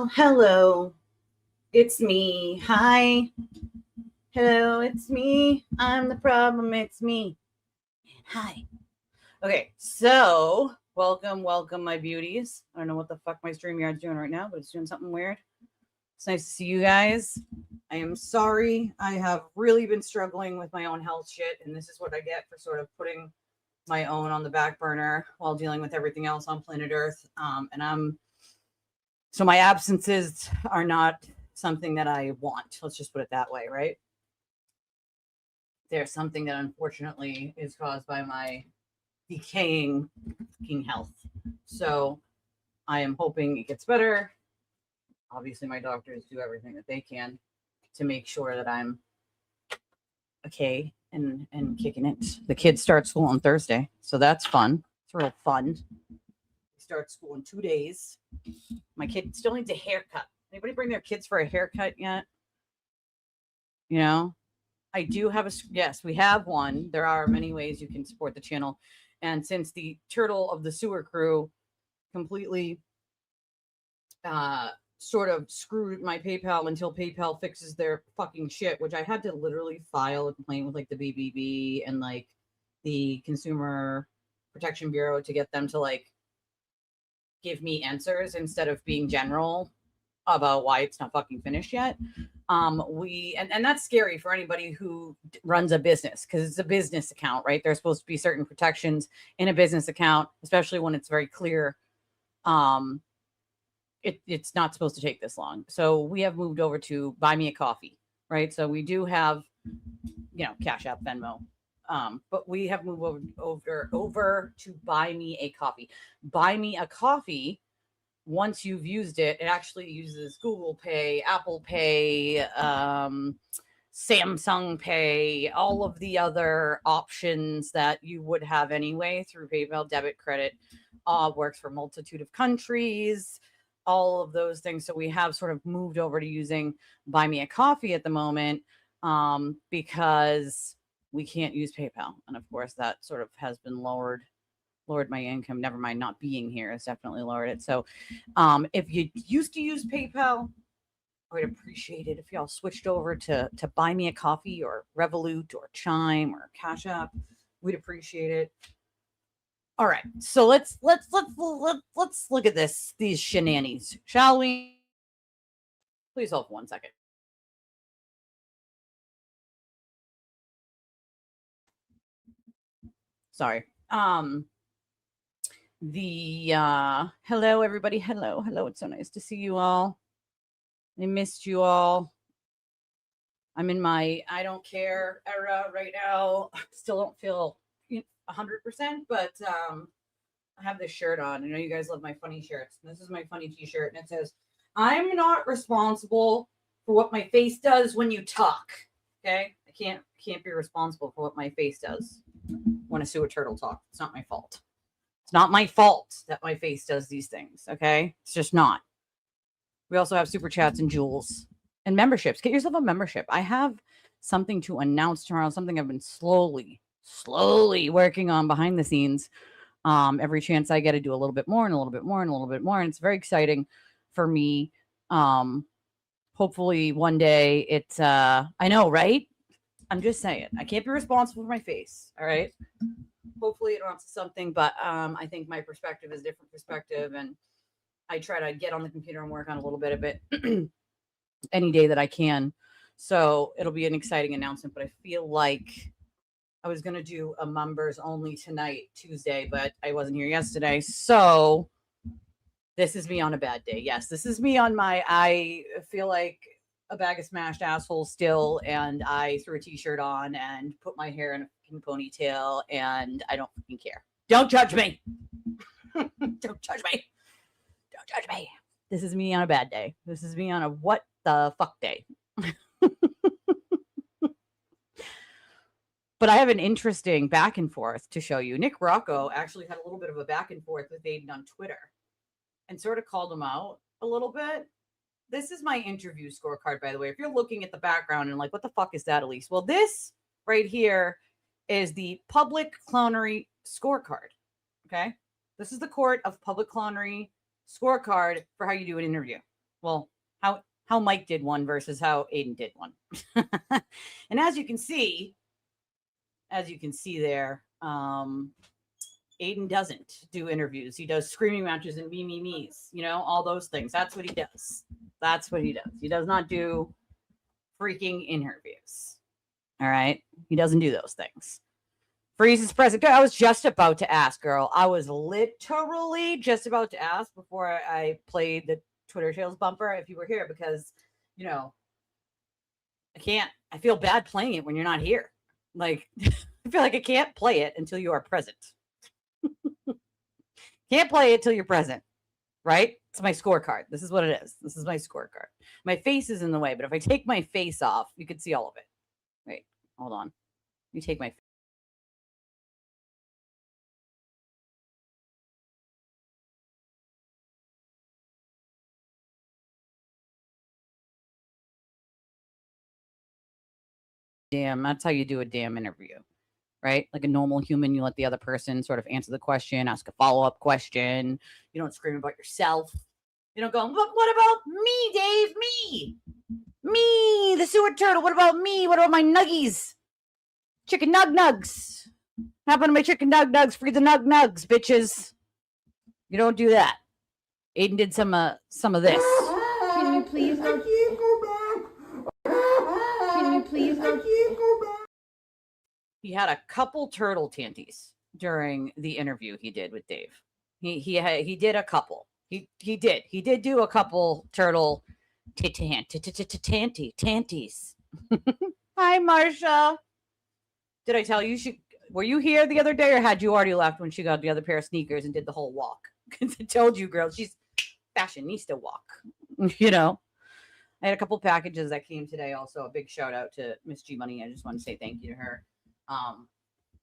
Well, hello. It's me. Hi. Hello, it's me. I'm the problem. It's me. Hi. Okay, so welcome, my beauties. I don't know what the fuck my StreamYard's doing right now, but it's doing something weird. It's nice to see you guys. I am sorry. I have really been struggling with my own health shit, and this is what I get for sort of putting my own on the back burner while dealing with everything else on planet Earth. So my absences are not something that I want. Let's just put it that way, right? They're something that unfortunately is caused by my decaying health. So I am hoping it gets better. Obviously, my doctors do everything that they can to make sure that I'm okay and kicking it. The kids start school on Thursday, so that's fun. It's real fun. Start school in 2 days. My kid still needs a haircut. Anybody bring their kids for a haircut yet? You know, I do have yes, we have one. There are many ways you can support the channel. And since the turtle of the sewer crew completely sort of screwed my PayPal until PayPal fixes their fucking shit, which I had to literally file a complaint with like the BBB and like the Consumer Protection Bureau to get them to like give me answers instead of being general about why it's not fucking finished yet. And that's scary for anybody who runs a business because it's a business account, right? There's supposed to be certain protections in a business account, especially when it's very clear. It's not supposed to take this long. So we have moved over to Buy Me a Coffee, right? So we do have, Cash App, Venmo. But we have moved over to Buy Me a Coffee. Buy Me a Coffee, once you've used it, it actually uses Google Pay, Apple Pay, Samsung Pay, all of the other options that you would have anyway through PayPal, debit, credit, works for a multitude of countries, all of those things. So we have sort of moved over to using Buy Me a Coffee at the moment because we can't use PayPal. And of course, that sort of has been lowered my income. Never mind not being here has definitely lowered it. So if you used to use PayPal, I would appreciate it if y'all switched over to Buy Me a Coffee or Revolut or Chime or Cash App. We'd appreciate it. All right, so let's look at these shenanigans, shall we? Please hold for 1 second. Sorry. Hello everybody. Hello. It's so nice to see you all. I missed you all. I'm in my I don't care era right now. Still don't feel 100%, but I have this shirt on. I know you guys love my funny shirts. This is my funny t-shirt, and it says, "I'm not responsible for what my face does when you talk." Okay? I can't be responsible for what my face does when a sewer turtle talks. It's not my fault. It's not my fault that my face does these things, okay? It's just not. We also have super chats and jewels and memberships. Get yourself a membership. I have something to announce tomorrow, something I've been slowly working on behind the scenes. Every chance I get to do a little bit more and a little bit more and a little bit more. And it's very exciting for me. Hopefully one day it's, I know, right? I'm just saying, I can't be responsible for my face, all right? Hopefully it amounts to something, but I think my perspective is a different perspective, and I try to get on the computer and work on a little bit of it any day that I can. So it'll be an exciting announcement, but I feel like I was going to do a members only tonight, Tuesday, but I wasn't here yesterday. So this is me on a bad day. Yes, this is me on I feel like a bag of smashed assholes still, and I threw a t-shirt on and put my hair in a fucking ponytail, and I don't fucking care. Don't judge me. Don't judge me. Don't judge me. This is me on a bad day. This is me on a what the fuck day. But I have an interesting back and forth to show you. Nick Rocco actually had a little bit of a back and forth with Aiden on Twitter and sort of called him out a little bit. This is my interview scorecard, by the way. If you're looking at the background and like, what the fuck is that, Elise? Well, this right here is the public clownery scorecard. Okay. This is the Court of Public Clownery scorecard for how you do an interview. Well, how Mike did one versus how Aiden did one. And as you can see there, Aiden doesn't do interviews. He does screaming matches and me's, all those things. That's what he does. He does not do freaking interviews. All right. He doesn't do those things. Freeze is present. I was just about to ask, girl. I was literally just about to ask before I played the Twitter Tales bumper if you were here, because, I feel bad playing it when you're not here. Like, I feel like I can't play it until you are present. Can't play it till you're present, right? It's my scorecard. This is what it is. This is my scorecard. My face is in the way, but if I take my face off, you can see all of it. Wait, hold on. Let me take my face. Damn, that's how you do a damn interview, right? Like a normal human, you let the other person sort of answer the question, ask a follow-up question. You don't scream about yourself. You don't go, what about me, Dave? Me, the sewer turtle. What about me? What about my nuggies? Chicken nugs. Happened to my chicken nugs. Free the nugs, bitches. You don't do that. Aiden did some of this. Can you please go? I can't go back. Can you please go? I can't go back. He had a couple turtle tanties during the interview he did with Dave. He did a couple. He did do a couple turtle tanties. Hi, Marsha. Did I tell you were you here the other day, or had you already left when she got the other pair of sneakers and did the whole walk? Because I told you, girl, she's fashionista walk. I had a couple packages that came today. Also, a big shout out to Miss G Money. I just want to say thank you to her.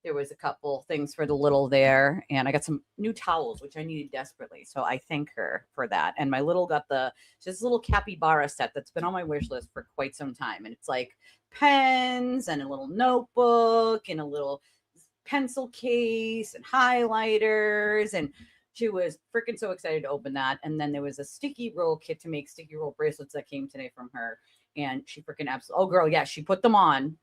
There was a couple things for the little there, and I got some new towels, which I needed desperately. So I thank her for that. And my little got this little capybara set that's been on my wish list for quite some time. And it's like pens and a little notebook and a little pencil case and highlighters. And she was freaking so excited to open that. And then there was a sticky roll kit to make sticky roll bracelets that came today from her. And she freaking absolutely, oh girl, yeah, she put them on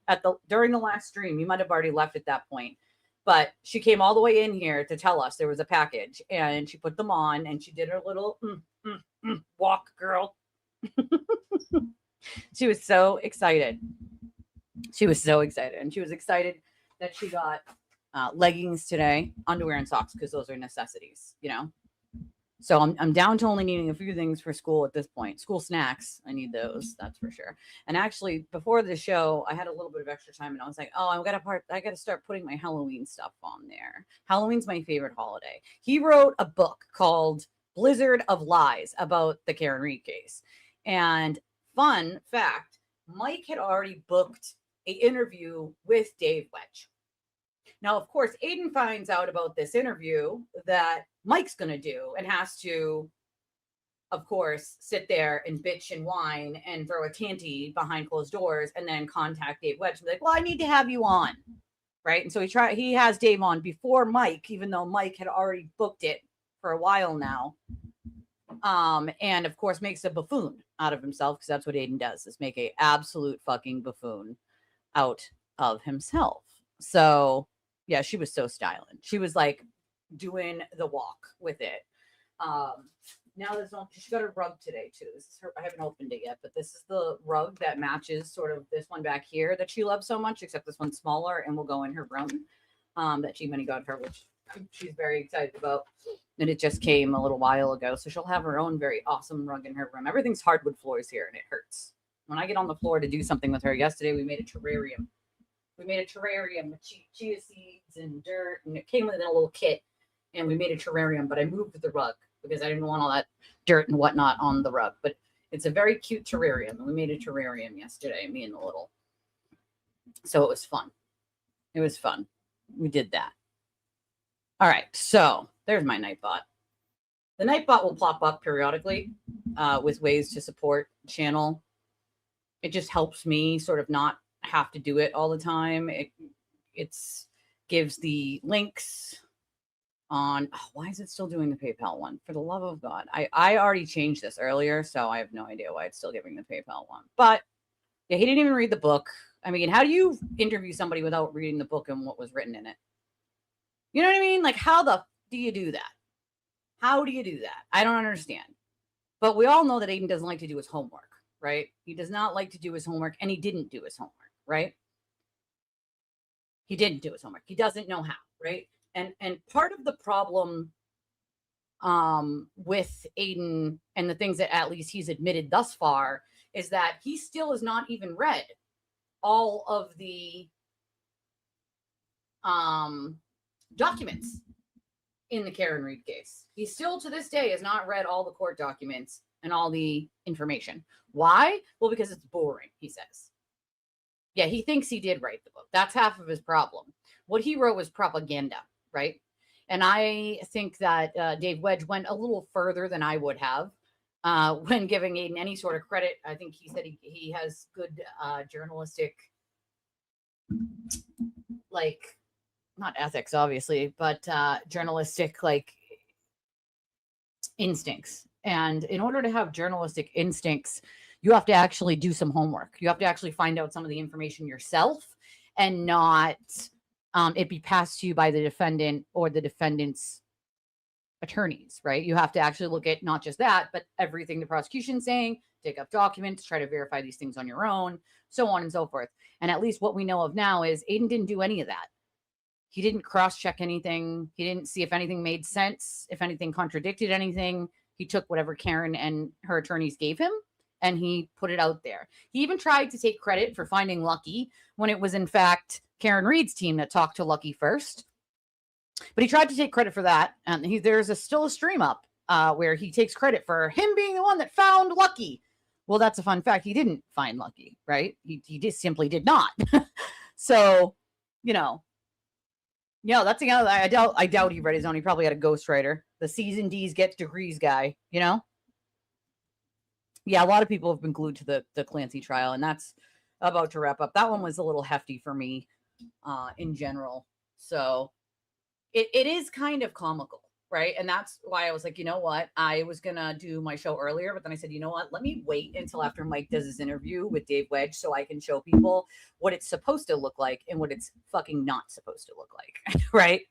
during the last stream. You might have already left at that point, but she came all the way in here to tell us there was a package, and she put them on, and she did her little walk, girl. She was so excited. And she was excited that she got leggings today, underwear and socks, because those are necessities, So I'm down to only needing a few things for school at this point. School snacks, I need those, that's for sure. And actually, before the show, I had a little bit of extra time, and I was like, oh, I got to start putting my Halloween stuff on there. Halloween's my favorite holiday. He wrote a book called Blizzard of Lies about the Karen Reed case. And fun fact, Mike had already booked an interview with Dave Wedge. Now, of course, Aiden finds out about this interview that Mike's going to do and has to, of course, sit there and bitch and whine and throw a tanty behind closed doors and then contact Dave Wedge and be like, well, I need to have you on. Right. And so he has Dave on before Mike, even though Mike had already booked it for a while now. And of course, makes a buffoon out of himself, because that's what Aiden does, is make a absolute fucking buffoon out of himself. So yeah, she was so styling. She was like doing the walk with it. Now she got a rug today too. This is her. I haven't opened it yet, but this is the rug that matches sort of this one back here that she loves so much, except this one's smaller and will go in her room. That G Money got her, which she's very excited about. And it just came a little while ago. So she'll have her own very awesome rug in her room. Everything's hardwood floors here, and it hurts. When I get on the floor to do something with her, yesterday we made a terrarium. We made a terrarium with chia seeds and dirt, and it came within a little kit, and we made a terrarium, but I moved the rug because I didn't want all that dirt and whatnot on the rug. But it's a very cute terrarium, and we made a terrarium yesterday, me and the little. So it was fun. We did that. All right, so there's my Nightbot. The Nightbot will plop up periodically with ways to support the channel. It just helps me sort of not have to do it all the time. It's gives the links on, why is it still doing the PayPal one? For the love of God. I already changed this earlier, so I have no idea why it's still giving the PayPal one. But yeah, he didn't even read the book. I mean, how do you interview somebody without reading the book and what was written in it? You know what I mean? Like, how the do you do that? How do you do that? I don't understand. But we all know that Aiden doesn't like to do his homework, right? He does not like to do his homework, and he didn't do his homework, right? He didn't do his homework. He doesn't know how, right? And part of the problem with Aiden and the things that at least he's admitted thus far is that he still has not even read all of the documents in the Karen Reed case. He still to this day has not read all the court documents and all the information. Why? Well, because it's boring, he says. Yeah, he thinks he did write the book. That's half of his problem. What he wrote was propaganda, right? And I think that Dave Wedge went a little further than I would have when giving Aiden any sort of credit. I think he said he has good journalistic, like, not ethics, obviously, but journalistic, like, instincts. And in order to have journalistic instincts, you have to actually do some homework. You have to actually find out some of the information yourself and not it be passed to you by the defendant or the defendant's attorneys, right? You have to actually look at not just that, but everything the prosecution's saying, take up documents, try to verify these things on your own, so on and so forth. And at least what we know of now is Aiden didn't do any of that. He didn't cross-check anything. He didn't see if anything made sense, if anything contradicted anything. He took whatever Karen and her attorneys gave him, and he put it out there. He even tried to take credit for finding Lucky when it was, in fact, Karen Reed's team that talked to Lucky first. But he tried to take credit for that. And there's still a stream up where he takes credit for him being the one that found Lucky. Well, that's a fun fact. He didn't find Lucky, right? He just simply did not. So, that's the other. I doubt he read his own. He probably had a ghostwriter. The C's and D's gets degrees guy, Yeah, a lot of people have been glued to the Clancy trial, and that's about to wrap up. That one was a little hefty for me in general. So it is kind of comical, right? And that's why I was like, you know what? I was going to do my show earlier, but then I said, you know what? Let me wait until after Mike does his interview with Dave Wedge so I can show people what it's supposed to look like and what it's fucking not supposed to look like, right?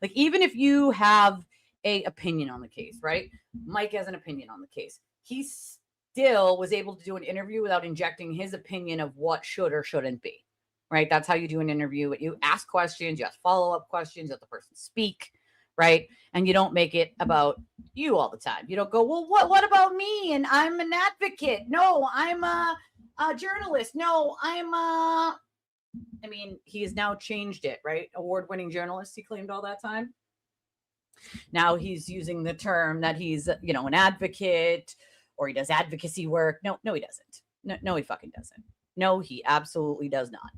Like, even if you have a opinion on the case, right? Mike has an opinion on the case. He still was able to do an interview without injecting his opinion of what should or shouldn't be, right? That's how you do an interview. You ask questions, you ask follow-up questions, you let the person speak, right? And you don't make it about you all the time. You don't go, well, what about me? And I'm an advocate. No, I'm a journalist. No, I mean, he has now changed it, right? Award-winning journalist, he claimed all that time. Now he's using the term that he's, an advocate, or he does advocacy work. No, he doesn't. No, he fucking doesn't. No, he absolutely does not.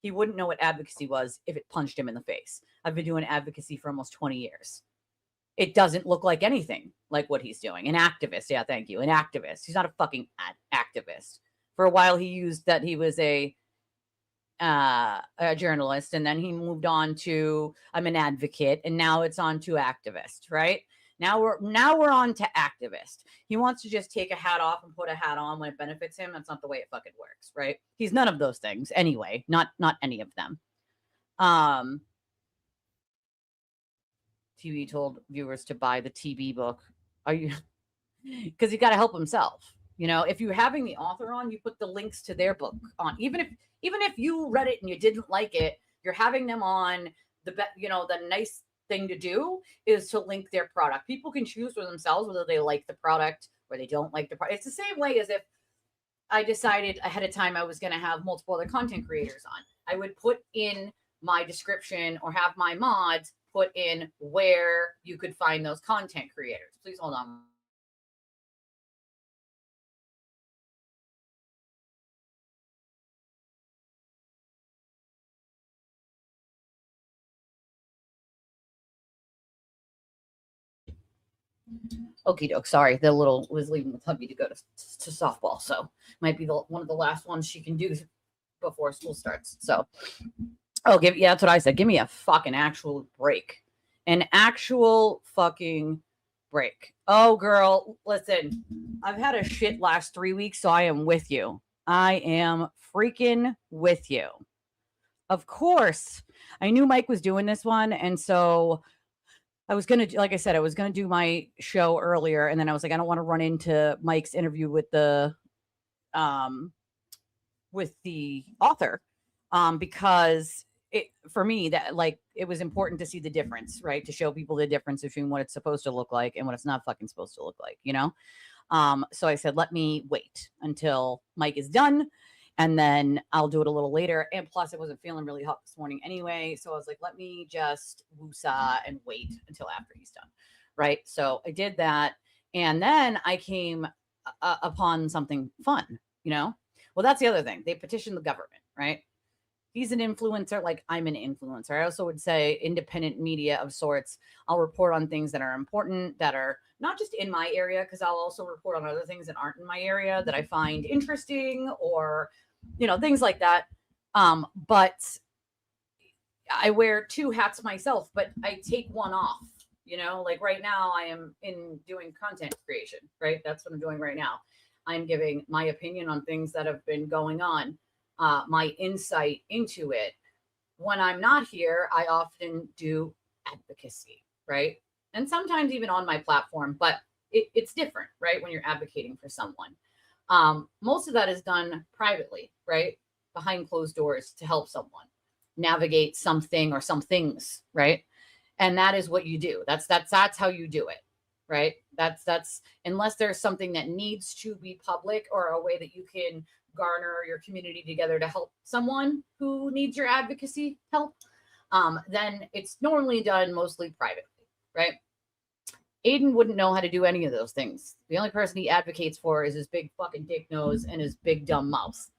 He wouldn't know what advocacy was if it punched him in the face. I've been doing advocacy for almost 20 years. It doesn't look like anything like what he's doing. An activist. Yeah, thank you. An activist. He's not a fucking activist. For a while, he used that he was a journalist, and then he moved on to I'm an advocate, and now it's on to activist, right? Now we're on to activist. He wants to just take a hat off and put a hat on when it benefits him. That's not the way it fucking works, right? He's none of those things anyway. Not any of them. TV told viewers to buy the TB book. Are you? Because you got to help himself. If you're having the author on, you put the links to their book on. Even if you read it and you didn't like it, you're having them on. The nice thing to do is to link their product. People can choose for themselves whether they like the product or they don't like the product. It's the same way as if I decided ahead of time I was going to have multiple other content creators on. I would put in my description or have my mods put in where you could find those content creators. Please hold on. Okie doke. Sorry, the little was leaving with hubby to go to softball, so might be one of the last ones she can do before school starts. So, that's what I said. Give me a fucking actual break. An actual fucking break. Oh, girl, listen, I've had a shit last 3 weeks, so I am with you. I am freaking with you. Of course, I knew Mike was doing this one, and so I was going to, like I said, I was going to do my show earlier, and then I was like, I don't want to run into Mike's interview with the author, because for me, that like, it was important to see the difference, right? To show people the difference between what it's supposed to look like and what it's not fucking supposed to look like, you know? So I said, let me wait until Mike is done, and then I'll do it a little later. And plus, I wasn't feeling really hot this morning anyway. So I was like, let me just woosah and wait until after he's done. Right. So I did that. And then I came upon something fun, you know? Well, that's the other thing. They petitioned the government, right? He's an influencer, like I'm an influencer. I also would say independent media of sorts. I'll report on things that are important, that are not just in my area, because I'll also report on other things that aren't in my area that I find interesting, or, you know, things like that. But I wear two hats myself, but I take one off, you know, like right now I am in doing content creation, right? That's what I'm doing right now. I'm giving my opinion on things that have been going on, my insight into it. When I'm not here, I often do advocacy, right? And sometimes even on my platform, but it's different, right? When you're advocating for someone. Most of that is done privately, right? Behind closed doors to help someone navigate something or some things, right? And that is what you do. That's how you do it, right? That's unless there's something that needs to be public, or a way that you can garner your community together to help someone who needs your advocacy help, then it's normally done mostly privately, right? Aiden wouldn't know how to do any of those things. The only person he advocates for is his big fucking dick nose and his big dumb mouth,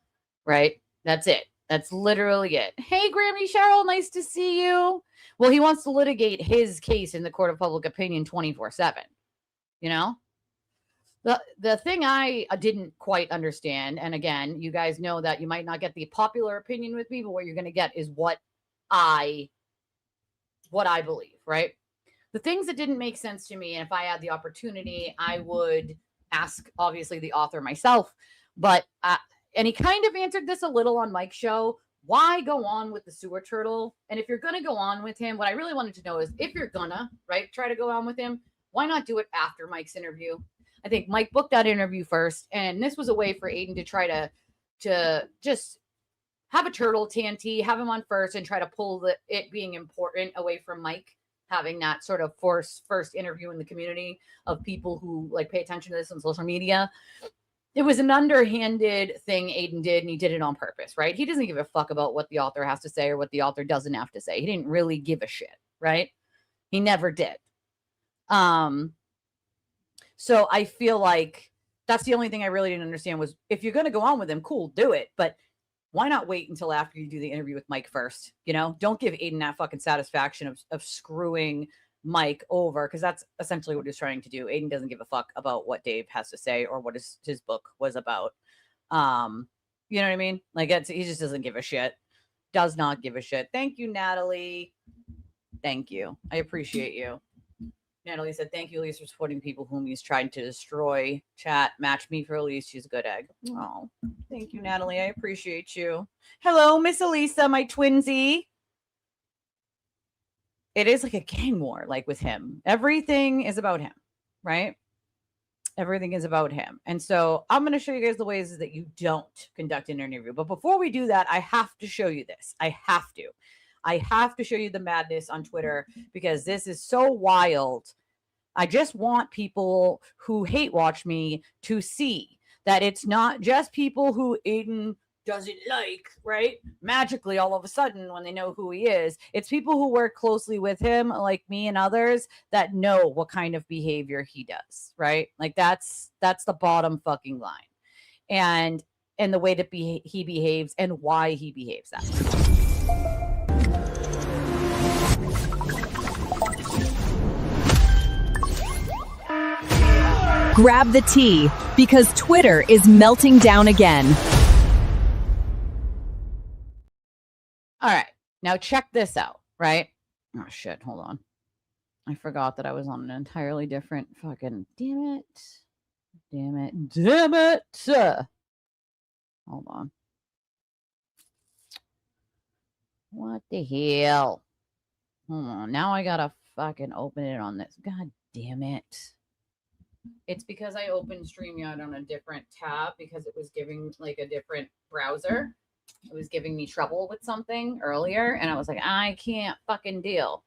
right? That's it. That's literally it. Hey, Grammy Cheryl, nice to see you. Well, he wants to litigate his case in the court of public opinion 24/7, you know? The thing I didn't quite understand, and again, you guys know that you might not get the popular opinion with me, but what you're going to get is what I believe, right? The things that didn't make sense to me, and if I had the opportunity, I would ask, obviously, the author myself, but, and he kind of answered this a little on Mike's show. Why go on with the sewer turtle? And if you're going to go on with him, what I really wanted to know is, if you're gonna, right, try to go on with him, why not do it after Mike's interview? I think Mike booked that interview first, and this was a way for Aiden to try to just have a turtle TNT, have him on first, and try to pull it being important away from Mike having that sort of first interview in the community of people who like pay attention to this on social media. It was an underhanded thing Aiden did, and he did it on purpose, right? He doesn't give a fuck about what the author has to say or what the author doesn't have to say. He didn't really give a shit, right? He never did. So I feel like that's the only thing I really didn't understand was, if you're going to go on with him, cool, do it. But why not wait until after you do the interview with Mike first? You know, don't give Aiden that fucking satisfaction of screwing Mike over, because that's essentially what he's trying to do. Aiden doesn't give a fuck about what Dave has to say or what his book was about. You know what I mean? Like, he just doesn't give a shit. Does not give a shit. Thank you, Natalie. Thank you. I appreciate you. Natalie said, thank you, Elise, for supporting people whom he's trying to destroy. Chat, match me for Elise. She's a good egg. Oh, thank you, Natalie. I appreciate you. Hello, Miss Elisa, my twinsy. It is like a gang war, like with him. Everything is about him, right? Everything is about him. And so I'm going to show you guys the ways that you don't conduct an interview. But before we do that, I have to show you this. I have to show you the madness on Twitter, because this is so wild. I just want people who hate watch me to see that it's not just people who Aiden doesn't like, right? Magically, all of a sudden, when they know who he is, it's people who work closely with him, like me and others, that know what kind of behavior he does, right? Like that's the bottom fucking line. And the way that he behaves and why he behaves that way. Grab the tea, because Twitter is melting down again. All right. Now check this out, right? Oh, shit. Hold on. I forgot that I was on an entirely different fucking. Damn it. Damn it. Damn it. Hold on. What the hell? Hold on. Now I gotta fucking open it on this. God damn it. It's because I opened StreamYard on a different tab because it was giving like a different browser. It was giving me trouble with something earlier, and I was like, I can't fucking deal.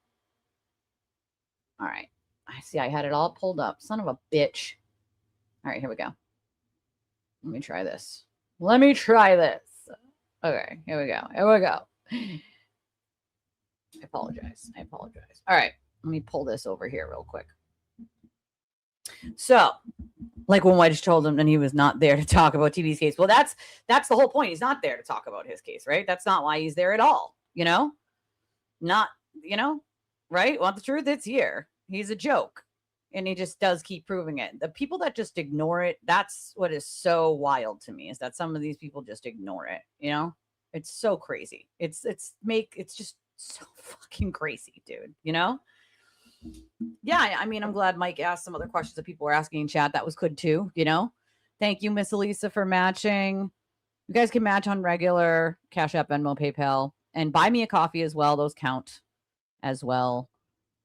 All right. I see I had it all pulled up. Son of a bitch. All right, here we go. Let me try this. Okay, here we go. I apologize. All right, let me pull this over here real quick. So, like when Wedge told him, and he was not there to talk about TV's case. Well, that's the whole point. He's not there to talk about his case, right? That's not why he's there at all. Right? Want the truth? It's here. He's a joke, and he just does keep proving it. The people that just ignore it, that's what is so wild to me, is that some of these people just ignore it. It's so crazy. It's just so fucking crazy, dude. Yeah, I mean, I'm glad Mike asked some other questions that people were asking in chat. That was good too. Thank you, Miss Elisa, for matching. You guys can match on regular Cash App, Venmo, PayPal, and buy me a coffee as well. Those count as well.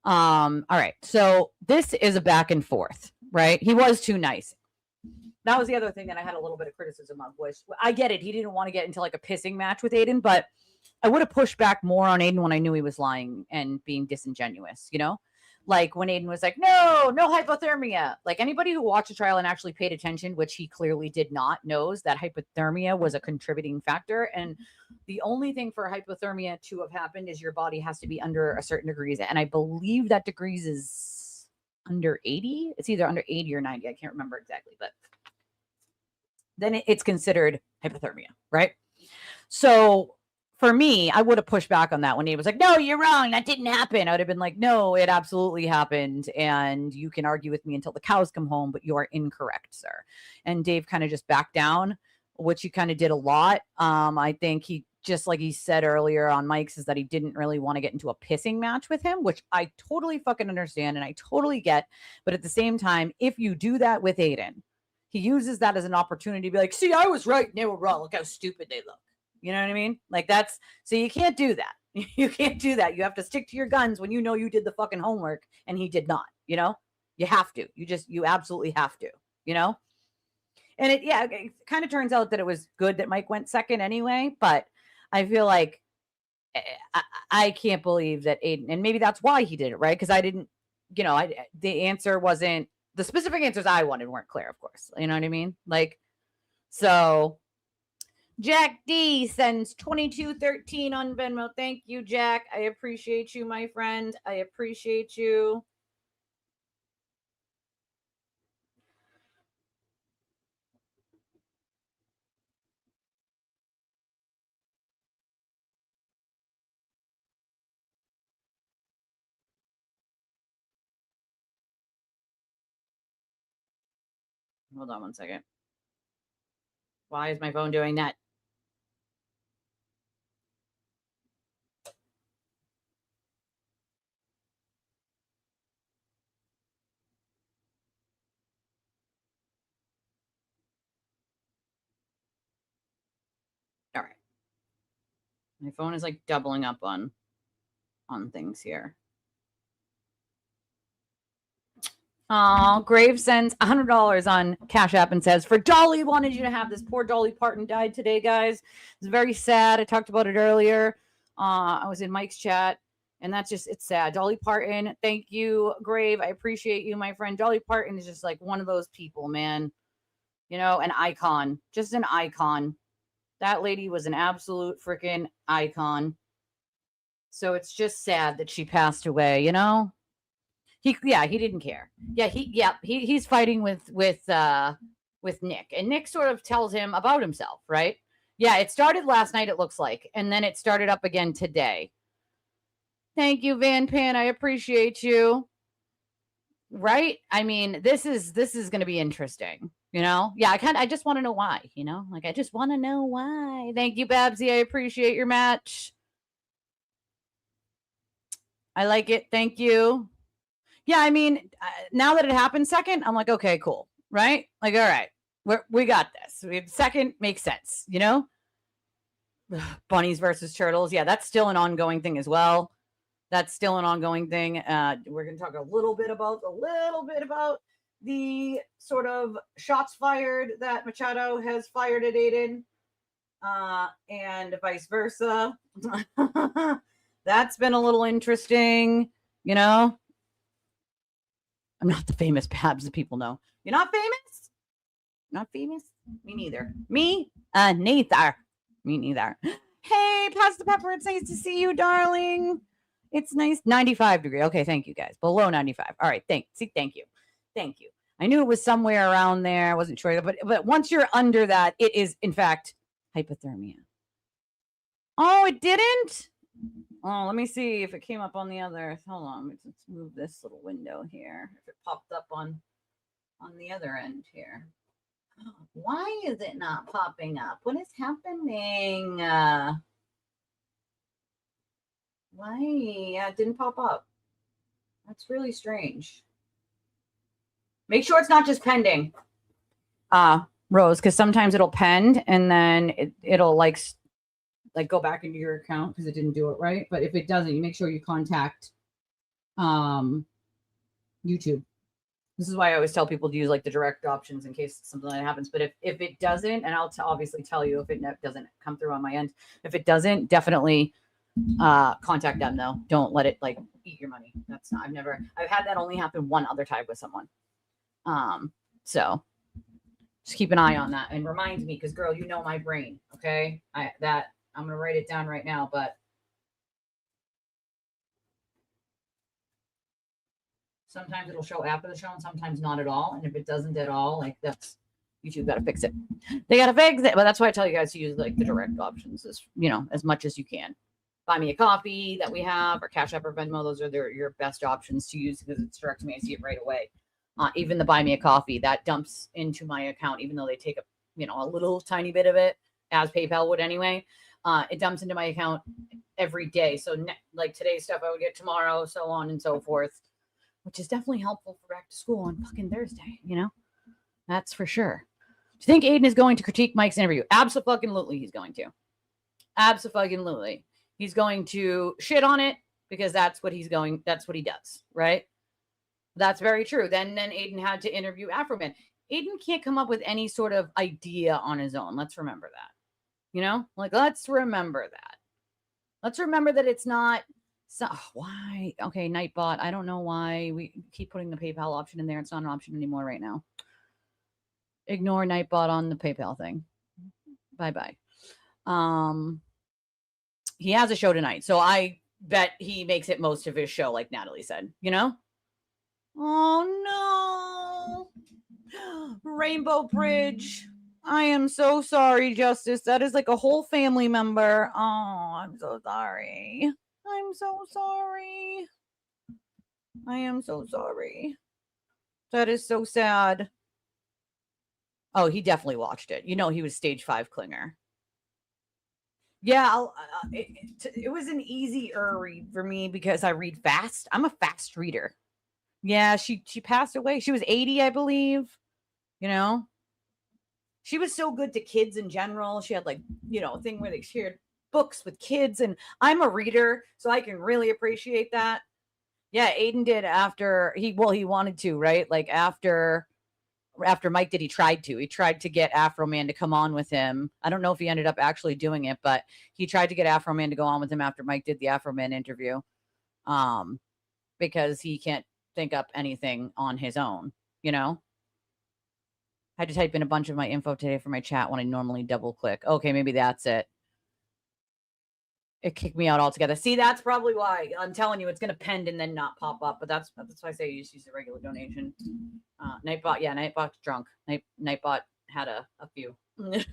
All right. So this is a back and forth, right? He was too nice. That was the other thing that I had a little bit of criticism of, which I get it. He didn't want to get into like a pissing match with Aiden, but I would have pushed back more on Aiden when I knew he was lying and being disingenuous, Like when Aiden was like, no hypothermia. Like anybody who watched the trial and actually paid attention, which he clearly did not, knows that hypothermia was a contributing factor. And the only thing for hypothermia to have happened is your body has to be under a certain degrees. And I believe that degrees is under 80. It's either under 80 or 90. I can't remember exactly, but then it's considered hypothermia, right? So for me, I would have pushed back on that when he was like, no, you're wrong. That didn't happen. I would have been like, no, it absolutely happened. And you can argue with me until the cows come home, but you are incorrect, sir. And Dave kind of just backed down, which he kind of did a lot. I think he, just like he said earlier on Mike's, is that he didn't really want to get into a pissing match with him, which I totally fucking understand and I totally get. But at the same time, if you do that with Aiden, he uses that as an opportunity to be like, see, I was right and they were wrong. Look how stupid they look. You know what I mean? Like so you can't do that. You can't do that. You have to stick to your guns when you know you did the fucking homework and he did not, you have to, you absolutely have to, and it kind of turns out that it was good that Mike went second anyway, but I feel like I can't believe that Aiden, and maybe that's why he did it, right? Because I didn't, the answer wasn't, the specific answers I wanted weren't clear, of course. You know what I mean? Like, so Jack D sends $22.13 on Venmo. Thank you, Jack. I appreciate you, my friend. I appreciate you. Hold on one second. Why is my phone doing that? All right. My phone is like doubling up on things here. Oh, Grave sends $100 on Cash App and says, for Dolly, wanted you to have this. Poor Dolly Parton died today, guys. It's very sad. I talked about it earlier. I was in Mike's chat, and it's sad. Dolly Parton, thank you, Grave. I appreciate you, my friend. Dolly Parton is just like one of those people, man. An icon. Just an icon. That lady was an absolute freaking icon. So it's just sad that she passed away, He didn't care. He's fighting with Nick, and Nick sort of tells him about himself, right? Yeah, it started last night, it looks like, and then it started up again today. Thank you, Van Pan. I appreciate you. Right? I mean, this is going to be interesting, Yeah, I just want to know why, Like I just want to know why. Thank you, Babsy. I appreciate your match. I like it. Thank you. Yeah, I mean, now that it happened second, I'm like, okay, cool, right? Like, all right, we got this. Second makes sense, you know? Bunnies versus turtles. Yeah, that's still an ongoing thing as well. That's still an ongoing thing. We're going to talk a little bit about the sort of shots fired that Machado has fired at Aiden, and vice versa. That's been a little interesting, you know. I'm not the famous Babs that people know. You're not famous? Not famous? Me neither. Me? Neither. Me neither. Hey, Pass the Pepper. It's nice to see you, darling. It's nice. 95 degree. Okay, thank you guys. Below 95. All right, thank you. Thank you. I knew it was somewhere around there. I wasn't sure, but once you're under that, it is in fact hypothermia. Oh, it didn't? Oh, let me see if it came up on the other. Hold on, let's move this little window here. If it popped up on the other end here. Why is it not popping up? What is happening? Why? Yeah, it didn't pop up. That's really strange. Make sure it's not just pending, Rose, because sometimes it'll pend and then it'll like go back into your account because it didn't do it right. But if it doesn't, you make sure you contact YouTube. This is why I always tell people to use like the direct options in case something like that happens. But if it doesn't, and I'll obviously tell you if it doesn't come through on my end. If it doesn't, definitely contact them though. Don't let it like eat your money. That's not. I've had that only happen one other time with someone. So just keep an eye on that and remind me because girl, you know my brain. Okay, I'm gonna write it down right now, but. Sometimes it'll show after the show and sometimes not at all. And if it doesn't at all, like that's YouTube got to fix it. They got to fix it. But that's why I tell you guys to use like the direct options as much as you can. Buy me a coffee that we have or Cash App or Venmo. Those are your best options to use because it's direct to me. I see it right away. Even the buy me a coffee that dumps into my account, even though they take a little tiny bit of it as PayPal would anyway. It dumps into my account every day. So like today's stuff I would get tomorrow, so on and so forth. Which is definitely helpful for back to school on fucking Thursday, That's for sure. Do you think Aiden is going to critique Mike's interview? Absolutely, he's going to. Absolutely. He's going to shit on it because that's what he does, right? That's very true. Then Aiden had to interview Afroman. Aiden can't come up with any sort of idea on his own. Let's remember that. Let's remember that. Let's remember that it's not. So why? Okay, Nightbot. I don't know why we keep putting the PayPal option in there. It's not an option anymore right now. Ignore Nightbot on the PayPal thing. Bye-bye. He has a show tonight, so I bet he makes it most of his show, like Natalie said. Oh no, Rainbow Bridge. I am so sorry, Justice. That is like a whole family member. Oh, I'm so sorry. I'm so sorry. I am so sorry. That is so sad. Oh, he definitely watched it. He was stage 5 clinger. Yeah, it was an easier read for me because I read fast. I'm a fast reader. Yeah, she passed away. She was 80, I believe. She was so good to kids in general. She had a thing where they shared books with kids, and I'm a reader, so I can really appreciate that. Yeah, Aiden did after he wanted to, right? Like after Mike did, he tried to get Afro Man to come on with him. I don't know if he ended up actually doing it, but he tried to get Afro Man to go on with him after Mike did the Afro Man interview. Because he can't think up anything on his own, I had to type in a bunch of my info today for my chat when I normally double click. Okay, maybe that's it. It kicked me out altogether. See, that's probably why. I'm telling you, it's going to pend and then not pop up. But that's why I say you just use a regular donation. Nightbot, yeah, Nightbot's drunk. Nightbot had a few. I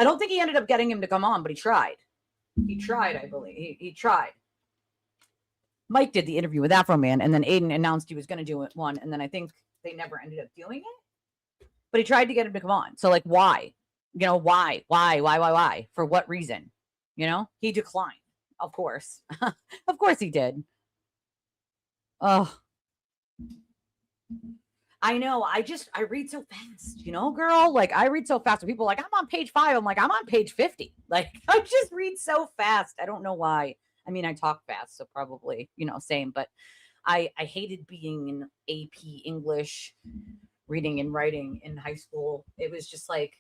don't think he ended up getting him to come on, but he tried. I believe. He tried. Mike did the interview with Afro Man, and then Aiden announced he was going to do one, and then I think they never ended up doing it. But he tried to get him to come on. So, why? Why? For what reason? He declined. Of course. Of course he did. Oh, I know. I read so fast, girl. Like I read so fast. When people are like, I'm on page 5. I'm like, I'm on page 50. Like I just read so fast. I don't know why. I mean, I talk fast, so probably, same. But I hated being in AP English, reading and writing in high school. It was just like,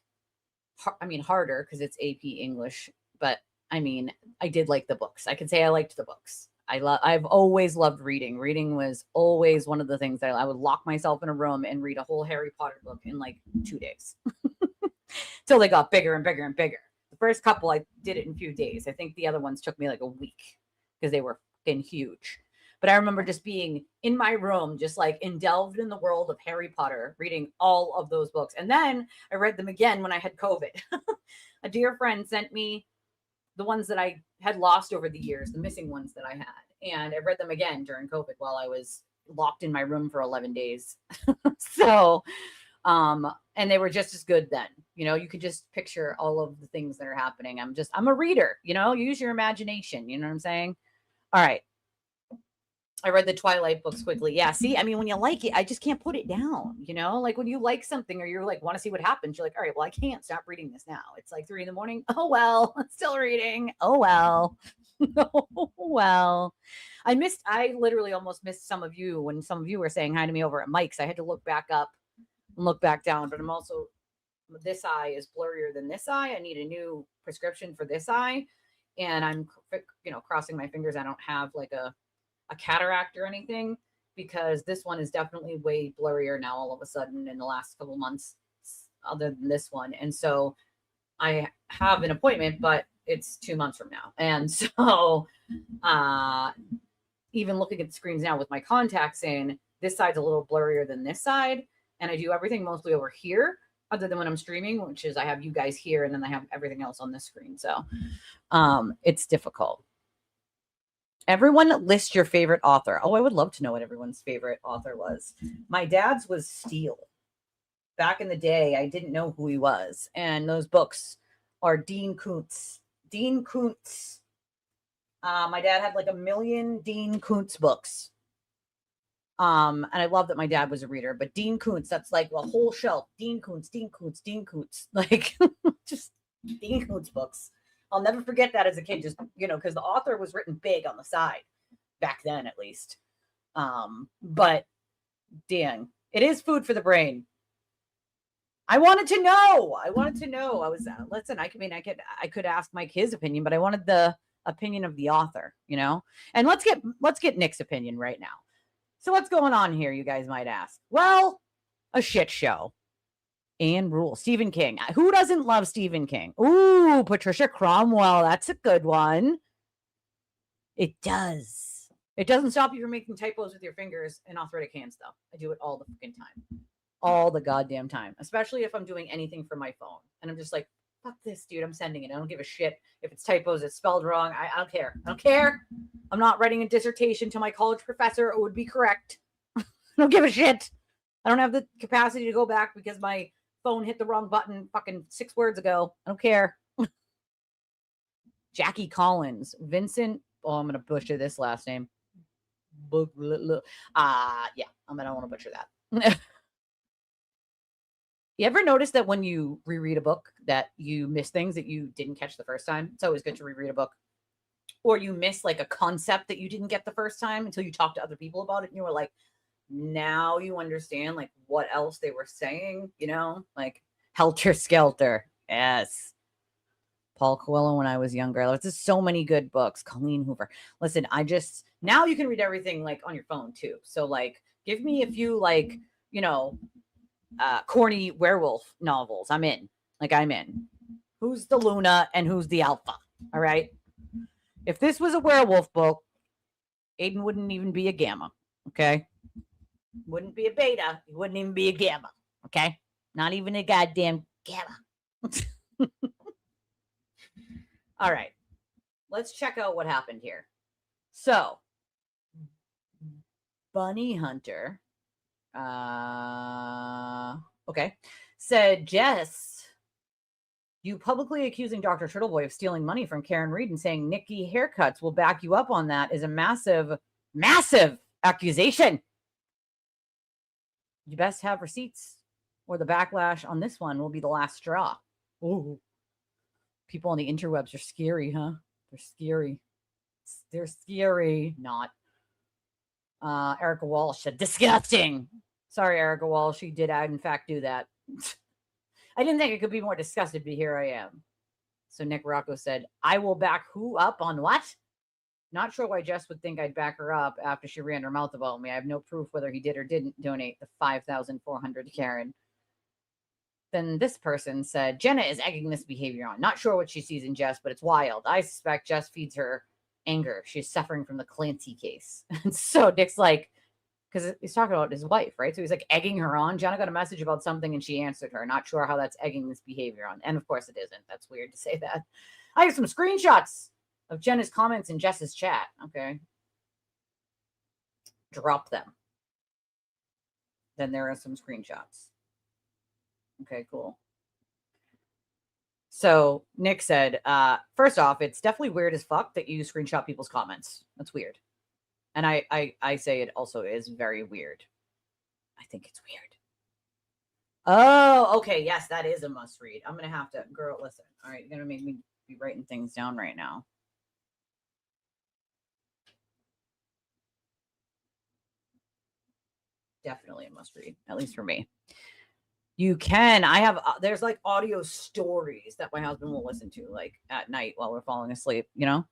harder because it's AP English. But I mean, I did like the books. I can say I liked the books. I've always loved reading. Reading was always one of the things that I would lock myself in a room and read a whole Harry Potter book in like 2 days. Till they got bigger and bigger and bigger. The first couple, I did it in a few days. I think the other ones took me like a week because they were fucking huge. But I remember just being in my room, just like delved in the world of Harry Potter, reading all of those books. And then I read them again when I had COVID. A dear friend sent me the ones that I had lost over the years, the missing ones that I had. And I read them again during COVID while I was locked in my room for 11 days. So, and they were just as good then. You could just picture all of the things that are happening. I'm a reader, use your imagination. You know what I'm saying? All right. I read the Twilight books quickly. Yeah. See, I mean, when you like it, I just can't put it down, like when you like something or you're like, want to see what happens. You're like, all right, well, I can't stop reading this now. It's like 3 a.m. Oh, well, I'm still reading. Oh, well. Oh, well, I literally almost missed some of you when some of you were saying hi to me over at Mike's. I had to look back up and look back down, but this eye is blurrier than this eye. I need a new prescription for this eye. And I'm, crossing my fingers. I don't have like a cataract or anything, because this one is definitely way blurrier now all of a sudden in the last couple months other than this one. And so I have an appointment, but it's 2 months from now. And so even looking at the screens now with my contacts in, this side's a little blurrier than this side. And I do everything mostly over here other than when I'm streaming, which is I have you guys here and then I have everything else on this screen. So it's difficult. Everyone list your favorite author. Oh, I would love to know what everyone's favorite author was. My dad's was Steele. Back in the day, I didn't know who he was. And those books are Dean Koontz. Dean Koontz. My dad had like 1 million Dean Koontz books. And I love that my dad was a reader. But Dean Koontz, that's like a whole shelf. Dean Koontz, Dean Koontz, Dean Koontz. Like just Dean Koontz books. I'll never forget that as a kid, just, because the author was written big on the side back then, at least. But dang, it is food for the brain. I wanted to know. I was, listen, I could ask Mike his opinion, but I wanted the opinion of the author, and let's get Nick's opinion right now. So what's going on here? You guys might ask. Well, a shit show. Anne Rule, Stephen King. Who doesn't love Stephen King? Ooh, Patricia Cromwell. That's a good one. It does. It doesn't stop you from making typos with your fingers and arthritic hands, though. I do it all the fucking time. All the goddamn time. Especially if I'm doing anything from my phone. And I'm just like, fuck this, dude. I'm sending it. I don't give a shit if it's typos, it's spelled wrong. I don't care. I don't care. I'm not writing a dissertation to my college professor. It would be correct. I don't give a shit. I don't have the capacity to go back because my phone hit the wrong button fucking 6 words ago. I don't care. Jackie Collins, Vincent. Oh, I'm gonna butcher this last name. Yeah, I don't want to butcher that. You ever notice that when you reread a book that you miss things that you didn't catch the first time? It's always good to reread a book. Or you miss like a concept that you didn't get the first time until you talk to other people about it and you were like, now you understand like what else they were saying, like Helter Skelter. Yes. Paul Coelho when I was younger. There's just so many good books. Colleen Hoover. Listen, now you can read everything like on your phone too. So like, give me a few like, corny werewolf novels. I'm in. Who's the Luna and who's the Alpha? All right. If this was a werewolf book, Aiden wouldn't even be a Gamma. Okay. Wouldn't be a Beta. He wouldn't even be a Gamma. Okay. Not even a goddamn Gamma. All right. Let's check out what happened here. So, Bunny Hunter. Okay. Said, Jess, you publicly accusing Dr. Turtleboy of stealing money from Karen Reed and saying Nikki Haircuts will back you up on that is a massive, massive accusation. You best have receipts, or the backlash on this one will be the last straw. Ooh. People on the interwebs are scary, huh? They're scary. They're scary. Not. Erica Walsh said, disgusting. Sorry, Erica Walsh. She did, in fact, do that. I didn't think it could be more disgusted, but here I am. So Nick Rocco said, I will back who up on what? Not sure why Jess would think I'd back her up after she ran her mouth about me. I have no proof whether he did or didn't donate the $5,400 to Karen. Then this person said, Jenna is egging this behavior on. Not sure what she sees in Jess, but it's wild. I suspect Jess feeds her anger. She's suffering from the Clancy case. And so Nick's like, because he's talking about his wife, right? So he's like egging her on. Jenna got a message about something and she answered her. Not sure how that's egging this behavior on. And of course it isn't. That's weird to say that. I have some screenshots of Jenna's comments in Jess's chat. Okay. Drop them. Then there are some screenshots. Okay, cool. So Nick said, first off, it's definitely weird as fuck that you screenshot people's comments. That's weird. And I say it also is very weird. I think it's weird. Oh, okay. Yes, that is a must read. I'm going to have to, girl, listen. All right, you're going to make me be writing things down right now. Definitely a must read, at least for me. You can. I have, there's like audio stories that my husband will listen to like at night while we're falling asleep, you know?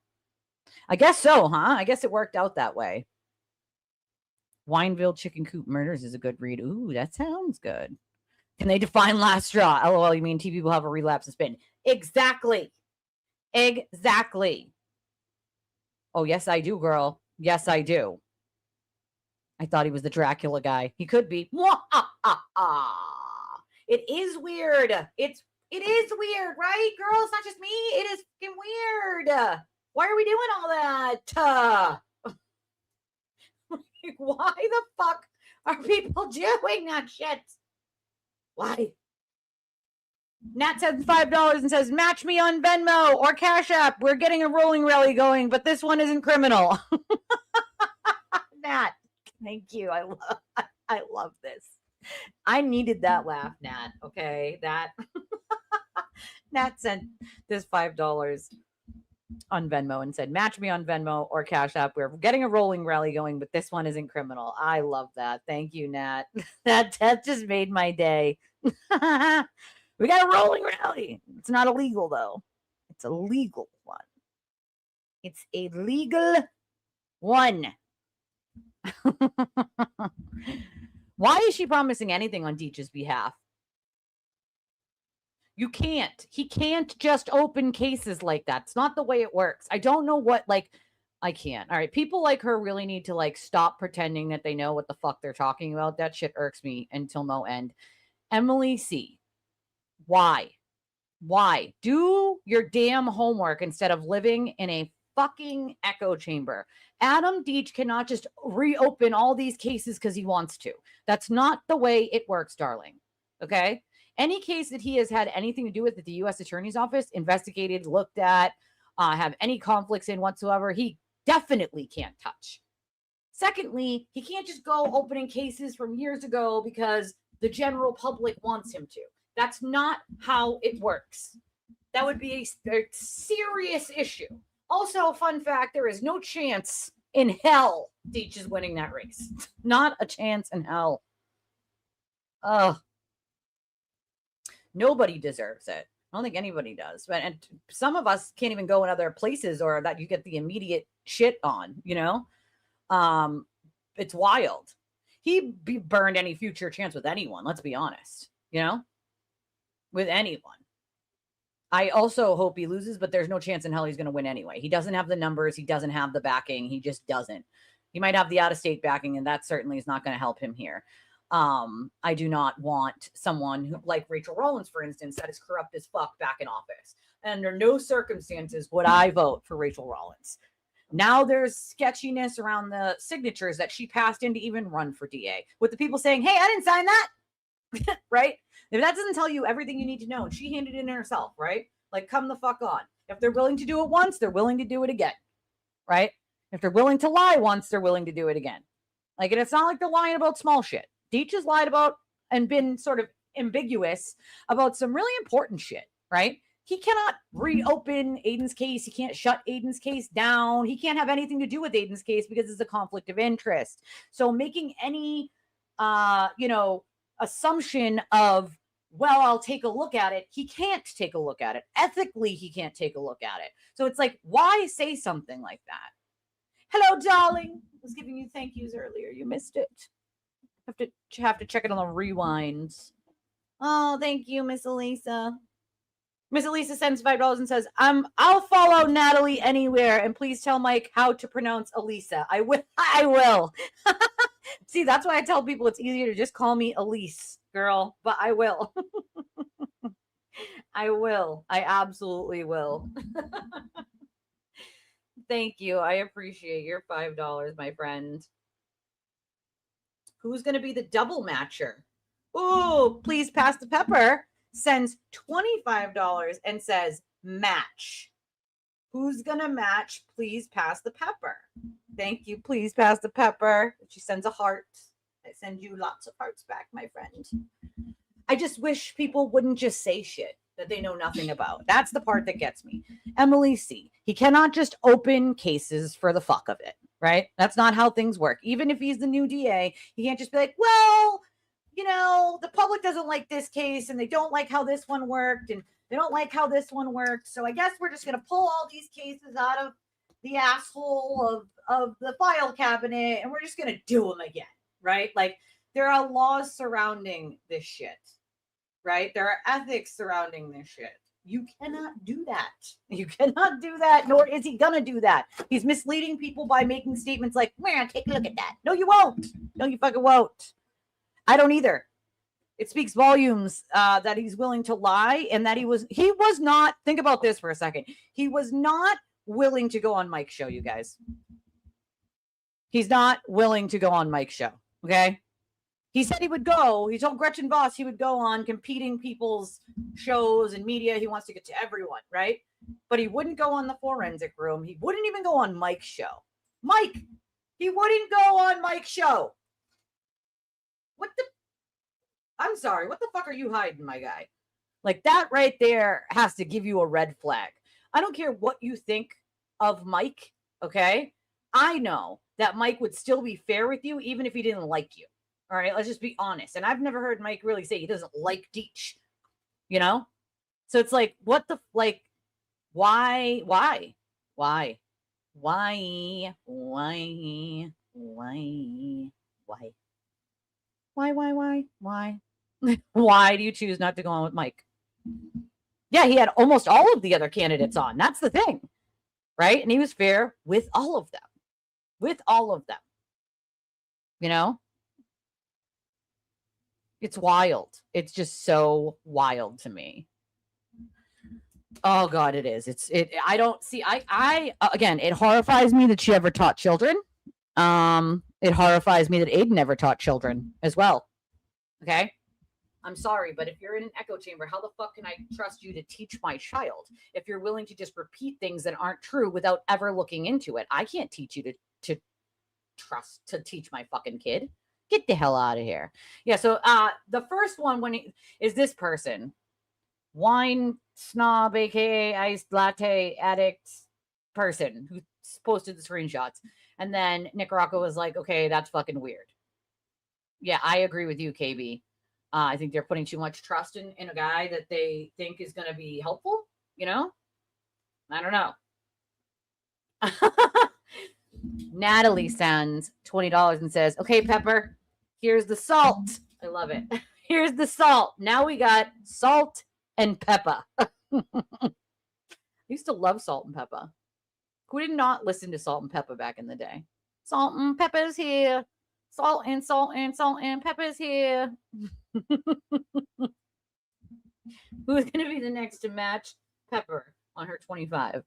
I guess so, huh? I guess it worked out that way. Wineville Chicken Coop Murders is a good read. Ooh, that sounds good. Can they define last straw? LOL, you mean TV will have a relapse and spin? Exactly. Exactly. Oh, yes, I do, girl. Yes, I do. I thought he was the Dracula guy. He could be. It is weird. It is weird, right, girl? It's not just me. It is fucking weird. Why are we doing all that? Why the fuck are people doing that shit? Why? Nat sends $5 and says, match me on Venmo or Cash App. We're getting a rolling rally going, but this one isn't criminal. Nat, thank you. I love this. I needed that laugh, Nat. Okay, that Nat sent this $5 on Venmo and said, match me on Venmo or Cash App. We're getting a rolling rally going, but this one isn't criminal. I love that. Thank you, Nat. That just made my day. We got a rolling rally. It's not illegal, though. It's a legal one. It's a legal one. Why is she promising anything on Deech's behalf? You can't. He can't just open cases like that. It's not the way it works. I don't know what, like, I can't. All right. People like her really need to, like, stop pretending that they know what the fuck they're talking about. That shit irks me until no end. Emily C. Why? Why? Do your damn homework instead of living in a fucking echo chamber. Adam Deech cannot just reopen all these cases because he wants to. That's not the way it works, darling. Okay? Any case that he has had anything to do with at the U.S. Attorney's Office, investigated, looked at, have any conflicts in whatsoever, he definitely can't touch. Secondly, he can't just go opening cases from years ago because the general public wants him to. That's not how it works. That would be a serious issue. Also, fun fact, there is no chance in hell Deech is winning that race. Not a chance in hell. Nobody deserves it. I don't think anybody does. But and some of us can't even go in other places or that you get the immediate shit on, you know? It's wild. He'd be burned any future chance with anyone, let's be honest, you know? With anyone. I also hope he loses, but there's no chance in hell he's going to win anyway. He doesn't have the numbers. He doesn't have the backing. He just doesn't. He might have the out-of-state backing, and that certainly is not going to help him here. I do not want someone who, like Rachel Rollins, for instance, that is corrupt as fuck back in office. And under no circumstances would I vote for Rachel Rollins. Now there's sketchiness around the signatures that she passed in to even run for DA, with the people saying, hey, I didn't sign that. Right? If that doesn't tell you everything you need to know, and she handed it in herself, right? Like, come the fuck on. If they're willing to do it once, they're willing to do it again, right? If they're willing to lie once, they're willing to do it again. Like, and it's not like they're lying about small shit. Deitch has lied about and been sort of ambiguous about some really important shit, right? He cannot reopen Aiden's case. He can't shut Aiden's case down. He can't have anything to do with Aiden's case because it's a conflict of interest. So making any, assumption of, well, I'll take a look at it. He can't take a look at it. Ethically, he can't take a look at it. So it's like, why say something like that? Hello, darling. I was giving you thank yous earlier. You missed it. Have to check it on the rewinds. Oh, thank you, Miss Elisa. Miss Elisa sends $5 and says, I'll follow Natalie anywhere, and please tell Mike how to pronounce Elisa. I will. See, that's why I tell people it's easier to just call me Elise, girl, but I will. I will. I absolutely will. Thank you. I appreciate your $5, my friend. Who's going to be the double matcher? Oh, please pass the pepper. Sends $25 and says, match. Who's going to match? Please pass the pepper. Thank you. Please pass the pepper. She sends a heart. I send you lots of hearts back, my friend. I just wish people wouldn't just say shit that they know nothing about. That's the part that gets me. Emily C. He cannot just open cases for the fuck of it, right? That's not how things work. Even if he's the new DA, he can't just be like, well, the public doesn't like this case and they don't like how this one worked and they don't like how this one worked. So I guess we're just going to pull all these cases out of the asshole of the file cabinet and we're just going to do them again, right? Like, there are laws surrounding this shit, right? There are ethics surrounding this shit. You cannot do that. You cannot do that, nor is he going to do that. He's misleading people by making statements like, man, take a look at that. No, you won't. No, you fucking won't. I don't either. It speaks volumes that he's willing to lie and that he was not, think about this for a second. He was not willing to go on Mike's show, you guys. He's not willing to go on Mike's show, okay? He said he would go. He told Gretchen Voss he would go on competing people's shows and media. He wants to get to everyone, right? But he wouldn't go on the Forensic Room. He wouldn't even go on Mike's show. Mike, he wouldn't go on Mike's show. I'm sorry. What the fuck are you hiding, my guy? Like, that right there has to give you a red flag. I don't care what you think of Mike, okay? I know that Mike would still be fair with you even if he didn't like you. All right, let's just be honest. And I've never heard Mike really say he doesn't like Deitch, So it's like, what the, like, why? Why do you choose not to go on with Mike? Yeah, he had almost all of the other candidates on. That's the thing, right? And he was fair with all of them. It's wild. It's just so wild to me. Oh God, it is. I don't see, again, it horrifies me that she ever taught children. It horrifies me that Aiden never taught children as well. Okay. I'm sorry, but if you're in an echo chamber, how the fuck can I trust you to teach my child? If you're willing to just repeat things that aren't true without ever looking into it, I can't teach you to teach my fucking kid. Get the hell out of here. Yeah. So, the first one is this person, wine snob, AKA iced latte addict person who posted the screenshots. And then Nicaragua was like, okay, that's fucking weird. Yeah, I agree with you, KB. I think they're putting too much trust in a guy that they think is going to be helpful. I don't know. Natalie sends $20 and says, okay, Pepper, here's the salt. I love it. Here's the salt. Now we got salt and pepper. I used to love Salt and Pepper. Who did not listen to Salt and Pepper back in the day? Salt and Pepper's here. Salt and Pepper's here. Who's going to be the next to match Pepper on her 25?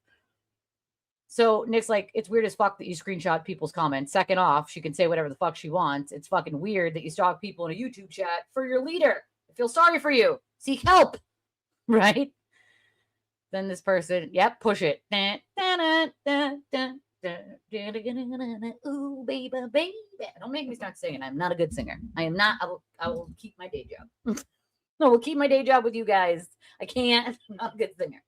So Nick's like, it's weird as fuck that you screenshot people's comments. Second off, she can say whatever the fuck she wants. It's fucking weird that you stalk people in a YouTube chat for your leader. I feel sorry for you. Seek help. Right? Then this person, yep, push it. Ooh, baby, baby. Don't make me start singing. I'm not a good singer. I am not. I will keep my day job. I will keep my day job with you guys. I can't. I'm not a good singer.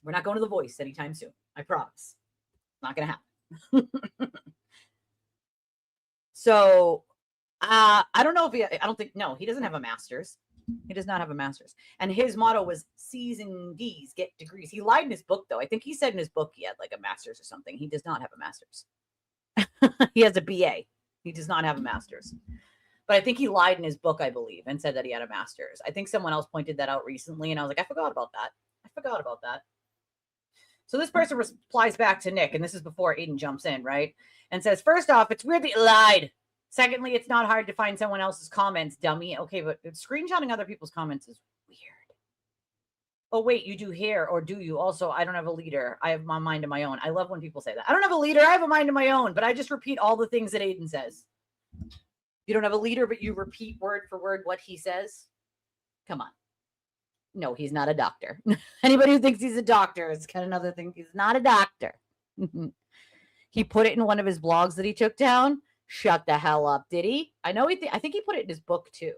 We're not going to The Voice anytime soon. I promise. Not going to happen. So, I don't know if I don't think, no, he doesn't have a master's. He does not have a master's. And his motto was C's and D's, get degrees. He lied in his book, though. I think he said in his book he had like a master's or something. He does not have a master's. He has a BA. He does not have a master's. But I think he lied in his book, I believe, and said that he had a master's. I think someone else pointed that out recently, and I was like, I forgot about that. So this person replies back to Nick, and this is before Aiden jumps in, right? And says, first off, it's weird that you lied. Secondly, it's not hard to find someone else's comments, dummy. Okay, but screenshotting other people's comments is weird. Oh, wait, you do hair, or do you? Also, I don't have a leader. I have my mind of my own. I love when people say that. I don't have a leader. I have a mind of my own, but I just repeat all the things that Aiden says. You don't have a leader, but you repeat word for word what he says? Come on. No, he's not a doctor. Anybody who thinks he's a doctor is kind of another thing. He's not a doctor. He put it in one of his blogs that he took down. Shut the hell up, did he? I know I think he put it in his book too.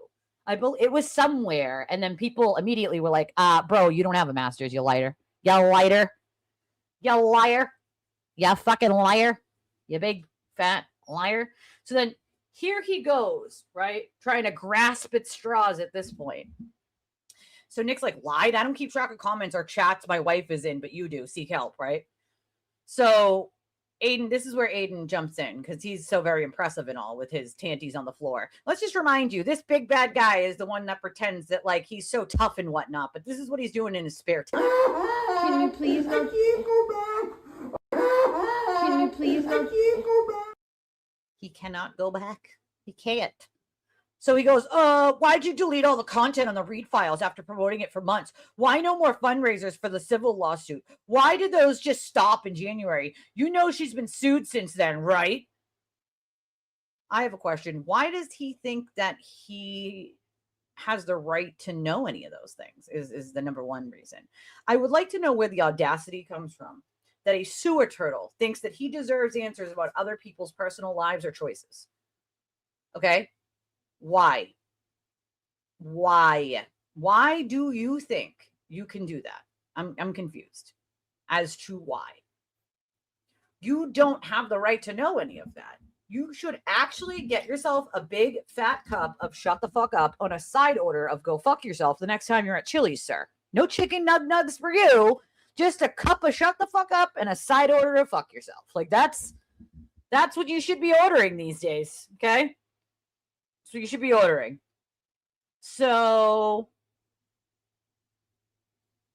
It was somewhere, and then people immediately were like, bro, you don't have a master's, you liar. You liar. You liar. You fucking liar. You big fat liar. So then here he goes, right? Trying to grasp at straws at this point. So Nick's like, lied? I don't keep track of comments or chats my wife is in, but you do. Seek help, right? So Aiden, this is where Aiden jumps in because he's so very impressive and all with his tanties on the floor. Let's just remind you, this big bad guy is the one that pretends that like he's so tough and whatnot, but this is what he's doing in his spare time. Can you please go? Can you please go? He cannot go back. He can't. So he goes, why'd you delete all the content on the read files after promoting it for months? Why no more fundraisers for the civil lawsuit? Why did those just stop in January? You know she's been sued since then, right? I have a question. Why does he think that he has the right to know any of those things is the number one reason. I would like to know where the audacity comes from that a sewer turtle thinks that he deserves answers about other people's personal lives or choices. Okay? Why? Why do you think you can do that? I'm confused as to why. You don't have the right to know any of that. You should actually get yourself a big fat cup of shut the fuck up on a side order of go fuck yourself the next time you're at Chili's, sir. No chicken nugs for you. Just a cup of shut the fuck up and a side order of fuck yourself. Like that's what you should be ordering these days. Okay? So you should be ordering. So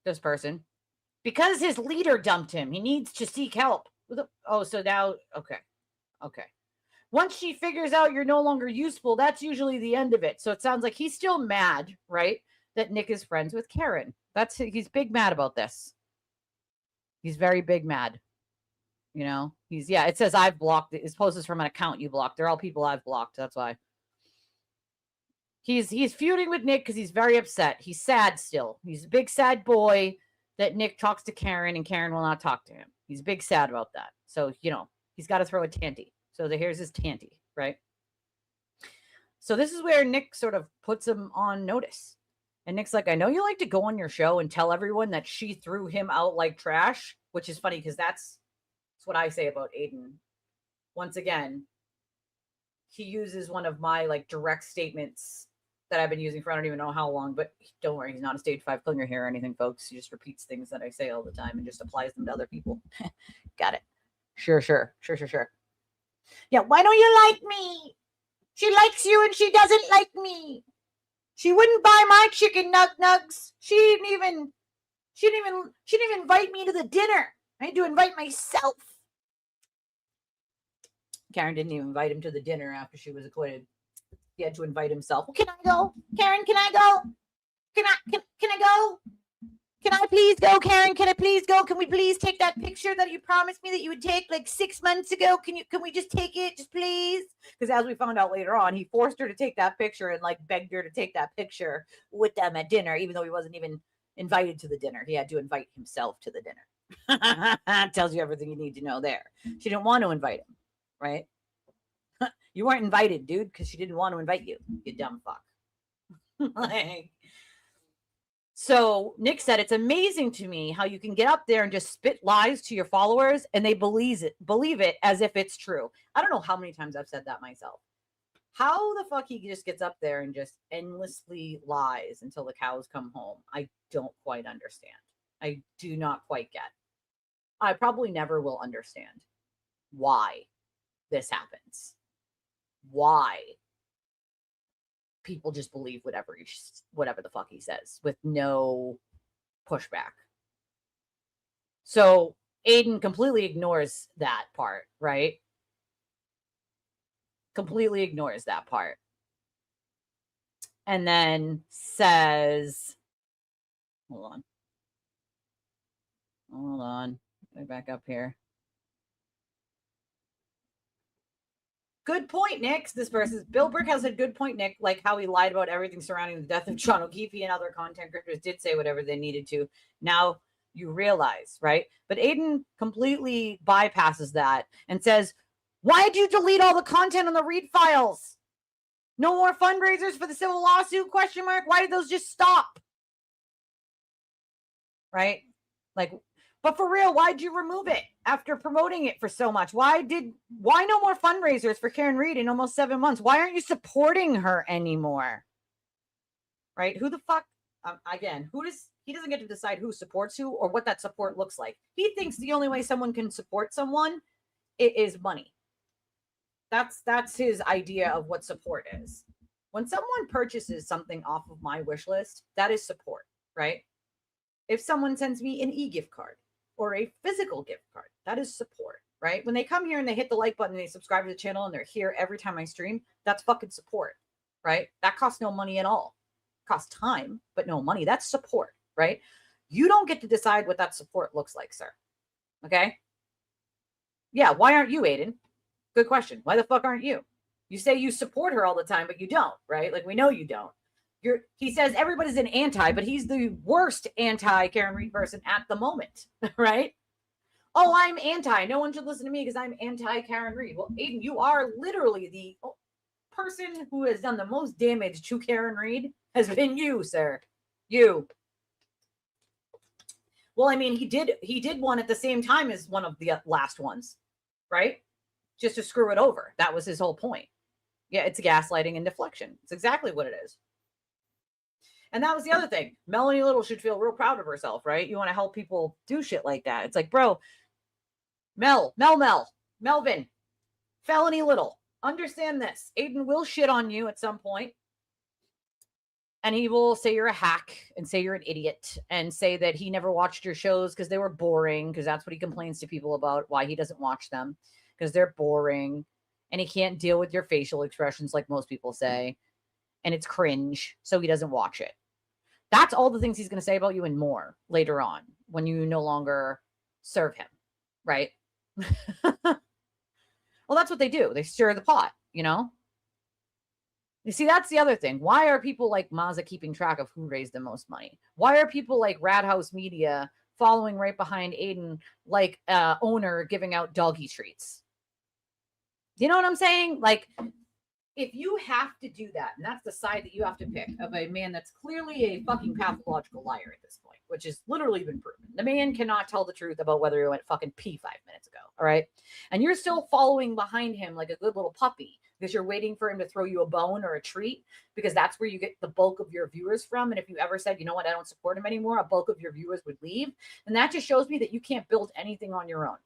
this person, because his leader dumped him, he needs to seek help. Oh, so now, okay. Once she figures out you're no longer useful, that's usually the end of it. So it sounds like he's still mad, right? That Nick is friends with Karen. He's big mad about this. He's very big mad. You know, it says I've blocked it. His post is from an account you blocked. They're all people I've blocked. That's why. He's feuding with Nick because he's very upset. He's sad still. He's a big sad boy that Nick talks to Karen and Karen will not talk to him. He's big sad about that. So, he's got to throw a tanty. So here's his tanty, right? So this is where Nick sort of puts him on notice. And Nick's like, I know you like to go on your show and tell everyone that she threw him out like trash, which is funny because that's what I say about Aiden. Once again, he uses one of my like direct statements that I've been using for I don't even know how long, but don't worry, he's not a stage 5 clinger here or anything, folks. He just repeats things that I say all the time and just applies them to other people. Got it. Sure. Yeah, why don't you like me? She likes you and she doesn't like me. She wouldn't buy my chicken nugs. She didn't even invite me to the dinner. I had to invite myself. Karen didn't even invite him to the dinner after she was acquitted. He had to invite himself. Well, can I go? Karen, can I go? Can I go? Can I please go, Karen? Can I please go? Can we please take that picture that you promised me that you would take like 6 months ago? Can we just take it? Just please? Because as we found out later on, he forced her to take that picture and like begged her to take that picture with them at dinner, even though he wasn't even invited to the dinner. He had to invite himself to the dinner. Tells you everything you need to know there. She didn't want to invite him, right? You weren't invited, dude, because she didn't want to invite you, you dumb fuck. Like, so Nick said, it's amazing to me how you can get up there and just spit lies to your followers and they believe it as if it's true. I don't know how many times I've said that myself. How the fuck he just gets up there and just endlessly lies until the cows come home, I don't quite understand. I do not quite get. I probably never will understand why this happens. Why people just believe whatever the fuck he says with no pushback. So Aiden completely ignores that part, right? Completely ignores that part. And then says, hold on. Let me back up here. Good point, Nick. This versus Bill Brickhouse had good point, Nick, like how he lied about everything surrounding the death of John O'Keefe and other content creators did say whatever they needed to. Now you realize, right? But Aiden completely bypasses that and says, why'd you delete all the content on the read files? No more fundraisers for the civil lawsuit, ? Why did those just stop? Right? Like, but for real, why'd you remove it after promoting it for so much? Why no more fundraisers for Karen Reed in almost 7 months? Why aren't you supporting her anymore? Right? Who the fuck? Again, he doesn't get to decide who supports who or what that support looks like. He thinks the only way someone can support someone is money. That's his idea of what support is. When someone purchases something off of my wish list, that is support, right? If someone sends me an e-gift card or a physical gift card, that is support, right? When they come here and they hit the like button and they subscribe to the channel and they're here every time I stream, that's fucking support, right? That costs no money at all. It costs time, but no money. That's support, right? You don't get to decide what that support looks like, sir. Okay? Yeah, why aren't you, Aiden? Good question. Why the fuck aren't you? You say you support her all the time, but you don't, right? Like, we know you don't. He says everybody's an anti, but he's the worst anti-Karen Reed person at the moment, right? Oh, I'm anti. No one should listen to me because I'm anti-Karen Reed. Well, Aiden, you are literally the person who has done the most damage to Karen Reed has been you, sir. You. Well, I mean, he did one at the same time as one of the last ones, right? Just to screw it over. That was his whole point. Yeah, it's gaslighting and deflection. It's exactly what it is. And that was the other thing. Melanie Little should feel real proud of herself, right? You want to help people do shit like that. It's like, bro, Melvin, Felony Little, understand this. Aiden will shit on you at some point. And he will say you're a hack and say you're an idiot and say that he never watched your shows because they were boring, because that's what he complains to people about, why he doesn't watch them, because they're boring. And he can't deal with your facial expressions like most people say. And it's cringe, so he doesn't watch it. That's all the things he's going to say about you and more later on when you no longer serve him, right? Well, that's what they do. They stir the pot, you know? You see, that's the other thing. Why are people like Mazza keeping track of who raised the most money? Why are people like Radhouse Media following right behind Aiden like owner giving out doggy treats? You know what I'm saying? Like, if you have to do that, and that's the side that you have to pick of a man that's clearly a fucking pathological liar at this point, which has literally been proven. The man cannot tell the truth about whether he went fucking pee 5 minutes ago, all right? And you're still following behind him like a good little puppy because you're waiting for him to throw you a bone or a treat, because that's where you get the bulk of your viewers from. And if you ever said, you know what, I don't support him anymore, a bulk of your viewers would leave. And that just shows me that you can't build anything on your own,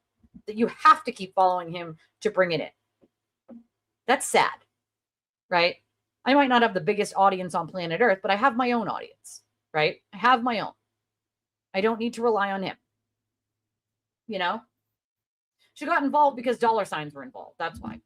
that you have to keep following him to bring it in. That's sad. Right? I might not have the biggest audience on planet Earth, but I have my own audience, right? I have my own. I don't need to rely on him. You know? She got involved because dollar signs were involved. That's why.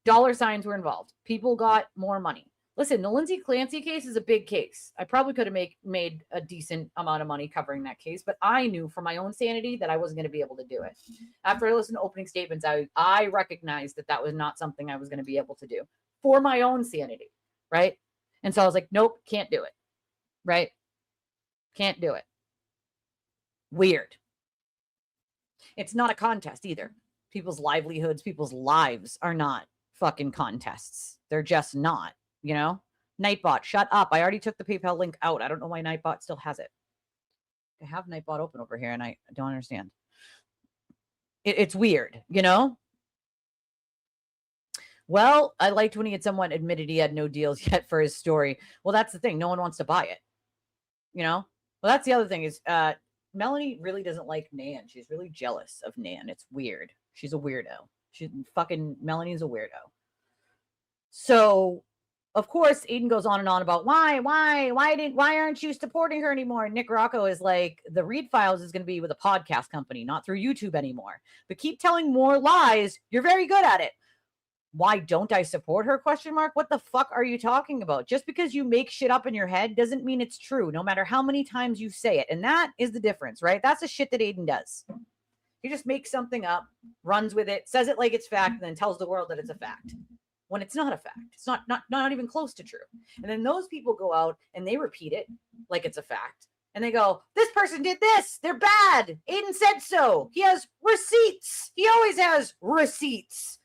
Dollar signs were involved. People got more money. Listen, the Lindsay Clancy case is a big case. I probably could have made a decent amount of money covering that case, but I knew for my own sanity that I wasn't going to be able to do it. After I listened to opening statements, I recognized that was not something I was going to be able to do. For my own sanity, right? And so I was like, nope, can't do it, right? Can't do it. Weird. It's not a contest either. People's livelihoods, people's lives are not fucking contests. They're just not, you know? Nightbot, shut up. I already took the PayPal link out. I don't know why Nightbot still has it. I have Nightbot open over here and I don't understand. It's weird, you know? Well, I liked when he had someone admitted he had no deals yet for his story. Well, that's the thing. No one wants to buy it, you know? Well, that's the other thing is Melanie really doesn't like Nan. She's really jealous of Nan. It's weird. She's a weirdo. Melanie's a weirdo. So, of course, Aiden goes on and on about why aren't you supporting her anymore? And Nick Rocco is like, the Read Files is going to be with a podcast company, not through YouTube anymore. But keep telling more lies. You're very good at it. Why don't I support her? ? What the fuck are you talking about? Just because you make shit up in your head doesn't mean it's true, no matter how many times you say it. And that is the difference, right? That's the shit that Aiden does. He just makes something up, runs with it, says it like it's fact, and then tells the world that it's a fact. When it's not a fact. It's not even close to true. And then those people go out and they repeat it like it's a fact. And they go, this person did this. They're bad. Aiden said so. He has receipts. He always has receipts.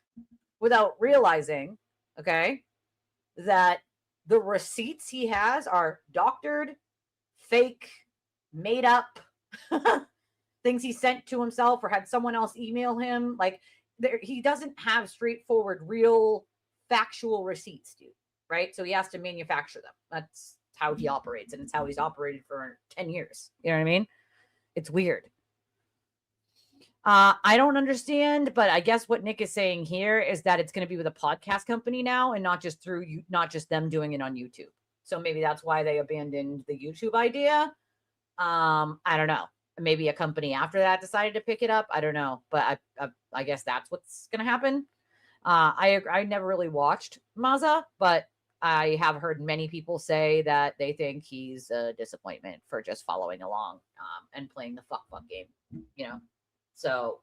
Without realizing, okay, that the receipts he has are doctored, fake, made up things he sent to himself or had someone else email him. Like, he doesn't have straightforward, real, factual receipts, dude, right? So he has to manufacture them. That's how he operates, and it's how he's operated for 10 years. You know what I mean? It's weird. I don't understand, but I guess what Nick is saying here is that it's going to be with a podcast company now and not just them doing it on YouTube. So maybe that's why they abandoned the YouTube idea. I don't know. Maybe a company after that decided to pick it up. I don't know, but I guess that's what's going to happen. I never really watched Maza, but I have heard many people say that they think he's a disappointment for just following along and playing the fuck game, you know? So,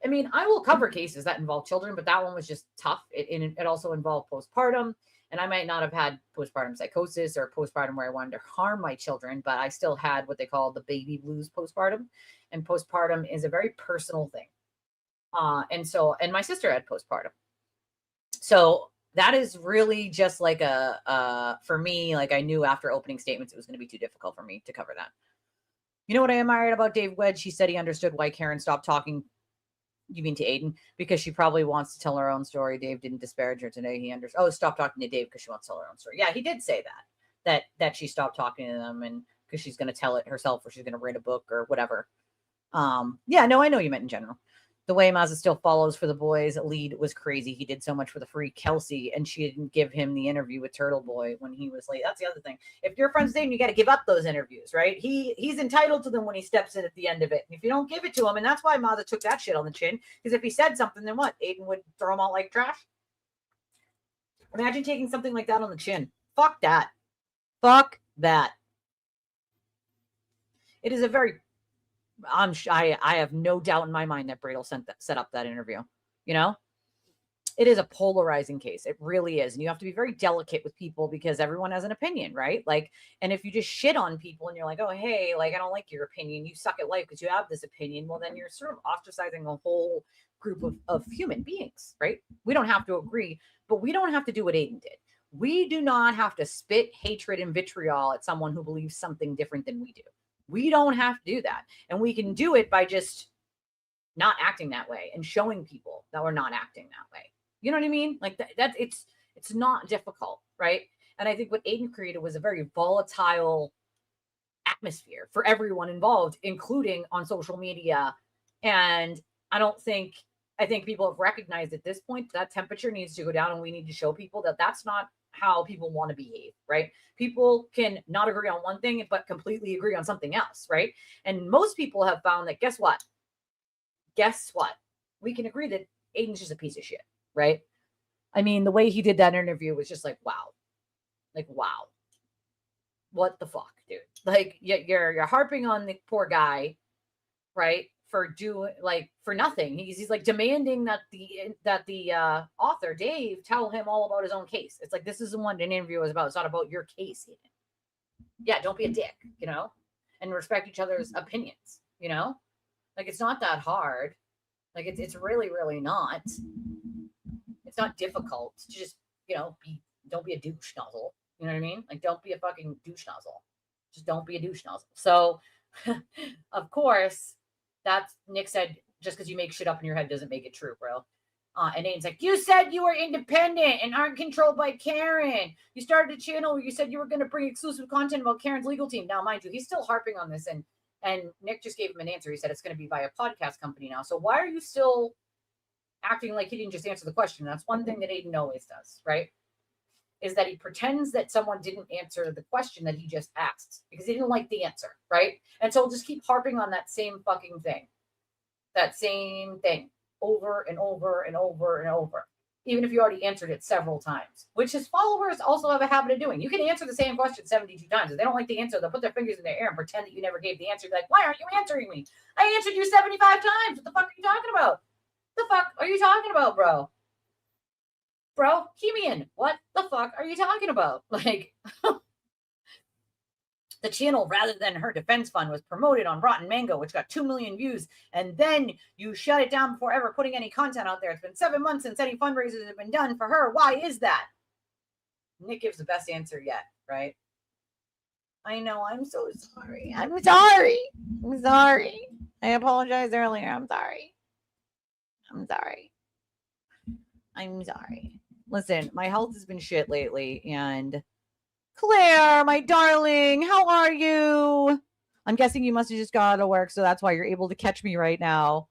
I mean, I will cover cases that involve children, but that one was just tough. It also involved postpartum, and I might not have had postpartum psychosis or postpartum where I wanted to harm my children, but I still had what they call the baby blues postpartum, and postpartum is a very personal thing. And my sister had postpartum. So that is really just like for me, like I knew after opening statements, it was going to be too difficult for me to cover that. You know what I admired about Dave Wedge? He said he understood why Karen stopped talking. You mean to Aiden? Because she probably wants to tell her own story. Dave didn't disparage her today. Stop talking to Dave because she wants to tell her own story. Yeah, he did say that she stopped talking to them and because she's going to tell it herself or she's going to write a book or whatever. Yeah, no, I know you meant in general. The way Mazza still follows for the boys lead was crazy. He did so much for the free Kelsey, and she didn't give him the interview with Turtleboy when he was late. That's the other thing. If your friend's dating, you got to give up those interviews, right? He's entitled to them when he steps in at the end of it. And if you don't give it to him, and that's why Mazza took that shit on the chin, because if he said something, then what? Aiden would throw him out like trash? Imagine taking something like that on the chin. Fuck that. Fuck that. It is a very... I have no doubt in my mind that Bradel set up that interview. You know, it is a polarizing case. It really is. And you have to be very delicate with people because everyone has an opinion, right? Like, and if you just shit on people and you're like, oh, hey, like, I don't like your opinion. You suck at life because you have this opinion. Well, then you're sort of ostracizing a whole group of human beings, right? We don't have to agree, but we don't have to do what Aiden did. We do not have to spit hatred and vitriol at someone who believes something different than we do. We don't have to do that. And we can do it by just not acting that way and showing people that we're not acting that way. You know what I mean? Like that it's not difficult, right? And I think what Aiden created was a very volatile atmosphere for everyone involved, including on social media. And I think people have recognized at this point that temperature needs to go down and we need to show people that that's not how people want to behave, right? People can not agree on one thing, but completely agree on something else, right? And most people have found that, guess what? We can agree that Aiden's just a piece of shit, right? I mean, the way he did that interview was just like, wow. Like, wow. What the fuck, dude? Like, you're harping on the poor guy, right? For nothing. He's like demanding that the author Dave tell him all about his own case. It's like, this isn't what an interview is about. It's not about your case. Yeah, don't be a dick, you know, and respect each other's opinions, you know. Like, it's not that hard. Like, it's really, really not. It's not difficult to just, don't be a douche nozzle. You know what I mean? Like, don't be a fucking douche nozzle. Just don't be a douche nozzle. So, of course, that's Nick said, just because you make shit up in your head doesn't make it true, bro. And Aiden's like, you said you were independent and aren't controlled by Karen. You started a channel where you said you were going to bring exclusive content about Karen's legal team. Now, mind you, he's still harping on this. And Nick just gave him an answer. He said it's going to be by a podcast company now. So why are you still acting like he didn't just answer the question? That's one thing that Aiden always does, right? Is that he pretends that someone didn't answer the question that he just asked because he didn't like the answer, right? And so we'll just keep harping on that same fucking thing. That same thing over and over and over and over, even if you already answered it several times, which his followers also have a habit of doing. You can answer the same question 72 times. If they don't like the answer, they'll put their fingers in their air and pretend that you never gave the answer. Be like, why aren't you answering me? I answered you 75 times. What the fuck are you talking about? The fuck are you talking about, bro? Bro, key me in. What the fuck are you talking about? Like, the channel, rather than her defense fund, was promoted on Rotten Mango, which got 2 million views. And then you shut it down before ever putting any content out there. It's been 7 months since any fundraisers have been done for her. Why is that? Nick gives the best answer yet, right? I know. I'm so sorry. I'm sorry. I'm sorry. I apologized earlier. I'm sorry. I'm sorry. I'm sorry. Listen, my health has been shit lately, and Claire, my darling, how are you? I'm guessing you must have just got out of work, so that's why you're able to catch me right now.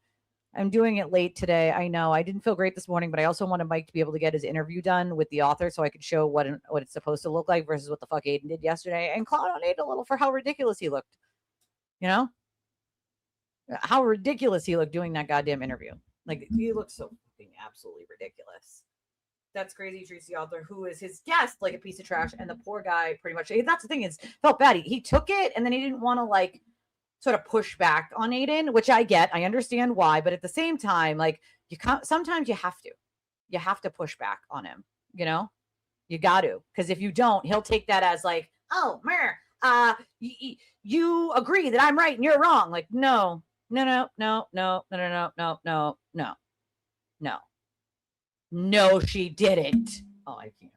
I'm doing it late today. I know. I didn't feel great this morning, but I also wanted Mike to be able to get his interview done with the author so I could show what it's supposed to look like versus what the fuck Aiden did yesterday, and clown on Aiden a little for how ridiculous he looked. You know? How ridiculous he looked doing that goddamn interview. Like, he looks so fucking absolutely ridiculous. That's Crazy Treats the author, who is his guest, like a piece of trash. And the poor guy pretty much, that's the thing, is felt bad. He took it and then he didn't want to like sort of push back on Aiden, which I get. I understand why. But at the same time, like, sometimes you have to push back on him. You know, you got to, because if you don't, he'll take that as like, oh, you agree that I'm right and you're wrong. Like, no. No, she didn't. Oh, I can't.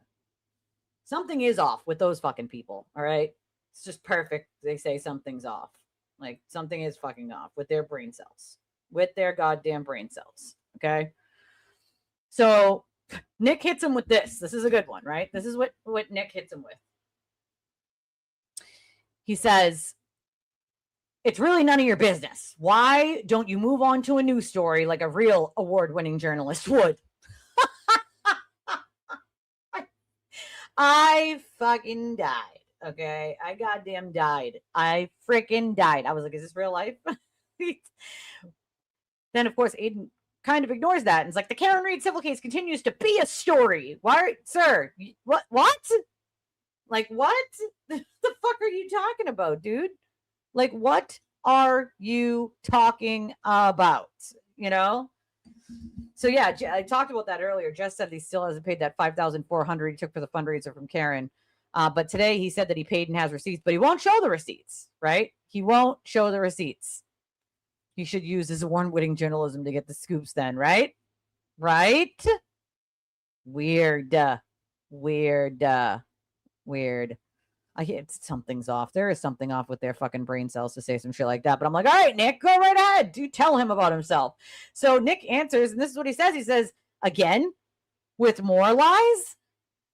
Something is off with those fucking people, all right? It's just perfect. They say something's off. Like, something is fucking off with their brain cells. With their goddamn brain cells, okay? So, Nick hits him with this. This is a good one, right? This is what Nick hits him with. He says, it's really none of your business. Why don't you move on to a news story like a real award-winning journalist would? I fucking died. Okay. I goddamn died. I freaking died. I was like, is this real life? Then, of course, Aiden kind of ignores that and is like, the Karen Reed civil case continues to be a story. Why, sir? What? Like, what? The fuck are you talking about, dude? Like, what are you talking about? You know? So yeah, I talked about that earlier. Jess said he still hasn't paid that $5,400 he took for the fundraiser from Karen. But today he said that he paid and has receipts, but he won't show the receipts, right? He won't show the receipts. He should use his award-winning journalism to get the scoops then, right? Right? Weird. Something's off. There is something off with their fucking brain cells to say some shit like that. But I'm like, all right, Nick, go right ahead. Do tell him about himself. So Nick answers, and this is what he says. He says, again, with more lies?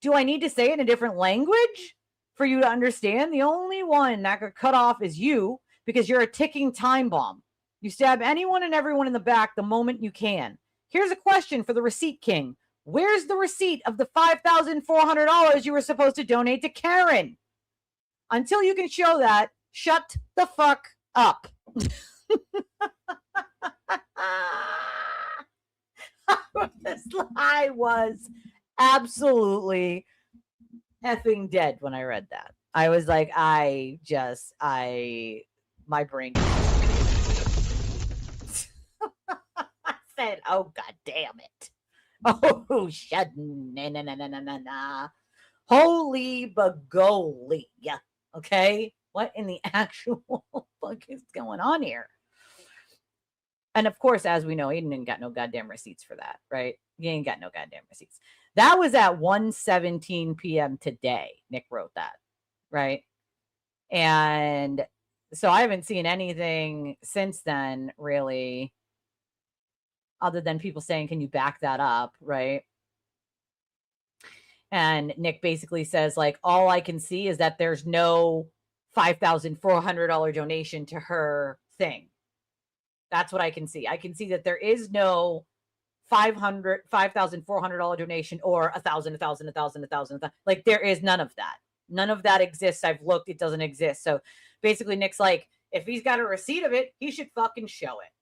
Do I need to say it in a different language for you to understand? The only one that could cut off is you, because you're a ticking time bomb. You stab anyone and everyone in the back the moment you can. Here's a question for the receipt king. Where's the receipt of the $5,400 you were supposed to donate to Karen? Until you can show that, shut the fuck up. This lie was absolutely effing dead when I read that. I was like, my brain. I said, oh, God damn it. Oh, shut. Nah. Holy bagoli. Okay, what in the actual fuck is going on here? And of course, as we know, Aiden ain't got no goddamn receipts for that, right? You ain't got no goddamn receipts. That was at 1:17 p.m. today. Nick wrote that, right? And so I haven't seen anything since then, really, other than people saying, can you back that up, right? And Nick basically says, like, all I can see is that there's no $5,400 donation to her thing. That's what I can see. I can see that there is no $5,400 donation or $1,000. Like, there is none of that. None of that exists. I've looked, it doesn't exist. So basically, Nick's like, if he's got a receipt of it, he should fucking show it.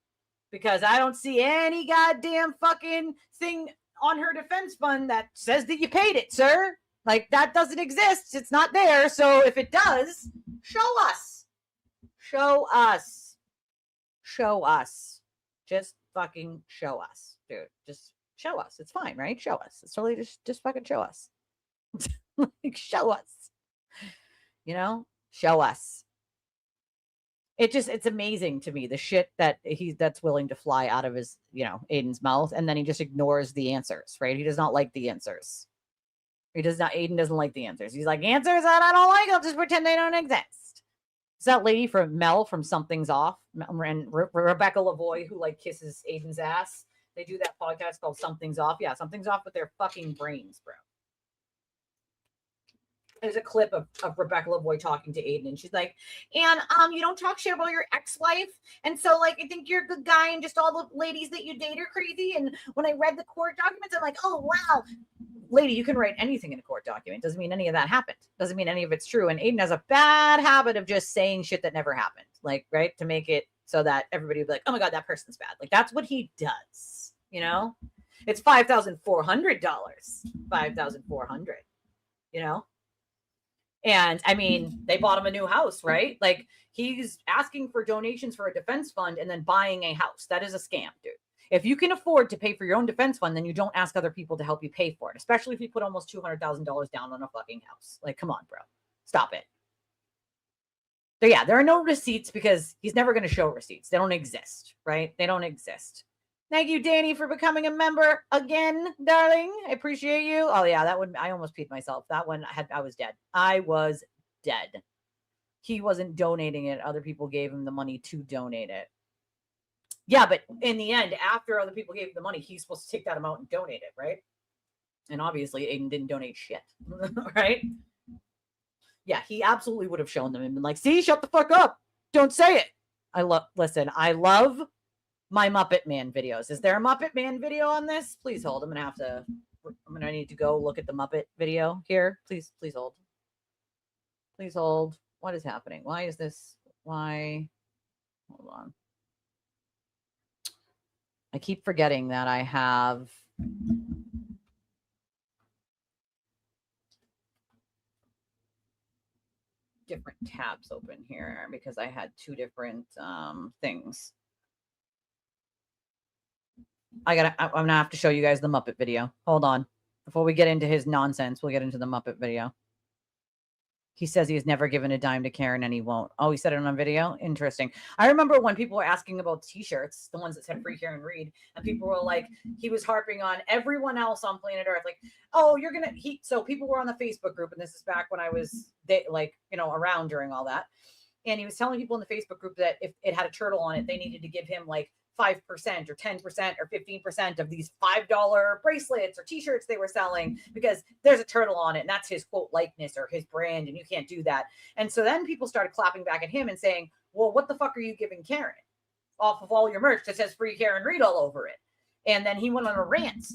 Because I don't see any goddamn fucking thing on her defense fund that says that you paid it, sir. Like, that doesn't exist. It's not there. So if it does, show us. Show us. Show us. Just fucking show us, dude. Just show us. It's fine, right? Show us. It's totally just fucking show us. Like, show us. You know? Show us. It's amazing to me, the shit that that's willing to fly out of his, Aiden's mouth, and then he just ignores the answers, right? He does not like the answers. Aiden doesn't like the answers. He's like, answers that I don't like, I'll just pretend they don't exist. Is that lady from Mel from Something's Off, and Rebecca Lavoie, who like kisses Aiden's ass? They do that podcast called Something's Off. Yeah, Something's Off with their fucking brains, bro. There's a clip of Rebecca Lavoie talking to Aiden, and she's like, and you don't talk shit about your ex-wife, and so like I think you're a good guy, and just all the ladies that you date are crazy. And when I read the court documents, I'm like, oh wow, lady, you can write anything in a court document. Doesn't mean any of that happened. Doesn't mean any of it's true. And Aiden has a bad habit of just saying shit that never happened, like, right, to make it so that everybody would be like, oh my god, that person's bad. Like, that's what he does, It's $5,400, $5,400, And I mean, they bought him a new house, right? Like, he's asking for donations for a defense fund and then buying a house. That is a scam, dude. If you can afford to pay for your own defense fund, then you don't ask other people to help you pay for it, especially if you put almost $200,000 down on a fucking house. Like, come on, bro. Stop it. So yeah, there are no receipts because he's never going to show receipts. They don't exist, right? They don't exist. Thank you, Danny, for becoming a member again, darling. I appreciate you. Oh yeah, that one, I almost peed myself. That one, I was dead. I was dead. He wasn't donating it. Other people gave him the money to donate it. Yeah, but in the end, after other people gave him the money, he's supposed to take that amount and donate it, right? And obviously, Aiden didn't donate shit, right? Yeah, he absolutely would have shown them and been like, see, shut the fuck up. Don't say it. I love my Muppet Man videos. Is there a Muppet Man video on this? Please hold. I'm gonna need to go look at the Muppet video here. Please hold. Please hold. What is happening? Why is this? Why? Hold on. I keep forgetting that I have different tabs open here because I had two different things. I'm gonna have to show you guys the Muppet video. Hold on. Before we get into his nonsense, we'll get into the Muppet video. He says he has never given a dime to Karen and he won't. Oh, he said it on video? Interesting. I remember when people were asking about t-shirts, the ones that said Free Karen Read, and people were like, he was harping on everyone else on planet Earth. Like, oh, so people were on the Facebook group, and this is back when I was around during all that. And he was telling people in the Facebook group that if it had a turtle on it, they needed to give him like 5% or 10% or 15% of these $5 bracelets or t-shirts they were selling because there's a turtle on it and that's his quote likeness or his brand and you can't do that. And so then people started clapping back at him and saying, well, what the fuck are you giving Karen off of all your merch that says Free Karen Read all over it? And then he went on a rant.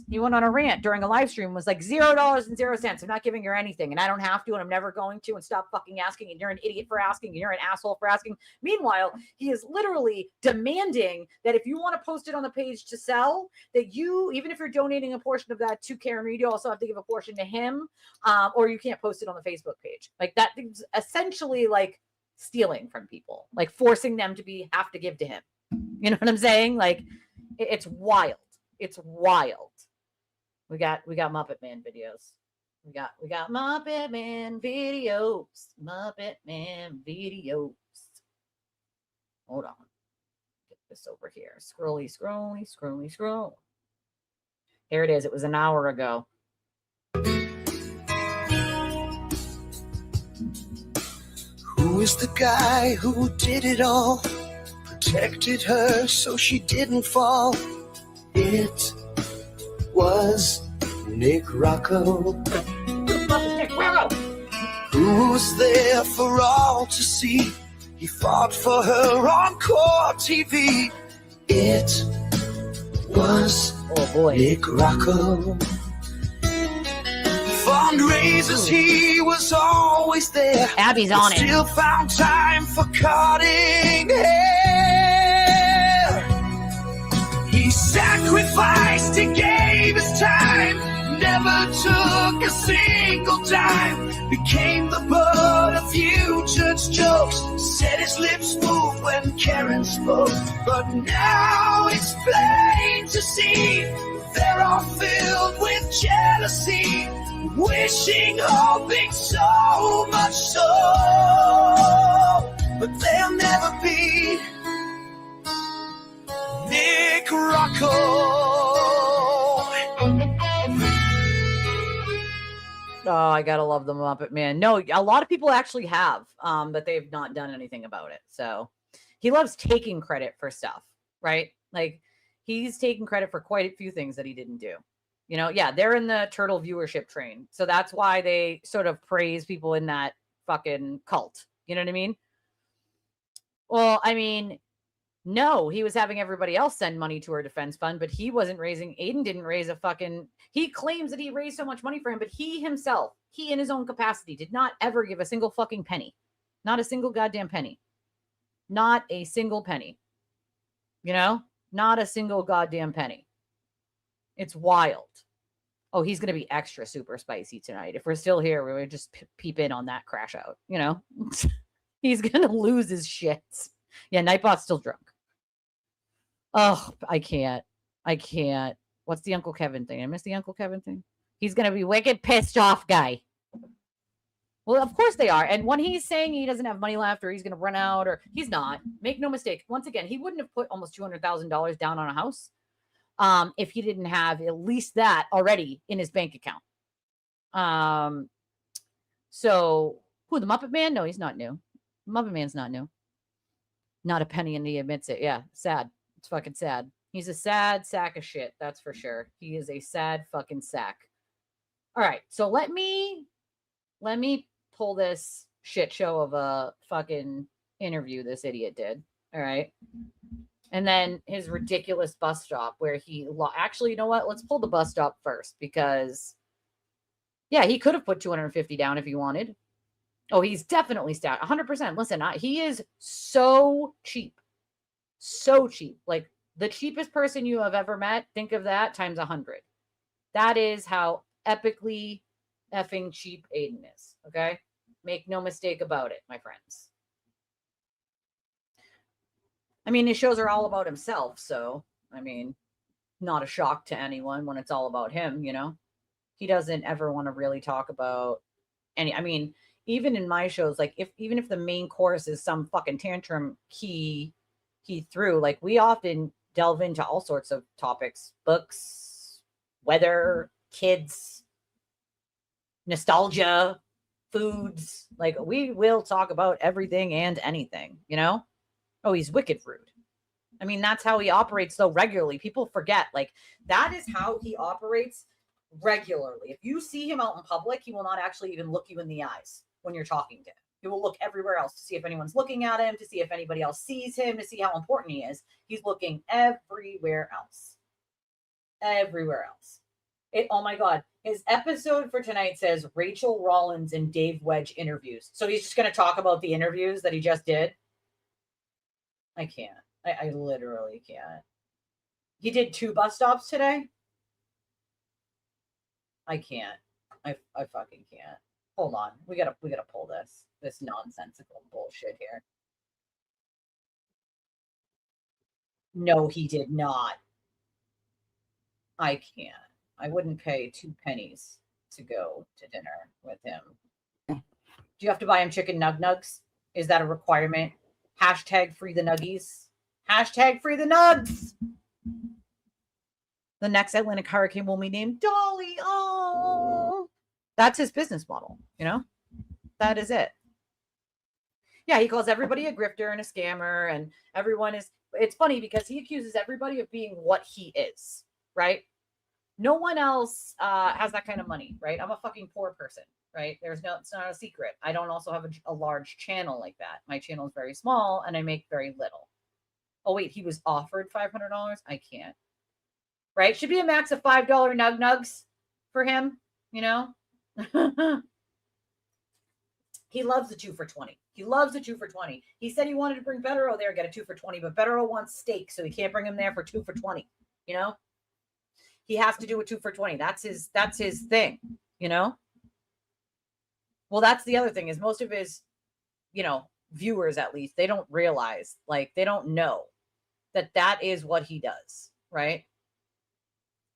During a live stream, was like $0.00. I'm not giving her anything, and I don't have to, and I'm never going to, and stop fucking asking, and you're an idiot for asking, and you're an asshole for asking. Meanwhile, he is literally demanding that if you want to post it on the page to sell, that you, even if you're donating a portion of that to Karen Read, you also have to give a portion to him, or you can't post it on the Facebook page. Like, that is essentially like stealing from people, like forcing them to have to give to him. You know what I'm saying? Like, it's wild. It's wild. We got Muppet Man videos. We got Muppet Man videos. Muppet Man videos. Hold on. Get this over here. Scroll. Here it is. It was an hour ago. Who is the guy who did it all? Protected her so she didn't fall. It was Nick Rocco. Who was there for all to see? He fought for her on court TV. It was Nick Rocco. Fundraisers, he was always there. Abby's on it. Still found time for cutting hair. He sacrificed, he gave his time, never took a single dime. Became the butt of future's jokes. Said his lips moved when Karen spoke. But now it's plain to see they're all filled with jealousy, wishing, hoping so much so, but they'll never be Nick Rocco. Oh, I gotta love the Muppet Man. No, a lot of people actually have, but they've not done anything about it. So he loves taking credit for stuff, right? Like he's taking credit for quite a few things that he didn't do. You know, yeah, they're in the turtle viewership train. So that's why they sort of praise people in that fucking cult. You know what I mean? Well, I mean, no, he was having everybody else send money to our defense fund, but he wasn't raising. Aiden didn't raise a fucking. He claims that he raised so much money for him, but he himself, he in his own capacity, did not ever give a single fucking penny. Not a single goddamn penny. Not a single penny. You know? Not a single goddamn penny. It's wild. Oh, he's going to be extra super spicy tonight. If we're still here, we would just peep in on that crash out. You know? He's going to lose his shits. Yeah, Nightbot's still drunk. Oh, I can't. What's the Uncle Kevin thing? I missed the Uncle Kevin thing. He's going to be wicked pissed off guy. Well, of course they are. And when he's saying he doesn't have money left or he's going to run out or he's not, make no mistake. Once again, he wouldn't have put almost $200,000 down on a house if he didn't have at least that already in his bank account. So who, the Muppet Man? No, he's not new. Muppet Man's not new. Not a penny, and he admits it. Yeah, sad. It's fucking sad. He's a sad sack of shit. That's for sure. He is a sad fucking sack. All right. So let me pull this shit show of a fucking interview this idiot did. All right. And then his ridiculous bus stop where he actually, you know what? Let's pull the bus stop first because yeah, he could have put 250 down if he wanted. Oh, he's definitely stout. 100%. Listen, he is so cheap. So cheap. Like the cheapest person you have ever met, think of that times 100. That is how epically effing cheap Aiden is. Okay? Make no mistake about it, my friends. I mean, his shows are all about himself. So, I mean, not a shock to anyone when it's all about him, you know? He doesn't ever want to really talk about any, I mean, even in my shows, like even if the main course is some fucking tantrum he threw, like we often delve into all sorts of topics, books, weather, kids, nostalgia, foods. Like we will talk about everything and anything, you know? Oh, he's wicked rude. I mean, that's how he operates so regularly. People forget, like that is how he operates regularly. If you see him out in public, he will not actually even look you in the eyes when you're talking to him. He will look everywhere else to see if anyone's looking at him, to see if anybody else sees him, to see how important he is. He's looking everywhere else. Everywhere else. Oh my God. His episode for tonight says Rachel Rollins and Dave Wedge interviews. So he's just going to talk about the interviews that he just did. I can't. I literally can't. He did 2 bus stops today. I can't. I fucking can't. Hold on. We gotta pull this nonsensical bullshit here. No, he did not. I can't. I wouldn't pay 2 pennies to go to dinner with him. Do you have to buy him chicken nugs? Is that a requirement? Hashtag free the nuggies. Hashtag free the nugs. The next Atlantic hurricane will be named Dolly. Oh, that's his business model. You know, that is it. Yeah, he calls everybody a grifter and a scammer, and everyone is. It's funny because he accuses everybody of being what he is, right? No one else has that kind of money, right? I'm a fucking poor person, right? It's not a secret. I don't also have a large channel like that. My channel is very small and I make very little. Oh, wait, he was offered $500? I can't. Right? Should be a max of $5 nugs for him, you know? He loves the 2 for $20. He loves the 2 for $20. He said he wanted to bring Betero there, get a 2 for $20, but Betero wants steak, so he can't bring him there for 2 for $20, you know? He has to do a 2 for $20. That's his thing, you know? Well, that's the other thing is most of his, you know, viewers at least, they don't realize, like, they don't know that is what he does, right?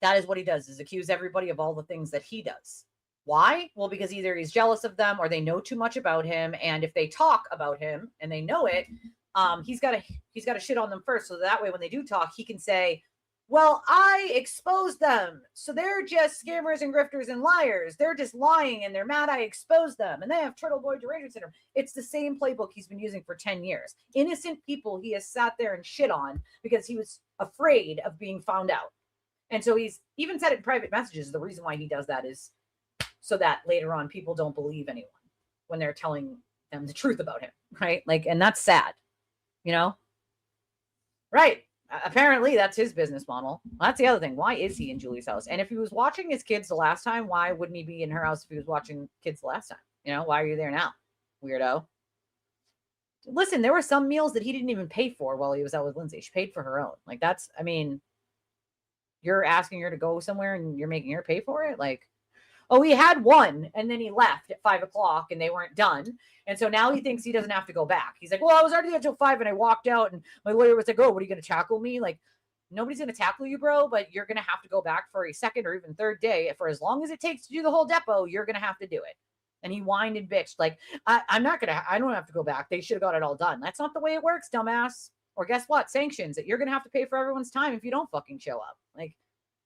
That is what he does, is accuse everybody of all the things that he does. Why? Well, because either he's jealous of them or they know too much about him. And if they talk about him and they know it, he's got to shit on them first. So that way, when they do talk, he can say, well, I exposed them. So they're just scammers and grifters and liars. They're just lying and they're mad I exposed them. And they have Turtleboy derangement syndrome. It's the same playbook he's been using for 10 years. Innocent people he has sat there and shit on because he was afraid of being found out. And so he's even said it in private messages. The reason why he does that is so that later on people don't believe anyone when they're telling them the truth about him, right? Like, and that's sad, you know? Right. Apparently that's his business model. Well, that's the other thing. Why is he in Julie's house? And if he was watching his kids the last time, why wouldn't he be in her house if he was watching kids the last time? You know, why are you there now? Weirdo. Listen, there were some meals that he didn't even pay for while he was out with Lindsay. She paid for her own. Like, that's, I mean, you're asking her to go somewhere and you're making her pay for it? Like, oh, he had one and then he left at 5 o'clock and they weren't done. And so now he thinks he doesn't have to go back. He's like, well, I was already there until 5 and I walked out and my lawyer was like, oh, what are you going to tackle me? Like, nobody's going to tackle you, bro, but you're going to have to go back for a second or even third day. For as long as it takes to do the whole depot, you're going to have to do it. And he whined and bitched like, I don't have to go back. They should have got it all done. That's not the way it works, dumbass. Or guess what? Sanctions that you're going to have to pay for everyone's time if you don't fucking show up. Like,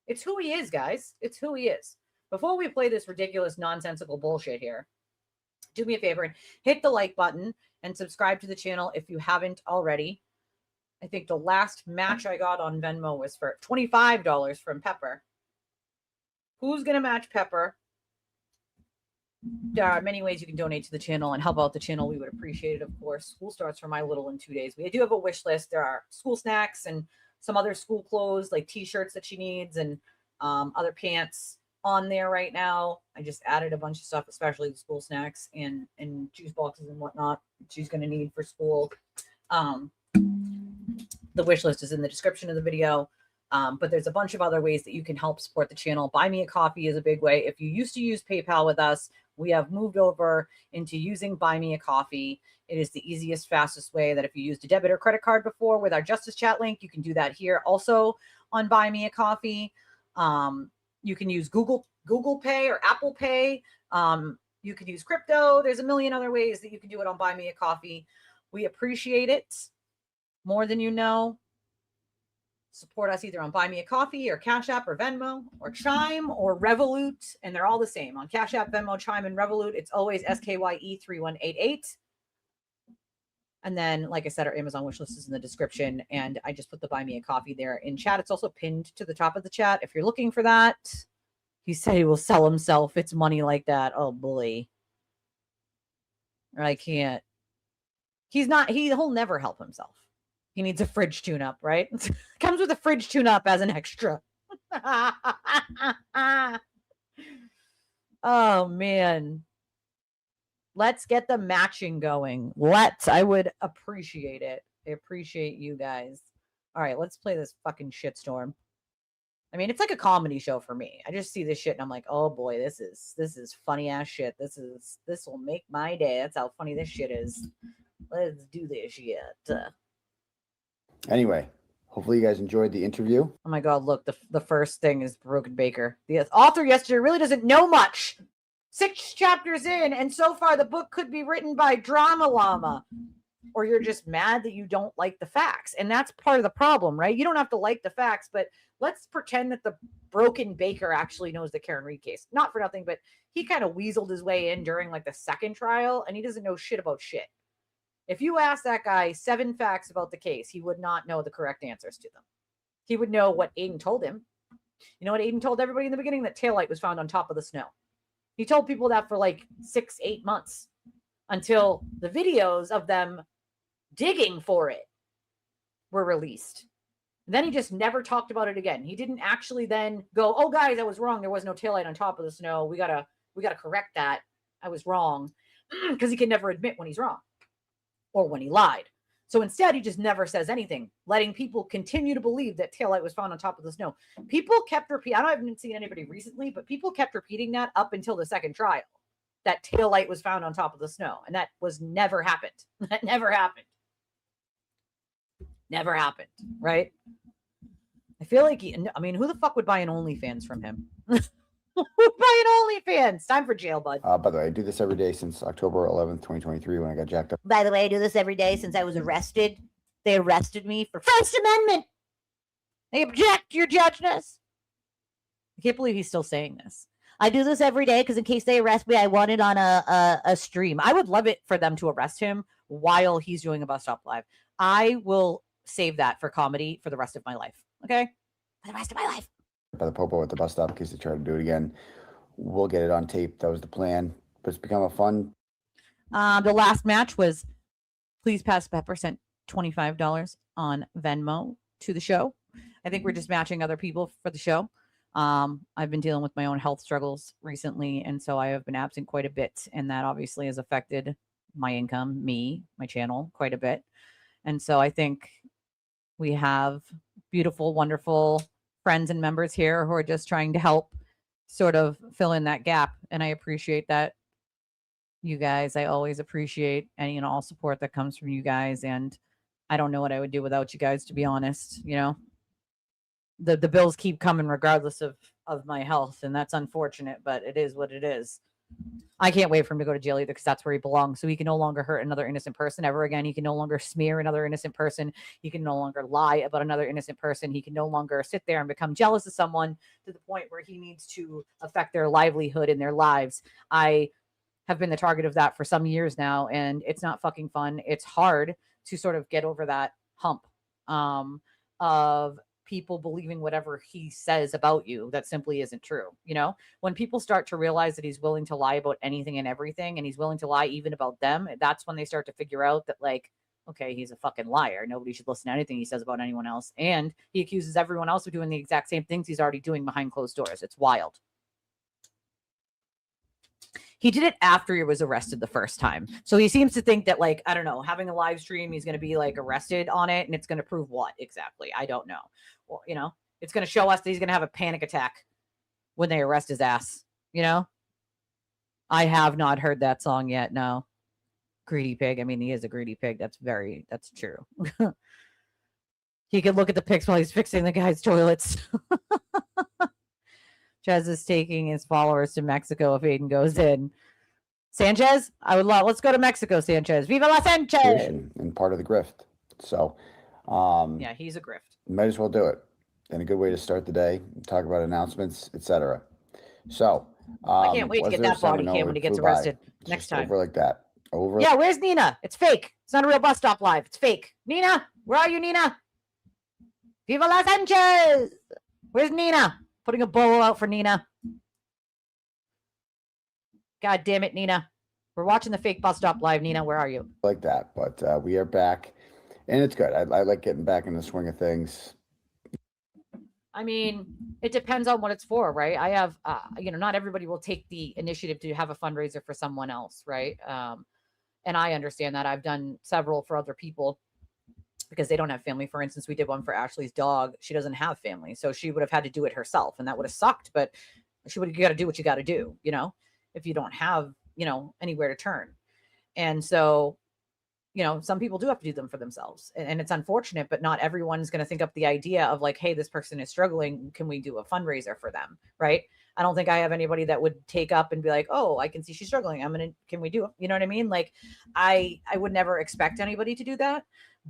it's who he is, guys. It's who he is. Before we play this ridiculous, nonsensical bullshit here, do me a favor and hit the like button and subscribe to the channel if you haven't already. I think the last match I got on Venmo was for $25 from Pepper. Who's going to match Pepper? There are many ways you can donate to the channel and help out the channel. We would appreciate it, of course. School starts for my little in 2 days. We do have a wish list. There are school snacks and some other school clothes like t-shirts that she needs and other pants on there right now. I just added a bunch of stuff, especially the school snacks and juice boxes and whatnot she's going to need for school. The wish list is in the description of the video. But there's a bunch of other ways that you can help support the channel. Buy me a coffee is a big way. If you used to use PayPal with us, we have moved over into using Buy Me a Coffee. It is the easiest, fastest way that if you used a debit or credit card before with our Justice Chat link, you can do that here also on Buy Me a Coffee. You can use Google Pay or Apple Pay. You can use crypto. There's a million other ways that you can do it on Buy Me a Coffee. We appreciate it more than you know. Support us either on Buy Me a Coffee or Cash App or Venmo or Chime or Revolut. And they're all the same. On Cash App, Venmo, Chime, and Revolut, it's always SKYE3188. And then, like I said, our Amazon wish list is in the description. And I just put the Buy Me a Coffee there in chat. It's also pinned to the top of the chat if you're looking for that. He said he will sell himself. It's money like that. Oh, boy. I can't. He'll never help himself. He needs a fridge tune-up, right? Comes with a fridge tune-up as an extra. Oh, man. Let's get the matching going. I would appreciate it. I appreciate you guys. All right, let's play this fucking shitstorm. I mean, it's like a comedy show for me. I just see this shit and I'm like, oh boy, this is funny ass shit. This will make my day. That's how funny this shit is. Let's do this shit. Anyway, hopefully you guys enjoyed the interview. Oh my God, look, the first thing is Broken Baker. The author yesterday really doesn't know much. 6 chapters in, and so far the book could be written by Drama Llama. or you're just mad that you don't like the facts. And that's part of the problem, right? You don't have to like the facts, but let's pretend that the broken baker actually knows the Karen Reed case. Not for nothing, but he kind of weaseled his way in during like the second trial, and he doesn't know shit about shit. If you ask that guy 7 facts about the case, he would not know the correct answers to them. He would know what Aiden told him. You know what Aiden told everybody in the beginning? That taillight was found on top of the snow. He told people that for like 6-8 months until the videos of them digging for it were released. And then he just never talked about it again. He didn't actually then go, oh guys, I was wrong. There was no taillight on top of the snow. We gotta correct that. I was wrong. Because he can never admit when he's wrong or when he lied. So instead, he just never says anything, letting people continue to believe that taillight was found on top of the snow. People kept repeating, I haven't seen anybody recently, but people kept repeating that up until the second trial, that taillight was found on top of the snow. And that was never happened. That never happened. Never happened, right? I feel like, who the fuck would buy an OnlyFans from him? Who would buy an OnlyFans? Time for jail, bud. By the way, I do this every day since October 11th, 2023, when I got jacked up. By the way, I do this every day since I was arrested. They arrested me for First Amendment. They object to your judgeness. I can't believe he's still saying this. I do this every day because in case they arrest me, I want it on a stream. I would love it for them to arrest him while he's doing a Bus Stop Live. I will save that for comedy for the rest of my life. Okay? For the rest of my life. By the popo at the bus stop in case they try to do it again. We'll get it on tape. That was the plan. But it's become a fun. The last match was Please Pass Pepper sent $25 on Venmo to the show. I think we're just matching other people for the show. I've been dealing with my own health struggles recently, and so I have been absent quite a bit, and that obviously has affected my income, my channel quite a bit. And so I think we have beautiful, wonderful friends and members here who are just trying to help sort of fill in that gap. And I appreciate that, you guys. I always appreciate any and all support that comes from you guys. And I don't know what I would do without you guys, to be honest. You know, the bills keep coming regardless of my health. And that's unfortunate, but it is what it is. I can't wait for him to go to jail either, because that's where he belongs. So he can no longer hurt another innocent person ever again. He can no longer smear another innocent person. He can no longer lie about another innocent person. He can no longer sit there and become jealous of someone to the point where he needs to affect their livelihood and their lives. I have been the target of that for some years now, and it's not fucking fun. It's hard to sort of get over that hump of people believing whatever he says about you that simply isn't true. You know, when people start to realize that he's willing to lie about anything and everything, and he's willing to lie even about them, that's when they start to figure out that, like, okay, he's a fucking liar. Nobody should listen to anything he says about anyone else. And he accuses everyone else of doing the exact same things he's already doing behind closed doors. It's wild. He did it after he was arrested the first time. So he seems to think that, like, I don't know, having a live stream, he's going to be like arrested on it. And it's going to prove what exactly? I don't know. Well, you know, it's going to show us that he's going to have a panic attack when they arrest his ass. You know, I have not heard that song yet. No. Greedy pig. I mean, he is a greedy pig. That's true. He could look at the pics while he's fixing the guy's toilets. Chez is taking his followers to Mexico if Aiden goes in. Sanchez, I would love. Let's go to Mexico, Sanchez. Viva la Sanchez! And part of the grift. So, yeah, he's a grift. Might as well do it. And a good way to start the day. Talk about announcements, etc. So, I can't wait to get that body cam when he gets arrested next time. Over like that. Over. Yeah, where's Nina? It's fake. It's not a real Bus Stop Live. It's fake. Nina, where are you, Nina? Viva la Sanchez! Where's Nina? Putting a bow out for Nina. God damn it, Nina. We're watching the fake Bus Stop Live. Nina, where are you? Like that. But we are back. And it's good. I like getting back in the swing of things. I mean, it depends on what it's for, right? I have, not everybody will take the initiative to have a fundraiser for someone else, right? And I understand that. I've done several for other people because they don't have family. For instance, we did one for Ashley's dog. She doesn't have family, so she would have had to do it herself, and that would have sucked. But you got to do what you got to do, if you don't have, anywhere to turn. And so, some people do have to do them for themselves, and it's unfortunate, but not everyone's going to think up the idea of like, hey, this person is struggling. Can we do a fundraiser for them? Right. I don't think I have anybody that would take up and be like, oh, I can see she's struggling. Can we do it? You know what I mean? Like I would never expect anybody to do that.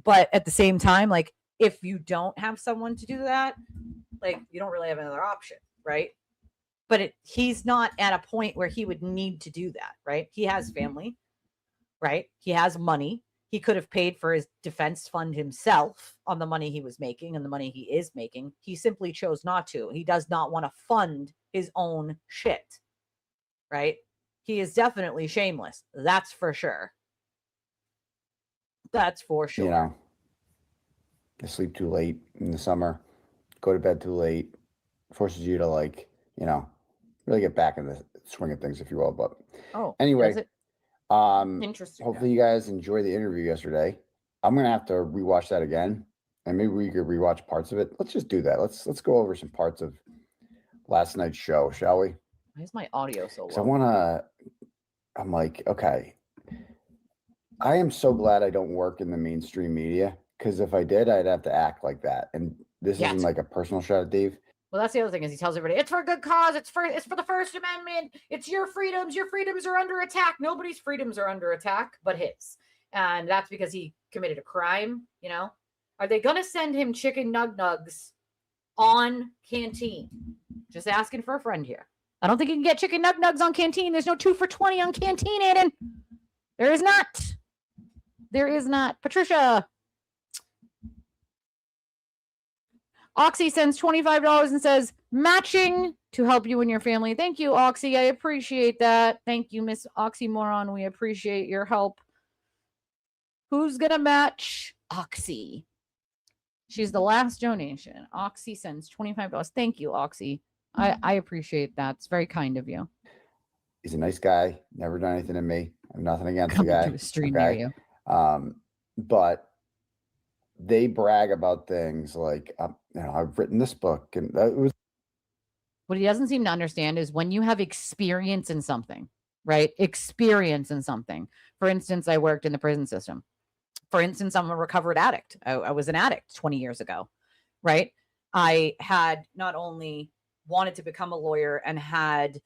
But at the same time, like if you don't have someone to do that, like you don't really have another option, right? But he's not at a point where he would need to do that, right? He has family, right? He has money. He could have paid for his defense fund himself on the money he was making and the money he is making. He simply chose not to. He does not want to fund his own shit, right? He is definitely shameless. That's for sure. That's for sure. You know, I sleep too late in the summer, go to bed too late, forces you to like, you know, really get back in the swing of things, if you will. But anyway, interesting. Hopefully you guys enjoyed the interview yesterday. I'm gonna have to rewatch that again, and maybe we could rewatch parts of it. Let's just do that. Let's go over some parts of last night's show, shall we? Why is my audio so low? I'm like, okay. I am so glad I don't work in the mainstream media, because if I did, I'd have to act like that. And this isn't like a personal shot at Dave. Well, that's the other thing is he tells everybody it's for a good cause. It's for the First Amendment. It's your freedoms. Your freedoms are under attack. Nobody's freedoms are under attack but his. And that's because he committed a crime, you know? Are they going to send him chicken nugs on Canteen? Just asking for a friend here. I don't think you can get chicken nugs on Canteen. There's no 2 for $20 on Canteen, Aiden. There is not. There is not. Patricia. Oxy sends $25 and says, matching to help you and your family. Thank you, Oxy. I appreciate that. Thank you, Miss Oxymoron. We appreciate your help. Who's going to match? Oxy. She's the last donation. Oxy sends $25. Thank you, Oxy. I appreciate that. It's very kind of you. He's a nice guy. Never done anything to me. I have nothing against Come the guy. to a stream near you. But they brag about things like, I've written this book, and that was. What he doesn't seem to understand is when you have experience in something, right? Experience in something. For instance, I worked in the prison system. For instance, I'm a recovered addict. I was an addict 20 years ago, right? I had not only wanted to become a lawyer and had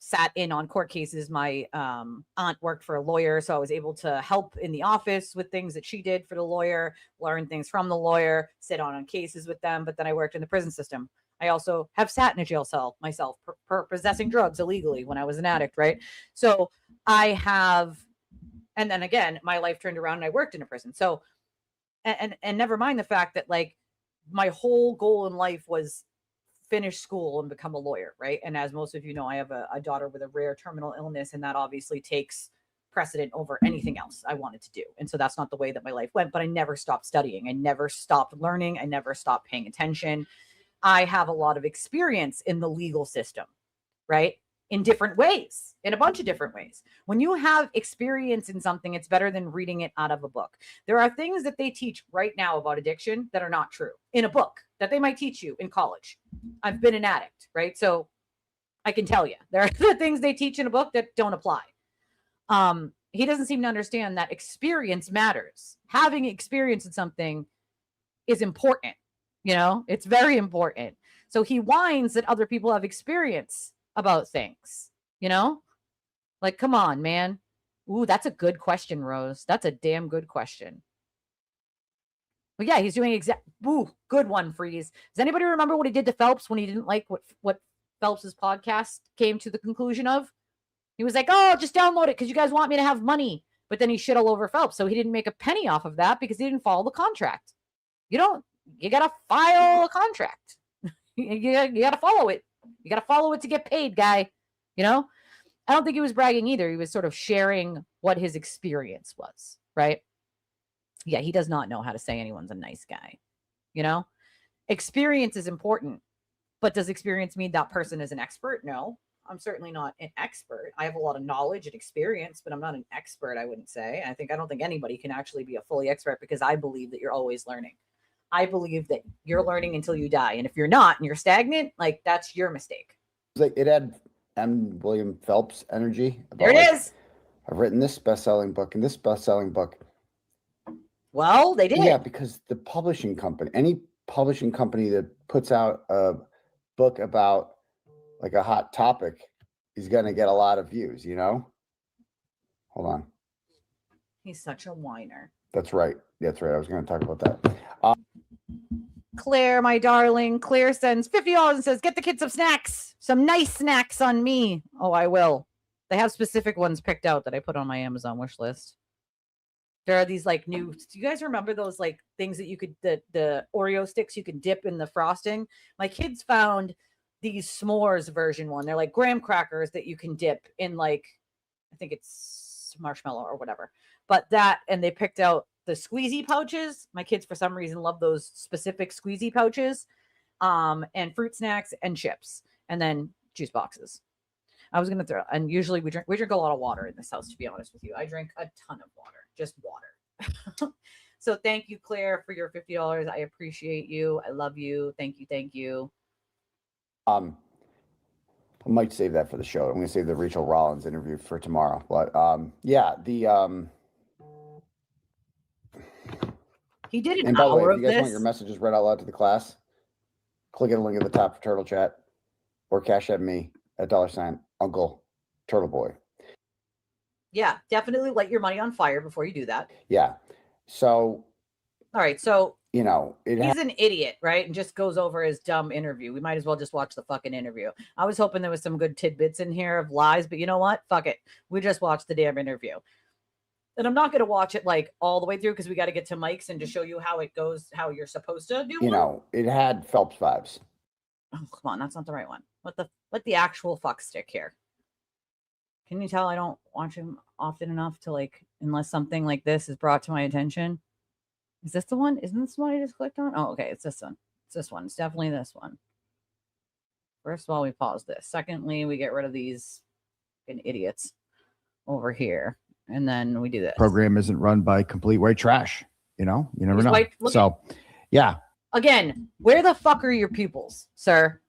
sat in on court cases. My aunt worked for a lawyer, so I was able to help in the office with things that she did for the lawyer, learn things from the lawyer, sit on cases with them. But then I worked in the prison system. I also have sat in a jail cell myself for possessing drugs illegally when I was an addict, right? So I have, and then again, my life turned around and I worked in a prison. So, and never mind the fact that like my whole goal in life was finish school and become a lawyer, right? And as most of you know, I have a daughter with a rare terminal illness, and that obviously takes precedent over anything else I wanted to do. And so that's not the way that my life went, but I never stopped studying. I never stopped learning. I never stopped paying attention. I have a lot of experience in the legal system, right? In different ways, in a bunch of different ways. When you have experience in something, it's better than reading it out of a book. There are things that they teach right now about addiction that are not true in a book that they might teach you in college. I've been an addict, right? So I can tell you there are the things they teach in a book that don't apply. He doesn't seem to understand that experience matters. Having experience in something is important. You know, it's very important. So he whines that other people have experience about things, you know, like, come on, man. Ooh, that's a good question, Rose. That's a damn good question. But yeah, he's doing good one, Freeze. Does anybody remember what he did to Phelps when he didn't like what Phelps's podcast came to the conclusion of? He was like, oh, just download it because you guys want me to have money. But then he shit all over Phelps. So he didn't make a penny off of that because he didn't follow the contract. You got to file a contract. you got to follow it. You got to follow it to get paid, guy. You know, I don't think he was bragging either. He was sort of sharing what his experience was, right? Yeah, he does not know how to say anyone's a nice guy. You know, experience is important, but does experience mean that person is an expert? No, I'm certainly not an expert. I have a lot of knowledge and experience, but I'm not an expert, I wouldn't say. I don't think anybody can actually be a fully expert because I believe that you're always learning. I believe that you're learning until you die. And if you're not and you're stagnant, like that's your mistake. Like it had M. William Phelps energy. There it is. I've written this best-selling book and this best-selling book. Well, they did. Yeah, because the publishing company, any publishing company that puts out a book about like a hot topic is going to get a lot of views, you know? Hold on. He's such a whiner. That's right. That's right. I was going to talk about that. Claire, my darling. Claire sends $50 and says, get the kids some snacks. Some nice snacks on me. Oh, I will. They have specific ones picked out that I put on my Amazon wish list. There are these like new, do you guys remember those like things that you could, the Oreo sticks you could dip in the frosting? My kids found these s'mores version one. They're like graham crackers that you can dip in like, I think it's marshmallow or whatever. But that, and they picked out the squeezy pouches. My kids, for some reason, love those specific squeezy pouches, and fruit snacks and chips, and then juice boxes. I was gonna throw, and usually we drink a lot of water in this house. To be honest with you, I drink a ton of water, just water. So thank you, Claire, for your $50. I appreciate you. I love you. Thank you. Thank you. I might save that for the show. I'm going to save the Rachel Rollins interview for tomorrow. But yeah, He did an and by the way, hour if of you guys want this. your messages read out loud to the class, click on the link at the top for Turtle Chat or cash at me at $ Uncle Turtleboy. Yeah, definitely light your money on fire before you do that. Yeah. So, all right. So, you know, he's an idiot, right? And just goes over his dumb interview. We might as well just watch the fucking interview. I was hoping there was some good tidbits in here of lies, but you know what? Fuck it. We just watched the damn interview. And I'm not going to watch it like all the way through because we got to get to Mike's and to show you how it goes, how you're supposed to do you one. know, it had Phelps vibes. Oh, come on. That's not the right one. What the actual fuck stick here? Can you tell I don't watch him often enough to like, unless something like this is brought to my attention? Is this the one? Isn't this the one I just clicked on? Oh, okay. It's this one. It's this one. It's definitely this one. First of all, we pause this. Secondly, we get rid of these fucking idiots over here. And then we do this. Program isn't run by complete white trash. You know, you never know. So, yeah. Again, where the fuck are your pupils, sir?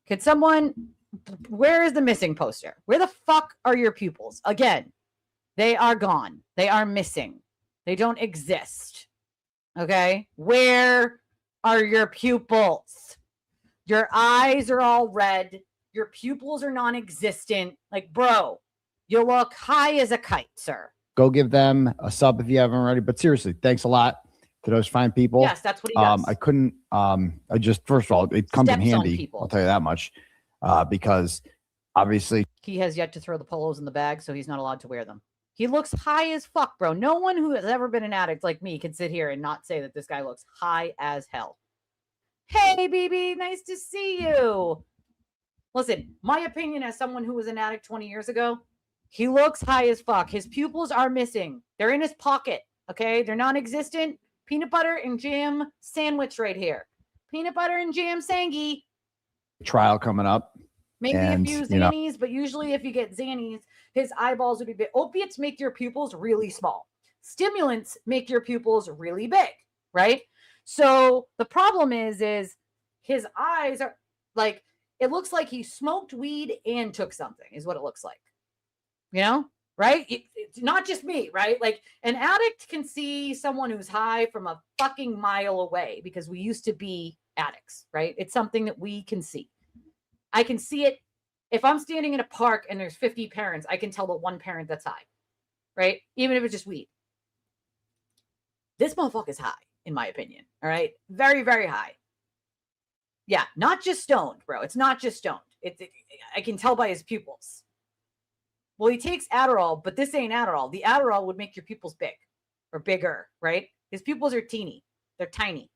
Could someone, where is the missing poster? Where the fuck are your pupils? Again, they are gone. They are missing. They don't exist. Okay. Where are your pupils? Your eyes are all red. Your pupils are non-existent. Like, bro, you look high as a kite, sir. Go give them a sub if you haven't already. But seriously, thanks a lot to those fine people. Yes, that's what he does. I couldn't, I just, first of all, it comes in handy. I'll tell you that much. Because obviously he has yet to throw the polos in the bag, so he's not allowed to wear them. He looks high as fuck, bro. No one who has ever been an addict like me can sit here and not say that this guy looks high as hell. Hey, BB, nice to see you. Listen, my opinion as someone who was an addict 20 years ago, he looks high as fuck. His pupils are missing. They're in his pocket, okay? They're non-existent. Peanut butter and jam sandwich right here. Peanut butter and jam sangy. Trial coming up. Maybe a few Xannies, but usually if you get Xannies, his eyeballs would be big. Opiates make your pupils really small. Stimulants make your pupils really big, right? So the problem is his eyes are like, it looks like he smoked weed and took something is what it looks like. You know, right? It's not just me, right? Like an addict can see someone who's high from a fucking mile away because we used to be addicts, right? It's something that we can see. I can see it. If I'm standing in a park and there's 50 parents, I can tell the one parent that's high, right? Even if it's just weed. This motherfucker's high, in my opinion. All right. Very, very high. Yeah. Not just stoned, bro. It's not just stoned. I can tell by his pupils. Well, he takes Adderall, but this ain't Adderall. The Adderall would make your pupils big or bigger, right? His pupils are teeny. They're tiny.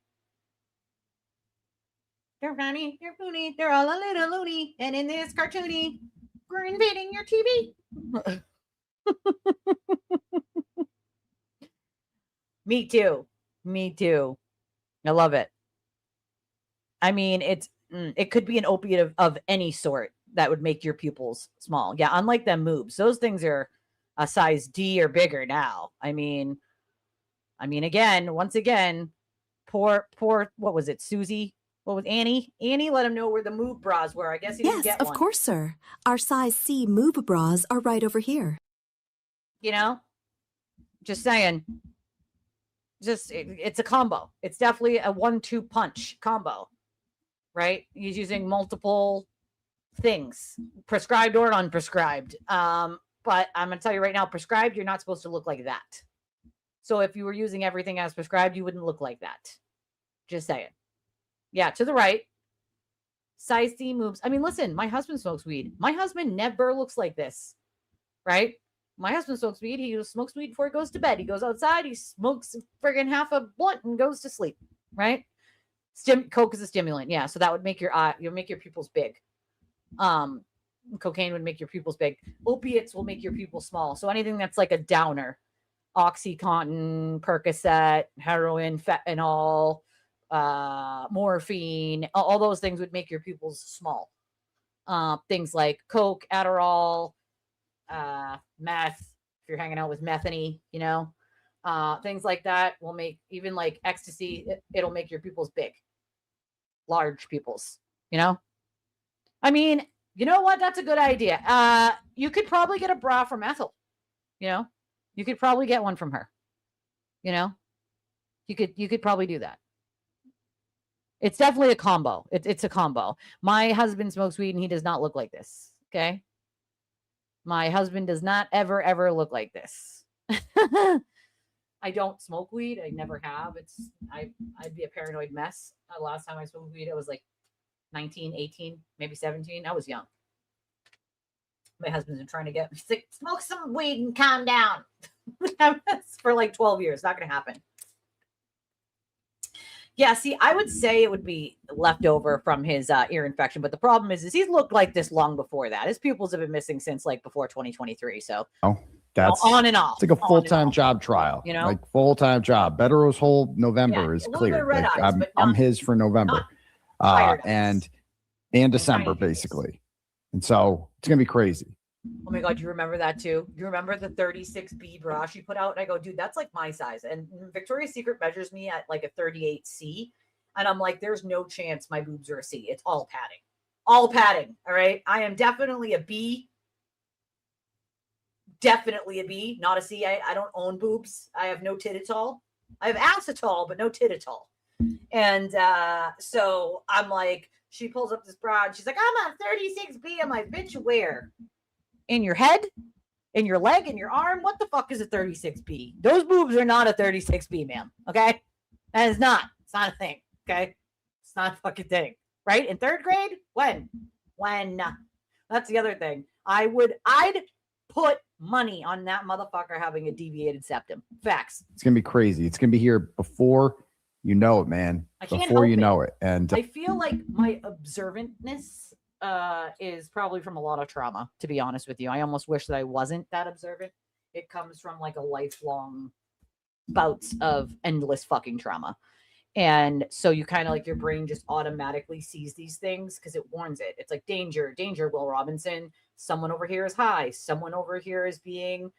They're funny, they're funny, they're all a little loony. And in this cartoony, we're invading your TV. Me too. Me too. I love it. I mean, it could be an opiate of any sort that would make your pupils small. Yeah, unlike them moobs. Those things are a size D or bigger now. I mean, again, once again, poor, what was it, Susie? What was Annie? Annie let him know where the moob bras were. I guess he didn't get one. Yes, of course, sir. Our size C moob bras are right over here. You know? Just saying. It's a combo. It's definitely a 1-2 punch combo. Right? He's using multiple things, prescribed or unprescribed. But I'm going to tell you right now, prescribed, you're not supposed to look like that. So if you were using everything as prescribed, you wouldn't look like that. Just saying. Yeah, to the right. Size C moves. I mean, listen, my husband smokes weed. My husband never looks like this, right? My husband smokes weed. He smokes weed before he goes to bed. He goes outside. He smokes friggin' half a blunt and goes to sleep, right? Coke is a stimulant. Yeah, so that would make you'll make your pupils big. Cocaine would make your pupils big. Opiates will make your pupils small. So anything that's like a downer, OxyContin, Percocet, heroin, fentanyl, morphine, all those things would make your pupils small. Things like Coke, Adderall, meth, if you're hanging out with methany, things like that will make, even like ecstasy, it'll make your pupils big. Large pupils, I mean, you know what? That's a good idea. You could probably get a bra from Ethel. You could probably get one from her. You could probably do that. It's definitely a combo. It's a combo. My husband smokes weed and he does not look like this. Okay. My husband does not ever look like this. I don't smoke weed. I never have. I'd be a paranoid mess. The last time I smoked weed, I was like 19, 18, maybe 17. I was young. My husband's been trying to get me sick. Smoke some weed and calm down. For like 12 years. Not going to happen. Yeah, see, I would say it would be left over from his ear infection. But the problem is he's looked like this long before that. His pupils have been missing since like before 2023. So that's on and off. It's like a full-time job trial. Like full-time job. Bettero's whole November is clear. Like, I'm his for November. And December, basically. And so it's going to be crazy. Oh my God, you remember that too? You remember the 36B bra she put out? And I go, dude, that's like my size. And Victoria's Secret measures me at like a 38C. And I'm like, there's no chance my boobs are a C. It's all padding. All padding. All right. I am definitely a B. Definitely a B, not a C. I don't own boobs. I have no tititol. I have acetol, but no tititol. And so I'm like, she pulls up this bra and she's like, I'm on 36B. I'm like, bitch, where? In your head? In your leg? In your arm? What the fuck is a 36B? Those boobs are not a 36B, ma'am. Okay? That is not. It's not a thing. Okay? It's not a fucking thing. Right? In third grade? When? That's the other thing. I'd put money on that motherfucker having a deviated septum. Facts. It's going to be crazy. It's going to be here before you know it, man. Before you know it. And I feel like my observantness is probably from a lot of trauma, to be honest with you. I almost wish that I wasn't that observant. It comes from like a lifelong bouts of endless fucking trauma. And so you kind of like your brain just automatically sees these things because it warns it. It's like danger, Will Robinson. Someone over here is high. Someone over here is being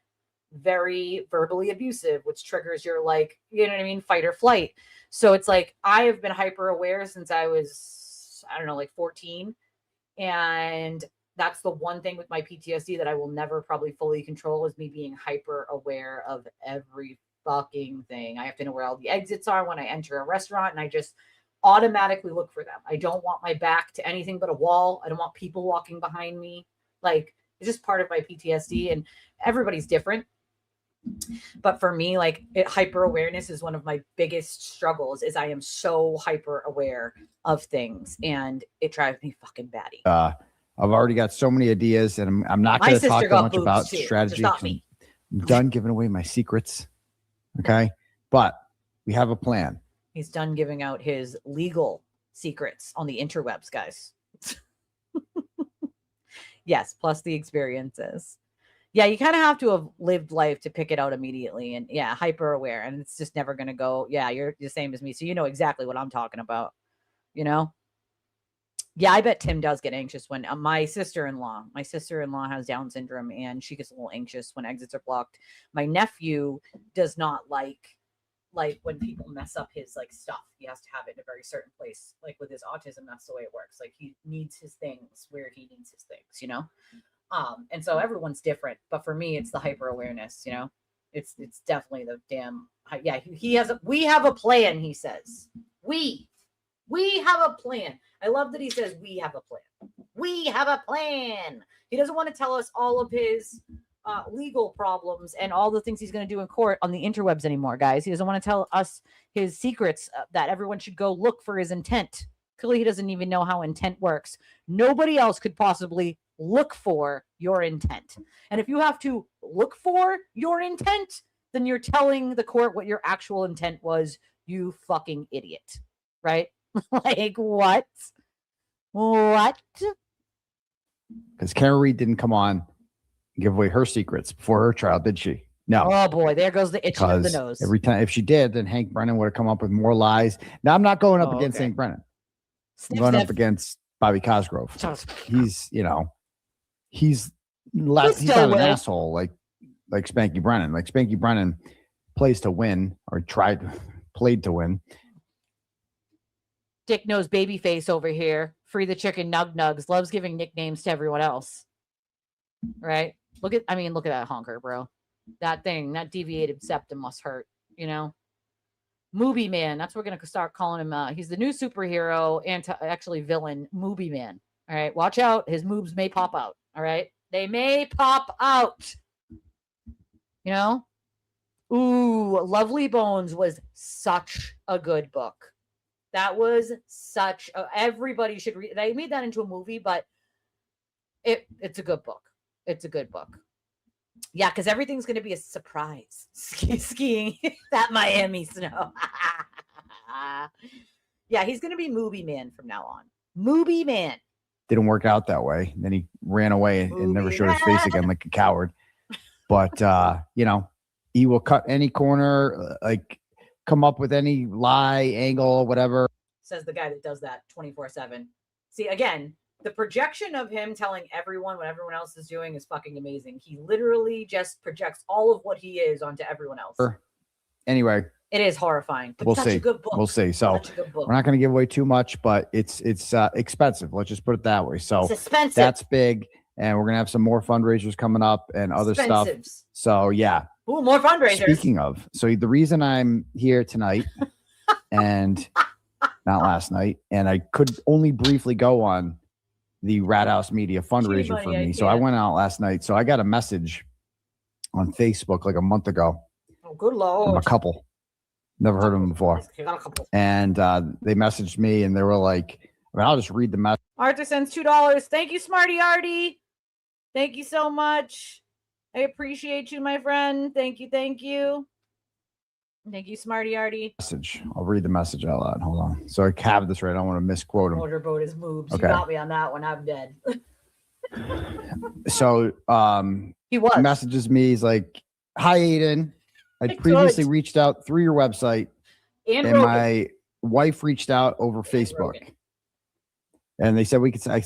very verbally abusive, which triggers your like, you know what I mean? Fight or flight. So it's like, I have been hyper aware since I was, I don't know, like 14. And that's the one thing with my PTSD that I will never probably fully control is me being hyper aware of every fucking thing. I have to know where all the exits are when I enter a restaurant, and I just automatically look for them. I don't want my back to anything but a wall. I don't want people walking behind me. Like, it's just part of my PTSD, and everybody's different. But for me, like, hyper awareness is one of my biggest struggles. Is I am so hyper aware of things, and it drives me fucking batty. I've already got so many ideas, and I'm not going to talk too much about strategy. I'm done giving away my secrets. Okay, but we have a plan. He's done giving out his legal secrets on the interwebs, guys. Yes, plus the experiences. Yeah, you kind of have to have lived life to pick it out immediately. And yeah, hyper aware. And it's just never going to go, yeah, you're the same as me. So you know exactly what I'm talking about, you know? Yeah, I bet Tim does get anxious when my sister-in-law has Down syndrome, and she gets a little anxious when exits are blocked. My nephew does not like when people mess up his like stuff. He has to have it in a very certain place. Like with his autism, that's the way it works. Like he needs his things where he needs his things, you know? And so everyone's different, but for me, it's the hyper awareness, you know, it's definitely the damn, yeah, we have a plan. He says, we have a plan. I love that he says, we have a plan. We have a plan. He doesn't want to tell us all of his legal problems and all the things he's going to do in court on the interwebs anymore, guys. He doesn't want to tell us his secrets that everyone should go look for his intent. Clearly, he doesn't even know how intent works. Nobody else could possibly look for your intent. And if you have to look for your intent, then you're telling the court what your actual intent was, you fucking idiot. Right? Like, what? What? Because Karen Reed didn't come on and give away her secrets before her trial, did she? No. Oh, boy. There goes the itching of the nose. Every time, if she did, then Hank Brennan would have come up with more lies. Now, I'm not going up against Hank Brennan. I'm going up against Bobby Cosgrove. He's, he's not an asshole like Spanky Brennan. Like Spanky Brennan plays to win or played to win. Dick Nose Babyface over here. Free the chicken nug nugs. Loves giving nicknames to everyone else. Right? Look at that honker, bro. That thing, that deviated septum must hurt, Movie Man. That's what we're going to start calling him. He's the new superhero, actually villain, Movie Man. All right. Watch out. His moves may pop out. All right. They may pop out. Ooh, Lovely Bones was such a good book. That was everybody should read. They made that into a movie, but it's a good book. It's a good book. Yeah, because everything's going to be a surprise. Skiing that Miami snow. Yeah, he's going to be Movie Man from now on. Movie Man. Didn't work out that way. Then he ran away and never showed his face again like a coward. But, he will cut any corner, come up with any lie, angle, whatever. Says the guy that does that 24/7. See, again, the projection of him telling everyone what everyone else is doing is fucking amazing. He literally just projects all of what he is onto everyone else. Anyway. It is horrifying. But we'll such see. a good book. We'll see. So we're not going to give away too much, but it's expensive. Let's just put it that way. So that's big. And we're going to have some more fundraisers coming up and other stuff. So yeah. Ooh, more fundraisers. Speaking of, so the reason I'm here tonight and not last night, and I could only briefly go on the Rat House Media fundraiser for me. So I went out last night. So I got a message on Facebook like a month ago. Oh, good Lord. From a couple. Never heard of them before. And they messaged me and they were like, I'll just read the message. Arthur sends $2. Thank you, Smarty Artie. Thank you so much. I appreciate you, my friend. Thank you. Thank you. Thank you, Smarty Artie. Message. I'll read the message out loud. Hold on. So I have this right. I don't want to misquote him. Motorboat is moved. Okay. You got me on that one. I'm dead. So he was messages me. He's like, "Hi, Aiden. I previously reached out through your website, and my wife reached out over Facebook." And they said I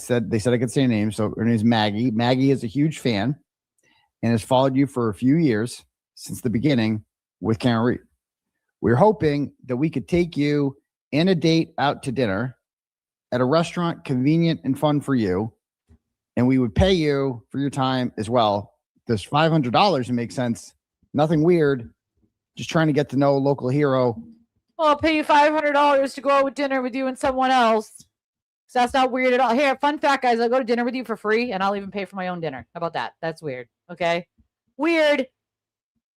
could say a name. So her name is Maggie. Maggie is a huge fan and has followed you for a few years since the beginning with Karen Reed. We're hoping that we could take you and a date out to dinner at a restaurant convenient and fun for you. And we would pay you for your time as well. There's $500 to make sense. Nothing weird. Just trying to get to know a local hero. Well, I'll pay you $500 to go out with dinner with you and someone else. So that's not weird at all. Here, fun fact, guys. I'll go to dinner with you for free, and I'll even pay for my own dinner. How about that? That's weird. Okay? Weird.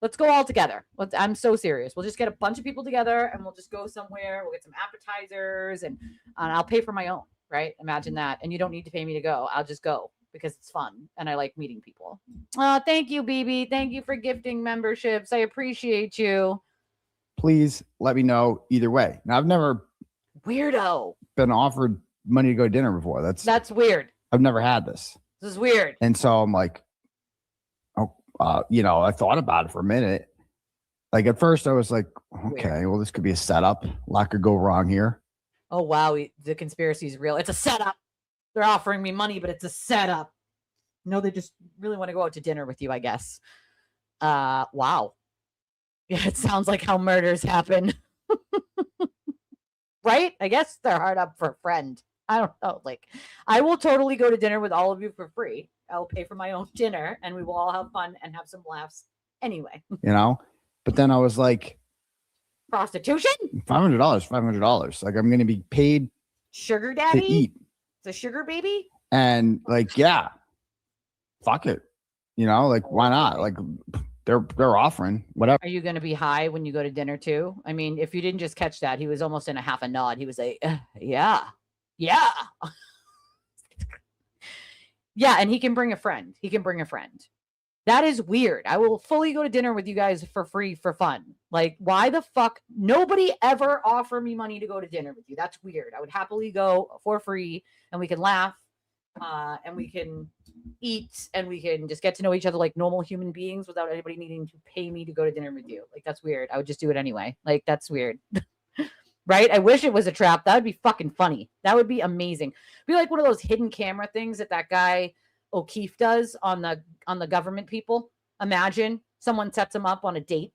Let's go all together. I'm so serious. We'll just get a bunch of people together, and we'll just go somewhere. We'll get some appetizers, and I'll pay for my own, right? Imagine that. And you don't need to pay me to go. I'll just go because it's fun, and I like meeting people. Thank you, BB. Thank you for gifting memberships. I appreciate you. Please let me know either way. Now, I've never been offered money to go to dinner before. That's weird. I've never had this. This is weird. And so I'm like, I thought about it for a minute. Like at first I was like, okay, well, this could be a setup. A lot could go wrong here. Oh, wow. The conspiracy is real. It's a setup. They're offering me money, but it's a setup. No, they just really want to go out to dinner with you, I guess. Wow. Yeah, it sounds like how murders happen. Right? I guess they're hard up for a friend. I don't know. Like, I will totally go to dinner with all of you for free. I'll pay for my own dinner and we will all have fun and have some laughs anyway. But then I was like, prostitution? $500. Like I'm going to be paid sugar daddy? to eat. It's a sugar baby? And like, yeah, fuck it. You know, like, why not? Like, they're offering whatever. Are you going to be high when you go to dinner too? I mean, if you didn't just catch that, he was almost in a half a nod. He was like, yeah. Yeah. Yeah. And he can bring a friend. That is weird. I will fully go to dinner with you guys for free for fun. Like, why the fuck? Nobody ever offer me money to go to dinner with you. That's weird. I would happily go for free and we can laugh and we can eat and we can just get to know each other like normal human beings without anybody needing to pay me to go to dinner with you. Like, that's weird. I would just do it anyway. Like, that's weird. Right? I wish it was a trap. That would be fucking funny. That would be amazing. It'd be like one of those hidden camera things that guy O'Keefe does on the government people. Imagine someone sets them up on a date,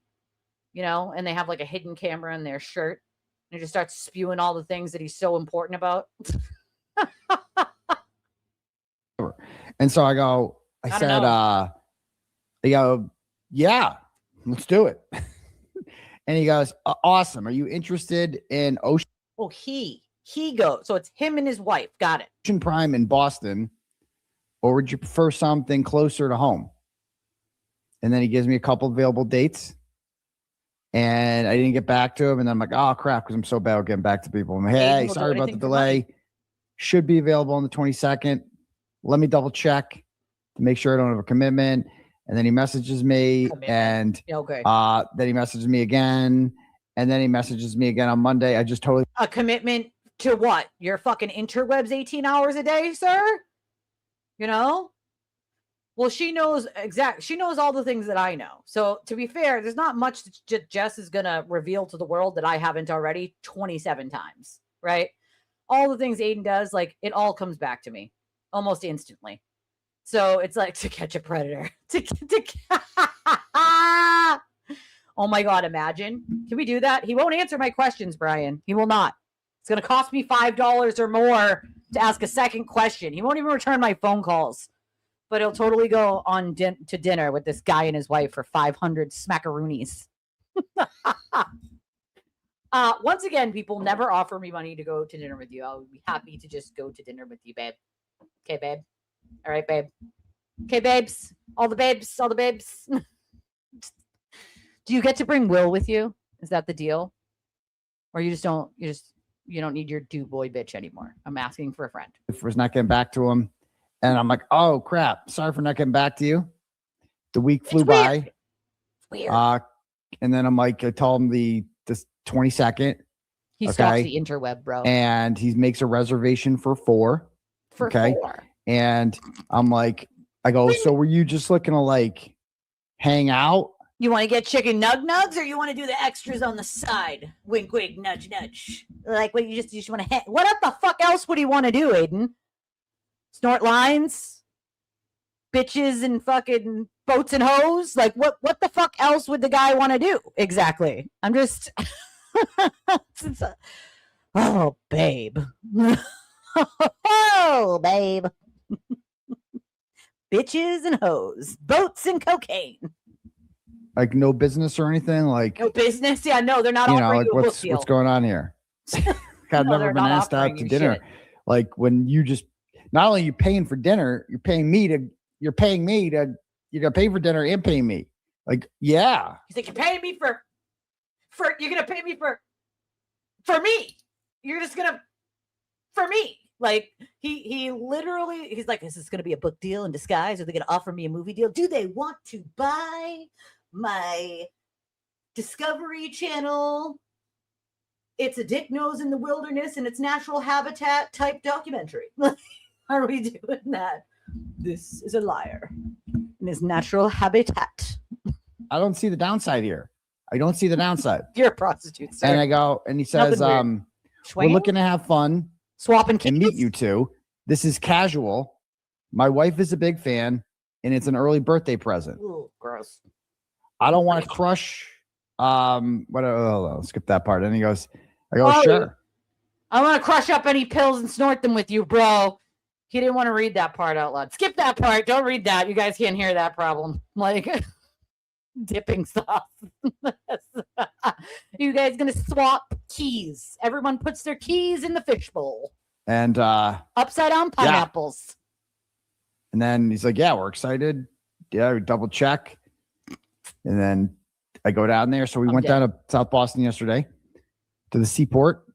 you know, and they have like a hidden camera in their shirt and he just starts spewing all the things that he's so important about. And so I go, yeah, let's do it. And he goes, awesome. Are you interested in Ocean? Oh, he goes. So it's him and his wife. Got it. Ocean Prime in Boston. Or would you prefer something closer to home? And then he gives me a couple available dates. And I didn't get back to him. And then I'm like, oh, crap, because I'm so bad at getting back to people. I'm like, hey, sorry about the delay. Should be available on the 22nd. Let me double check to make sure I don't have a commitment. And then he messages me. And then he messages me again. And then he messages me again on Monday. I just totally. A commitment to what? Your fucking interwebs 18 hours a day, sir? You know? Well, she knows she knows all the things that I know. So to be fair, there's not much that Jess is going to reveal to the world that I haven't already 27 times, right? All the things Aiden does, like, it all comes back to me almost instantly. So it's like To Catch a Predator. Oh my God, imagine. Can we do that? He won't answer my questions, Brian. He will not. It's going to cost me $5 or more to ask a second question. He won't even return my phone calls. But he'll totally go on to dinner with this guy and his wife for 500 smackaroonies. Once again, people, never offer me money to go to dinner with you. I'll be happy to just go to dinner with you, babe. Okay, babe. All right, babe. Okay, babes. All the babes. Do you get to bring Will with you? Is that the deal? Or you don't need your do boy bitch anymore? I'm asking for a friend. If was not getting back to him. And I'm like, oh, crap. Sorry for not getting back to you. The week flew by. Weird. And then I'm like, I told him the 22nd. He stalks the interweb, bro. And he makes a reservation for 4. For 4. And I'm like, I go, so were you just looking to like hang out? You want to get chicken nugs or you want to do the extras on the side? Wink, wink, nudge, nudge. Like, what, you just want to hang? What the fuck else would he want to do, Aiden? Snort lines, bitches and fucking boats and hoes. Like, what the fuck else would the guy want to do? Exactly. I'm just, oh, babe. Oh, babe. Bitches and hoes, boats and cocaine. Like, no business or anything? Like, no business? Yeah, no, they're not offering you a book deal. What's going on here? I've never been asked out to dinner. Shit. Like, when you just, not only are you paying for dinner, you're gonna pay for dinner and pay me. Like, yeah. He's like, you're paying me for you're gonna pay me for me. You're just gonna, for me. Like, he literally, he's like, is this gonna be a book deal in disguise? Are they gonna offer me a movie deal? Do they want to buy my Discovery Channel? It's a dick nose in the wilderness and its natural habitat type documentary. Are we doing that? This is a liar in his natural habitat. I don't see the downside here. I don't see the downside. You're a prostitute, sir. And I go, and he says, we're looking to have fun. Swapping keys? And meet you two. This is casual. My wife is a big fan, and it's an early birthday present. Ooh, gross. I don't want to crush. Skip that part. And he goes, sure. I want to crush up any pills and snort them with you, bro. He didn't want to read that part out loud. Skip that part. Don't read that. You guys can't hear that problem. Like, dipping sauce. You guys gonna swap keys. Everyone puts their keys in the fishbowl. And upside down pineapples. And then he's like, yeah, we're excited. Yeah, we double check. And then I go down there. So we went down to South Boston yesterday to the seaport.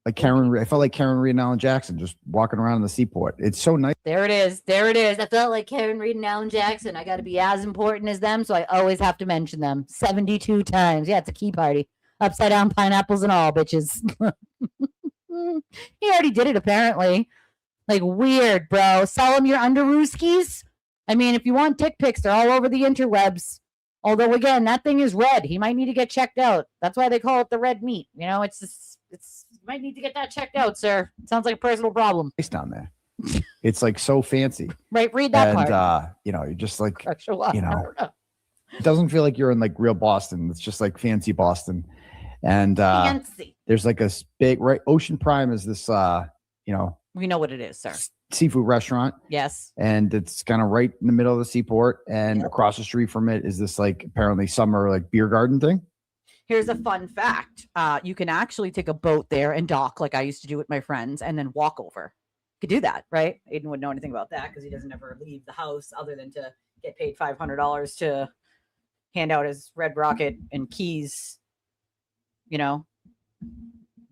Like I felt like Karen Reed and Alan Jackson just walking around in the seaport. It's so nice. There it is. There it is. I felt like Karen Reed and Alan Jackson. I got to be as important as them, so I always have to mention them 72 times. Yeah, it's a key party. Upside down pineapples and all, bitches. He already did it, apparently. Like, weird, bro. Sell him your underooskies. I mean, if you want dick pics, they're all over the interwebs. Although, again, that thing is red. He might need to get checked out. That's why they call it the red meat. You know, it's you might need to get that checked out, sir. It sounds like a personal problem. It's down there. It's like so fancy. Right, read that part. And, you know, you're just like, you know, it doesn't feel like you're in like real Boston. It's just like fancy Boston. And fancy. There's like a big, right? Ocean Prime is this, you know. We know what it is, sir. Seafood restaurant. Yes. And it's kind of right in the middle of the seaport. And across the street from it is this like apparently summer like beer garden thing. Here's a fun fact. You can actually take a boat there and dock like I used to do with my friends and then walk over. You could do that, right? Aiden wouldn't know anything about that because he doesn't ever leave the house other than to get paid $500 to hand out his red rocket and keys, you know,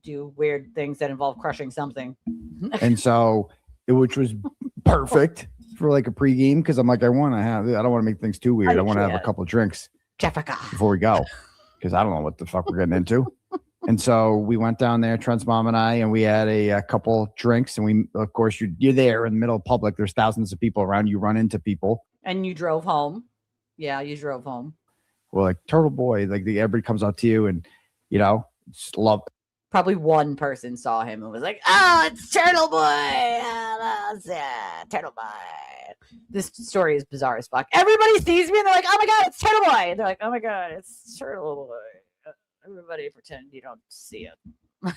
do weird things that involve crushing something. And so, which was perfect for like a pregame because I'm like, I don't want to make things too weird. I want to have a couple of drinks before we go because I don't know what the fuck we're getting into. And so we went down there, Trent's mom and I, and we had a couple drinks. And we, of course, you're there in the middle of public. There's thousands of people around. You run into people. And you drove home. Yeah, you drove home. Well, like Turtleboy, like everybody comes up to you and, you know, just love. Probably one person saw him and was like, oh, it's Turtleboy. Oh, that's Turtleboy. This story is bizarre as fuck. Everybody sees me and they're like, oh my God, it's Turtleboy. And they're like, oh my God, it's Turtleboy. Everybody pretend you don't see it.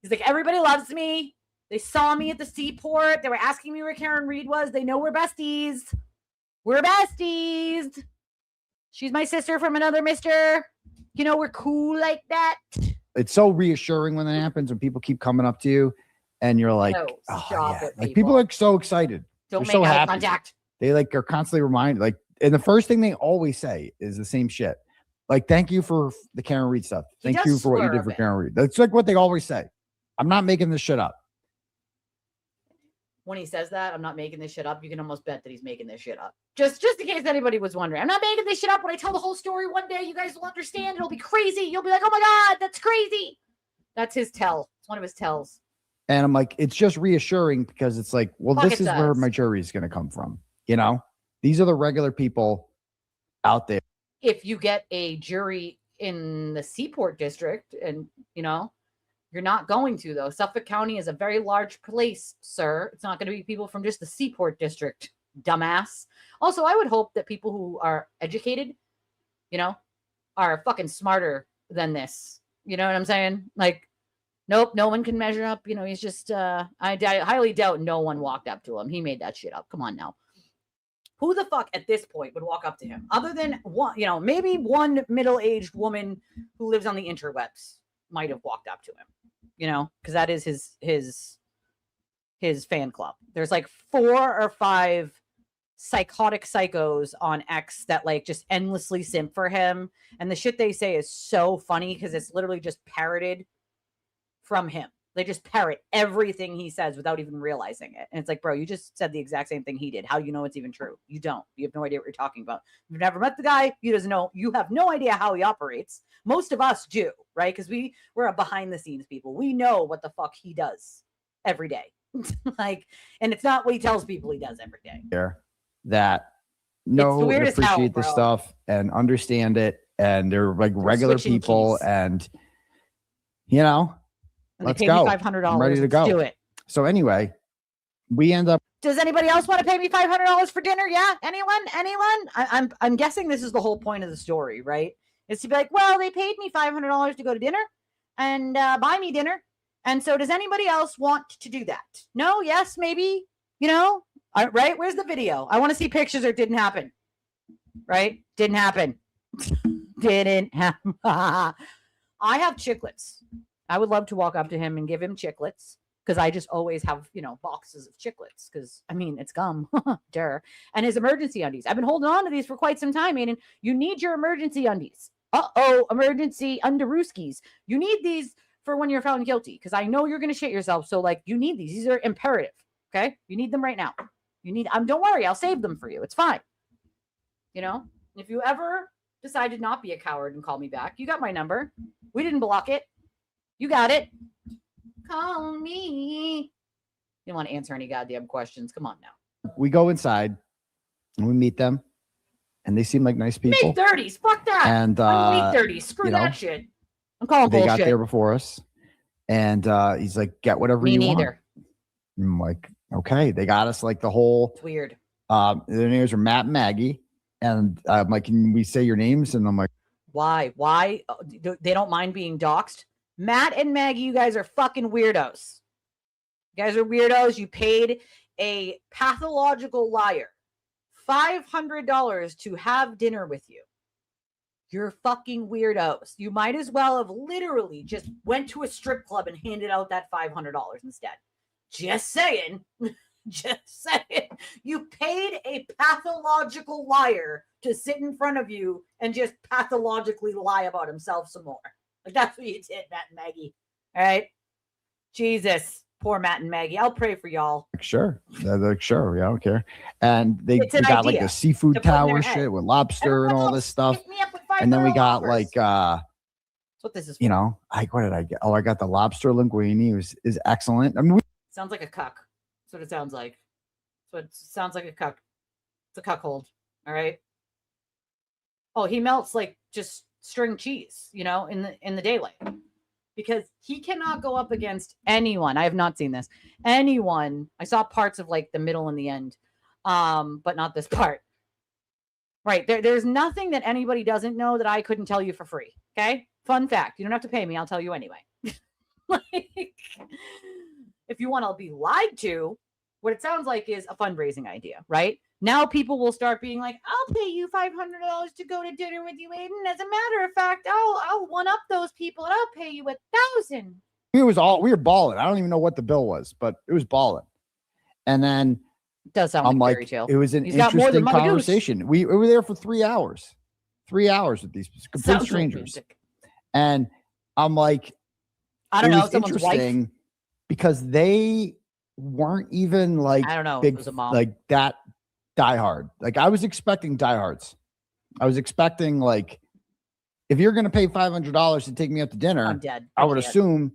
He's like, everybody loves me. They saw me at the seaport. They were asking me where Karen Reed was. They know we're besties. We're besties. She's my sister from another mister. You know, we're cool like that. It's so reassuring when that happens, when people keep coming up to you and you're like, no, oh, yeah. Like people are so excited. Don't They're make so eye happy. contact. They like are constantly reminded, like, and the first thing they always say is the same shit. Like, thank you for the Karen Reed stuff. Thank you for what you did for Karen Reed. That's like what they always say. I'm not making this shit up. When he says that, I'm not making this shit up. You can almost bet that he's making this shit up. Just in case anybody was wondering. I'm not making this shit up. When I tell the whole story one day, you guys will understand. It'll be crazy. You'll be like, oh my God, that's crazy. That's his tell. It's one of his tells. And I'm like, it's just reassuring because it's like, well, this is where my jury is going to come from. You know, these are the regular people out there. If you get a jury in the Seaport district and, you know, you're not going to, though. Suffolk County is a very large place, sir. It's not going to be people from just the Seaport district, dumbass. Also, I would hope that people who are educated, you know, are fucking smarter than this. You know what I'm saying? Like, nope, no one can measure up. You know, he's just, I highly doubt no one walked up to him. He made that shit up. Come on now. Who the fuck at this point would walk up to him? Other than one, you know, maybe one middle-aged woman who lives on the interwebs might have walked up to him, you know, because that is his fan club. There's like 4 or 5 psychotic psychos on X that like just endlessly simp for him. And the shit they say is so funny because it's literally just parroted from him. They just parrot everything he says without even realizing it. And it's like, bro, you just said the exact same thing he did. How do you know it's even true? You don't. You have no idea what you're talking about. You've never met the guy. You doesn't know. You have no idea how he operates. Most of us do, right? Because we're a behind the scenes people. We know what the fuck he does every day. Like, and it's not what he tells people he does every day. That know and appreciate the stuff and understand it. And they're like regular people keys. And, you know, and let's go. $500. I'm ready to go. Do it. So anyway, we end up. Does anybody else want to pay me $500 for dinner? Yeah. Anyone? I'm guessing this is the whole point of the story, right? Is to be like, well, they paid me $500 to go to dinner and buy me dinner. And so does anybody else want to do that? No? Yes? Maybe? You know? Right? Where's the video? I want to see pictures or it didn't happen. Right? Didn't happen. Didn't happen. I have chiclets. I would love to walk up to him and give him chiclets. because I just always have, boxes of chiclets because, I mean, it's gum. Duh. And his emergency undies. I've been holding on to these for quite some time, Aiden. You need your emergency undies. Emergency underooskies. You need these for when you're found guilty because I know you're going to shit yourself. So, you need these. These are imperative, okay? You need them right now. Don't worry. I'll save them for you. It's fine. If you ever decide to not be a coward and call me back, you got my number. We didn't block it. You got it. Call me. You don't want to answer any goddamn questions. Come on now. We go inside and we meet them, and they seem like nice people. Mid-30s. Fuck that. And I'm late 30s. Screw that shit. I'm calling bullshit. They got there before us, and he's like, "Get whatever you want." Me neither. I'm like, okay. They got us the whole. It's weird. Their names are Matt and Maggie, and I'm like, "Can we say your names?" And I'm like, "Why? Why? They don't mind being doxxed." Matt and Maggie, you guys are fucking weirdos. You guys are weirdos. You paid a pathological liar $500 to have dinner with you. You're fucking weirdos. You might as well have literally just went to a strip club and handed out that $500 instead. Just saying. Just saying. You paid a pathological liar to sit in front of you and just pathologically lie about himself some more. That's what you did, Matt and Maggie. All right. Jesus. Poor Matt and Maggie. I'll pray for y'all. Sure. They're like, sure. Yeah, I don't care. And they got the seafood tower shit with lobster and all this stuff. And then we got that's what this is for. What did I get? Oh, I got the lobster linguine. Is excellent. I mean, sounds like a cuck. That's what it sounds like. It sounds like a cuck. It's a cuckold. All right. Oh, he melts like just string cheese, in the daylight, because he cannot go up against anyone. I have not seen this. Anyone. I saw parts of the middle and the end, but not this part. Right. There's nothing that anybody doesn't know that I couldn't tell you for free. Okay. Fun fact. You don't have to pay me. I'll tell you anyway. If you want to be lied to, what it sounds like is a fundraising idea, right? Now people will start being like, I'll pay you $500 to go to dinner with you, Aiden. As a matter of fact, I'll one up those people and I'll pay you $1,000. We were balling. I don't even know what the bill was, but it was balling. And then it does sound like fairy tale. It was an interesting conversation. We were there for 3 hours. 3 hours with these complete strangers. And I'm like, I don't know, someone's wife. Because they weren't even I don't know, big, it was a mom. That diehard. I was expecting diehards. I was expecting if you're gonna pay $500 to take me out to dinner, I'm dead. I would assume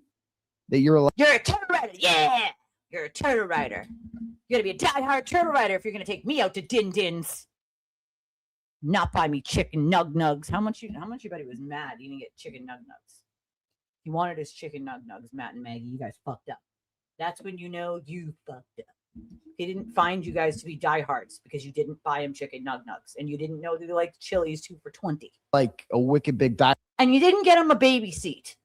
that you're a turtle rider. Yeah, you're a turtle rider. You're gonna be a diehard turtle rider if you're gonna take me out to din-dins. Not buy me chicken nug-nugs. How much you bet he was mad he didn't get chicken nug-nugs? He wanted his chicken nug-nugs, Matt and Maggie. You guys fucked up. That's when you know you fucked up. He didn't find you guys to be diehards because you didn't buy him chicken nug-nugs, and you didn't know that they liked Chili's 2 for $20. Like a wicked big die. And you didn't get him a baby seat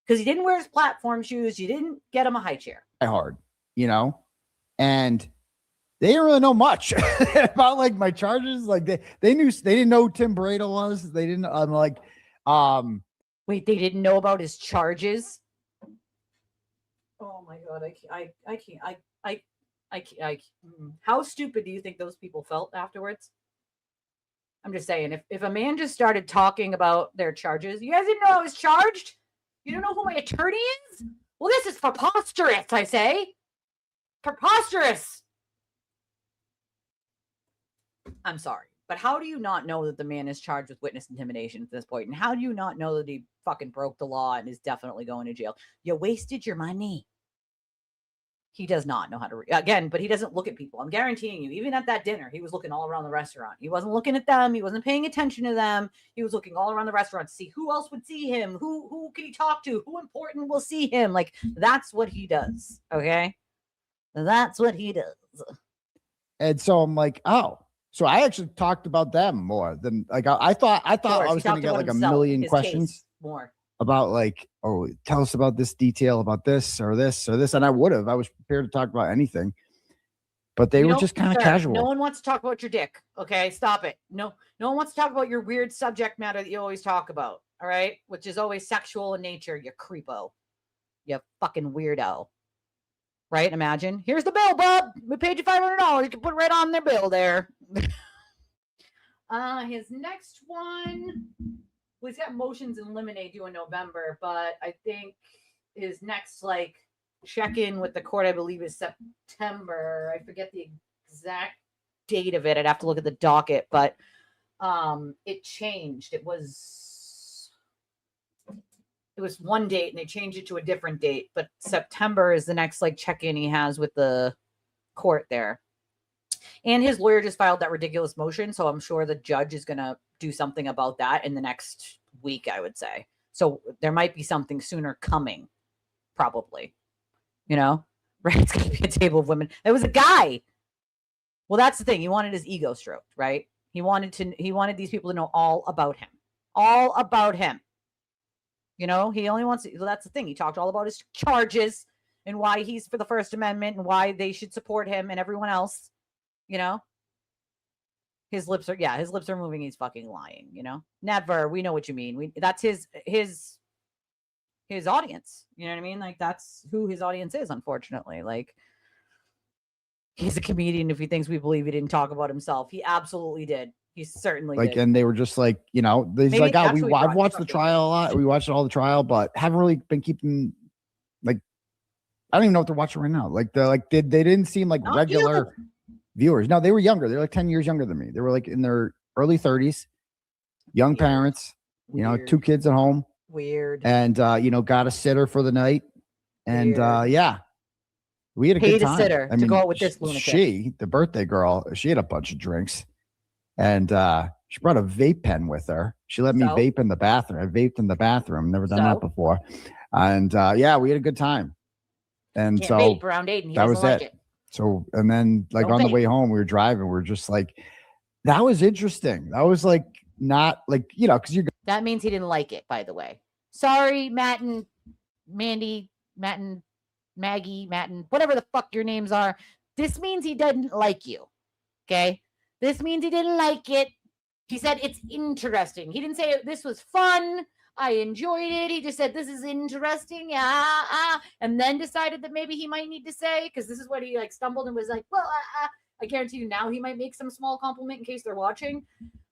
because he didn't wear his platform shoes. You didn't get him a high chair. Hard, and they didn't really know much about my charges. They didn't know who Tim Breda was. They didn't. I'm like, wait, they didn't know about his charges. Oh my God, I can't. How stupid do you think those people felt afterwards? I'm just saying, if a man just started talking about their charges, you guys didn't know I was charged? You don't know who my attorney is? Well, this is preposterous, I say. Preposterous. I'm sorry, but how do you not know that the man is charged with witness intimidation at this point? And how do you not know that he fucking broke the law and is definitely going to jail? You wasted your money. He does not know how to again, but he doesn't look at people. I'm guaranteeing you, even at that dinner, he was looking all around the restaurant. He wasn't looking at them. He wasn't paying attention to them. He was looking all around the restaurant to see who else would see him. Who can he talk to? Who important will see him? That's what he does. Okay. That's what he does. And so I'm like, oh, so I actually talked about them more than I thought I was going to get a million questions more about oh, tell us about this detail about this or this or this. And I was prepared to talk about anything, but they were just kind of casual. No one wants to talk about your dick. Okay. Stop it. No one wants to talk about your weird subject matter that you always talk about. All right. Which is always sexual in nature. You creepo. You fucking weirdo. right? Imagine, here's the bill, bub. We paid you $500. You can put it right on their bill there. His next one, well, he's got motions in limine due in November, but I think his next like check-in with the court, I believe, is September. I forget the exact date of it. I'd have to look at the docket, but it changed. It was one date and they changed it to a different date, but September is the next like check-in he has with the court there. And his lawyer just filed that ridiculous motion, so I'm sure the judge is going to do something about that in the next week, I would say. So there might be something sooner coming, probably. You know, right? It's going to be a table of women. It was a guy. Well, that's the thing. He wanted his ego stroked, right? He wanted these people to know all about him. All about him. You know, he only wants to, well, that's the thing. He talked all about his charges and why he's for the First Amendment and why they should support him and everyone else. You know, his lips are moving. He's fucking lying, you know, never. We know what you mean. That's his audience. You know what I mean? Like, that's who his audience is, unfortunately. Like, he's a comedian. If he thinks we believe he didn't talk about himself, he absolutely did. He certainly like, did. And they were just like, you know, he's Maybe like, I've watched the trial a lot. We watched all the trial, but haven't really been keeping, like, I don't even know what they're watching right now. Like, they didn't seem like Not regular viewers. No, they were younger. They're like 10 years younger than me. They were like in their early 30s, young parents, you know, 2 kids at home. Weird. And, you know, got a sitter for the night. And, yeah, we had a good time. Paid a sitter to go out with this lunatic. She, the birthday girl, she had a bunch of drinks. And she brought a vape pen with her. She let me vape in the bathroom. I vaped in the bathroom. Never done that before. And, yeah, we had a good time. And can't so vape around Aiden. He that was like it. So, and then like on the way home, we were driving. We were just like, that was interesting. That was like, not like, you know, because that means he didn't like it, by the way. Sorry, Matt and Mandy, Matt and Maggie, Matt and whatever the fuck your names are. This means he doesn't like you. Okay. This means he didn't like it. He said it's interesting. He didn't say this was fun. I enjoyed it. He just said, this is interesting. And then decided that maybe he might need to say, because this is what he like stumbled and was like, well, I guarantee you now he might make some small compliment in case they're watching.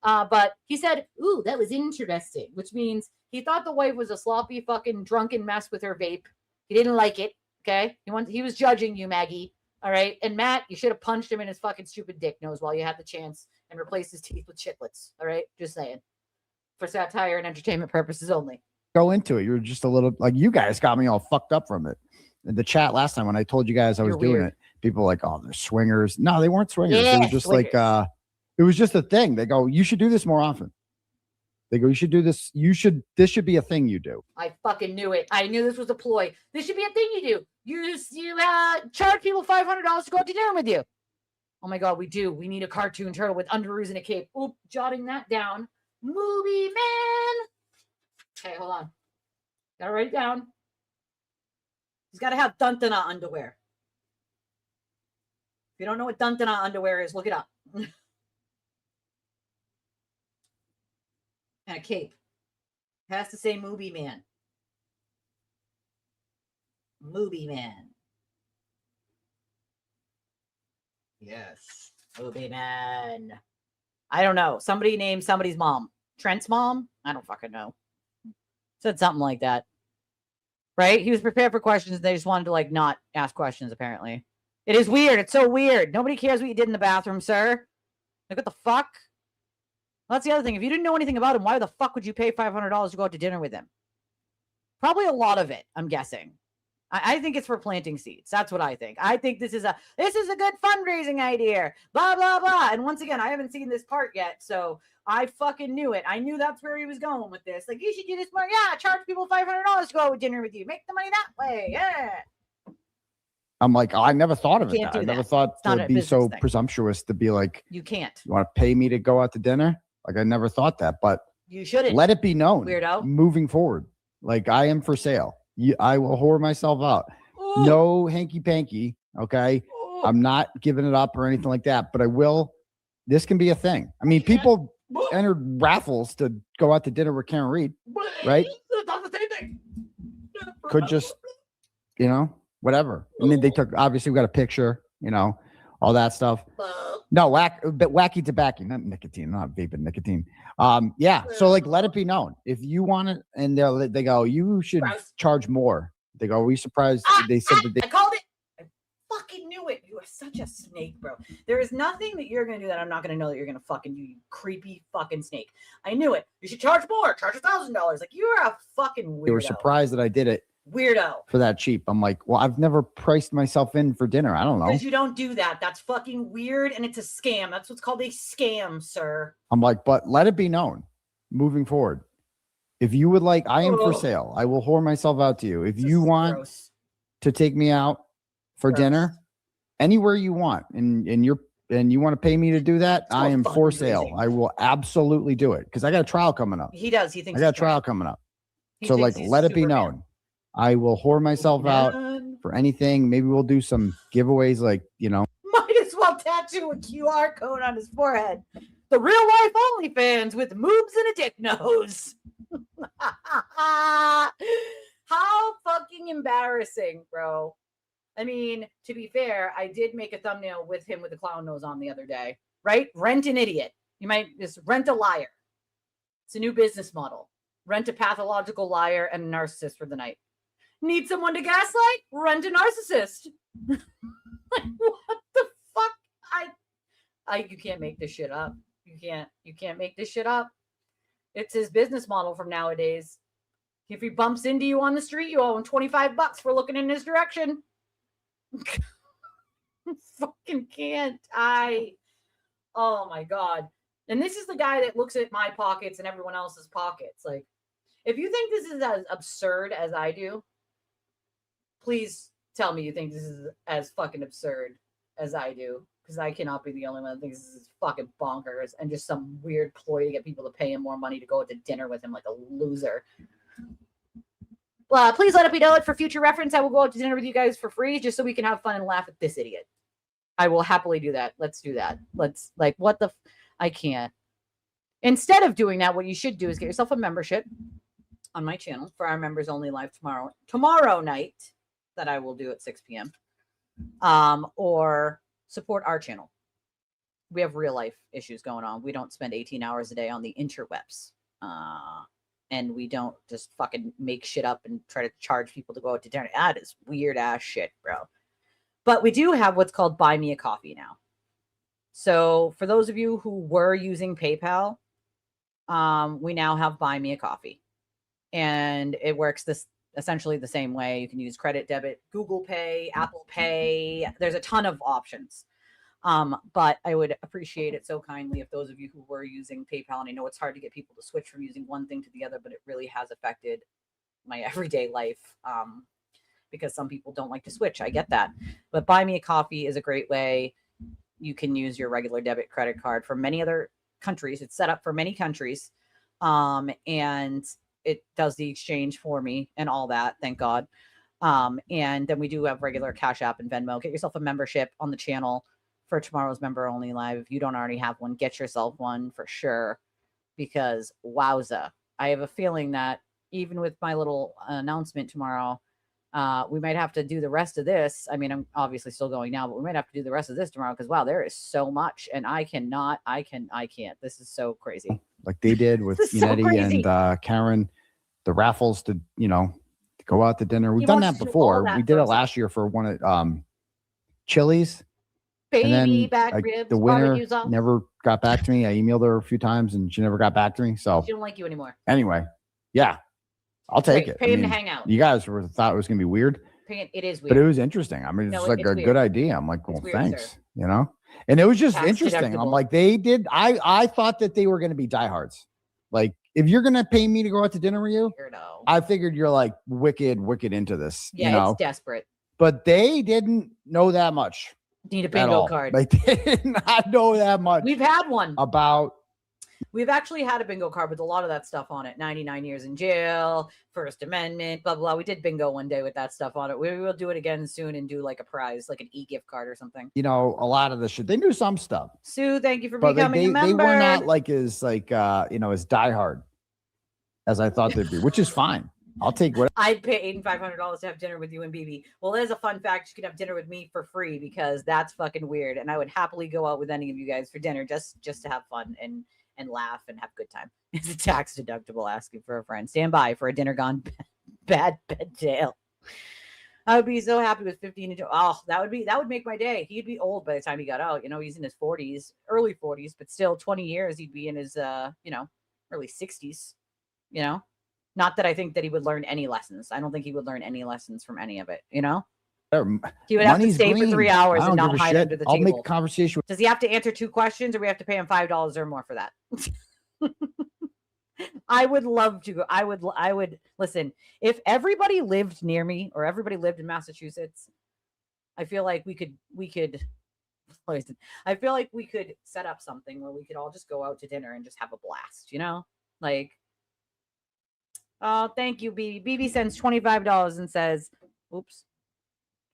But he said, ooh, that was interesting, which means he thought the wife was a sloppy fucking drunken mess with her vape. He didn't like it. Okay. He was judging you, Maggie. All right. And Matt, you should have punched him in his fucking stupid dick nose while you had the chance and replaced his teeth with chiclets. All right. Just saying. For satire and entertainment purposes only. Go into it. You're just a little like, you guys got me all fucked up from it. In the chat last time when I told you guys I was doing it, people were like, oh, they're swingers. No, they weren't swingers. They were just swingers. Like, it was just a thing. They go, you should do this more often. They go, you should do this. This should be a thing you do. I fucking knew it. I knew this was a ploy. This should be a thing you do. You charge people $500 to go out to dinner with you. Oh my God, we do. We need a cartoon turtle with underoos and a cape. Oop, jotting that down. Movie man. Okay, hold on. Gotta write it down. He's got to have Duntana underwear. If you don't know what Duntana underwear is, look it up. And a cape. Has to say movie man. Movie man. Yes. Movie man. I don't know. Somebody named somebody's mom. Trent's mom? I don't fucking know. Said something like that. Right? He was prepared for questions. They just wanted to like not ask questions, apparently. It is weird. It's so weird. Nobody cares what you did in the bathroom, sir. Like, what the fuck? Well, that's the other thing. If you didn't know anything about him, why the fuck would you pay $500 to go out to dinner with him? Probably a lot of it, I'm guessing. I think it's for planting seeds. That's what I think. I think this is a good fundraising idea. Blah, blah, blah. And once again, I haven't seen this part yet, so I fucking knew it. I knew that's where he was going with this. Like, you should do this more. Yeah, charge people $500 to go out with dinner with you. Make the money that way. Yeah. I'm like, oh, I never thought of it. I never thought to be so presumptuous to be like, you can't. You want to pay me to go out to dinner? Like, I never thought that, but you shouldn't. Let it be known. Weirdo. Moving forward. Like, I am for sale. I will whore myself out. Ooh. No hanky panky. Okay. Ooh. I'm not giving it up or anything like that, but I will. This can be a thing. I mean, people entered raffles to go out to dinner with Karen Reed, right? That's the same thing. Could just, you know, whatever. And then they took, obviously we got a picture, you know, all that stuff. No, but wacky tobacco, not nicotine, not vaping nicotine. Yeah. So like, let it be known if you want it. And they go, you should charge more. They go, are we surprised? They said that I called it. I fucking knew it. You are such a snake, bro. There is nothing that you're going to do that I'm not going to know that you're going to fucking do, you creepy fucking snake. I knew it. You should charge more. Charge $1,000. Like, you're a fucking weirdo. They were surprised that I did it. Weirdo. For that cheap. I'm like, well, I've never priced myself in for dinner. I don't know. Because you don't do that. That's fucking weird, and it's a scam. That's what's called a scam, sir. I'm like, but let it be known moving forward. If you would like, I am for sale. I will whore myself out to you. If you want to take me out for dinner, anywhere you want, and you want to pay me to do that, I am for sale. I will absolutely do it because I got a trial coming up. He does. He thinks I got a trial coming up. So like, let it be known. I will whore myself out for anything. Maybe we'll do some giveaways, like, you know. Might as well tattoo a QR code on his forehead. The real life OnlyFans with moobs and a dick nose. How fucking embarrassing, bro. I mean, to be fair, I did make a thumbnail with him with the clown nose on the other day, right? Rent an idiot. You might just rent a liar. It's a new business model. Rent a pathological liar and a narcissist for the night. Need someone to gaslight? Rent a narcissist. Like, what the fuck? You can't make this shit up. You can't make this shit up. It's his business model from nowadays. If he bumps into you on the street, you owe him $25 for looking in his direction. Fucking can't. Oh my God. And this is the guy that looks at my pockets and everyone else's pockets. Like, if you think this is as absurd as I do, please tell me you think this is as fucking absurd as I do, because I cannot be the only one that thinks this is fucking bonkers and just some weird ploy to get people to pay him more money to go to dinner with him like a loser. Please let it be known for future reference. I will go out to dinner with you guys for free just so we can have fun and laugh at this idiot. I will happily do that. Let's do that. I can't. Instead of doing that, what you should do is get yourself a membership on my channel for our members only live tomorrow night that I will do at 6 p.m. Or support our channel. We have real life issues going on. We don't spend 18 hours a day on the interwebs. And we don't just fucking make shit up and try to charge people to go out to dinner. That is weird ass shit, bro. But we do have what's called Buy Me a Coffee now. So for those of you who were using PayPal, we now have Buy Me a Coffee. And it works essentially the same way. You can use credit, debit, Google Pay, Apple Pay. There's a ton of options. But I would appreciate it so kindly if those of you who were using PayPal, and I know it's hard to get people to switch from using one thing to the other, but it really has affected my everyday life because some people don't like to switch. I get that. But Buy Me a Coffee is a great way. You can use your regular debit credit card for many other countries. It's set up for many countries. And it does the exchange for me and all that. Thank God. And then we do have regular Cash App and Venmo. Get yourself a membership on the channel for tomorrow's member only live. If you don't already have one, get yourself one for sure. Because wowza, I have a feeling that even with my little announcement tomorrow, we might have to do the rest of this. I mean, I'm obviously still going now, but we might have to do the rest of this tomorrow because wow, there is so much, and I can't. This is so crazy. Like they did with Unetti and Karen, the raffles to go out to dinner. We've done that before. We did it last year for one at Chili's. Baby back ribs. The winner never got back to me. I emailed her a few times and she never got back to me. So she don't like you anymore. Anyway, yeah, I'll take it. Pay him to hang out. You guys thought it was gonna be weird. It is weird, but it was interesting. I mean, it's like a good idea. I'm like, well, thanks. And it was just interesting. I'm like, they did. I thought that they were gonna be diehards. Like, if you're gonna pay me to go out to dinner with you, I figured you're like wicked into this. Yeah, it's desperate. But they didn't know that much. Need a bingo card. Like, they did not know that much. We've had one. We've actually had a bingo card with a lot of that stuff on it. 99 years in jail, First Amendment, blah, blah. We did bingo one day with that stuff on it. We will do it again soon and do like a prize, like an e-gift card or something. A lot of the shit. They knew some stuff. Sue, thank you for becoming a member. They were not like as diehard as I thought they'd be, which is fine. I'll take what I paid $500 to have dinner with you and BB. Well, there's a fun fact. You can have dinner with me for free because that's fucking weird. And I would happily go out with any of you guys for dinner just to have fun and laugh and have a good time. It's a tax deductible asking for a friend. Stand by for a dinner gone bad jail. I would be so happy with 15. Oh, that would make my day. He'd be old by the time he got out. You know, he's in his 40s, early 40s, but still 20 years. He'd be in his, early 60s, Not that I think that he would learn any lessons. I don't think he would learn any lessons from any of it, He would have to stay for 3 hours and not hide under the table. I'll make a conversation. Does he have to answer 2 questions or we have to pay him $5 or more for that? I would love to go. I would listen. If everybody lived near me or everybody lived in Massachusetts, I feel like we could I feel like we could set up something where we could all just go out to dinner and just have a blast, Like, oh, thank you, BB. BB sends $25 and says, oops,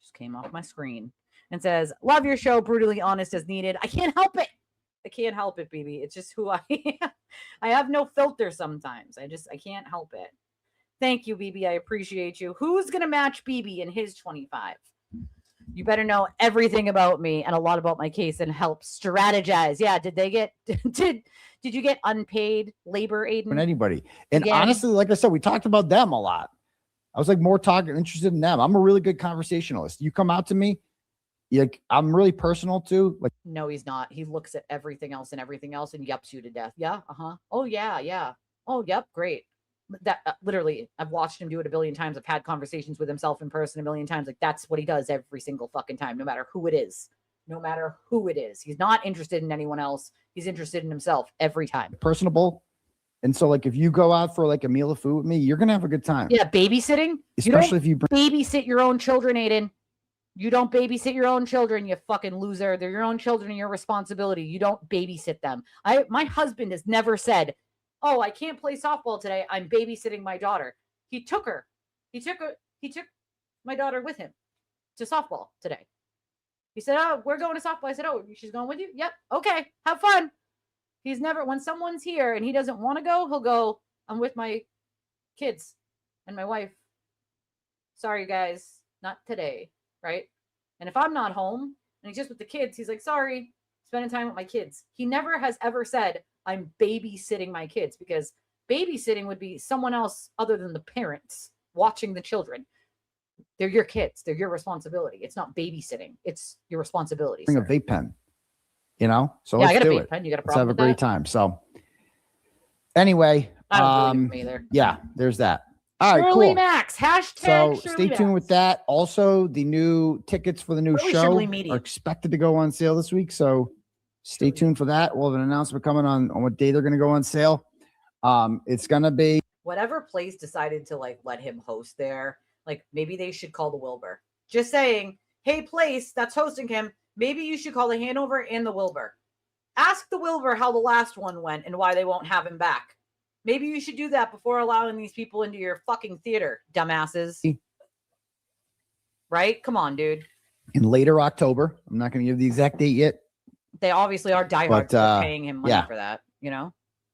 just came off my screen and says, love your show, brutally honest as needed. I can't help it. I can't help it, BB. It's just who I am. I have no filter sometimes. I can't help it. Thank you, BB. I appreciate you. Who's going to match BB in his 25? You better know everything about me and a lot about my case and help strategize. Yeah, did you get unpaid labor, Aiden? From anybody. And honestly, like I said, we talked about them a lot. I was like more interested in them. I'm a really good conversationalist. You come out to me, I'm really personal too. Like, no, he's not. He looks at everything else and yups you to death. Yeah. Oh yeah. Oh, yep. Great. That literally, I've watched him do it a billion times. I've had conversations with himself in person a million times. Like, that's what he does every single fucking time, no matter who it is. He's not interested in anyone else. He's interested in himself every time. Personable. And so, like, if you go out for like a meal of food with me, you're gonna have a good time. Yeah, babysitting. Especially if you babysit your own children, Aiden. You don't babysit your own children, you fucking loser. They're your own children and your responsibility. You don't babysit them. My husband has never said, oh, I can't play softball today. I'm babysitting my daughter. He took my daughter with him to softball today. He said, oh, we're going to softball. I said, oh, she's going with you? Yep. Okay. Have fun. He's never, when someone's here and he doesn't want to go, he'll go, I'm with my kids and my wife. Sorry, guys. Not today. Right. And if I'm not home and he's just with the kids, he's like, sorry, spending time with my kids. He never has ever said, I'm babysitting my kids, because babysitting would be someone else other than the parents watching the children. They're your kids. They're your responsibility. It's not babysitting. It's your responsibility. Bring a vape pen, So yeah, let's I got a do vape it. pen. You got a Let's problem have a with great that? time. So anyway, I don't believe him either. yeah, there's that. All right, Shirley cool. Max, hashtag So Shirley stay tuned Max. with that. Also, the new tickets for the new Probably show Shirley Media. are expected to go on sale this week. So stay tuned for that. We'll have an announcement coming on what day they're going to go on sale. It's going to be Whatever place decided to like let him host there, like maybe they should call the Wilbur. Just saying, hey, place that's hosting him, maybe you should call the Hanover and the Wilbur. Ask the Wilbur how the last one went and why they won't have him back. Maybe you should do that before allowing these people into your fucking theater, dumbasses. Right? Come on, dude. in later October. I'm not going to give the exact date yet. They obviously are diehards for paying him money for that,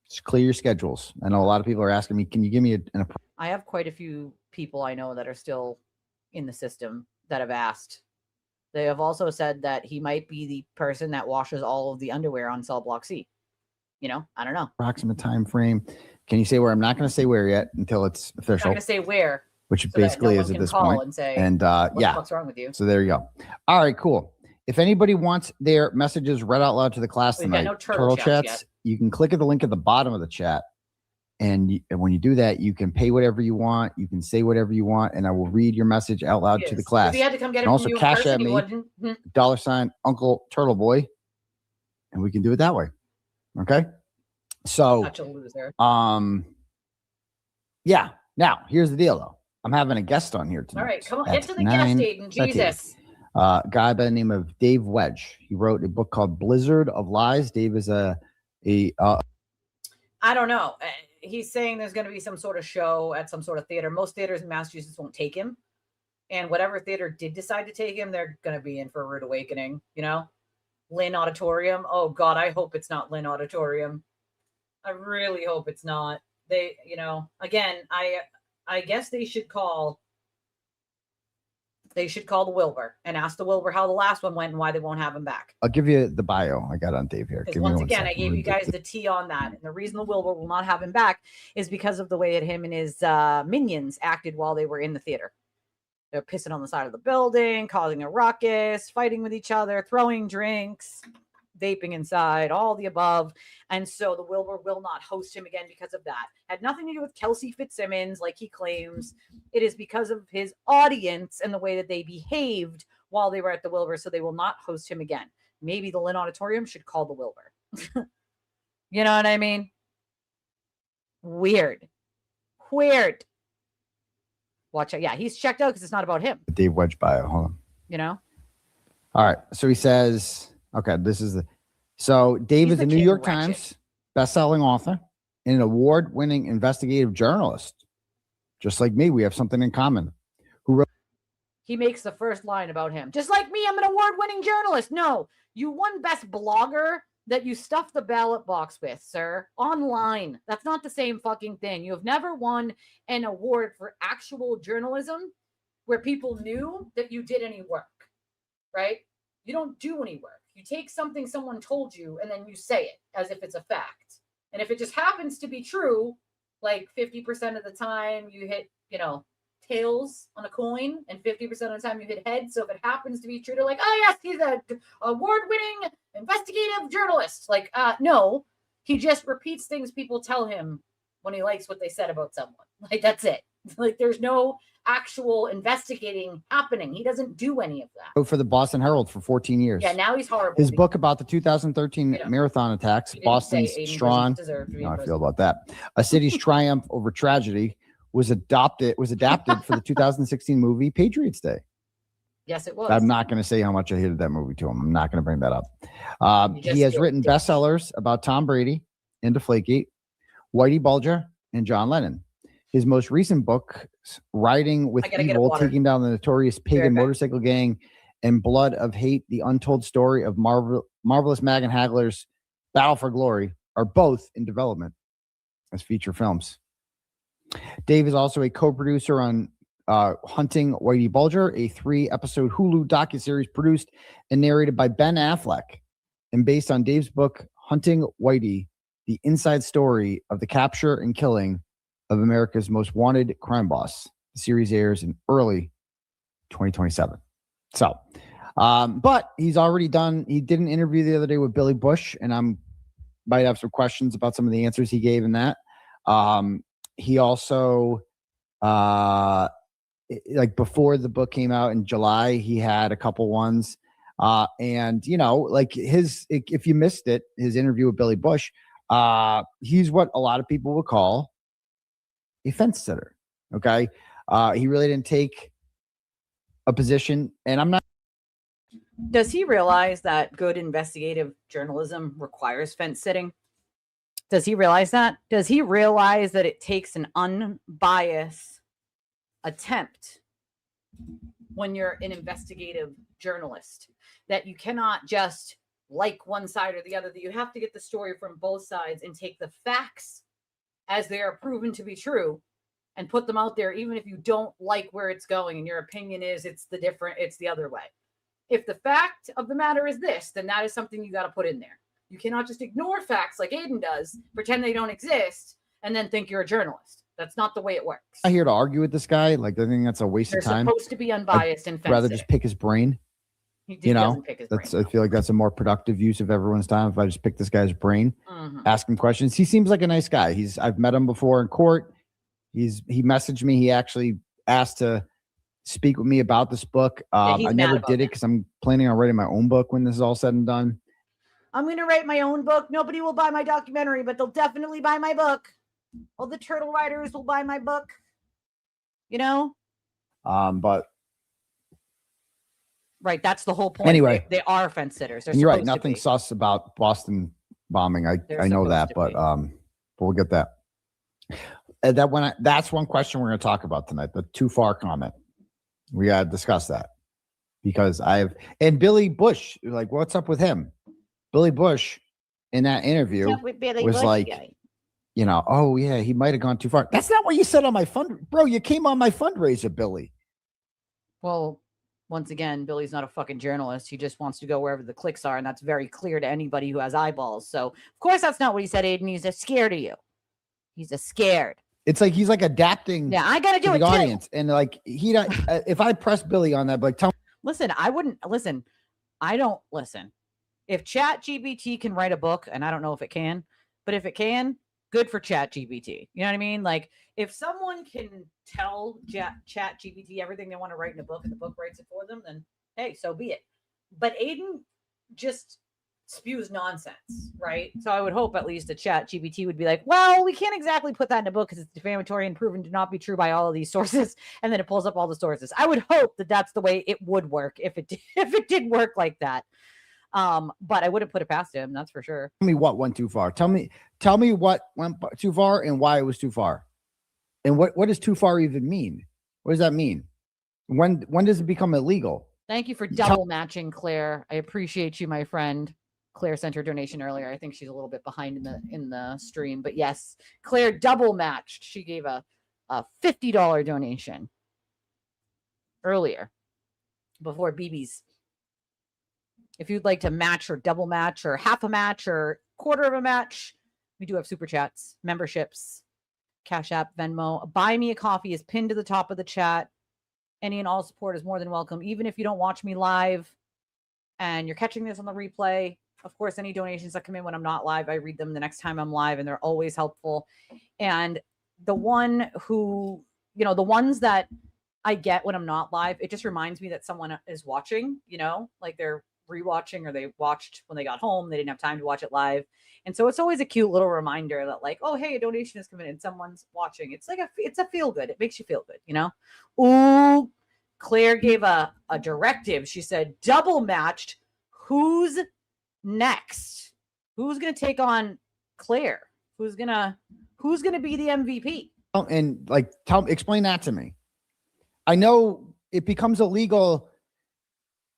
Just clear your schedules. I know a lot of people are asking me, can you give me an I have quite a few people I know that are still in the system that have asked. They have also said that he might be the person that washes all of the underwear on cell block C. I don't know. Approximate time frame. Can you say where? I'm not going to say where yet until it's official. I'm not going to say where. Which basically is at this point. And say, what the fuck's wrong with you? So there you go. All right, cool. If anybody wants their messages read out loud to the class tonight, no Turtle Chats, you can click at the link at the bottom of the chat. And when you do that, you can pay whatever you want. You can say whatever you want, and I will read your message out loud to the class. If he had to come get it and also from you cash person, at me, $ Uncle Turtleboy, and we can do it that way. Okay. So, such a loser. Yeah. Now, here's the deal, though. I'm having a guest on here tonight. All right, come on, get to the guest, Aiden. Jesus. Guy by the name of Dave Wedge. He wrote a book called Blizzard of Lies. Dave is I don't know. He's saying there's going to be some sort of show at some sort of theater. Most theaters in Massachusetts won't take him. And whatever theater did decide to take him, they're going to be in for a rude awakening, Lynn Auditorium. Oh, God, I hope it's not Lynn Auditorium. I really hope it's not. They, again, I guess they should call the Wilbur and ask the Wilbur how the last one went and why they won't have him back. I'll give you the bio I got on Dave here. Because once again, I gave you guys the tea on that. And the reason the Wilbur will not have him back is because of the way that him and his minions acted while they were in the theater. They're pissing on the side of the building, causing a ruckus, fighting with each other, throwing drinks, vaping inside, all the above. And so the Wilbur will not host him again because of that. Had nothing to do with Kelsey Fitzsimmons, like he claims. It is because of his audience and the way that they behaved while they were at the Wilbur. So they will not host him again. Maybe the Lynn Auditorium should call the Wilbur. You know what I mean? Weird. Watch out. Yeah, he's checked out because it's not about him. Dave Wedge bio. Hold on. You know? All right. So he says, okay, this is so Dave is a New York Times best-selling author and an award-winning investigative journalist. Just like me, we have something in common. He makes the first line about him. Just like me, I'm an award-winning journalist. No, you won best blogger that you stuffed the ballot box with, sir. Online. That's not the same fucking thing. You have never won an award for actual journalism where people knew that you did any work, right? You don't do any work. You take something someone told you and then you say it as if it's a fact. And if it just happens to be true, like 50% of the time you hit, tails on a coin and 50% of the time you hit heads. So if it happens to be true, they're like, oh yes, he's a award-winning investigative journalist. Like, no, he just repeats things people tell him when he likes what they said about someone. Like, that's it. Like, there's no actual investigating happening. He doesn't do any of that. For the Boston Herald for 14 years. Yeah, now he's horrible. His book about the 2013 marathon attacks, Boston's Strong. How I feel about that. A City's Triumph Over Tragedy was adapted for the 2016 movie Patriots Day. Yes, it was. I'm not going to say how much I hated that movie to him. I'm not going to bring that up. He has written bestsellers about Tom Brady and Deflategate, Whitey Bulger, and John Lennon. His most recent book, Riding with Evil, Taking Down the Notorious Pagan Motorcycle Gang, and Blood of Hate, The Untold Story of Marvelous Megan Hagler's Battle for Glory, are both in development as feature films. Dave is also a co-producer on Hunting Whitey Bulger, a 3-episode Hulu docuseries produced and narrated by Ben Affleck and based on Dave's book, Hunting Whitey, the inside story of the capture and killing of America's most wanted crime boss. The series airs in early 2027. So, but he's already done, he did an interview the other day with Billy Bush, and I'm might have some questions about some of the answers he gave in that. He also, like before the book came out in July, he had a couple ones. And, like if you missed it, his interview with Billy Bush, he's what a lot of people would call a fence sitter. Okay. He really didn't take a position, and I'm not. Does he realize that good investigative journalism requires fence sitting? Does he realize that? Does he realize that it takes an unbiased attempt when you're an investigative journalist, that you cannot just like one side or the other, that you have to get the story from both sides and take the facts as they are proven to be true and put them out there, even if you don't like where it's going and your opinion is it's the other way. If the fact of the matter is this, then that is something you got to put in there. You cannot just ignore facts like Aiden does, pretend they don't exist, and then think you're a journalist. That's not the way it works. I'm here to argue with this guy. Like, I think that's a waste of time. They're supposed to be unbiased and rather just pick his brain. He doesn't pick his brain. I feel like that's a more productive use of everyone's time if I just pick this guy's brain, ask him questions. He seems like a nice guy. I've met him before in court. He messaged me. He actually asked to speak with me about this book. I never did it because I'm planning on writing my own book when this is all said and done. I'm going to write my own book. Nobody will buy my documentary, but they'll definitely buy my book. All the turtle writers will buy my book. But right, that's the whole point. Anyway, they are fence sitters. You're right. Nothing sus about Boston bombing. I know that, but we'll get that. That's one question we're going to talk about tonight. The too far comment. We got to discuss that because and Billy Bush, like, what's up with him? Billy Bush in that interview was like, oh yeah, he might have gone too far. That's not what you said on my bro. You came on my fundraiser, Billy. Well, once again, Billy's not a fucking journalist. He just wants to go wherever the clicks are, and that's very clear to anybody who has eyeballs. So, of course, that's not what he said, Aiden. He's just scared of you. He's just scared. It's like he's like adapting. Yeah, I gotta do it the too. Audience, and like if I press Billy on that, like tell. Listen, I wouldn't listen. I don't listen. If ChatGPT can write a book, and I don't know if it can, but if it can, good for ChatGPT. You know what I mean? Like if someone can tell ChatGPT everything they want to write in a book and the book writes it for them, then hey, so be it. But Aiden just spews nonsense, right? So I would hope at least a ChatGPT would be like, well, we can't exactly put that in a book because it's defamatory and proven to not be true by all of these sources, and then it pulls up all the sources. I would hope that that's the way it would work if it did work like that. But I wouldn't put it past him, that's for sure. Tell me what went too far. Tell me what went too far and why it was too far. And what does too far even mean? What does that mean? When does it become illegal? Thank you for double matching, Claire. I appreciate you, my friend. Claire sent her donation earlier. I think she's a little bit behind in the stream, but yes, Claire double matched. She gave a $50 donation earlier before BB's. If you'd like to match or double match or half a match or quarter of a match, we do have super chats, memberships, Cash App, Venmo. Buy Me a Coffee is pinned to the top of the chat. Any and all support is more than welcome. Even if you don't watch me live and you're catching this on the replay, of course, any donations that come in when I'm not live, I read them the next time I'm live, and they're always helpful. And the ones that I get when I'm not live, it just reminds me that someone is watching, like they're rewatching or they watched when they got home. They didn't have time to watch it live. And so it's always a cute little reminder that like, oh, hey, a donation is coming in. Someone's watching. It's like it's a feel good. It makes you feel good, Ooh, Claire gave a directive. She said, double matched. Who's next? Who's going to take on Claire? Who's going to be the MVP? And like, explain that to me. I know it becomes illegal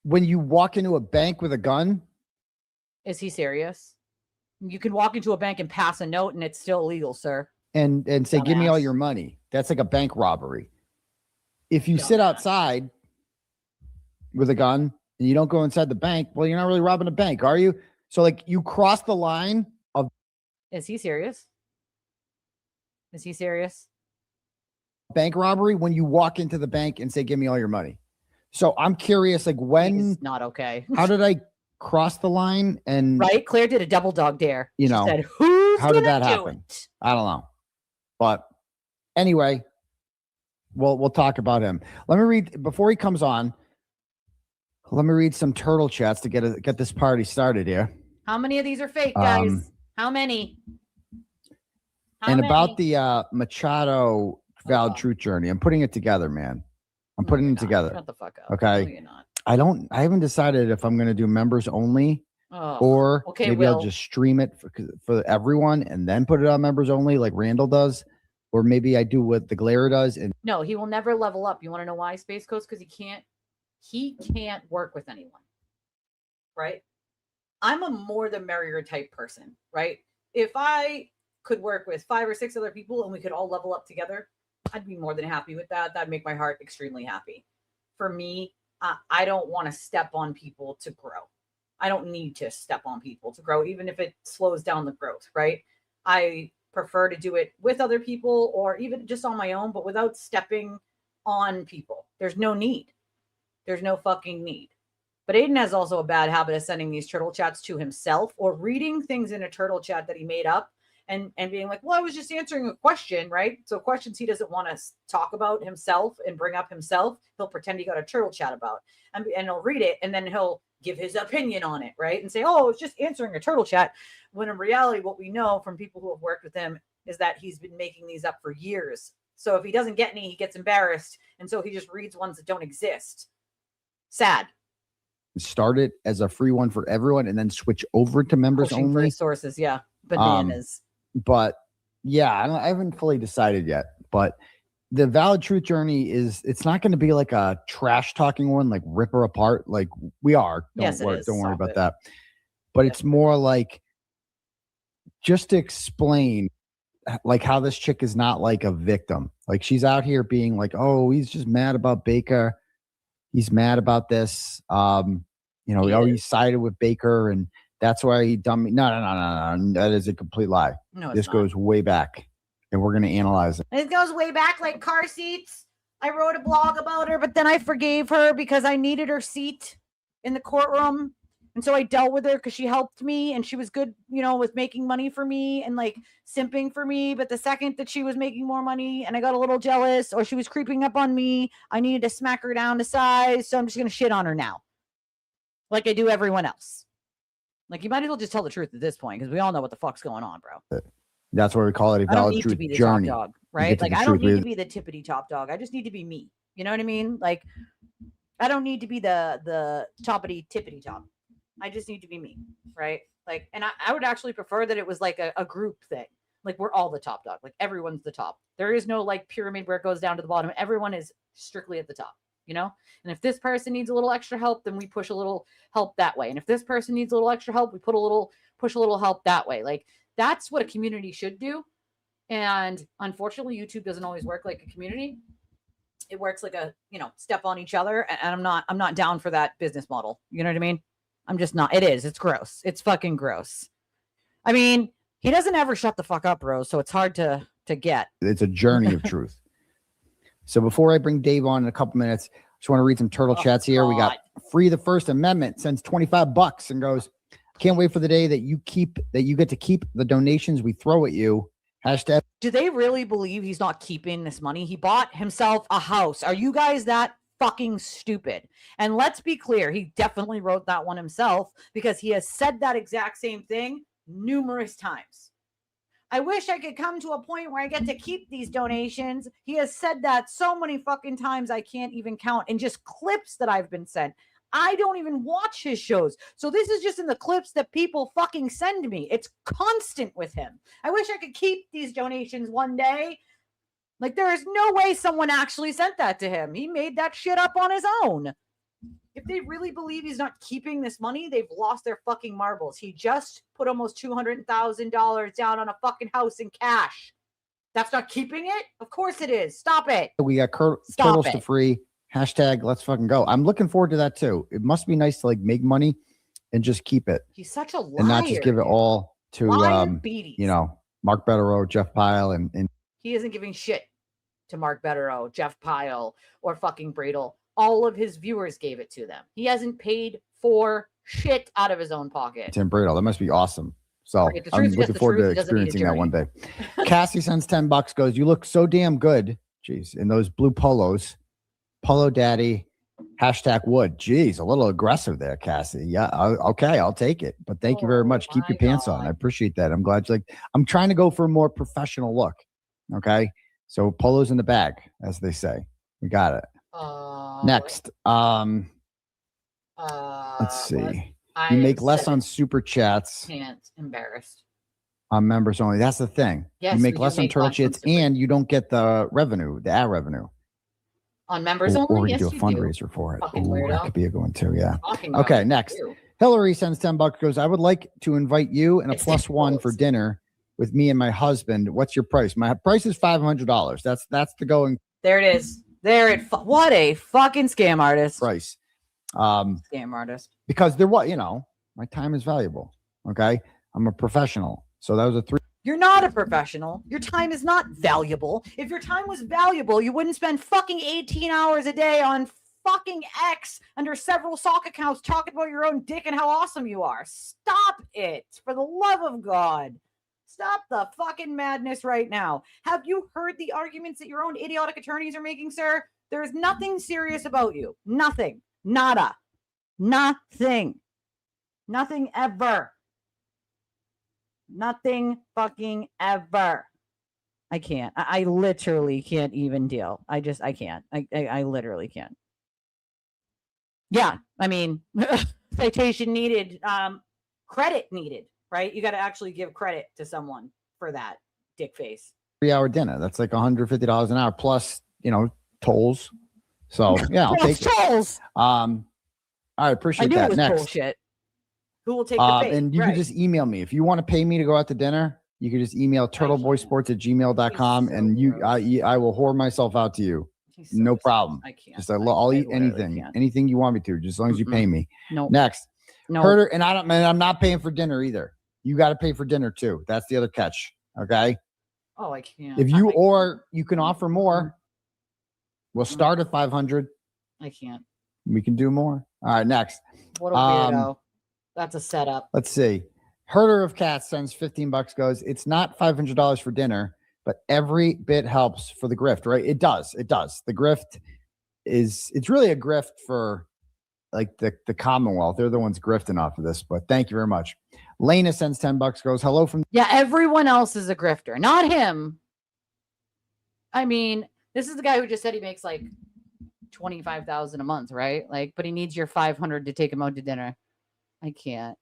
when you walk into a bank with a gun. Is he serious? You can walk into a bank and pass a note and it's still illegal, sir. And say, give me all your money. That's like a bank robbery. If you sit outside with a gun and you don't go inside the bank, well, you're not really robbing a bank, are you? So like you cross the line of. Is he serious? Is he serious? Bank robbery when you walk into the bank and say, give me all your money. So I'm curious, like when. It's not okay. How did I cross the line? And right, Claire did a double dog dare. She said, how did that happen? I don't know. But anyway, we'll talk about him. Let me read before he comes on. Let me read some turtle chats to get this party started here. How many of these are fake, guys? How many? About the Machado Valid Truth Journey, I'm putting it together, man. I'm putting it together. Shut the fuck up. Okay. No, you're not. I haven't decided if I'm going to do members only or maybe I'll just stream it for everyone and then put it on members only like Randall does. Or maybe I do what the Glare does. And no, he will never level up. You want to know why, Space Coast? Because he can't work with anyone. Right? I'm a more the merrier type person, right? If I could work with 5 or 6 other people and we could all level up together, I'd be more than happy with that. That'd make my heart extremely happy. For me, I don't want to step on people to grow. I don't need to step on people to grow, even if it slows down the growth, right? I prefer to do it with other people or even just on my own, but without stepping on people. There's no need. There's no fucking need. But Aiden has also a bad habit of sending these turtle chats to himself or reading things in a turtle chat that he made up and being like, well, I was just answering a question, right? So questions he doesn't want to talk about himself and bring up himself, he'll pretend he got a turtle chat about and he'll read it and then he'll give his opinion on it, right? And say, oh, I was just answering a turtle chat. When in reality, what we know from people who have worked with him is that he's been making these up for years. So if he doesn't get any, he gets embarrassed. And so he just reads ones that don't exist. Sad. Start it as a free one for everyone and then switch over to members Pushing only. Resources, yeah. Bananas. But yeah, I haven't fully decided yet. But the Valid Truth Journey it's not going to be like a trash talking one, like rip her apart. Like we are. Don't worry about that. But it's more like just to explain like how this chick is not like a victim. Like she's out here being like, oh, he's just mad about Baker. He's mad about this. He sided with Baker and that's why he dumped me. No. That is a complete lie. No, this goes way back and we're going to analyze it. It goes way back like car seats. I wrote a blog about her, but then I forgave her because I needed her seat in the courtroom. And so I dealt with her because she helped me and she was good, with making money for me and like simping for me. But the second that she was making more money and I got a little jealous or she was creeping up on me, I needed to smack her down to size. So I'm just going to shit on her now. Like I do everyone else. Like you might as well just tell the truth at this point because we all know what the fuck's going on, bro. That's why we call it a valid truth journey. Top dog, right? Like I don't need to be the tippity top dog. I just need to be me. You know what I mean? Like I don't need to be the toppity tippity top. I just need to be me, right? Like, and I would actually prefer that it was like a group thing. Like we're all the top dog. Like everyone's the top. There is no like pyramid where it goes down to the bottom. Everyone is strictly at the top, And if this person needs a little extra help, then we push a little help that way. And if this person needs a little extra help, we push a little help that way. Like that's what a community should do. And unfortunately, YouTube doesn't always work like a community. It works like a, step on each other. And I'm not down for that business model. You know what I mean? I'm just not. It's gross. It's fucking gross. I mean, he doesn't ever shut the fuck up, Rose. So it's hard to get. It's a journey of truth. So before I bring Dave on in a couple minutes, I just want to read some turtle chats here. God. We got Free the First Amendment sends $25 and goes, can't wait for the day that you get to keep the donations we throw at you. Hashtag. Do they really believe he's not keeping this money? He bought himself a house. Are you guys that fucking stupid? And let's be clear, he definitely wrote that one himself because he has said that exact same thing numerous times. I wish I could come to a point where I get to keep these donations. He has said that so many fucking times I can't even count in just clips that I've been sent. I don't even watch his shows. So this is just in the clips that people fucking send me. It's constant with him. I wish I could keep these donations one day. Like, there is no way someone actually sent that to him. He made that shit up on his own. If they really believe he's not keeping this money, they've lost their fucking marbles. He just put almost $200,000 down on a fucking house in cash. That's not keeping it? Of course it is. Stop it. We got turtles to free. Hashtag let's fucking go. I'm looking forward to that too. It must be nice to like make money and just keep it. He's such a liar. And not just give it all to, Mark Betterow, Jeff Pyle, and he isn't giving shit to Mark Betterow, Jeff Pyle, or fucking Bradle. All of his viewers gave it to them. He hasn't paid for shit out of his own pocket. Tim Bradle, that must be awesome. So I'm looking forward to experiencing that one day. Cassie sends $10, goes, you look so damn good. Jeez, in those blue polos. Polo Daddy, hashtag wood. Jeez, a little aggressive there, Cassie. Yeah, okay, I'll take it. But thank you very much. Keep your pants on. I appreciate that. I'm glad I'm trying to go for a more professional look. Okay, so polo's in the bag, as they say. We got it. Next, let's see. You make less on super chats. Embarrassed. On members only. That's the thing. Yes, you make less on turtle chats, and you don't get the revenue, the ad revenue. On members only, or you do a fundraiser for it. That could be a good one too. Yeah. Okay. Next, Hillary sends $10. Goes, I would like to invite you and a +1 for dinner with me and my husband. What's your price? My price is $500. That's the going. There it is. What a fucking scam artist. Price. Scam artist. Because my time is valuable. Okay, I'm a professional. So that was a 3. You're not a professional. Your time is not valuable. If your time was valuable, you wouldn't spend fucking 18 hours a day on fucking X under several sock accounts talking about your own dick and how awesome you are. Stop it. For the love of God. Stop the fucking madness right now. Have you heard the arguments that your own idiotic attorneys are making, sir? There is nothing serious about you. Nothing. Nada. Nothing. Nothing ever. Nothing fucking ever. I can't. I literally can't even deal. I can't. I literally can't. Yeah. I mean, citation needed, credit needed, right? You got to actually give credit to someone for that dick face. 3-hour dinner. That's like $150 an hour plus, tolls. So yeah, I'll take tolls. I appreciate that. Next. Bullshit. Who will take the bait? And you can just email me if you want to pay me to go out to dinner. you can just email turtleboysports@gmail.com and I will whore myself out to you. No problem. I can't. Just I'll eat anything, anything you want me to, just as long as you pay me. No. Next. No. Herder, and I'm not paying for dinner either. You got to pay for dinner too. That's the other catch. Okay. Oh, I can't. If you you can offer more. We'll start at 500. I can't. We can do more. All right, next. What a weirdo. That's a setup. Let's see. Herder of Cats sends $15, goes, it's not $500 for dinner, but every bit helps for the grift, right? It does. It does. The grift it's really a grift for like the Commonwealth. They're the ones grifting off of this, but thank you very much. Lena sends $10, goes, hello from. Yeah, everyone else is a grifter, not him. I mean, this is the guy who just said he makes like $25,000 a month, right? Like, but he needs your 500 to take him out to dinner. I can't.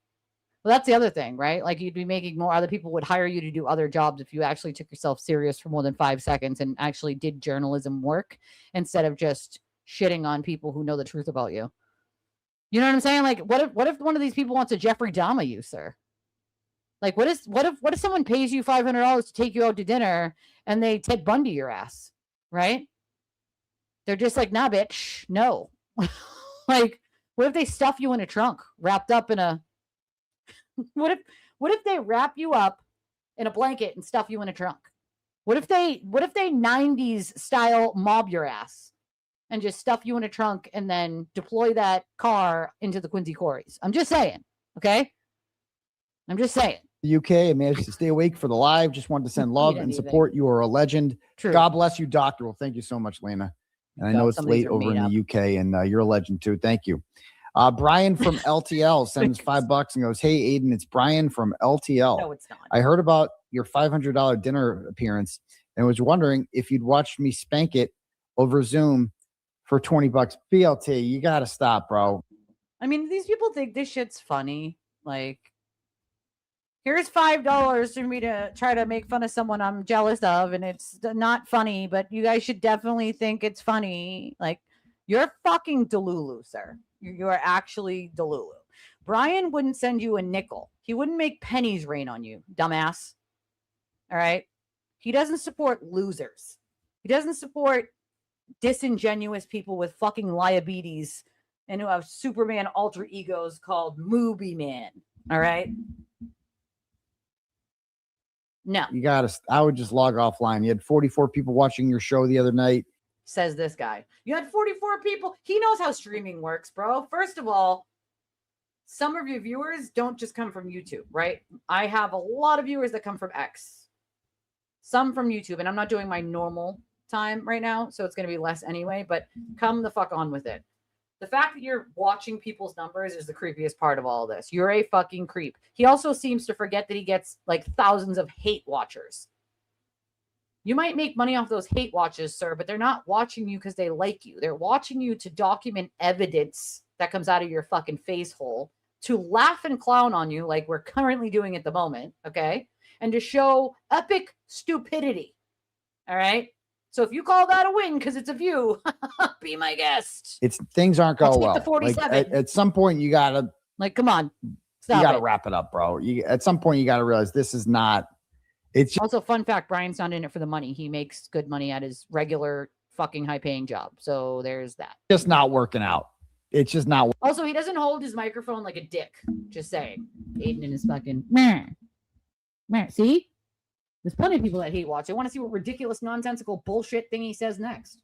Well, that's the other thing, right? Like, you'd be making more. Other people would hire you to do other jobs if you actually took yourself serious for more than 5 seconds and actually did journalism work instead of just shitting on people who know the truth about you. You know what I'm saying? Like, what if one of these people wants to Jeffrey Dahmer you, sir? Like, what if someone pays you $500 to take you out to dinner and they Ted Bundy your ass, right? They're just like, nah, bitch, no. Like, what if they stuff you in a trunk, wrapped up in a? What if they wrap you up in a blanket and stuff you in a trunk? What if they 90s style mob your ass and just stuff you in a trunk and then deploy that car into the Quincy Quarries? I'm just saying, okay? I'm just saying. The UK, I managed to stay awake for the live. Just wanted to send love and support. You are a legend. True. God bless you, Doctor. Well, thank you so much, Lena. And I know it's late over in the UK, and you're a legend too. Thank you. Brian from LTL sends $5 and goes, hey, Aiden, it's Brian from LTL. No, it's not. I heard about your $500 dinner appearance and was wondering if you'd watched me spank it over Zoom for $20. BLT, you got to stop, bro. I mean, these people think this shit's funny. Like, here's $5 for me to try to make fun of someone I'm jealous of, and it's not funny, but you guys should definitely think it's funny. Like, you're fucking Delulu, sir. You are actually Delulu. Brian wouldn't send you a nickel. He wouldn't make pennies rain on you, dumbass. All right? He doesn't support losers. He doesn't support disingenuous people with fucking liabilities and who have Superman alter egos called Movie Man. All right? No. You got to, I would just log offline. You had 44 people watching your show the other night. Says this guy. You had 44 people. He knows how streaming works, bro. First of all, some of your viewers don't just come from YouTube, right? I have a lot of viewers that come from X. Some from YouTube, and I'm not doing my normal time right now, so it's going to be less anyway, but come the fuck on with it. The fact that you're watching people's numbers is the creepiest part of all of this. You're a fucking creep. He also seems to forget that he gets like thousands of hate watchers. You might make money off those hate watches, sir, but they're not watching you because they like you. They're watching you to document evidence that comes out of your fucking face hole, to laugh and clown on you like we're currently doing at the moment, okay? And to show epic stupidity, all right? So if you call that a win because it's a view, be my guest. Things aren't going well. The 47. Like, at some point, you got to... Like, come on. Stop, you got to wrap it up, bro. At some point, you got to realize this is not... It's just, also, fun fact, Brian's not in it for the money. He makes good money at his regular fucking high-paying job. So there's that. Just not working out. It's just not. Also, he doesn't hold his microphone like a dick. Just saying. Aiden and his fucking... Meh. See? There's plenty of people that hate watch. I want to see what ridiculous, nonsensical bullshit thing he says next.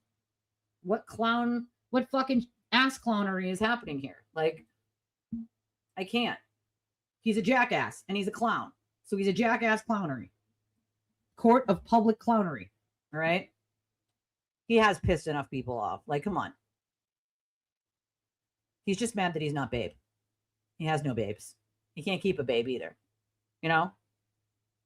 What fucking ass clownery is happening here? Like, I can't. He's a jackass, and he's a clown. So he's a jackass clownery. Court of public clownery. All right? He has pissed enough people off. Like, come on. He's just mad that he's not babe. He has no babes. He can't keep a babe either. You know?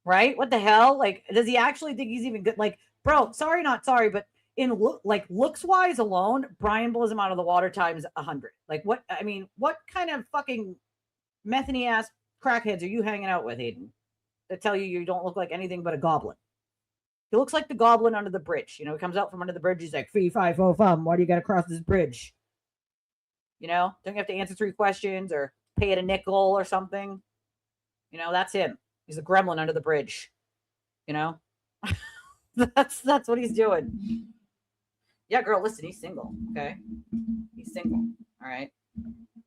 Right? What the hell? Like, does he actually think he's even good? Like, bro, sorry, not sorry, but in looks wise alone, Brian blows him out of the water times 100. Like, what? I mean, what kind of fucking methany ass crackheads are you hanging out with, Aiden, that tell you don't look like anything but a goblin? He looks like the goblin under the bridge. You know, he comes out from under the bridge. He's like, fee, fi, fo, fum. Why do you got to cross this bridge? You know, don't you have to answer 3 questions or pay it a nickel or something? You know, that's him. He's a gremlin under the bridge. You know, that's what he's doing. Yeah, girl, listen, he's single. Okay, he's single. All right,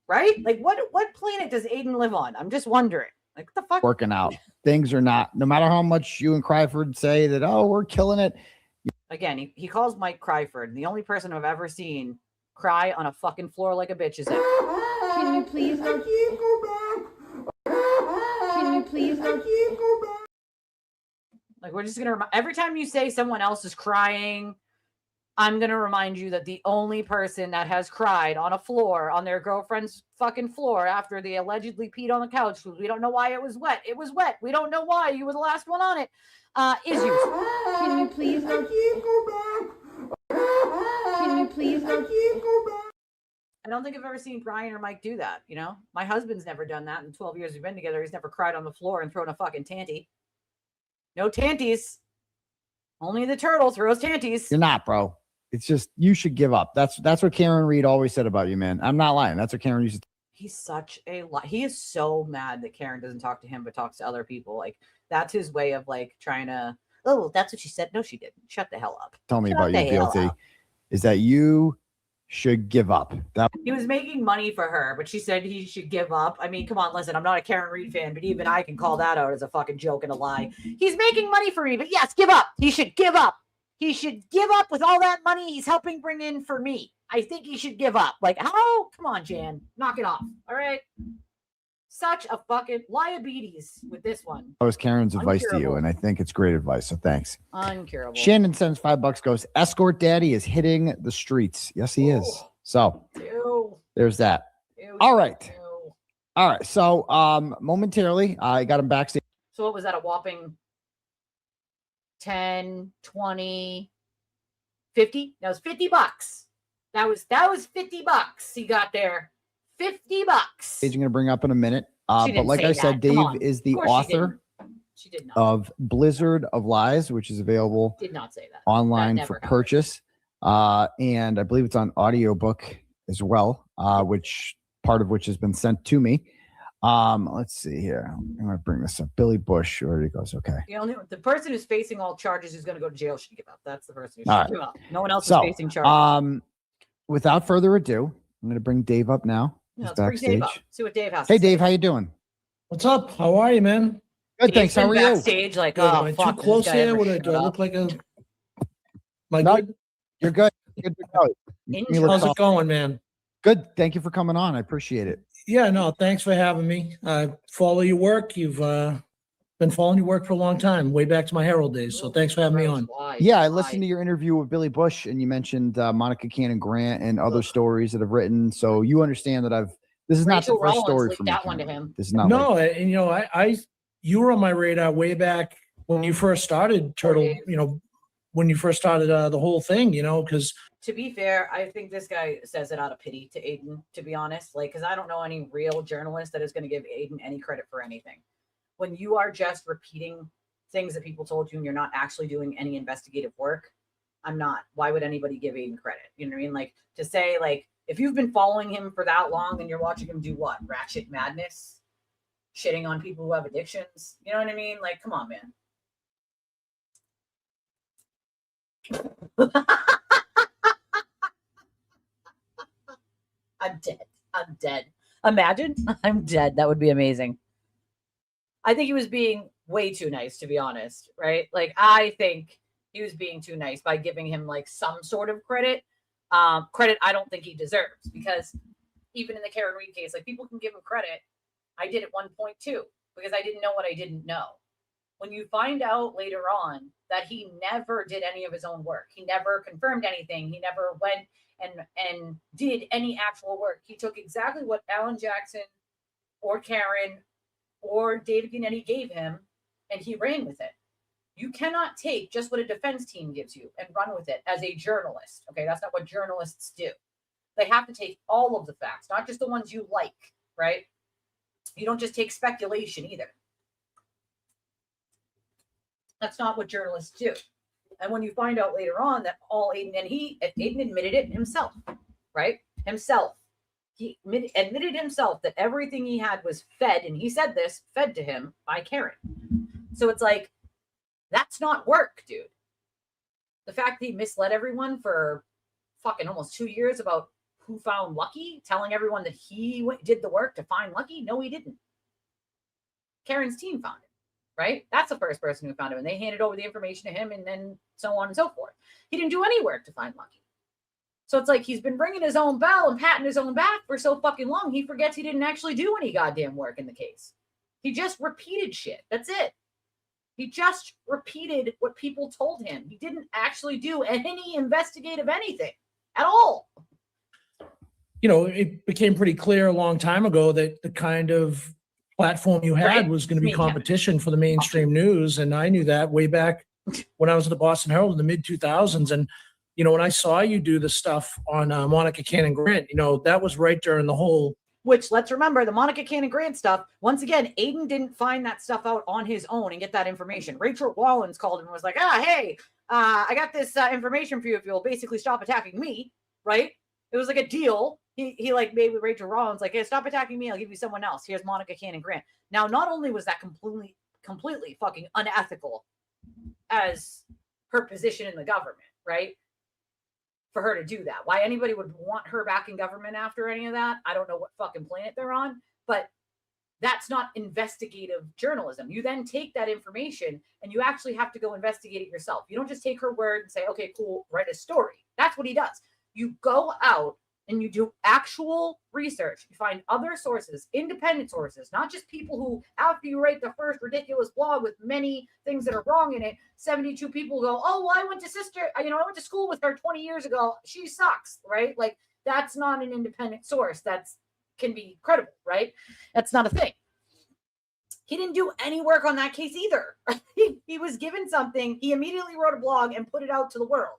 right? Like, what planet does Aiden live on? I'm just wondering. Like, what the fuck? Working out. Things are not. No matter how much you and Crawford say that, oh, we're killing it. Again, he calls Mike Crawford. The only person I've ever seen cry on a fucking floor like a bitch is him. Can you please not go back? Can you please not go back? Like, we're just gonna every time you say someone else is crying, I'm gonna remind you that the only person that has cried on a floor, on their girlfriend's fucking floor after they allegedly peed on the couch, we don't know why it was wet. It was wet. We don't know why you were the last one on it. Is you. Can you please not go back? Can you please not go back? I don't think I've ever seen Brian or Mike do that. You know, my husband's never done that in 12 years we've been together. He's never cried on the floor and thrown a fucking tanty. No tanties. Only the turtle throws tanties. You're not, bro. It's just, you should give up. That's what Karen Reed always said about you, man. I'm not lying. That's what Karen used to. He's such a he is so mad that Karen doesn't talk to him but talks to other people. Like, that's his way of like trying to, oh, that's what she said. No, she didn't. Shut the hell up. Tell me about your guilty. Is that you should give up. He was making money for her, but she said he should give up. I mean, come on, listen, I'm not a Karen Reed fan, but even I can call that out as a fucking joke and a lie. He's making money for me, but yes, give up. He should give up. He should give up with all that money he's helping bring in for me. I think he should give up. Like, how? Come on, Jan. Knock it off. All right? Such a fucking diabetes with this one. That was Karen's advice to you, and I think it's great advice, so thanks. Uncurable. Shannon sends $5, goes, escort daddy is hitting the streets. Yes, he is. So there's that. All right. All right. So momentarily, I got him backstage. So what was that, a whopping 10, 20, 50? That was $50. That was $50 he got there. $50. I'm going to bring up in a minute. But like I said, Dave is the author she did not. of Blizzard of Lies, which is available did not say that. online for purchase. And I believe it's on audiobook as well, which part of which has been sent to me. Let's see here. I'm going to bring this up. Billy Bush, where he goes. Okay. The person who's facing all charges who's going to go to jail should give up. That's the person who should give up. No one else is facing charges. Without further ado, I'm going to bring Dave up now. Let's bring Dave up. See what Dave has to say. Dave, how you doing? What's up? How are you, man? Good, thanks. How are you? Backstage, like, am I too close here? Do I look like a? Good? You're good. Good to go. How's it going, man? Good. Thank you for coming on. I appreciate it. Yeah, no, thanks for having me. I follow your work. You've been following your work for a long time, way back to my Herald days. So thanks for having me on. Yeah, I listened to your interview with Billy Bush, and you mentioned Monica Cannon Grant and other stories that I've written. So you understand that this is not the first story for me. That one to him. This is not. No, and you were on my radar way back when you first started Turtle. When you first started the whole thing. Because to be fair, I think this guy says it out of pity to Aiden. To be honest, because I don't know any real journalist that is going to give Aiden any credit for anything. When you are just repeating things that people told you and you're not actually doing any investigative work, I'm not. Why would anybody give Aiden credit? You know what I mean? Like, to say, like, if you've been following him for that long and you're watching him do what? Ratchet madness? Shitting on people who have addictions? You know what I mean? Like, come on, man. I'm dead. Imagine I'm dead. That would be amazing. I think he was being way too nice, to be honest, right? Like, I think he was being too nice by giving him like some sort of credit. Credit I don't think he deserves, because even in the Karen Reed case, like, people can give him credit. I did at one point too, because I didn't know what I didn't know. When you find out later on that he never did any of his own work, he never confirmed anything, he never went and did any actual work. He took exactly what Alan Jackson or Karen or David Giannetti gave him, and he ran with it. You cannot take just what a defense team gives you and run with it as a journalist. Okay, that's not what journalists do. They have to take all of the facts, not just the ones you like, right? You don't just take speculation either. That's not what journalists do. And when you find out later on that all Aiden, and Aiden admitted it himself, right? Himself. He admitted himself that everything he had was fed, and he said this, fed to him by Karen. So it's like, That's not work, dude. The fact that he misled everyone for fucking almost 2 years about who found Lucky, telling everyone that he did the work to find Lucky. No, he didn't. Karen's team found him, right? That's the first person who found him. And they handed over the information to him and then so on and so forth. He didn't do any work to find Lucky. So it's like he's been ringing his own bell and patting his own back for so fucking long, he forgets he didn't actually do any goddamn work in the case. He just repeated shit. That's it. He just repeated what people told him. He didn't actually do any investigative anything at all. You know, it became pretty clear a long time ago that the kind of platform you had was going to be competition for the mainstream news. And I knew that way back when I was at the Boston Herald in the mid 2000s. And, you know, when I saw you do the stuff on Monica Cannon Grant, you know, that was right during the whole. Which, let's remember, the Monica Cannon Grant stuff, once again, Aiden didn't find that stuff out on his own and get that information. Rachel Wallens called him and was like, hey, I got this information for you if you'll basically stop attacking me, right? It was like a deal. He like made with Rachel Rollins, like, hey, stop attacking me. I'll give you someone else. Here's Monica Cannon Grant. Now, not only was that completely fucking unethical as her position in the government, right? For her to do that. Why anybody would want her back in government after any of that, I don't know what fucking planet they're on, but that's not investigative journalism. You then take that information and you actually have to go investigate it yourself. You don't just take her word and say, okay, cool, write a story. That's what he does. You go out and you do actual research. You find other sources, independent sources, not just people who, after you write the first ridiculous blog with many things that are wrong in it, 72 people go, oh, well, I went to school with her 20 years ago. She sucks, right? Like, that's not an independent source. Can be credible, right? That's not a thing. He didn't do any work on that case either. He was given something. He immediately wrote a blog and put it out to the world.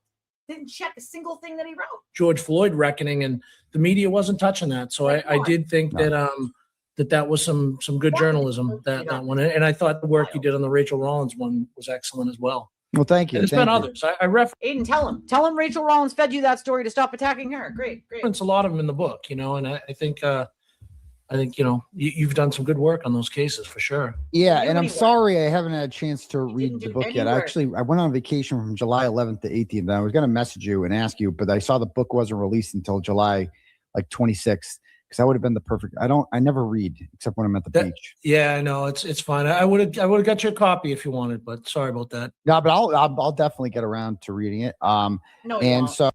Didn't check a single thing that he wrote. George Floyd reckoning, and the media wasn't touching that. So I did think that was some good journalism, that one. And I thought the work you did on the Rachel Rollins one was excellent as well. Well, thank you. And there's been others. Aiden, tell him Rachel Rollins fed you that story to stop attacking her. Great. Reference a lot of them in the book, you know, and I think you know, you've done some good work on those cases for sure. Yeah, and I'm sorry I haven't had a chance to read the book yet. I went on vacation from July 11th to 18th, and I was going to message you and ask you, but I saw the book wasn't released until July 26th, because that would have been the perfect. I never read except when I'm at the beach. Yeah, I know it's fine. I would have got your copy if you wanted, but sorry about that. No, but I'll definitely get around to reading it. No,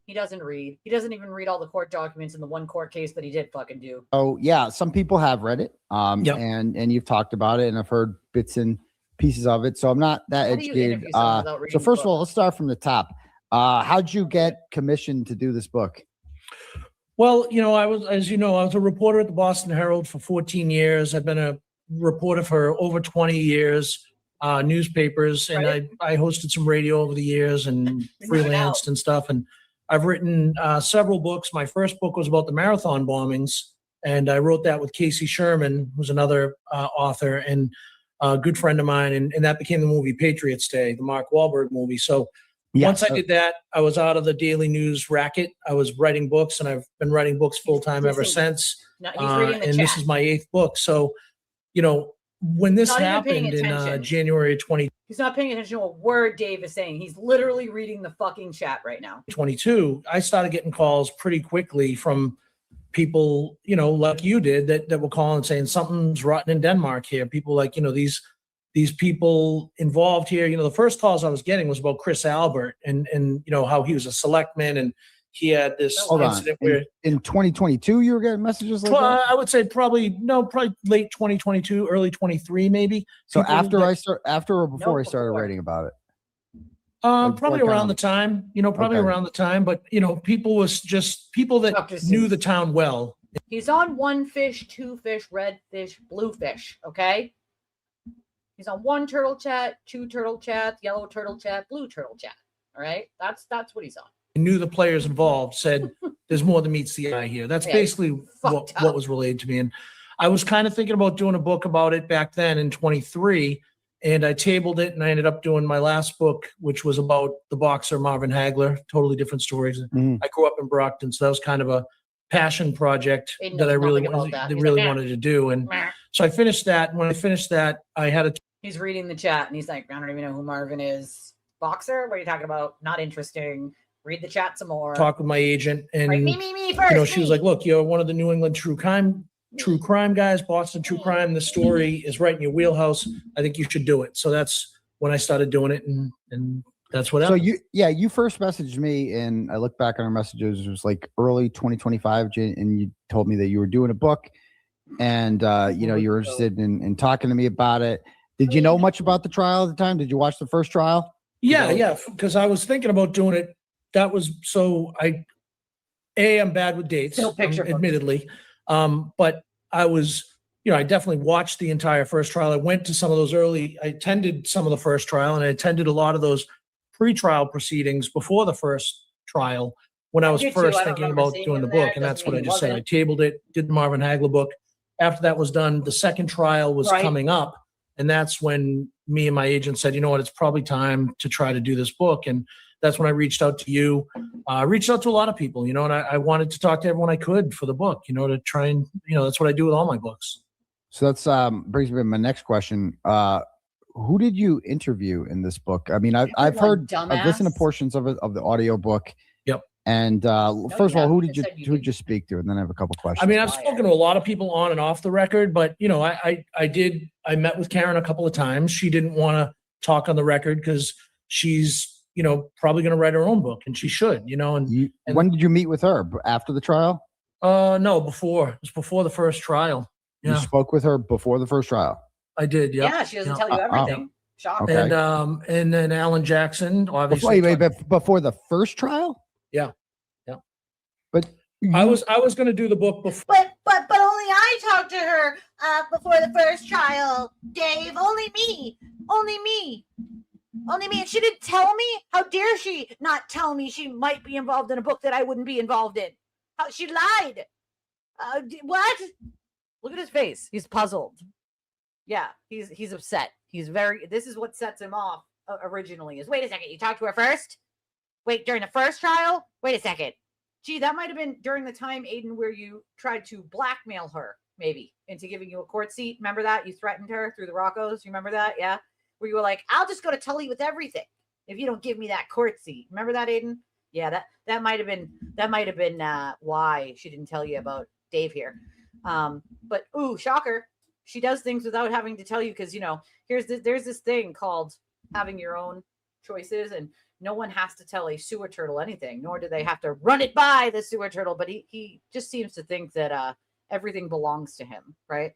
he doesn't read. He doesn't even read all the court documents in the one court case that he did fucking do. Oh yeah, some people have read it. And you've talked about it, and I've heard bits and pieces of it. So I'm not that educated. So first of all, let's start from the top. How'd you get commissioned to do this book? Well, you know, I was a reporter at the Boston Herald for 14 years. I've been a reporter for over 20 years, newspapers, and I hosted some radio over the years and freelanced and stuff. And I've written several books. My first book was about the marathon bombings, and I wrote that with Casey Sherman, who's another author and a good friend of mine. And that became the movie Patriots Day, the Mark Wahlberg movie. So once I did that, I was out of the daily news racket. I was writing books, and I've been writing books full time ever since. And this is my 8th book. So, you know, when this happened in January 20, he's not paying attention to a word Dave is saying. He's literally reading the fucking chat right now. 22, I started getting calls pretty quickly from people, you know, like you did, that were calling and saying something's rotten in Denmark here. People like, you know, these people involved here. You know, the first calls I was getting was about Chris Albert and you know, how he was a selectman and he had this incident where in 2022 you were getting messages like that? I would say probably late 2022, early 23 maybe. So after or before I started writing about it? Probably around the time, you know, around the time, but you know, people that knew the town well. He's on 1 fish, 2 fish, red fish, blue fish. Okay. He's on 1 turtle chat, 2 turtle chats, yellow turtle chat, blue turtle chat. All right. That's what he's on. Knew the players involved, said there's more than meets the eye here. That's basically what was relayed to me. And I was kind of thinking about doing a book about it back then in 23, and I tabled it, and I ended up doing my last book, which was about the boxer Marvin Hagler. Totally different stories. I grew up in Brockton, so that was kind of a passion project that I really wanted to do. And so I finished that. And when I finished that, I had He's reading the chat and he's like, I don't even know who Marvin is. Boxer? What are you talking about? Not interesting. Read the chat some more. Talk with my agent, and right, me first. You know, she was like, "Look, you're one of the New England true crime guys, Boston true crime. The story is right in your wheelhouse. I think you should do it." So that's when I started doing it, and that's what happened. So you first messaged me, and I look back on our messages. It was like early 2025, and you told me that you were doing a book, and you know, you were interested in talking to me about it. Did you know much about the trial at the time? Did you watch the first trial? Yeah, because I was thinking about doing it. That was so I'm bad with dates, admittedly. But I was, you know, I definitely watched the entire first trial. I went to some of those I attended some of the first trial, and I attended a lot of those pre-trial proceedings before the first trial when I was first thinking about doing the book. And that's what I just said. I tabled it, did the Marvin Hagler book. After that was done, the second trial was coming up. And that's when me and my agent said, you know what, it's probably time to try to do this book. And that's when I reached out to you, reached out to a lot of people, you know, and I wanted to talk to everyone I could for the book, you know, to try and, you know, that's what I do with all my books. So that's brings me to my next question. Who did you interview in this book? I mean, I've heard, I've listened to portions of it, of the audio book. Yep. And first of all, who did you speak to? And then I have a couple questions. I mean, I've spoken to a lot of people on and off the record, but you know, I met with Karen a couple of times. She didn't want to talk on the record because she's, you know, probably going to write her own book, and she should, you know. And when did you meet with her? After the trial? No, before. It was before the first trial. Yeah. You spoke with her before the first trial? I did. Yeah. Yeah, she doesn't tell you everything. Shocking. Okay. And then Alan Jackson, obviously. Wait, before the first trial? Yeah. Yeah. But I was going to do the book before. But only I talked to her before the first trial, Dave. Only me. And she didn't tell me. How dare she not tell me she might be involved in a book that I wouldn't be involved in? How she lied. What? Look at his face. He's puzzled. Yeah, he's upset. This is what sets him off originally is, wait a second, you talked to her first? Wait, during the first trial? Wait a second. Gee, that might have been during the time, Aiden, where you tried to blackmail her, maybe, into giving you a court seat. Remember that? You threatened her through the Roccos. You remember that? Yeah. Where you were like, I'll just go to Tully with everything if you don't give me that court seat. Remember that, Aiden? Yeah, that might have been why she didn't tell you about Dave here. But ooh, shocker. She does things without having to tell you because, you know, there's this thing called having your own choices, and no one has to tell a sewer turtle anything, nor do they have to run it by the sewer turtle. But he just seems to think that everything belongs to him, right?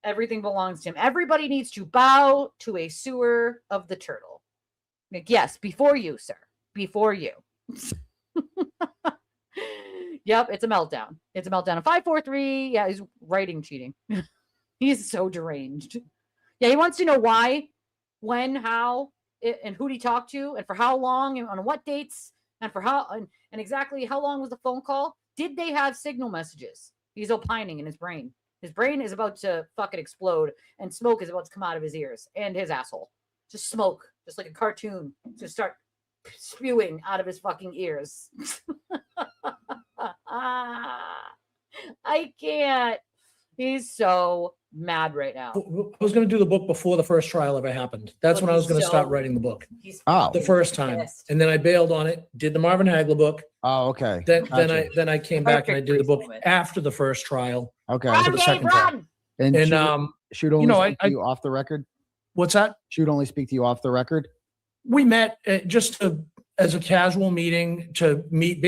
Everything belongs to him. Everybody needs to bow to a sewer of the turtle. Like, yes, before you, sir. Before you. Yep, it's a meltdown. It's a meltdown. A 543. Yeah, he's writing cheating. He's so deranged. Yeah, he wants to know why, when, how, and who he talked to, and for how long, and on what dates, and for how, and exactly how long was the phone call? Did they have signal messages? He's opining in his brain. His brain is about to fucking explode, and smoke is about to come out of his ears and his asshole. Just smoke, just like a cartoon, just start spewing out of his fucking ears. I can't. He's so mad right now. I was going to do the book before the first trial ever happened. That's when I was going to start writing the book. The first time. Pissed. And then I bailed on it, did the Marvin Hagler book. Oh, okay. Then I came back and I did the book after the first trial. Okay. After the second trial. And she would only speak to you off the record? What's that? She would only speak to you off the record? We met just as a casual meeting to meet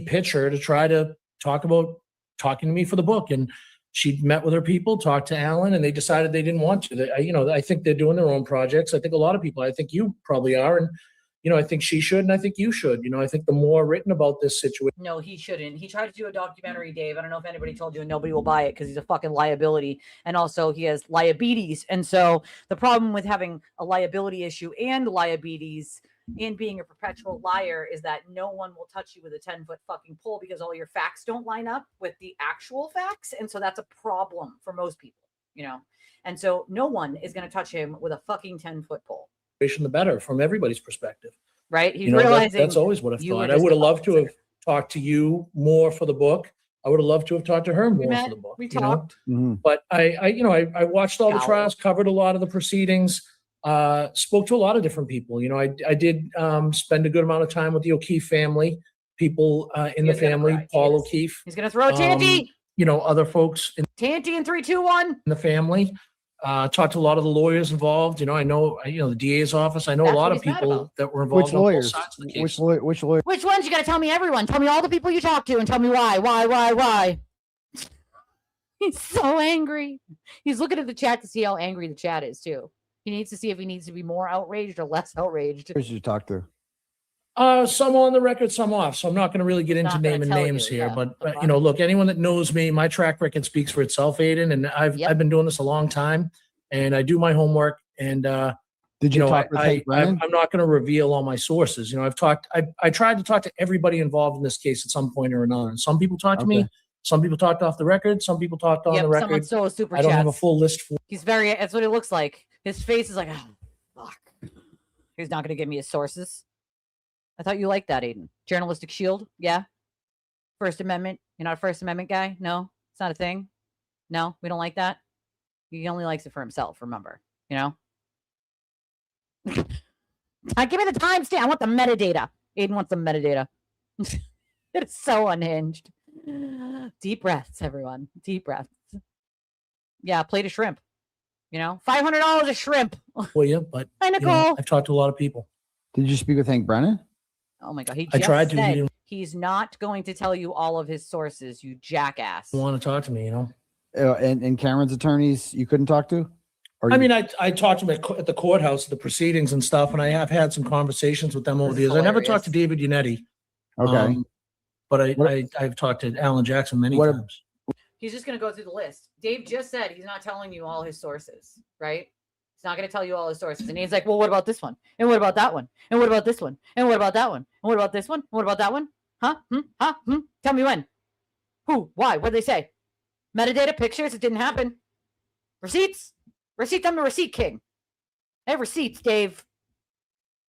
Pitcher to try to talk about talking to me for the book. And she met with her people, talked to Alan, and they decided they didn't want to. I think they're doing their own projects. I think a lot of people, I think you probably are. And, I think she should, and I think you should. I think the more written about this situation. No, he shouldn't. He tried to do a documentary, Dave. I don't know if anybody told you, and nobody will buy it because he's a fucking liability. And also he has liabilities. And so the problem with having a liability issue and liabilities and being a perpetual liar is that no one will touch you with a 10-foot fucking pole because all your facts don't line up with the actual facts. And so that's a problem for most people, And so no one is going to touch him with a fucking 10-foot pole. The better from everybody's perspective. Right. He's realizing that's always what I've thought. I would have loved to have talked to you more for the book. I would have loved to have talked to her more for the book. We talked. But I watched all the trials, covered a lot of the proceedings, spoke to a lot of different people. I did spend a good amount of time with the O'Keefe family, people in the family, Paul O'Keefe. He's going to throw Tanty. Other folks in Tanty in 3, 2, 1. the family. Talked to a lot of the lawyers involved. I know the DA's office. I know a lot of people that were involved. Which lawyers? Which lawyers? Which ones? You got to tell me everyone. Tell me all the people you talked to and tell me why. He's so angry. He's looking at the chat to see how angry the chat is too. He needs to see if he needs to be more outraged or less outraged. Who did you talk to? Some on the record, some off. So I'm not going to really get into naming names here. But look, anyone that knows me, my track record speaks for itself, Aiden. And I've been doing this a long time, and I do my homework. And did you talk with Hank Brennan? I'm not going to reveal all my sources. I tried to talk to everybody involved in this case at some point or another. And some people talked to me. Some people talked off the record. Some people talked on the record. Someone stole a super I don't have a full list for. That's what it looks like. His face is like, oh, fuck. He's not going to give me his sources. I thought you liked that, Aiden. Journalistic shield? Yeah. First Amendment? You're not a First Amendment guy? No? It's not a thing? No? We don't like that? He only likes it for himself, remember. Give me the timestamp. I want the metadata. Aiden wants the metadata. It is so unhinged. Deep breaths, everyone. Deep breaths. Yeah, plate of shrimp. $500 a shrimp. Well, yeah, but hi, Nicole. I've talked to a lot of people. Did you speak with Hank Brennan? Oh my God. I tried to. He's not going to tell you all of his sources, you jackass. You want to talk to me, And Cameron's attorneys you couldn't talk to? I talked to him at the courthouse, the proceedings and stuff, and I have had some conversations with them over the years. I never talked to David Yannetti. Okay. But I've talked to Alan Jackson many times. He's just going to go through the list. Dave just said he's not telling you all his sources, right? He's not going to tell you all his sources. And he's like, well, what about this one? And what about that one? And what about this one? And what about that one? And what about this one? And what about that one? Huh? Tell me when. Who? Why? What did they say? Metadata, pictures? It didn't happen. Receipts? Receipts? I'm a receipt king. I have receipts, Dave.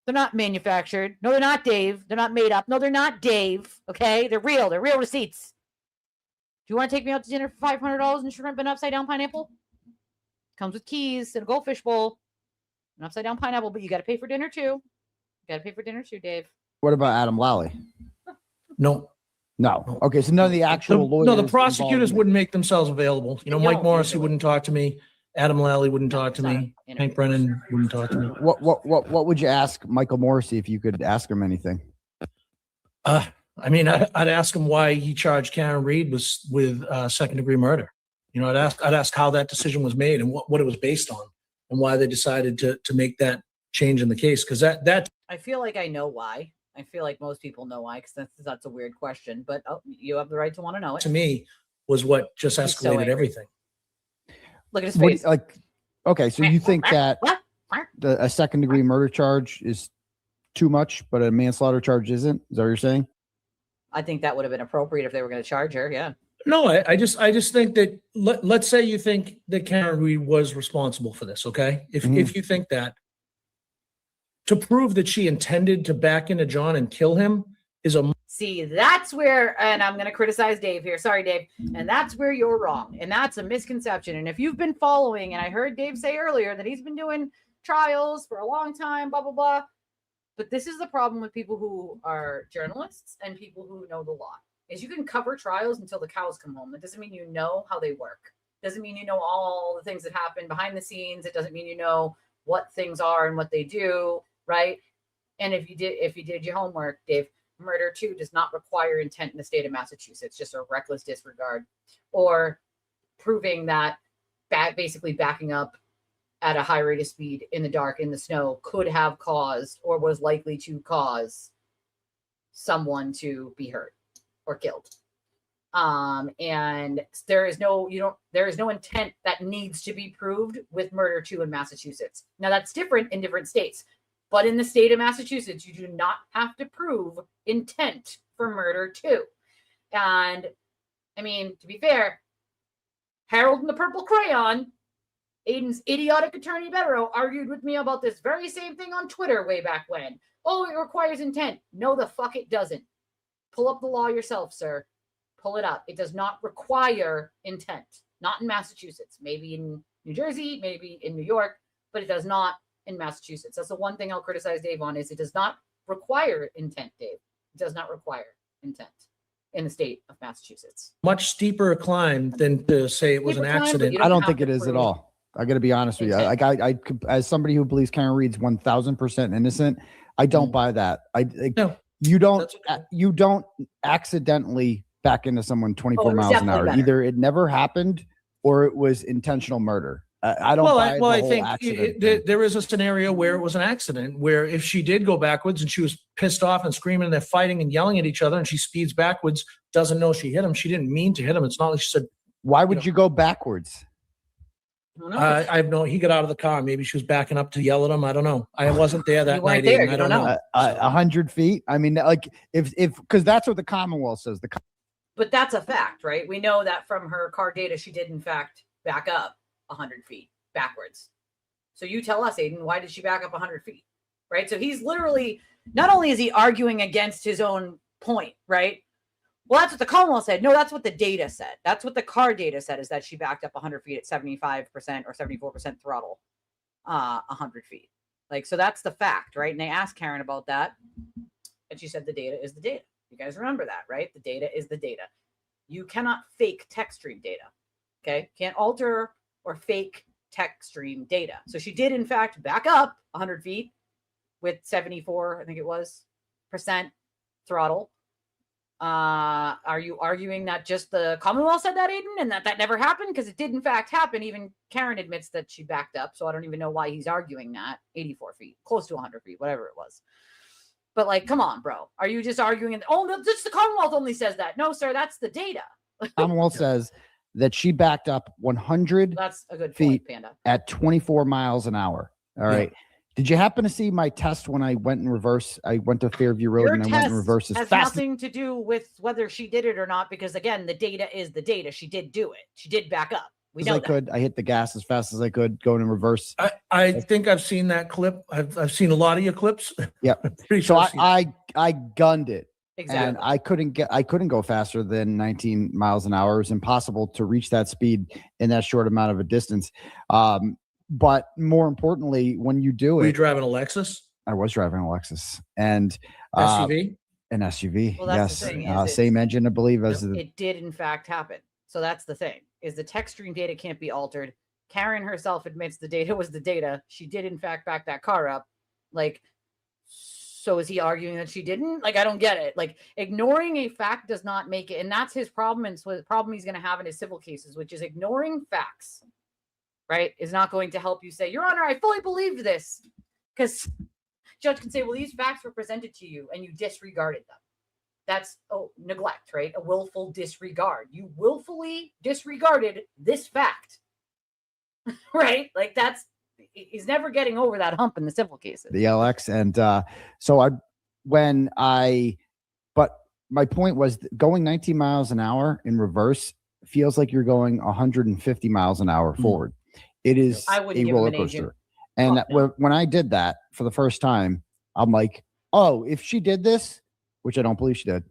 They're not manufactured. No, they're not, Dave. They're not made up. No, they're not, Dave. Okay? They're real. They're real receipts. Do you want to take me out to dinner for $500 in shrimp and upside down pineapple? Comes with keys and a goldfish bowl, an upside down pineapple, but you got to pay for dinner too. You got to pay for dinner too, Dave. What about Adam Lally? No. Okay, so none of the actual lawyers. No, the prosecutors wouldn't make themselves available. Mike Morrissey wouldn't talk to me. Adam Lally wouldn't talk to me. Hank Brennan wouldn't talk to me. What would you ask Michael Morrissey if you could ask him anything? I'd ask him why he charged Karen Reed with second-degree murder. I'd ask how that decision was made and what it was based on, and why they decided to make that change in the case. Because that I feel like I know why. I feel like most people know why, because that's a weird question. But you have the right to want to know it. To me, was what just escalated everything. Look at his face. Okay, so you think that a second-degree murder charge is too much, but a manslaughter charge isn't? Is that what you're saying? I think that would have been appropriate if they were going to charge her. Yeah. No, I just think that let's say you think that Karen Reed was responsible for this. Okay. If you think that, to prove that she intended to back into John and kill him is see, that's where, and I'm going to criticize Dave here. Sorry, Dave. And that's where you're wrong. And that's a misconception. And if you've been following, and I heard Dave say earlier that he's been doing trials for a long time, blah, blah, blah. But this is the problem with people who are journalists and people who know the law, is you can cover trials until the cows come home. That doesn't mean you know how they work. Doesn't mean you know all the things that happen behind the scenes. It doesn't mean you know what things are and what they do, right? And if you did your homework, Dave, murder 2 does not require intent in the state of Massachusetts, just a reckless disregard or proving that basically backing up at a high rate of speed in the dark, in the snow, could have caused or was likely to cause someone to be hurt or killed. And there is no intent that needs to be proved with murder 2 in Massachusetts. Now that's different in different states, but in the state of Massachusetts, you do not have to prove intent for murder 2. And I mean, to be fair, Harold and the Purple Crayon, Aiden's idiotic attorney Bettero, argued with me about this very same thing on Twitter way back when. Oh, it requires intent. No, the fuck it doesn't. Pull up the law yourself, sir. pull it up. It does not require intent. Not in Massachusetts. Maybe in New Jersey, maybe in New York, but it does not in Massachusetts. That's the one thing I'll criticize Dave on is it does not require intent, Dave. It does not require intent in the state of Massachusetts. Much steeper a climb than to say it was an accident. I don't think it is at all. I got to be honest with you. Like I, as somebody who believes Karen Reed's 1000% innocent, I don't buy that. No, you don't accidentally back into someone 24 miles an hour. Either it never happened or it was intentional murder. I don't. I think there is a scenario where it was an accident, where if she did go backwards and she was pissed off and screaming and they're fighting and yelling at each other and she speeds backwards, doesn't know she hit him. She didn't mean to hit him. It's not like she said. Why would you go backwards? I have no. He got out of the car. Maybe she was backing up to yell at him. I don't know. I wasn't there that night. There, I don't know. 100 feet. I mean, like if because that's what the Commonwealth says. But that's a fact, right? We know that from her car data, she did in fact back up 100 feet backwards. So you tell us, Aiden, why did she back up 100 feet? Right? So he's literally, not only is he arguing against his own point, right? Well, that's what the Commonwealth said. No, that's what the data said. That's what the car data said, is that she backed up 100 feet at 75% or 74% throttle, 100 feet. Like, so that's the fact, right? And they asked Karen about that. And she said the data is the data. You guys remember that, right? The data is the data. You cannot fake text stream data. Okay? Can't alter or fake text stream data. So she did, in fact, back up 100 feet with 74, I think it was, % throttle. Are you arguing that just the Commonwealth said that, Aiden, and that never happened? Because it did, in fact, happen. Even Karen admits that she backed up. So I don't even know why he's arguing that. 84 feet, close to 100 feet, whatever it was. But like, come on, bro. Are you just arguing? No, just the Commonwealth only says that. No, sir, that's the data. Commonwealth says that she backed up 100 that's a good feet point, Panda. at 24 miles an hour. All right. Did you happen to see my test when I went in reverse? I went to Fairview Road and I went in reverse as has fast. Nothing to do with whether she did it or not, because again, the data is the data. She did do it. She did back up. We know that. I hit the gas as fast as I could, going in reverse. I think I've seen that clip. I've seen a lot of your clips. Yeah. So I gunned it. Exactly. And I couldn't go faster than 19 miles an hour. It was impossible to reach that speed in that short amount of a distance. But more importantly, when you do Were you driving a Lexus? I was driving a Lexus and SUV. An SUV. Well, that's yes. the thing, same engine, I believe, as it did in fact happen. So that's the thing, is the text stream data can't be altered. Karen herself admits the data was the data. She did in fact back that car up. Like, so is he arguing that she didn't? Like, I don't get it. Like, ignoring a fact does not make it. And that's his problem. And so the problem he's going to have in his civil cases, which is ignoring facts, right, is not going to help you say, Your Honor, I fully believed this. Because judge can say, well, these facts were presented to you and you disregarded them. That's neglect, right? A willful disregard. You willfully disregarded this fact, right? Like, he's never getting over that hump in the civil cases. The LX. And but my point was going 19 miles an hour in reverse feels like you're going 150 miles an hour forward. It is a roller coaster. And when I did that for the first time, I'm like, oh, if she did this, which I don't believe she did,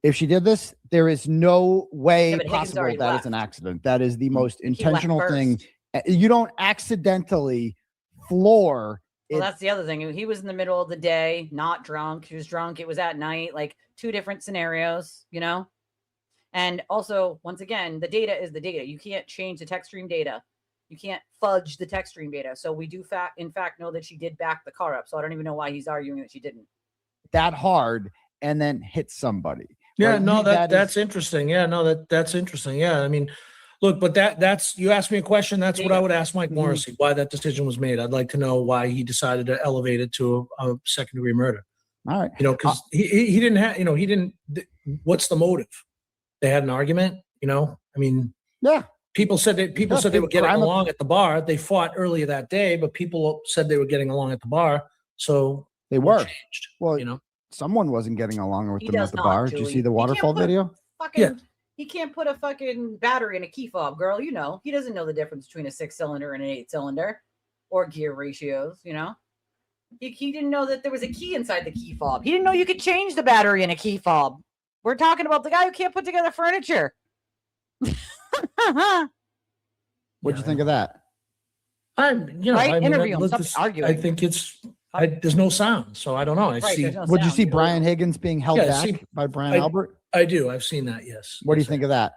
if she did this, there is no way possible that is an accident. That is the most intentional thing. You don't accidentally floor. Well, that's the other thing. He was in the middle of the day, not drunk. He was drunk. It was at night, like two different scenarios, you know? And also, once again, the data is the data. You can't change the text stream data. You can't fudge the text stream data. So we do in fact know that she did back the car up. So I don't even know why he's arguing that she didn't. That hard and then hit somebody. Yeah, right? No, that's interesting. Yeah, no, that's interesting. Yeah, I mean, look, but that's you asked me a question. That's what I would ask Mike Morrissey, why that decision was made. I'd like to know why he decided to elevate it to a second-degree murder. All right, you know, because he didn't have, you know, he didn't. What's the motive? They had an argument. You know, I mean, yeah. People said they were getting along at the bar. They fought earlier that day, but people said they were getting along at the bar. So they were. Changed, well, you know, someone wasn't getting along with them at the bar. Did you see the waterfall video? He can't put a fucking battery in a key fob, girl. You know, he doesn't know the difference between a 6-cylinder and an 8-cylinder or gear ratios. You know, he didn't know that there was a key inside the key fob. He didn't know you could change the battery in a key fob. We're talking about the guy who can't put together furniture. What'd you think of that? Interview him. Stop arguing. I think there's no sound, so I don't know. Would you see Brian Higgins being held back by Brian Albert? I do. I've seen that. Yes. What do you think of that?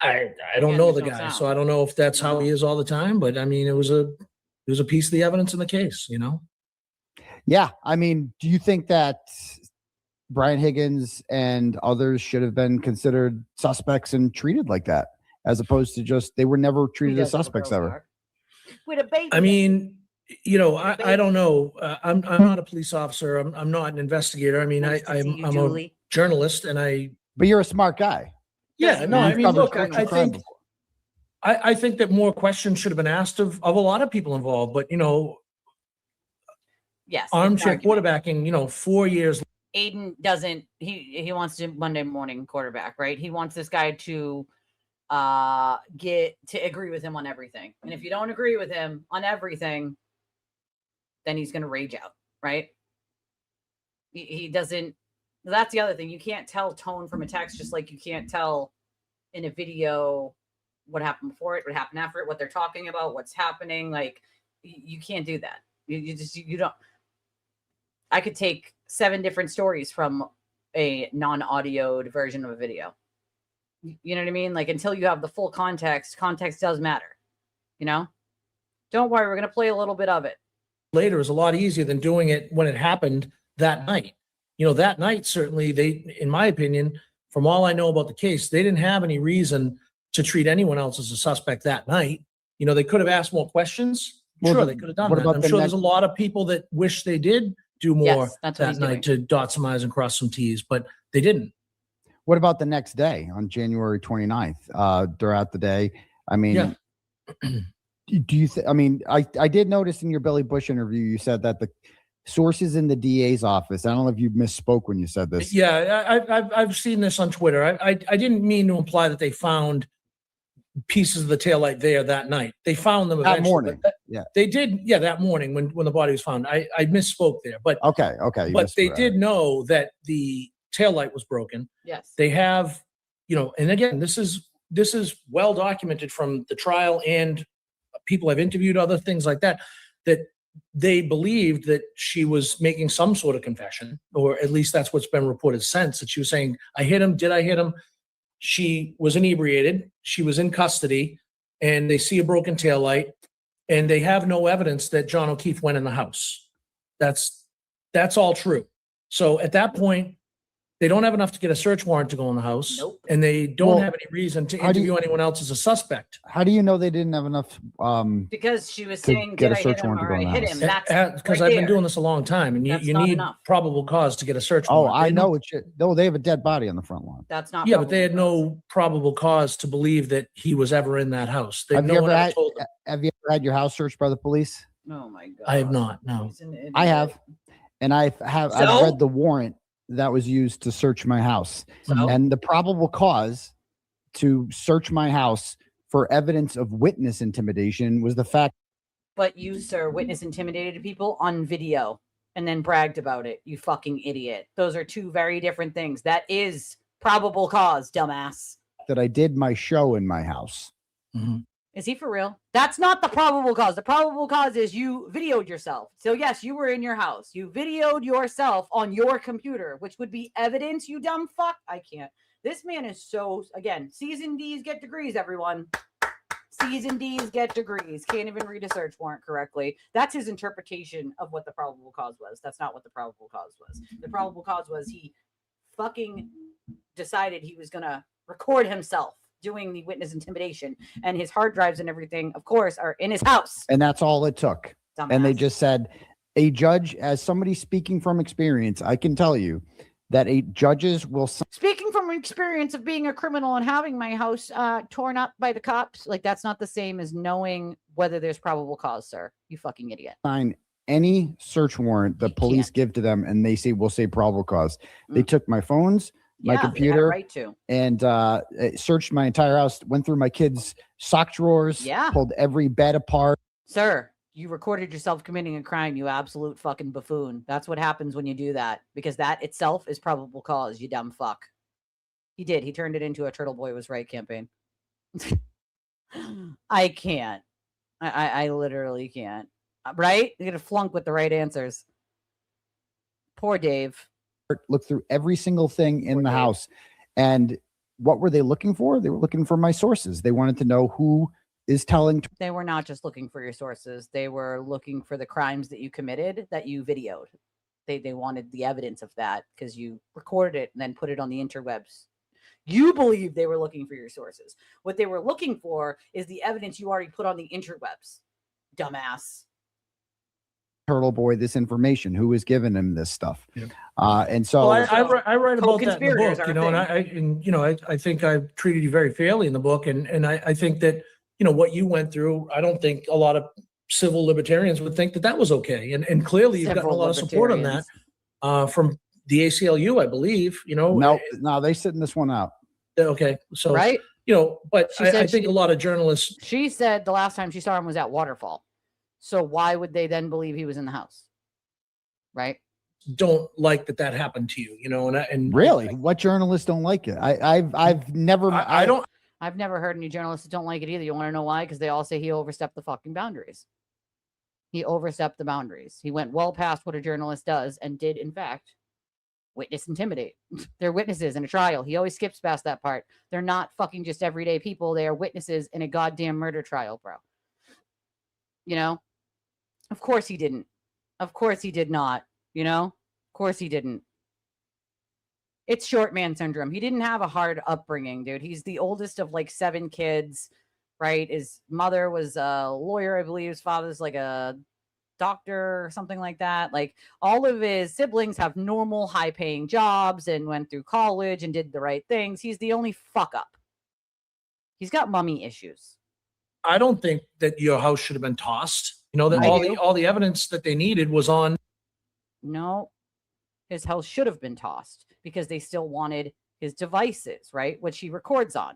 I don't know the guy, so I don't know if that's how he is all the time. But I mean, it was a piece of the evidence in the case, you know. Yeah, I mean, do you think that Brian Higgins and others should have been considered suspects and treated like that, as opposed to just they were never treated as suspects ever? With a baby. I mean, you know, I don't know. I'm not a police officer. I'm not an investigator. I mean, I'm a journalist, But you're a smart guy. Yeah, no, I mean, look, I think that more questions should have been asked of a lot of people involved. But you know, yes, armchair quarterbacking. You know, 4 years. Aiden doesn't. He wants to Monday morning quarterback, right? He wants this guy to get to agree with him on everything. And if you don't agree with him on everything, then he's going to rage out, right? He doesn't. That's the other thing. You can't tell tone from a text, just like you can't tell in a video what happened before it, what happened after it, what they're talking about, what's happening. Like you can't do that. You don't. I could take 7 different stories from a non-audioed version of a video. You know what I mean? Like until you have the full context does matter. You know? Don't worry, we're going to play a little bit of it. Later is a lot easier than doing it when it happened that night. You know, that night, certainly they, in my opinion, from all I know about the case, they didn't have any reason to treat anyone else as a suspect that night. You know, they could have asked more questions. Sure, they could have done that. I'm sure there's a lot of people that wish they did do more that night to dot some I's and cross some T's, but they didn't. What about the next day on January 29th? Throughout the day, I mean, do you I mean, I did notice in your Billy Bush interview, you said that the sources in the DA's office, I don't know if you misspoke when you said this. Yeah, I've seen this on Twitter. I didn't mean to imply that they found pieces of the taillight there that night. They found them that morning. Yeah, they did. Yeah, that morning when the body was found. I misspoke there, but okay. But they did know that the taillight was broken. Yes, they have. You know, and again, this is well documented from the trial and people I've interviewed, other things like that. That they believed that she was making some sort of confession, or at least that's what's been reported since, that she was saying, I hit him. Did I hit him? She was inebriated. She was in custody, and they see a broken taillight, and they have no evidence that John O'Keefe went in the house. That's all true. So at that point, they don't have enough to get a search warrant to go in the house. Nope. And they don't have any reason to interview anyone else as a suspect. How do you know they didn't have enough? Because she was saying, did I hit him or I hit him? That's because I've been doing this a long time, and you need probable cause to get a search warrant. I know it should. No, they have a dead body on the front lawn. That's not. Yeah, but they had no probable cause to believe that he was ever in that house. Have you ever had your house searched by the police? Oh my God. I have not. No, I have, and I've read the warrant that was used to search my house. And the probable cause to search my house for evidence of witness intimidation was the fact. But you, sir, witness intimidated people on video and then bragged about it. You fucking idiot. Those are 2 very different things. That is probable cause, dumbass. That I did my show in my house. Mm-hmm. Is he for real? That's not the probable cause. The probable cause is you videoed yourself. So yes, you were in your house. You videoed yourself on your computer, which would be evidence, you dumb fuck. I can't. This man is so, again, season D's get degrees, everyone. Season D's get degrees. Can't even read a search warrant correctly. That's his interpretation of what the probable cause was. That's not what the probable cause was. The probable cause was he fucking decided he was going to record himself doing the witness intimidation, and his hard drives and everything, of course, are in his house. And that's all it took. Dumbass. And they just said, a judge, as somebody speaking from experience, I can tell you that judges will. Speaking from experience of being a criminal and having my house torn up by the cops, like that's not the same as knowing whether there's probable cause, sir. You fucking idiot. Sign any search warrant the police give to them, and they say, we'll say probable cause. They took my phones, my computer, right to. And searched my entire house, went through my kids' sock drawers, pulled every bed apart. Sir, You recorded yourself committing a crime, you absolute fucking buffoon. That's what happens when you do that, because that itself is probable cause, you dumb fuck. He did. He turned it into a Turtleboy was right campaign. I can't. I literally can't. Right? You're going to flunk with the right answers. Poor Dave. Look through every single thing in the house. And what were they looking for? They were looking for my sources. They wanted to know who is telling. They were not just looking for your sources. They were looking for the crimes that you committed that you videoed. They wanted the evidence of that because you recorded it and then put it on the interwebs. You believe they were looking for your sources. What they were looking for is the evidence you already put on the interwebs. Dumbass. Turtleboy this information, who is giving him this stuff. And so I write about that in the book, and I think I've treated you very fairly in the book, and I think that what you went through, I don't think a lot of civil libertarians would think that was okay, and clearly you've gotten a lot of support on that from the ACLU, I believe. No, they sitting this one out. Okay, so right, but I think a lot of journalists. She said the last time she saw him was at Waterfall. So why would they then believe he was in the house? Right? Don't like that happened to you, and really, what journalists don't like it? I've never heard any journalists that don't like it either. You want to know why? Because they all say he overstepped the fucking boundaries. He overstepped the boundaries. He went well past what a journalist does and did, in fact, witness intimidate. They're witnesses in a trial. He always skips past that part. They're not fucking just everyday people. They are witnesses in a goddamn murder trial, bro. Of course he didn't. Of course he did not. Of course he didn't. It's short man syndrome. He didn't have a hard upbringing, dude. He's the oldest of like 7 kids, right? His mother was a lawyer, I believe. His father's like a doctor or something like that. Like all of his siblings have normal high paying jobs and went through college and did the right things. He's the only fuck up. He's got mummy issues. I don't think that your house should have been tossed. That all the evidence that they needed was on. No, his house should have been tossed because they still wanted his devices, right? Which he records on.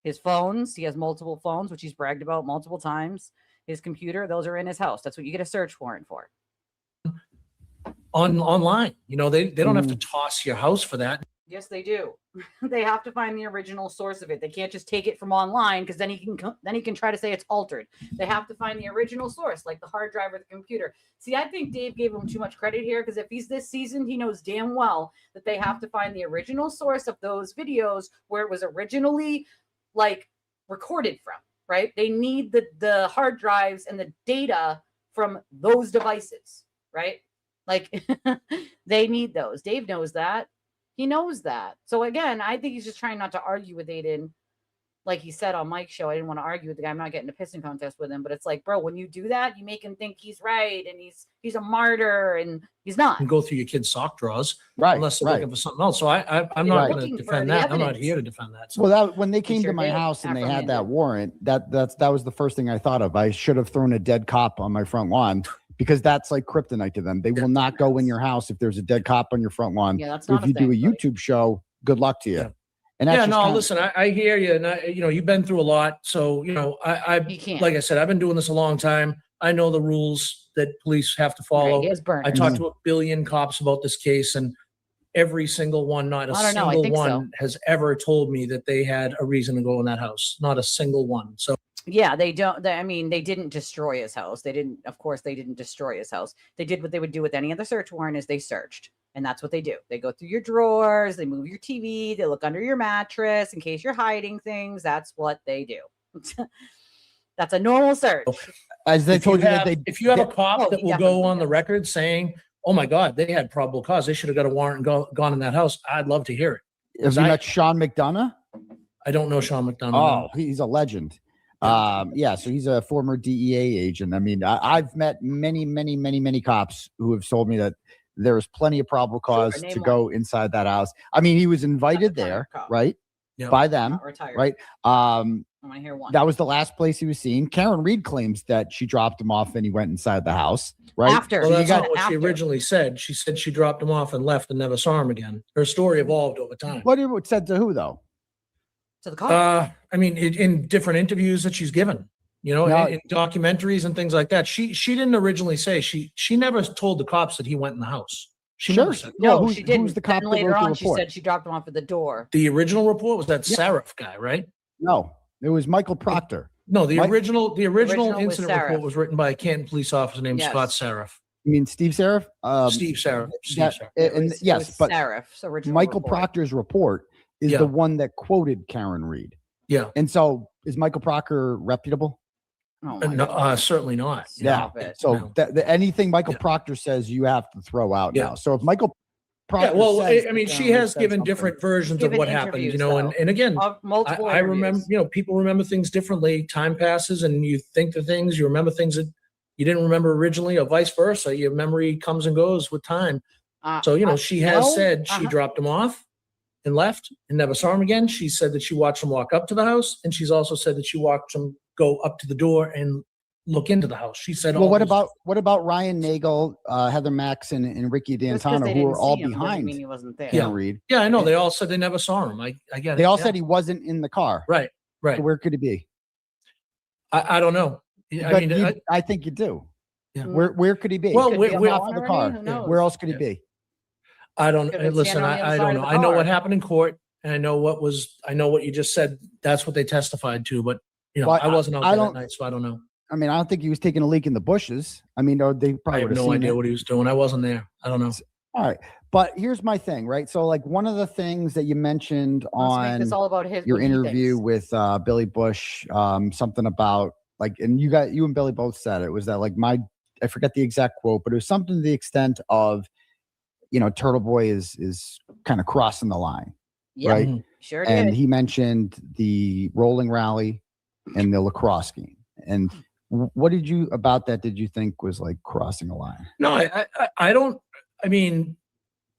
His phones, he has multiple phones, which he's bragged about multiple times. His computer, those are in his house. That's what you get a search warrant for. Online, they don't have to toss your house for that. Yes, they do. They have to find the original source of it. They can't just take it from online because then he can try to say it's altered. They have to find the original source, like the hard drive or the computer. See, I think Dave gave him too much credit here because if he's this seasoned, he knows damn well that they have to find the original source of those videos where it was originally like recorded from, right? They need the hard drives and the data from those devices, right? Like they need those. Dave knows that. He knows that. So again, I think he's just trying not to argue with Aiden. Like he said on Mike's show, I didn't want to argue with the guy. I'm not getting a pissing contest with him, but it's like, bro, when you do that, you make him think he's right and he's a martyr and he's not. And go through your kids' sock drawers, right? Unless they're looking for something else. So I'm not going to defend that. I'm not here to defend that. So. Well, when they came to my house and they had that warrant, that was the first thing I thought of. I should have thrown a dead cop on my front lawn. Because that's like kryptonite to them. They will not go in your house if there's a dead cop on your front lawn. Yeah, that's not if you do a YouTube show, good luck to you. Yeah. And that's listen, I hear you, and you've been through a lot. So I like I said, I've been doing this a long time. I know the rules that police have to follow. Right, I talked to a billion cops about this case, and every single one, not a single one, has ever told me that they had a reason to go in that house. Not a single one. So. Yeah, they don't. They didn't destroy his house. They didn't destroy his house. They did what they would do with any other search warrant is they searched. And that's what they do. They go through your drawers, they move your TV, they look under your mattress in case you're hiding things. That's what they do. That's a normal search. As they told you, if you have a cop that will go on the record saying, oh my God, they had probable cause, they should have got a warrant and gone in that house, I'd love to hear it. Have you met Sean McDonough? I don't know Sean McDonough. Oh, he's a legend. So he's a former DEA agent. I mean, I've met many cops who have told me that there's plenty of probable cause to go inside that house. I mean, he was invited there, right? Yep. By them, right? I want to hear one. That was the last place he was seen. Karen Reed claims that she dropped him off and he went inside the house, right? After. Well, that's not what she originally said. She said she dropped him off and left and never saw him again. Her story evolved over time. What it said to who, though? To the cop. I mean, in different interviews that she's given. You know, in documentaries and things like that. She didn't originally say she never told the cops that he went in the house. She never said. No, she didn't. Who's the cop Then that later wrote the on, she report? said she dropped him off at the door. The original report was that Sarif guy, right? No, it was Michael Proctor. No, the original original was incident Sarif. report was written by a Canton police officer named Yes. Scott Sarif. You mean Steve Sarif? Steve Sarif. But Michael Proctor's report is the one that quoted Karen Reed. Yeah. And so is Michael Proctor reputable? Oh no, certainly not. Yeah. So anything Michael Proctor says, you have to throw out now. So if Michael Proctor says, I mean, she has given different versions of what happened, you know, and again, I remember, you know, people remember things differently. Time passes and you think the things, you remember things that you didn't remember originally, or vice versa. Your memory comes and goes with time. So, you know, she has said she dropped him off and left and never saw him again. She said that she watched him walk up to the house, and she's also said that she watched him go up to the door and look into the house. She said, well, what about Ryan Nagel, Heather Max, and Ricky D'Antano, who were all behind Karen Reed? Yeah, I know. They all said they never saw him. I get it. They all said he wasn't in the car. Right. So where could he be? I don't know. I think you do. Yeah. Where could he be? Well, off of the car. Where else could he be? I don't listen. I don't know. I know what happened in court, and I know what you just said. That's what they testified to, but you know, I wasn't out there that night, so I don't know. I mean, I don't think he was taking a leak in the bushes. I mean, they probably have no idea what he was doing. I wasn't there. I don't know. All right. But here's my thing, right? So like one of the things that you mentioned on all about your interview with Billy Bush, something about like, and you and Billy both said it was that like I forget the exact quote, but it was something to the extent of, you know, Turtleboy is kind of crossing the line. Yeah, right? Sure did. And he mentioned the rolling rally and the lacrosse game. And what did you think was like crossing a line? No, I don't. I mean,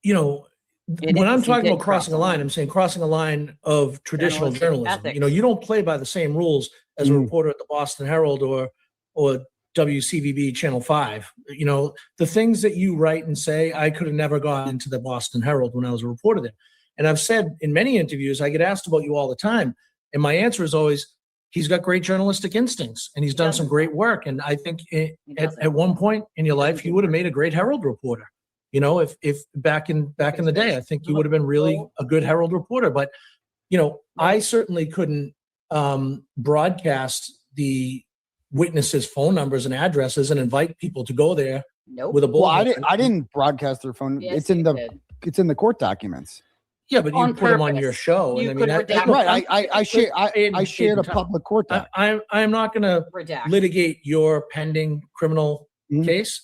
you know, when I'm talking about crossing a line, I'm saying crossing a line of traditional journalism. Ethics. You know, you don't play by the same rules as a reporter at the Boston Herald or WCVB Channel 5. You know, the things that you write and say, I could have never gone into the Boston Herald when I was a reporter there. And I've said in many interviews, I get asked about you all the time. And my answer is always, he's got great journalistic instincts and he's done some great work. And I think at one point in your life, you would have made a great Herald reporter. You know, if back in the day, I think you would have been really a good Herald reporter. But, you know, I certainly couldn't broadcast the witnesses' phone numbers and addresses and invite people to go there with a bullhorn. Well, I didn't broadcast their phone. Yes, it's in the court documents. Yeah, but you put them on your show. You and I mean, right. I shared a public court document. I'm not going to litigate your pending criminal case.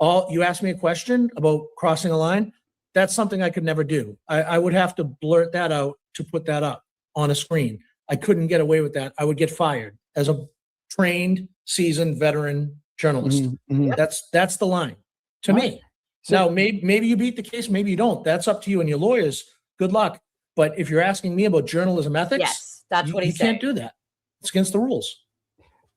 You asked me a question about crossing a line. That's something I could never do. I would have to blurt that out to put that up on a screen. I couldn't get away with that. I would get fired as a trained, seasoned, veteran journalist. That's the line to me. So, now, maybe you beat the case, maybe you don't. That's up to you and your lawyers. Good luck. But if you're asking me about journalism ethics, yes, that's what he said. You can't do that. It's against the rules.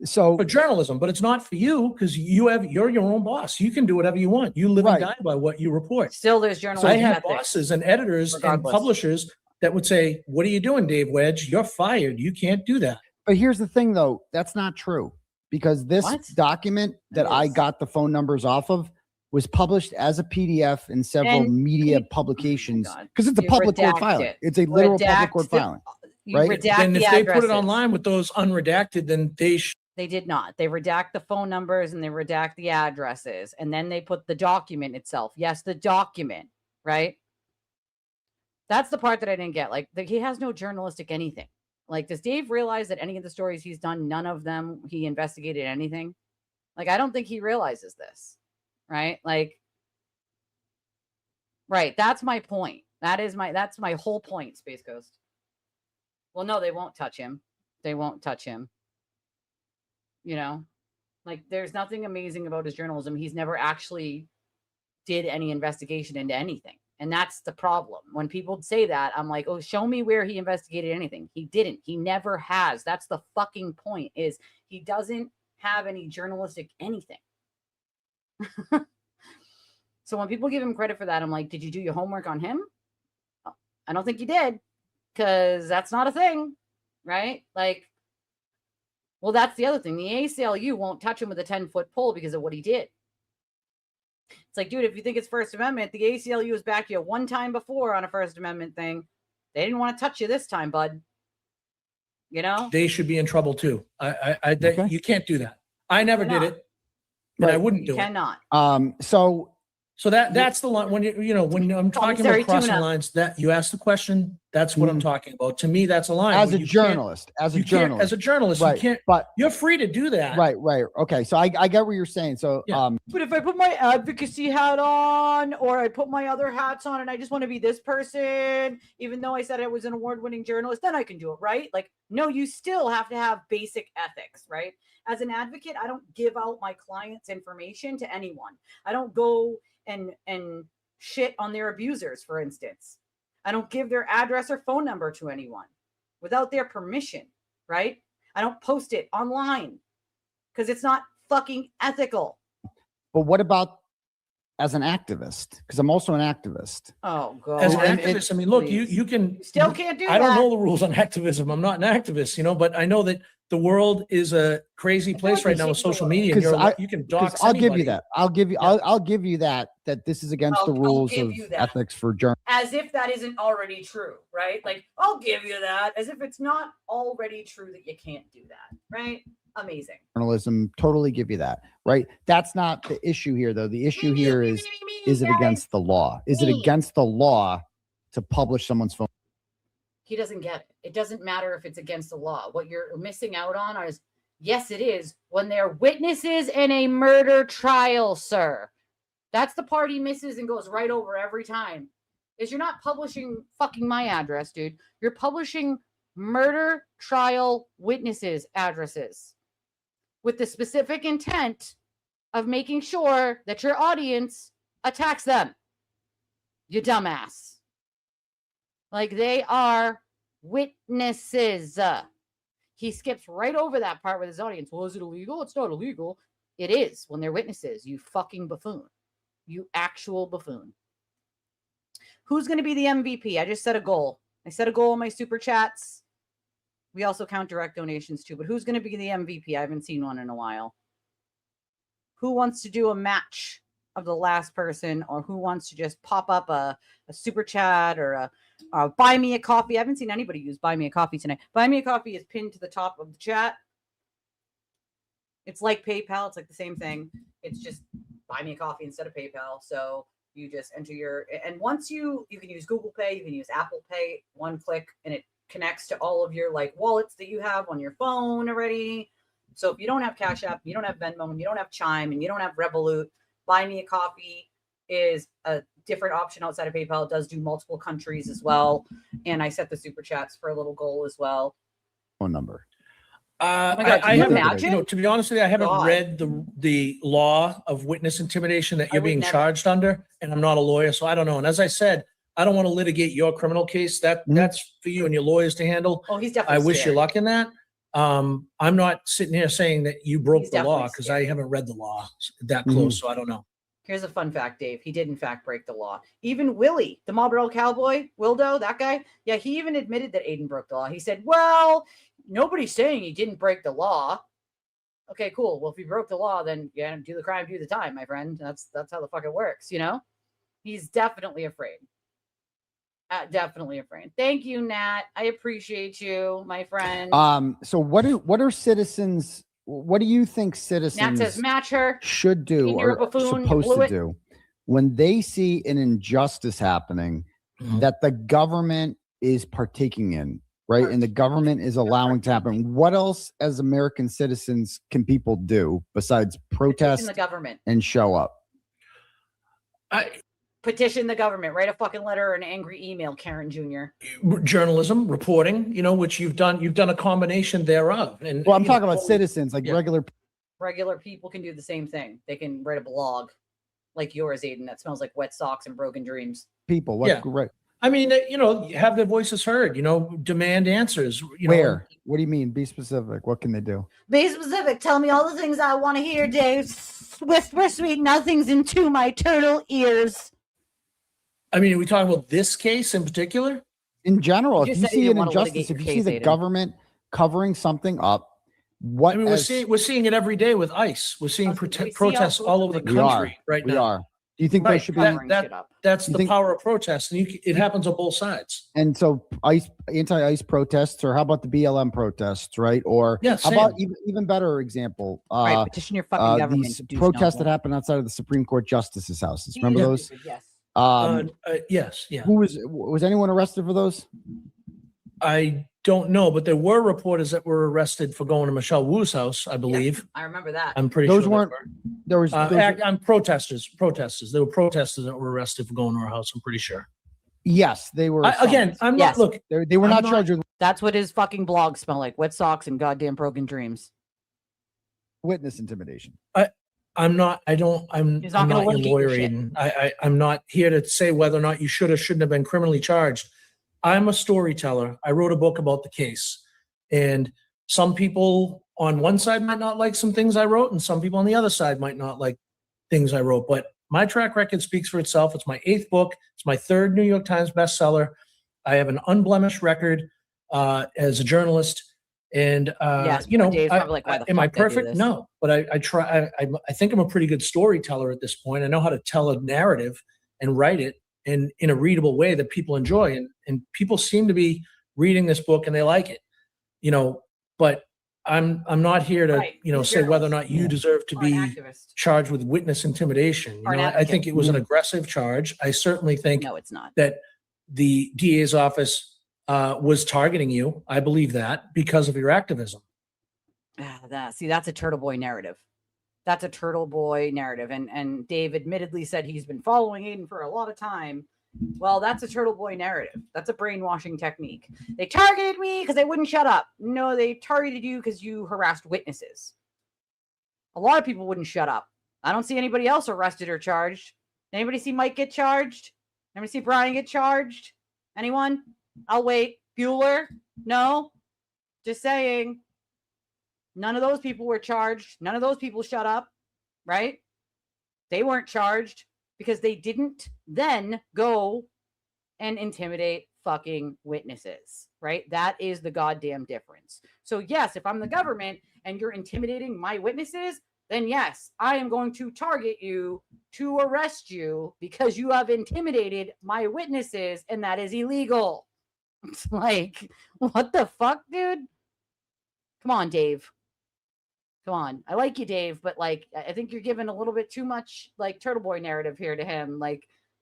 So for journalism, but it's not for you because you're your own boss. You can do whatever you want. You live and die by what you report. Still, there's journalism. So I have bosses and editors and publishers that would say, "What are you doing, Dave Wedge? You're fired. You can't do that." But here's the thing, though. That's not true because this document that I got the phone numbers off of was published as a PDF in several media publications because it's a public court filing. It's a literal public court filing. Right? Then if they put it online with those unredacted, then they did not. They redact the phone numbers and they redact the addresses. And then they put the document itself. Yes, the document, right? That's the part that I didn't get. Like, he has no journalistic anything. Like, does Dave realize that any of the stories he's done, none of them he investigated anything? Like, I don't think he realizes this, right? Like, right. That's my point. That's my whole point, Space Coast. Well, no, they won't touch him. They won't touch him. You know, like there's nothing amazing about his journalism. He's never actually did any investigation into anything. And that's the problem. When people say that, I'm like, oh, show me where he investigated anything. He didn't. He never has. That's the fucking point, is he doesn't have any journalistic anything. So when people give him credit for that, I'm like, did you do your homework on him? Oh, I don't think you did, because that's not a thing, right? Like, Well, that's the other thing. The ACLU won't touch him with a 10-foot pole because of what he did. It's like, dude, if you think it's First Amendment, the ACLU has backed you one time before on a First Amendment thing. They didn't want to touch you this time, bud. You know? They should be in trouble too. Okay. You can't do that. I never did it. And Right. I wouldn't do You cannot. So So that's the line when when I'm talking about crossing tuna. lines, that you ask the question, that's what I'm talking about. To me, that's a line. as where a you can't- journalist, as a you can't- journalist, as a journalist, right, you can't. but You're free to do that. right. Okay. So I get what you're saying. So Yeah. But if I put my advocacy hat on, or I put my other hats on, and I just want to be this person, even though I said I was an award-winning journalist, then I can do it, right? Like, no, you still have to have basic ethics, right? As an advocate, I don't give out my clients' information to anyone. I don't go and shit on their abusers, for instance. I don't give their address or phone number to anyone without their permission, right? I don't post it online because it's not fucking ethical. but what about as an activist? Because I'm also an activist. Oh god. As an And activist, I mean, look, please. you can You still can't do I don't that. know the rules on activism. I'm not an activist, but I know that the world is a crazy place right now with social media. And you can dox I'll give you anybody. that. I'll give you. I'll give you that this is against the I'll rules give of you that. ethics for journalists. As if that isn't already true, right? Like, I'll give you that. As if it's not already true that you can't do that, right? Amazing. Journalism, totally give you that, right? That's not the issue here, though. The issue here is it against the law? Is it against the law to publish someone's phone? He doesn't get it. It doesn't matter if it's against the law. What you're missing out on is, yes, it is, when they're witnesses in a murder trial, sir. That's the part he misses and goes right over every time. Is you're not publishing fucking my address, dude. You're publishing murder trial witnesses' addresses with the specific intent of making sure that your audience attacks them. You dumbass. Like, they are witnesses. He skips right over that part with his audience. Well, is it illegal? It's not illegal. It is when they're witnesses, you fucking buffoon. You actual buffoon. Who's going to be the MVP? I just set a goal. I set a goal in my super chats. We also count direct donations too, but who's going to be the MVP? I haven't seen one in a while. Who wants to do a match of the last person, or who wants to just pop up a super chat or a buy me a coffee? I haven't seen anybody use buy me a coffee tonight. Buy me a coffee is pinned to the top of the chat. It's like PayPal. It's like the same thing. It's just buy me a coffee instead of PayPal. So you just enter and once you can use Google Pay, you can use Apple Pay, one click, and it connects to all of your like wallets that you have on your phone already. So if you don't have Cash App, you don't have Venmo, and you don't have Chime, and you don't have Revolut, buy me a coffee is a different option outside of PayPal. It does do multiple countries as well. And I set the super chats for a little goal as well. Phone number. Oh my God, I you haven't, imagine? to be honest with you, I haven't God. read the law of witness intimidation that you're would being never. charged under, and I'm not a lawyer, so I don't know. And as I said, I don't want to litigate your criminal case. That's for you and your lawyers to handle. Oh, he's I definitely wish you scared. luck in that. I'm not sitting here saying that you broke He's the law definitely because scared. I haven't read the law that close, so I don't know. Here's a fun fact, Dave. He did, in fact, break the law. Even Willie, the Marlboro cowboy, Wildo, that guy, yeah, he even admitted that Aiden broke the law. He said, well, nobody's saying he didn't break the law. Okay, cool. Well, if he broke the law, then yeah, do the crime, do the time, my friend. That's how the fuck it works, you know? He's definitely afraid. Definitely afraid. Thank you, Nat. I appreciate you, my friend. So what are citizens? What do you think Nat citizens says, match her. should do You're or a buffoon, you supposed blew to it. do when they see an injustice happening that the government is partaking in, right? And the government is allowing to happen. What else as American citizens can people do besides protest Petition the government. and show up? Petition the government. Write a fucking letter or an angry email, Karen Jr. Journalism, reporting, which you've done a combination thereof. And Well, I'm talking about citizens, like yeah. Regular people can do the same thing. They can write a blog like yours, Aiden, that smells like wet socks and broken dreams. people. Yeah. Right. I mean, have their voices heard, demand answers. Where? What do you mean? Be specific. What can they do? Be specific. Tell me all the things I want to hear, Dave. Whisper sweet nothings into my turtle ears. I mean, are we talking about this case in particular? In general, You if just you said you see an didn't wanna injustice, litigate if your you see case, the Aiden. government covering something up, What I mean, we're seeing it every day with ICE. We're seeing protests all over the country right now. We are. Do you think there should be that's the power of protest, and it happens on both sides. And so anti-ICE protests, or how about the BLM protests, right? Or how about even better example, right, petition your fucking government. These protests that happened outside of the Supreme Court justices' houses. Remember those? Yes. Yeah. Who was anyone arrested for those? I don't know, but there were reporters that were arrested for going to Michelle Wu's house, I believe. Yes, I remember that. I'm pretty those sure weren't. There was. I'm protesters. There were protesters that were arrested for going to her house. I'm pretty sure. Yes, they were. I'm not. Look, they were not charged with. That's what his fucking blogs smell like: wet socks and goddamn broken dreams. Witness intimidation. I'm not. I'm not your lawyer, Aiden. I'm not here to say whether or not you should or shouldn't have been criminally charged. I'm a storyteller. I wrote a book about the case, and some people on one side might not like some things I wrote, and some people on the other side might not like things I wrote. But my track record speaks for itself. It's my 8th book. It's my 3rd New York Times bestseller. I have an unblemished record as a journalist. And yes, am I perfect? No, but I try. I think I'm a pretty good storyteller at this point. I know how to tell a narrative and write it in a readable way that people enjoy, and people seem to be reading this book and they like it. But I'm not here to say whether or not you deserve to be charged with witness intimidation. I think it was an aggressive charge. I certainly think no, it's not. That the DA's office was targeting you. I believe that because of your activism. That's a Turtleboy narrative. That's a Turtleboy narrative. And Dave admittedly said he's been following Aiden for a lot of time. Well, that's a Turtleboy narrative. That's a brainwashing technique. They targeted me because they wouldn't shut up. No, they targeted you because you harassed witnesses. A lot of people wouldn't shut up. I don't see anybody else arrested or charged. Anybody see Mike get charged? Anybody see Brian get charged? Anyone? I'll wait. Bueller? No? Just saying. None of those people were charged. None of those people shut up, right? They weren't charged because they didn't then go and intimidate fucking witnesses, right? That is the goddamn difference. So yes, if I'm the government and you're intimidating my witnesses, then yes, I am going to target you to arrest you because you have intimidated my witnesses, and that is illegal. It's like, what the fuck, dude? Come on, Dave. Come on. I like you, Dave, but I think you're giving a little bit too much Turtleboy narrative here to him.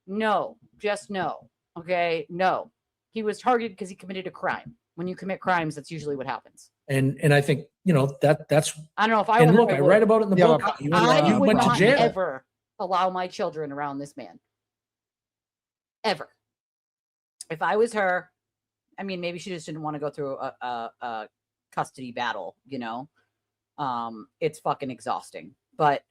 No, just no. Okay, no. He was targeted because he committed a crime. When you commit crimes, that's usually what happens. And I think that's. I don't know if I write about it in the book. I would not ever allow my children around this man. Ever. If I was her, I mean, maybe she just didn't want to go through a custody battle. It's fucking exhausting. But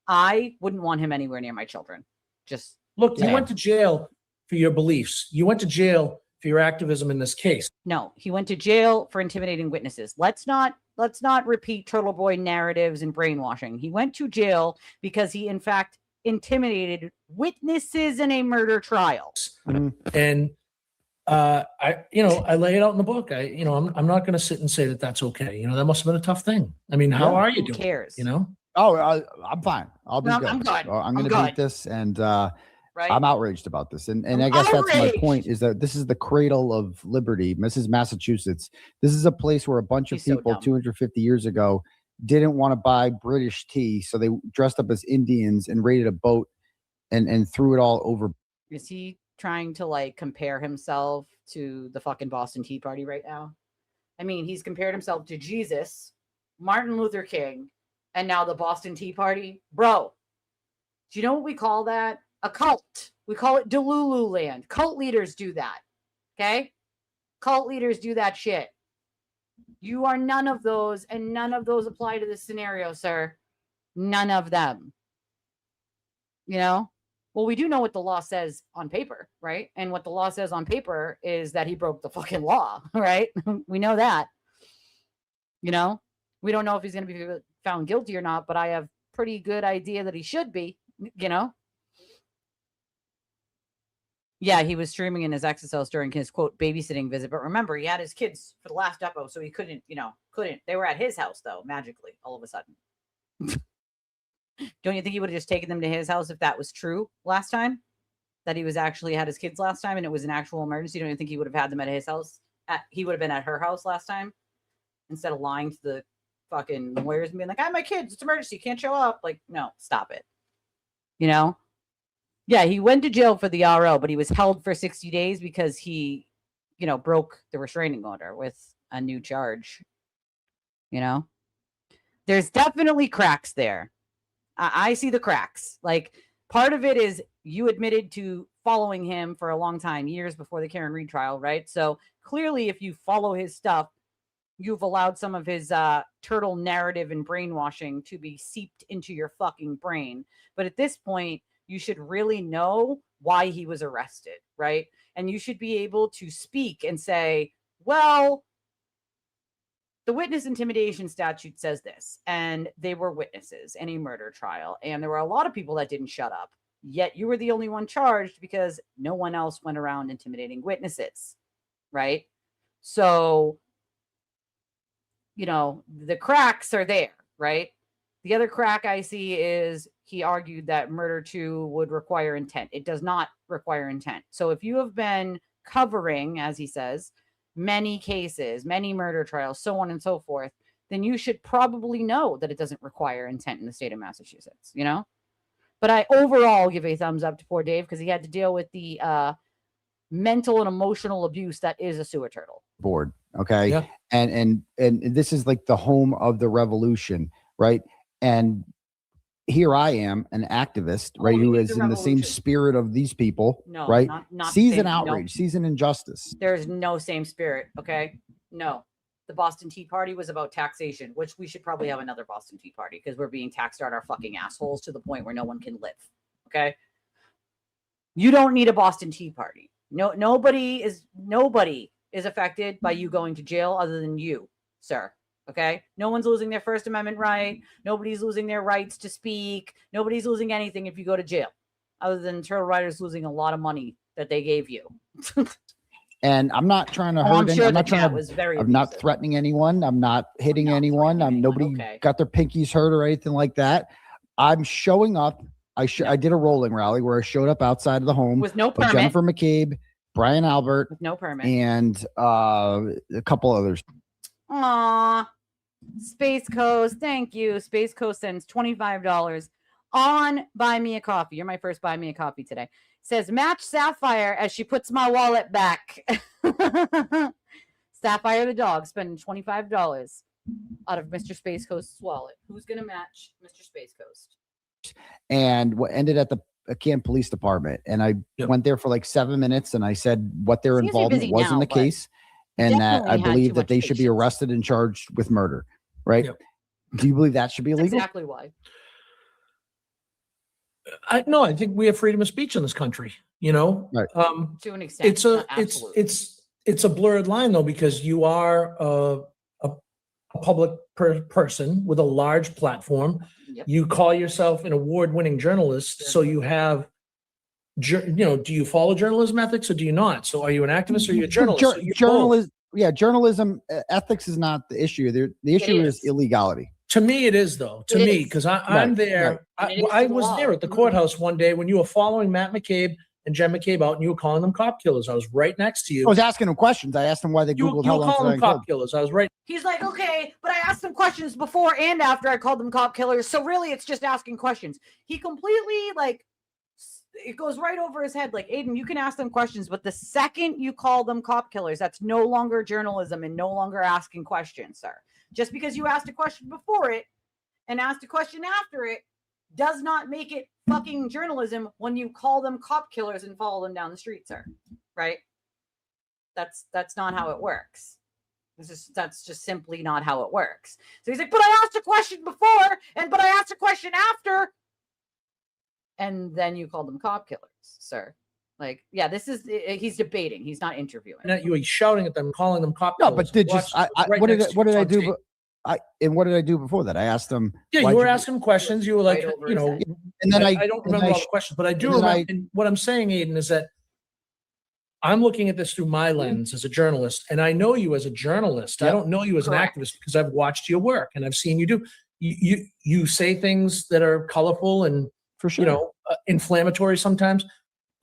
I wouldn't want him anywhere near my children. Just look, you went to jail for your beliefs. You went to jail for your activism in this case. No, he went to jail for intimidating witnesses. Let's not repeat Turtleboy narratives and brainwashing. He went to jail because he, in fact, intimidated witnesses in a murder trial. And I lay it out in the book. I'm not going to sit and say that that's okay. That must have been a tough thing. I mean, how are you doing? Who cares? Oh, I'm fine. I'll be good. I'm good. I'm going to beat this, and right? I'm outraged about this. And I guess that's my point, is that this is the cradle of liberty. This is Massachusetts. This is a place where a bunch of people 250 years ago didn't want to buy British tea, so they dressed up as Indians and raided a boat and threw it all over. Is he trying to compare himself to the fucking Boston Tea Party right now? I mean, he's compared himself to Jesus, Martin Luther King, and now the Boston Tea Party. Bro, do you know what we call that? A cult. We call it Delulu land. Cult leaders do that. Okay? Cult leaders do that shit. You are none of those, and none of those apply to this scenario, sir. None of them. Well, we do know what the law says on paper, right? And what the law says on paper is that he broke the fucking law, right? We know that. We don't know if he's going to be found guilty or not, but I have pretty good idea that he should be, Yeah, he was streaming in his ex's house during his quote babysitting visit. But remember, he had his kids for the last episode, so he couldn't. They were at his house though, magically, all of a sudden. Don't you think he would have just taken them to his house if that was true last time? That he was actually had his kids last time and it was an actual emergency? Don't you think he would have had them at his house? He would have been at her house last time instead of lying to the fucking lawyers and being like, I have my kids, it's emergency, can't show up. Like, no, stop it. Yeah, he went to jail for the RO, but he was held for 60 days because he, broke the restraining order with a new charge. There's definitely cracks there. I see the cracks. Like, part of it is you admitted to following him for a long time, years before the Karen Reed trial, right? So clearly, if you follow his stuff, you've allowed some of his turtle narrative and brainwashing to be seeped into your fucking brain. But at this point, you should really know why he was arrested, right? And you should be able to speak and say, well, the witness intimidation statute says this, and they were witnesses in a murder trial, and there were a lot of people that didn't shut up, yet you were the only one charged because no one else went around intimidating witnesses, right? So, the cracks are there, right? The other crack I see is he argued that murder 2 would require intent. It does not require intent. So if you have been covering, as he says, many cases, many murder trials, so on and so forth, then you should probably know that it doesn't require intent in the state of Massachusetts, But I overall give a thumbs up to poor Dave because he had to deal with the mental and emotional abuse that is a sewer turtle. Board. Okay. Yeah. And this is like the home of the revolution, right? And here I am, an activist, right, who is in the same spirit of these people, right? Not sees an outrage, sees an injustice. There's no same spirit, okay? No. The Boston Tea Party was about taxation, which we should probably have another Boston Tea Party because we're being taxed out our fucking assholes to the point where no one can live, okay? You don't need a Boston Tea Party. Nobody is affected by you going to jail other than you, sir. Okay. No one's losing their First Amendment right. Nobody's losing their rights to speak. Nobody's losing anything if you go to jail, other than Turtle Riders losing a lot of money that they gave you. And I'm not trying to hurt anyone. I'm not threatening anyone. I'm not hitting anyone. Nobody got their pinkies hurt or anything like that. I'm showing up. I did a rolling rally where I showed up outside of the home with no permit. Jennifer McCabe, Brian Albert, with no permit, and a couple others. Aw. Space Coast, thank you. Space Coast sends $25 on Buy Me a Coffee. You're my first Buy Me a Coffee today. Says match Sapphire as she puts my wallet back. Sapphire the dog spending $25 out of Mr. Space Coast's wallet. Who's gonna match Mr. Space Coast? And what ended at the Camp Police Department, and I went there for like 7 minutes, and I said what their involvement was in the case, and that I believe that they should be arrested and charged with murder. Right? Yep. Do you believe that should be illegal? Exactly why. No, I think we have freedom of speech in this country. Right. To an extent, it's a blurred line though, because you are a public person with a large platform. Yep. You call yourself an award-winning journalist, so you have. Do you follow journalism ethics or do you not? So are you an activist or are you a journalist? Journalism ethics is not the issue. The issue is illegality. To me, it is though. To me, because I'm there. Right. I was there at the courthouse one day when you were following Matt McCabe and Jen McCabe out, and you were calling them cop killers. I was right next to you. I was asking them questions. I asked them why they Googled how long. You were calling them cop killers. I was right. He's like, okay, but I asked them questions before and after I called them cop killers. So really, it's just asking questions. He completely it goes right over his head. Like, Aiden, you can ask them questions, but the second you call them cop killers, that's no longer journalism and no longer asking questions, sir. Just because you asked a question before it and asked a question after it does not make it fucking journalism when you call them cop killers and follow them down the street, sir. Right? That's not how it works. That's just simply not how it works. So he's like, but I asked a question before, but I asked a question after. And then you called them cop killers, sir. Like, yeah, he's debating. He's not interviewing. You were shouting at them, calling them cop killers. No, but what did I do? What did I do before that? I asked them. Yeah, you were asking questions. You were like, and then I don't remember all the questions, but I do remember. And what I'm saying, Aiden, is that I'm looking at this through my lens as a journalist, and I know you as a journalist. I don't know you as an activist because I've watched your work and I've seen you do. You say things that are colorful and for sure, inflammatory sometimes.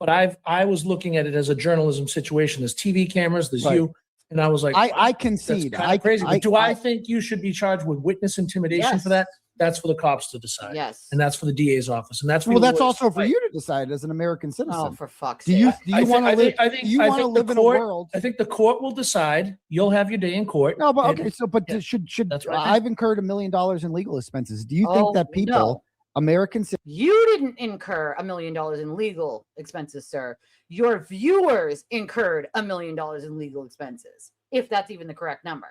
But I was looking at it as a journalism situation. There's TV cameras, there's you, and I was like, I concede. That's kind of crazy. But do I think you should be charged with witness intimidation for that? That's for the cops to decide. Yes. And that's for the DA's office. And that's that's also for you to decide as an American citizen. Oh, for fuck's sake. Do you want to live? Do you want to live in a world? I think the court will decide. You'll have your day in court. No, but okay. So, but should I've incurred $1 million in legal expenses? Do you think that people, Americans, you didn't incur $1 million in legal expenses, sir? Your viewers incurred $1 million in legal expenses, if that's even the correct number.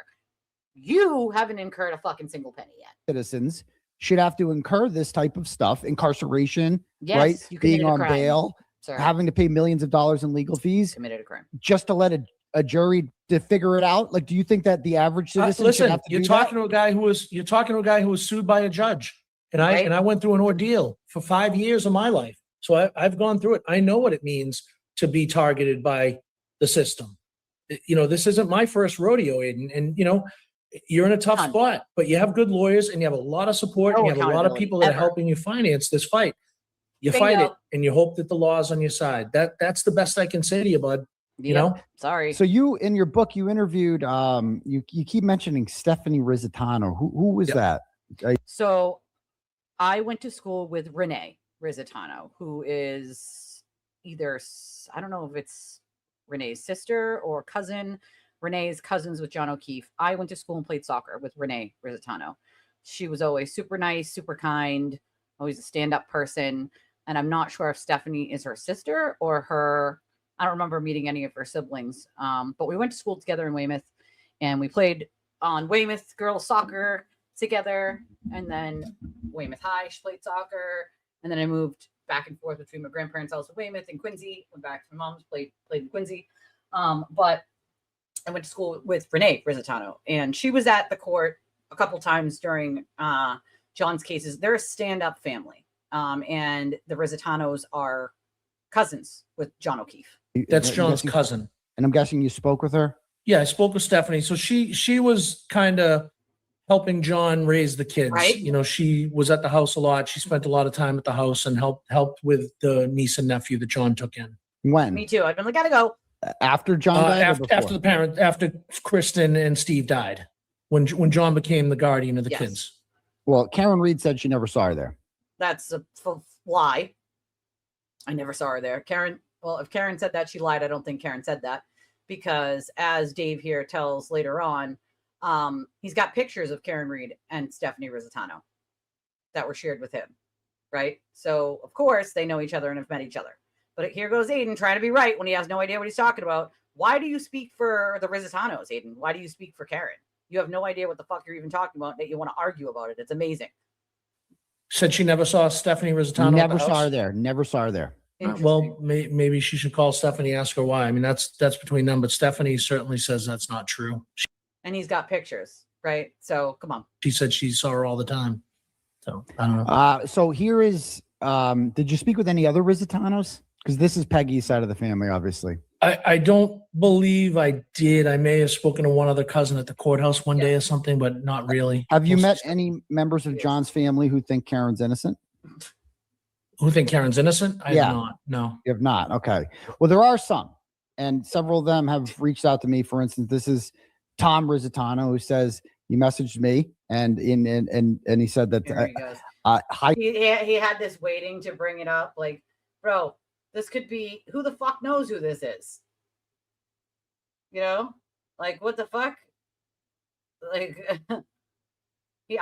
You haven't incurred a fucking single penny yet. Citizens should have to incur this type of stuff, incarceration, yes, right? Being on bail, having to pay millions of dollars in legal fees, committed a crime, just to let a jury to figure it out. Like, do you think that the average citizen should have to you're talking to a guy who was sued by a judge, and I went through an ordeal for 5 years of my life, so I've gone through it. I know what it means to be targeted by the system. This isn't my first rodeo, Aiden, and you're in a tough spot, but you have good lawyers and you have a lot of support and you have a lot of people that are helping you finance this fight. You fight it and you hope that the law is on your side. That's the best I can say to you, bud. Sorry. So you, in your book, you interviewed, you keep mentioning Stephanie Rizzitano. Who was that? So I went to school with Renee Rizzitano, who is either, I don't know if it's Renee's sister or cousin. Renee's cousins with John O'Keefe. I went to school and played soccer with Renee Rizzitano. She was always super nice, super kind, always a stand-up person. And I'm not sure if Stephanie is her sister or her, I don't remember meeting any of her siblings. But we went to school together in Weymouth and we played on Weymouth girls soccer together. And then Weymouth High, she played soccer. And then I moved back and forth between my grandparents' house in Weymouth and Quincy, went back to my mom's, played in Quincy. But I went to school with Renee Rizzitano, and she was at the court a couple times during John's cases. They're a stand-up family, and the Rizzitanos are cousins with John O'Keefe. That's John's cousin. And I'm guessing you spoke with her? Yeah, I spoke with Stephanie. So she was kind of helping John raise the kids. Right. She was at the house a lot. She spent a lot of time at the house and helped with the niece and nephew that John took in. When? Me too. I've been like, gotta go. After John died, after Kristen and Steve died, when John became the guardian of the kids. Well, Karen Reed said she never saw her there. That's a lie. I never saw her there. Karen. Well, if Karen said that, she lied. I don't think Karen said that, because as Dave here tells later on, he's got pictures of Karen Reed and Stephanie Rizzitano that were shared with him, right? So of course they know each other and have met each other. But here goes Aiden trying to be right when he has no idea what he's talking about. Why do you speak for the Rizzitanos, Aiden? Why do you speak for Karen? You have no idea what the fuck you're even talking about, that you want to argue about it. It's amazing. Said she never saw Stephanie Rizzitano. Never saw her there. Never saw her there. Well, maybe she should call Stephanie, ask her why. I mean, that's between them, but Stephanie certainly says that's not true. And he's got pictures, right? So come on. She said she saw her all the time. So I don't know. So here is, did you speak with any other Rizzitanos? Because this is Peggy's side of the family, obviously. I don't believe I did. I may have spoken to one other cousin at the courthouse one day or something, but not really. Have you met any members of John's family who think Karen's innocent? Who think Karen's innocent? I have not. No. You have not. Okay. Well, there are some, and several of them have reached out to me. For instance, this is Tom Rizzitano, who says he messaged me and he said that he had this waiting to bring it up. Like, bro, this could be, who the fuck knows who this is? Like, what the fuck? Like,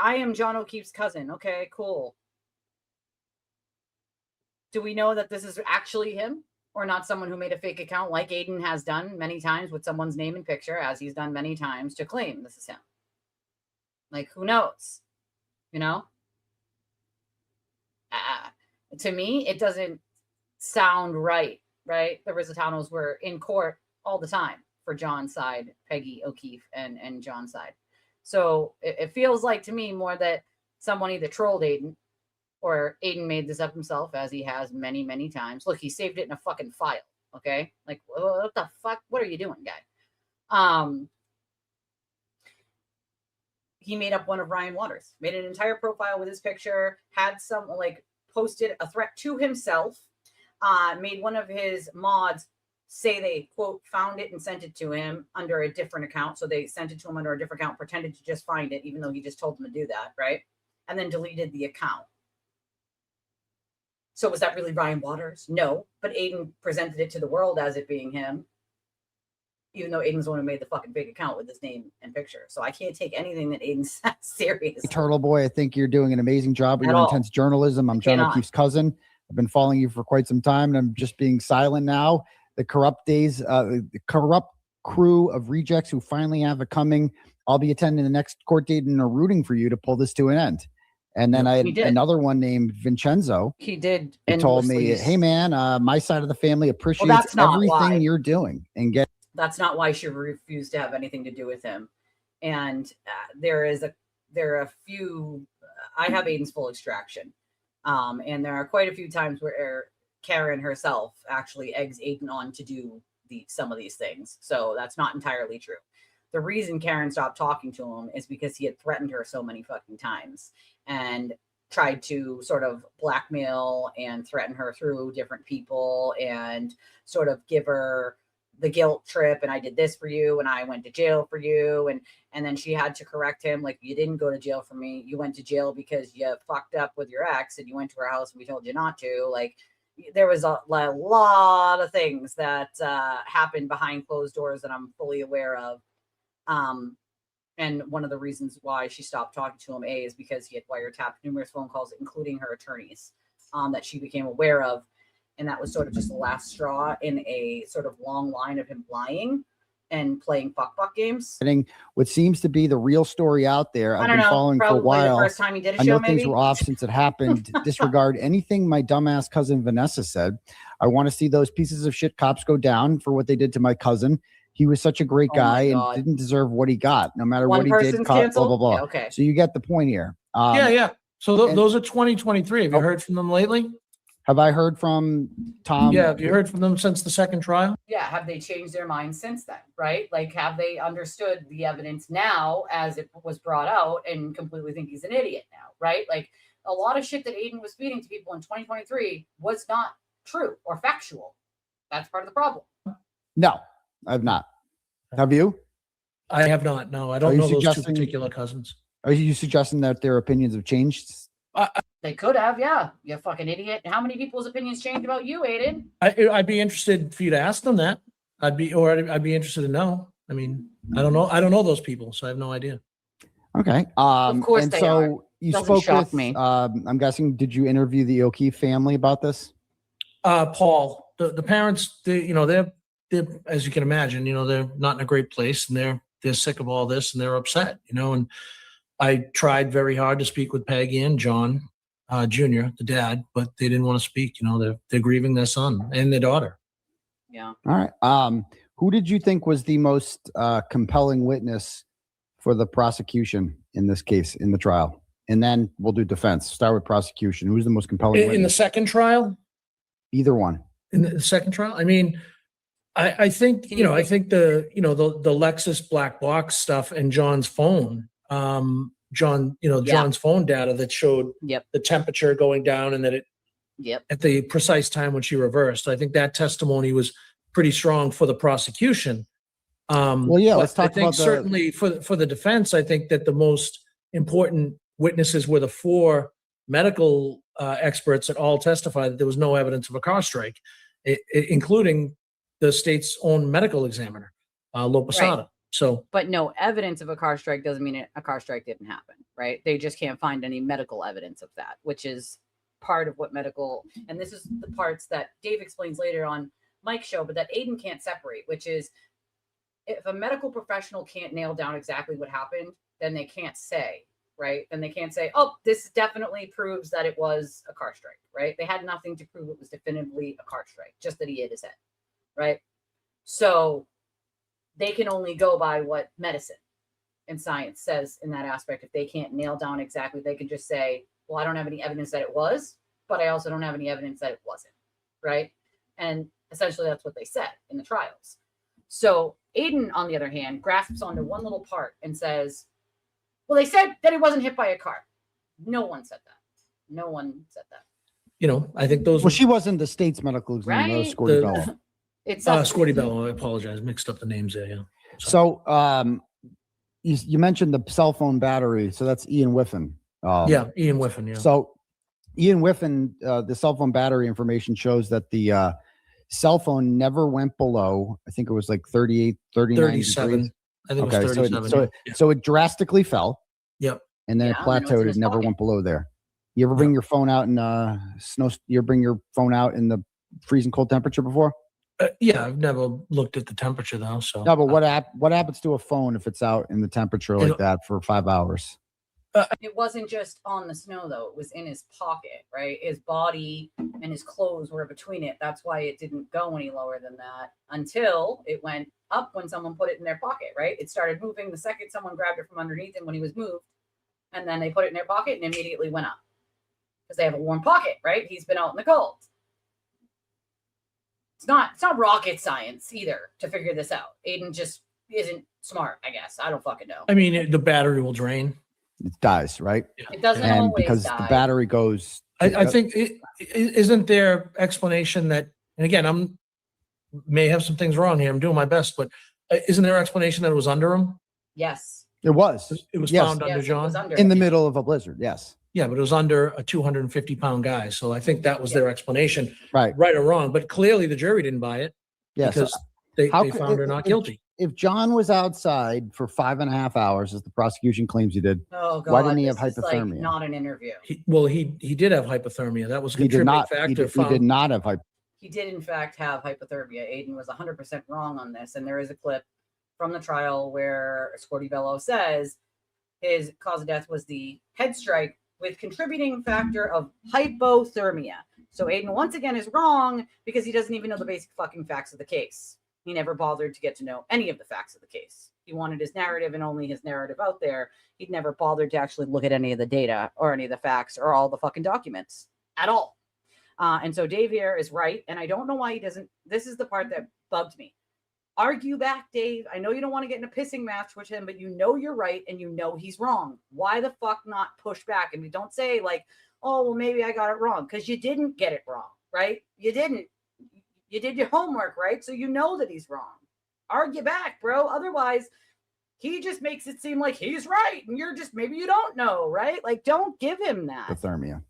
I am John O'Keefe's cousin. Okay, cool. Do we know that this is actually him, or not someone who made a fake account like Aiden has done many times with someone's name and picture, as he's done many times, to claim this is him? Like, who knows? To me, it doesn't sound right? The Rizzitanos were in court all the time for John's side, Peggy O'Keefe and John's side. So it feels like to me more that someone either trolled Aiden, or Aiden made this up himself, as he has many, many times. Look, he saved it in a fucking file. Okay. Like, what the fuck? What are you doing, guy? He made up one of Ryan Waters, made an entire profile with his picture, had some like posted a threat to himself, made one of his mods say they quote found it and sent it to him under a different account. So they sent it to him under a different account, pretended to just find it, even though he just told them to do that, right? And then deleted the account. So was that really Ryan Waters? No, but Aiden presented it to the world as it being him, even though Aiden's the one who made the fucking fake account with his name and picture. So I can't take anything that Aiden says serious. Turtleboy, I think you're doing an amazing job with your intense journalism. I'm John O'Keefe's cousin. I've been following you for quite some time, and I'm just being silent now. The corrupt days, the corrupt crew of rejects who finally have it coming. I'll be attending the next court date and are rooting for you to pull this to an end. And then I had another one named Vincenzo. He did. He told me, hey, man, my side of the family appreciates everything you're doing. And that's not why she refused to have anything to do with him. And there are a few, I have Aiden's full extraction. And there are quite a few times where Karen herself actually eggs Aiden on to do some of these things. So that's not entirely true. The reason Karen stopped talking to him is because he had threatened her so many fucking times and tried to sort of blackmail and threaten her through different people and sort of give her the guilt trip. And I did this for you, and I went to jail for you. And then she had to correct him. Like, you didn't go to jail for me. You went to jail because you fucked up with your ex and you went to her house and we told you not to. Like, there was a lot of things that happened behind closed doors that I'm fully aware of. And one of the reasons why she stopped talking to him, is because he had wiretapped numerous phone calls, including her attorneys, that she became aware of. And that was sort of just the last straw in a sort of long line of him lying and playing fuck games. What seems to be the real story out there. I've been following for a while. The first time he did a I show, know things were off since it happened. Disregard anything my dumbass cousin Vanessa said. I want to see those pieces of shit cops go down for what they did to my cousin. He was such a great guy and didn't deserve what he got, no matter what he did. Blah, blah, blah. Yeah, okay. So you get the point here. Yeah. So those are 2023. Have you heard from them lately? Have I heard from Tom? Yeah. Have you heard from them since the second trial? Yeah. Have they changed their mind since then? Right? Like, have they understood the evidence now as it was brought out and completely think he's an idiot now? Right? Like, a lot of shit that Aiden was feeding to people in 2023 was not true or factual. That's part of the problem. No, I've not. Have you? I have not. No, I don't know those two particular cousins. Are you suggesting that their opinions have changed? They could have, yeah. You fucking idiot. How many people's opinions changed about you, Aiden? I'd be interested for you to ask them that. I'd be interested to know. I mean, I don't know those people, so I have no idea. Okay. Of course and they so are. You Doesn't spoke shock with me. I'm guessing, did you interview the O'Keefe family about this? Paul, the parents, they're as you can imagine, they're not in a great place, and they're sick of all this, and they're upset, and I tried very hard to speak with Peggy and John Jr., the dad, but they didn't want to speak. They're grieving their son and their daughter. Yeah. All right. Who did you think was the most compelling witness for the prosecution in this case, in the trial? And then we'll do defense. Start with prosecution. Who's the most compelling witness? In the second trial? Either one. In the second trial? I mean, I think, I think the Lexus black box stuff and John's phone, John's phone data that showed the temperature going down and that it at the precise time when she reversed. I think that testimony was pretty strong for the prosecution. Let's talk about certainly for the defense. I think that the most important witnesses were the four medical experts that all testified that there was no evidence of a car strike, including the state's own medical examiner, Loposada. Right. So, but no evidence of a car strike doesn't mean a car strike didn't happen, right? They just can't find any medical evidence of that, which is part of what medical, and this is the parts that Dave explains later on Mike's show, but that Aiden can't separate, which is if a medical professional can't nail down exactly what happened, then they can't say, right? Then they can't say, oh, this definitely proves that it was a car strike, right? They had nothing to prove it was definitively a car strike, just that he hit his head, right? So they can only go by what medicine and science says in that aspect. If they can't nail down exactly, they can just say, well, I don't have any evidence that it was, but I also don't have any evidence that it wasn't, right? And Essentially, that's what they said in the trials. So Aiden, on the other hand, grasps onto one little part and says, well, they said that he wasn't hit by a car. No one said that. No one said that. You know, I think those. Well, she wasn't the state's medical examiner. Right. Scorty Bella. It's Scorty Bella. I apologize. Mixed up the names there. Yeah. So, you mentioned the cell phone battery. So that's Ian Whiffen. Yeah, Ian Whiffen. Yeah. So Ian Whiffen, the cell phone battery information shows that the cell phone never went below, I think it was like 38, 39 37. degrees. I think Okay, it was 37. so it drastically fell. Yep. And then it plateaued. It never went below there. You ever bring your phone out in snow? You bring your phone out in the freezing cold temperature before? Yeah, I've never looked at the temperature though. So no, but what happens to a phone if it's out in the temperature like that for 5 hours? It wasn't just on the snow though; it was in his pocket, right? His body and his clothes were between it. That's why it didn't go any lower than that until it went up when someone put it in their pocket, right? It started moving the second someone grabbed it from underneath him when he was moved, and then they put it in their pocket and immediately went up because they have a warm pocket, right? He's been out in the cold. It's not rocket science either to figure this out. Aiden just isn't smart, I guess. I don't fucking know. I mean, the battery will drain. It dies, right? It doesn't and always because die. the battery goes. I think isn't there explanation that, and again, may have some things wrong here. I'm doing my best, but isn't there explanation that it was under him? Yes. It was. It was Yes. found under John? In the middle of a blizzard, yes. Yeah, but it was under a 250-pound guy. So I think that was their explanation, Right. right or wrong. But clearly the jury didn't buy it Yes. because they found her not guilty. If John was outside for 5.5 hours, as the prosecution claims he did, Oh God! why didn't he have this is, hypothermia? Like, not an interview. He did have hypothermia. That was a He did contributing not. factor. He did found- not have hypothermia. He did, in fact, have hypothermia. Aiden was 100% wrong on this. And there is a clip from the trial where Scorty Bello says his cause of death was the head strike with contributing factor of hypothermia. So Aiden, once again, is wrong because he doesn't even know the basic fucking facts of the case. He never bothered to get to know any of the facts of the case. He wanted his narrative and only his narrative out there. He'd never bothered to actually look at any of the data or any of the facts or all the fucking documents at all. And so Dave here is right. And I don't know why he doesn't. This is the part that bugged me. Argue back, Dave. I know you don't want to get in a pissing match with him, but you know you're right and you know he's wrong. Why the fuck not push back? And we don't say like, oh, well, maybe I got it wrong, because you didn't get it wrong, right? You didn't. You did your homework, right? So you know that he's wrong. Argue back, bro. Otherwise, he just makes it seem like he's right. And you're just, maybe you don't know, right? Like, don't give him that. Hypothermia.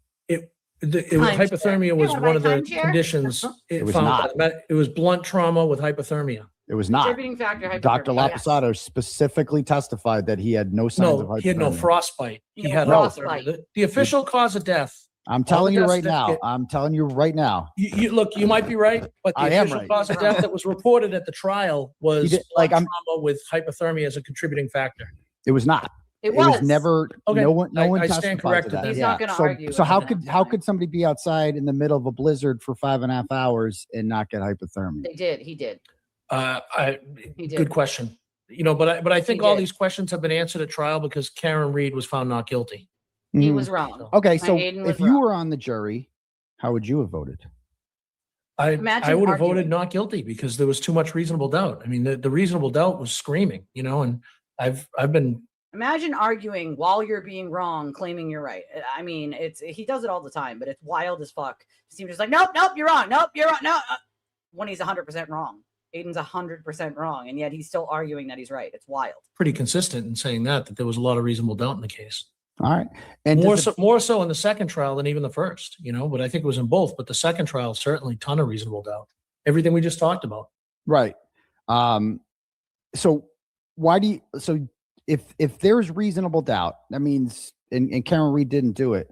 Hypothermia was one of the conditions It was found. not. It was blunt trauma with hypothermia. It was not. Contributing factor, hypothermia. Dr. Lapisato specifically testified that he had no signs of No, hypothermia. he had no frostbite. He had frostbite. hypothermia. The official cause of death. I'm telling you death right now. certificate- I'm telling you right now. You look, you might be right, but the I am official right. cause of death that was reported at the trial was did- like, blunt trauma with hypothermia as a contributing factor. It was not. It It was was never. Okay. No one I testified stand to corrected that. then. He's not going to So, argue. so with how that. could somebody be outside in the middle of a blizzard for 5.5 hours and not get hypothermia? They did. He did. He did. Good question. You know, but I think He all did. these questions have been answered at trial because Karen Reed was found not guilty. He Mhm. was wrong. Okay, so Aiden was if you wrong. were on the jury, how would you have voted? I Imagine would have voted arguing. not guilty because there was too much reasonable doubt. I mean, the reasonable doubt was screaming, you know, and I've been Imagine arguing while you're being wrong, claiming you're right. I mean, he does it all the time, but it's wild as fuck. He seems just like, nope, you're wrong. Nope, you're wrong. No, when he's 100% wrong. Aiden's 100% wrong, and yet he's still arguing that he's right. It's wild. pretty consistent in saying that there was a lot of reasonable doubt in the case. All right, and More so in the second trial than even the first, you know, but I think it was in both, but the second trial, certainly ton of reasonable doubt. Everything we just talked about. right. So why do you? So if there's reasonable doubt, that means and Karen Reed didn't do it.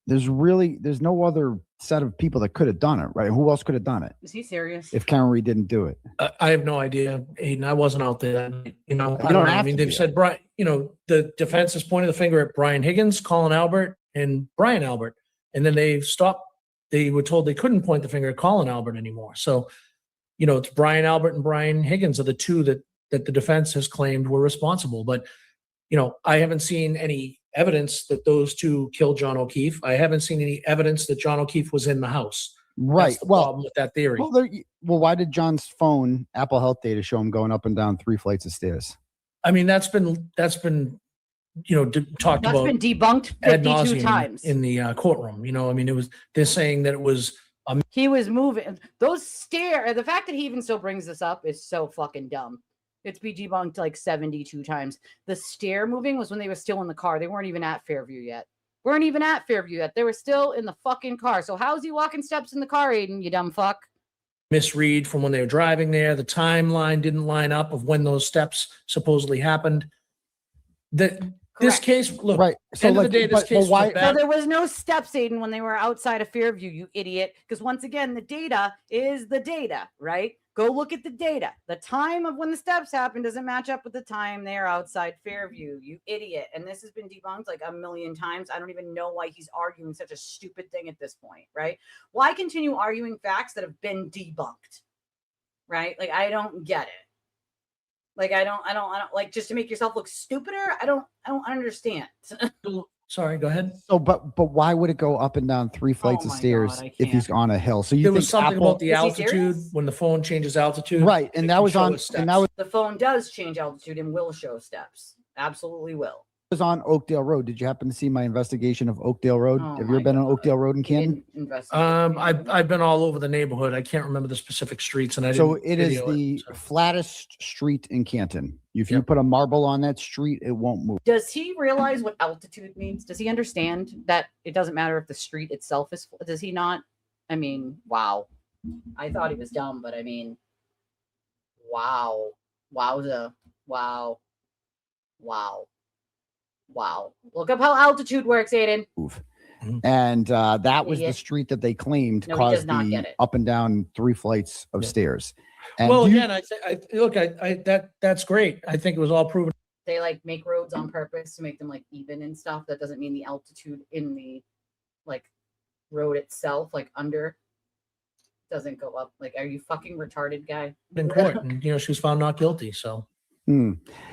There's no other set of people that could have done it, right? Who else could have done it Is he serious? if Karen Reed didn't do it? I have no idea, Aiden. I wasn't out there. You know, I don't don't know. I have mean, to they've be. said Brian. You know, the defense is pointing the finger at Brian Higgins, Colin Albert, and Brian Albert, and then they stopped. They were told they couldn't point the finger at Colin Albert anymore. So, you know, it's Brian Albert and Brian Higgins are the two that the defense has claimed were responsible. But, you know, I haven't seen any evidence that those two killed John O'Keefe. I haven't seen any evidence that John O'Keefe was in the house. Right. That's the Well, problem with that theory. Well, why did John's phone Apple Health data show him going up and down 3 flights of stairs? I mean, that's been talked about. That's been debunked ad 52 nauseum times in the courtroom. I mean, they're saying that it was. He was moving those stairs. The fact that he even still brings this up is so fucking dumb. It's been debunked like 72 times. The stair moving was when they were still in the car. They weren't even at Fairview yet. They were still in the fucking car. So how's he walking steps in the car, Aiden, you dumb fuck? Misread from when they were driving there. The timeline didn't line up of when those steps supposedly happened. This case, look, right. So end of the day, this case was bad. So there was no steps, Aiden, when they were outside of Fairview, you idiot. Because once again, the data is the data, right? Go look at the data. The time of when the steps happened doesn't match up with the time they are outside Fairview, you idiot. And this has been debunked like a million times. I don't even know why he's arguing such a stupid thing at this point, right? Why continue arguing facts that have been debunked, right? Like, I don't get it. Like, I don't like, just to make yourself look stupider. I don't understand. Sorry, go ahead. So, but why would it go up and down 3 flights of stairs if he's on a hill? So there was something Apple, about the altitude when the phone changes altitude, right? And that was on. And that was the phone does change altitude and will show steps. Absolutely will. Was on Oakdale Road. Did you happen to see my investigation of Oakdale Road? Have you ever been on Oakdale Road in Canton? I've been all over the neighborhood. I can't remember the specific streets, and So it is the flattest street in Canton. If you put a marble on that street, it won't move. Does he realize what altitude means? Does he understand that it doesn't matter if the street itself is? Does he not? I mean, wow. I thought he was dumb, but I mean, wow, wowza, wow. Look up how altitude works, Aiden. And that was the street that they claimed caused the up and down 3 flights of stairs. And well, again, that's great. I think it was all proven. They like make roads on purpose to make them like even and stuff. That doesn't mean the altitude in the like road itself, like under, doesn't go up. Like, are you fucking retarded, guy? In court, and she was found not guilty. So.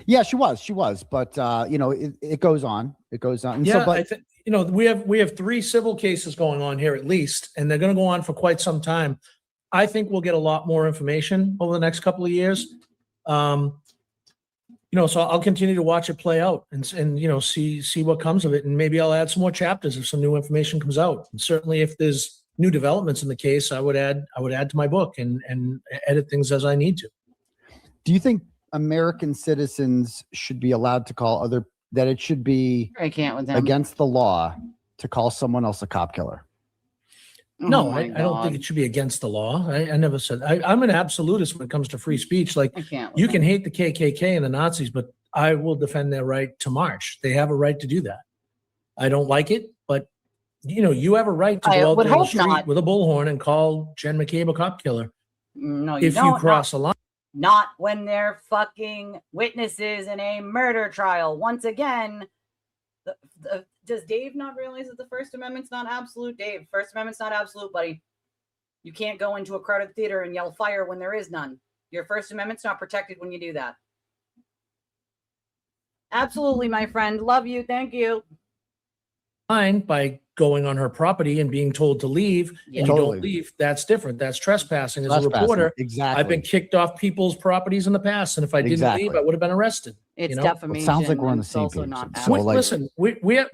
Yeah, she was, but it goes on. And yeah, so, but we have 3 civil cases going on here at least, and they're going to go on for quite some time. I think we'll get a lot more information over the next couple of years. So I'll continue to watch it play out and see what comes of it, and maybe I'll add some more chapters if some new information comes out. And certainly, if there's new developments in the case, I would add to my book and edit things as I need to. Do you think American citizens should be allowed to call that it should be against the law to call someone else a cop killer? No, I don't think it should be against the law. I never said I'm an absolutist when it comes to free speech. Like, you can hate the KKK and the Nazis, but I will defend their right to march. They have a right to do that. I don't like it, but you have a right to go out there on the street with a bullhorn and call Jen McCabe a cop killer. No, if you cross a line. Not when they're fucking witnesses in a murder trial. Once again, does Dave not realize that the First Amendment's not absolute? Dave, First Amendment's not absolute, buddy. You can't go into a crowded theater and yell fire when there is none. Your First Amendment's not protected when you do that. Absolutely, my friend. Love you. Thank you. By going on her property and being told to leave, and you don't leave, that's different. That's trespassing. As a reporter, exactly. I've been kicked off people's properties in the past, and if I didn't leave, I would have been arrested. It's defamation. It sounds like we're on the same page. Listen, we have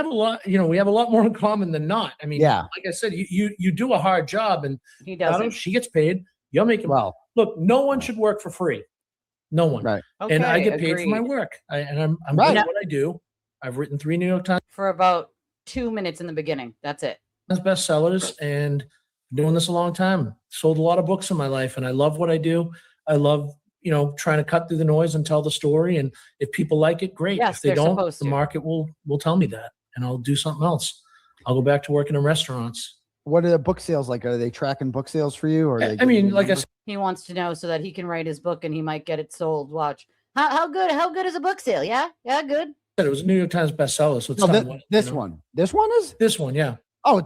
a lot. We have a lot more in common than not. I mean, like I said, you do a hard job, and he doesn't. She gets paid. You're making Look, no one should work for free. No one. Right. Okay, and I get paid for my work. I'm good at what I do. I've written 3 New York Times for about 2 minutes in the beginning. That's it. Bestsellers, and been doing this a long time. Sold a lot of books in my life, and I love what I do. I love, trying to cut through the noise and tell the story. And if people like it, great. Yes, if they don't, the market will tell me that, and I'll do something else. I'll go back to working in restaurants. What are the book sales like? Are they tracking book sales for you? Or I mean, like I said, he wants to know so that he can write his book and he might get it sold. Watch. How good is a book sale? Yeah, good. It was a New York Times bestseller. So it's this one is this one. Yeah. Oh,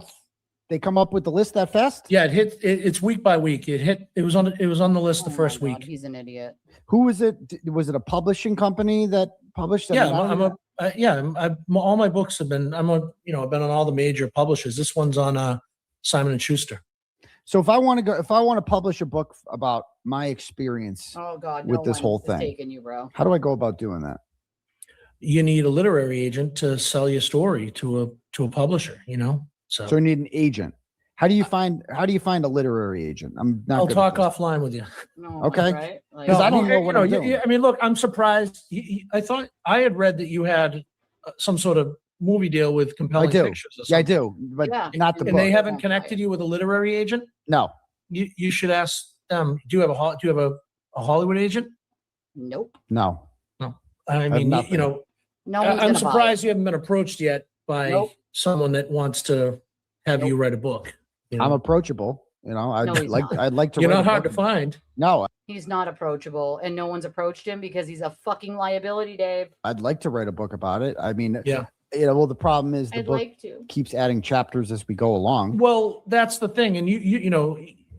they come up with the list that fast? Yeah, it hit. It's week by week. It was on the list the first week. He's an idiot. Who was it? Was it a publishing company that published it? Yeah, all my books have been. I've been on all the major publishers. This one's on Simon & Schuster. So if I want to publish a book about my experience with this whole thing, taking you, bro. How do I go about doing that? You need a literary agent to sell your story to a publisher, So you need an agent. How do you find a literary agent? I'll talk offline with you. No, Okay. right? Like, Because I don't know what I'm doing. I mean, look, I'm surprised. I thought I had read that you had some sort of movie deal with Compelling Pictures. Or something. Yeah, I do, but not the book. And they haven't connected you with a literary agent? No. You should ask them. Do you have a Hollywood agent? Nope. No. I mean, No I'm surprised you haven't been approached yet by someone that wants to have you write a book. I'm approachable. I'd like to. You're not hard to find. No, he's not approachable, and no one's approached him because he's a fucking liability, Dave. I'd like to write a book about it. I mean, yeah. Well, the problem is the book keeps adding chapters as we go along. Well, that's the thing, and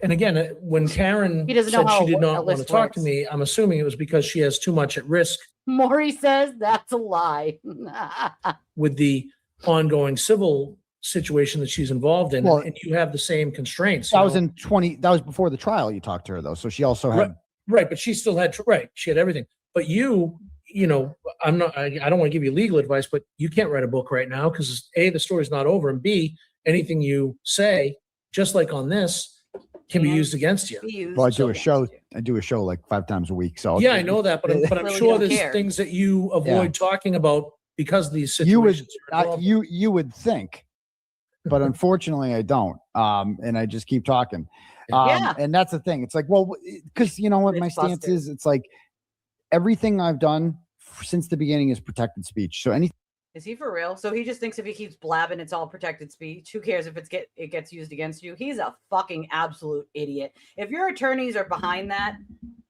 and again, when Karen said she did not want to talk to me, I'm assuming it was because she has too much at risk. Maury says that's a lie. With the ongoing civil situation that she's involved in, and you have the same constraints. That was that was before the trial you talked to her though. So she also had but she still had she had everything. But I don't want to give you legal advice, but you can't write a book right now because A, the story's not over, and B, anything you say, just like on this, can be used against you. Well, I do a show like 5 times a week. So yeah, I know that, but I'm really sure there's things that you avoid talking about because of these situations. You would think, but unfortunately I don't. And I just keep talking. And that's the thing. It's like, well, because you know what my stance is? It's like everything I've done since the beginning is protected speech. So anything. Is he for real? So he just thinks if he keeps blabbing, it's all protected speech. Who cares if it gets used against you? He's a fucking absolute idiot. If your attorneys are behind that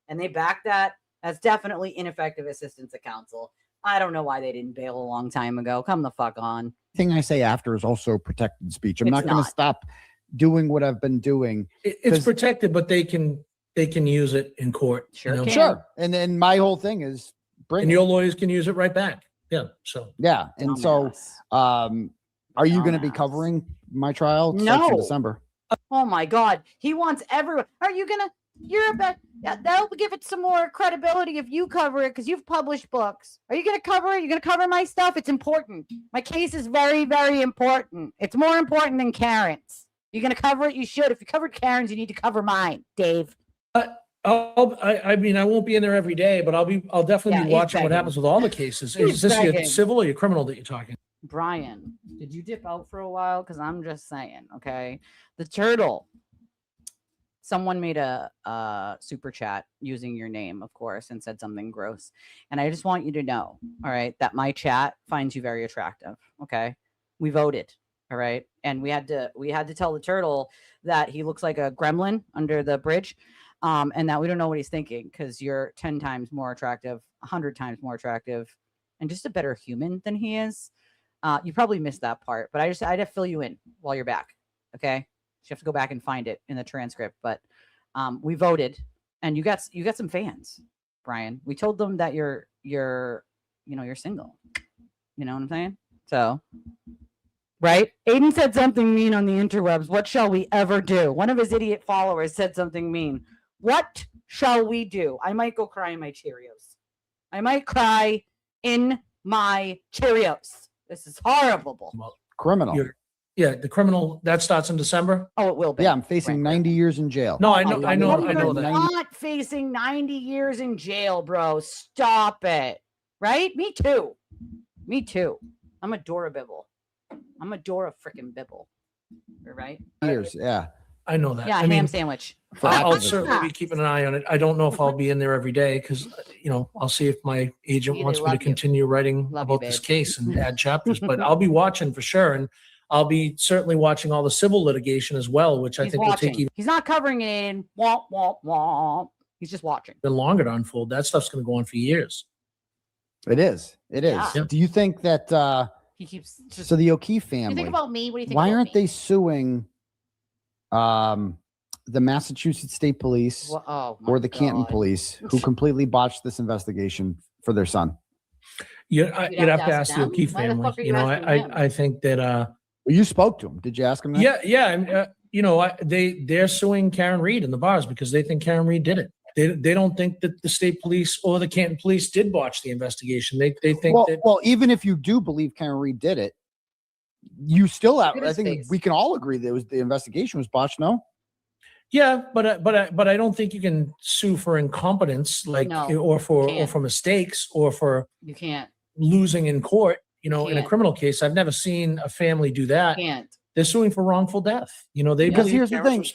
and they back that, that's definitely ineffective assistance of counsel. I don't know why they didn't bail a long time ago. Come the fuck on. Thing I say after is also protected speech. I'm not going to stop doing what I've been doing. It's protected, but they can use it in court. Sure, sure. And then my whole thing is and your lawyers can use it right back. Yeah. So yeah, and are you going to be covering my trial? No, in December. Oh my God, he wants everyone. Are you gonna? You're a bet. That'll give it some more credibility if you cover it because you've published books. Are you going to cover it? You're going to cover my stuff? It's important. My case is very, very important. It's more important than Karen's. You're going to cover it? You should. If you covered Karen's, you need to cover mine, Dave. I mean, I won't be in there every day, but I'll definitely be watching what happens with all the cases. Is this your civil or your criminal that you're talking? Brian, did you dip out for a while? Because I'm just saying, okay. The turtle. Someone made a super chat using your name, of course, and said something gross. And I just want you to know, all right, that my chat finds you very attractive. Okay. We voted. All right. And we had to tell the turtle that he looks like a gremlin under the bridge. And that we don't know what he's thinking because you're 10 times more attractive, 100 times more attractive, and just a better human than he is. You probably missed that part, but I had to fill you in while you're back. Okay. You have to go back and find it in the transcript, but we voted and you got some fans, Brian. We told them that you're single. You know what I'm saying? So, right? Aiden said something mean on the interwebs. What shall we ever do? One of his idiot followers said something mean. What shall we do? I might go cry in my Cheerios. I might cry in my Cheerios. This is horrible. Well, criminal. The criminal that starts in December. Oh, it will be. Yeah, I'm facing 90 years in jail. No, I know that. You're not facing 90 years in jail, bro. Stop it. Right? Me too. I'm a Dora Bibble. I'm a Dora freaking Bibble. Right? Years, yeah. I know that. Yeah, ham sandwich. I'll certainly be keeping an eye on it. I don't know if I'll be in there every day because, I'll see if my agent wants me to continue writing about this case and add chapters. But I'll be watching for sure. And I'll be certainly watching all the civil litigation as well, which I think will take even. He's not covering it in womp, womp, womp. He's just watching. Been longer to unfold. That stuff's going to go on for years. It is. Yeah. Do you think that he keeps so the O'Keefe family? You think about me? What do you think? Why aren't they suing the Massachusetts State Police or the Canton Police who completely botched this investigation for their son? You'd have to ask the O'Keefe family. I think that you spoke to him. Did you ask him that? Yeah. they're suing Karen Reed and the bars because they think Karen Reed did it. They don't think that the state police or the Canton police did botch the investigation. They think that. Well, even if you do believe Karen Reed did it, you still have. I think face. we can all agree that the investigation was botched. No. Yeah, but I don't think you can sue for incompetence, or for mistakes, or for you can't losing in court. In a criminal case, I've never seen a family do that. Can't. They're suing for wrongful death. Because here's the thing: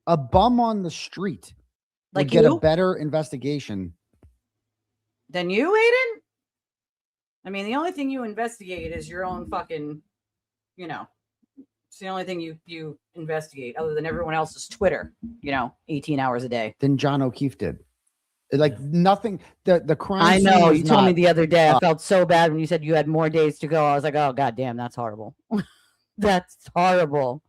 a bum on the street would get a better investigation than you, Aiden. I mean, the only thing you investigate is your own fucking, it's the only thing you investigate other than everyone else's Twitter, 18 hours a day. Than John O'Keefe did. Like nothing. The crime. I know. You told me the other day. I felt so bad when you said you had more days to go. I was like, oh god damn, that's horrible. That's horrible.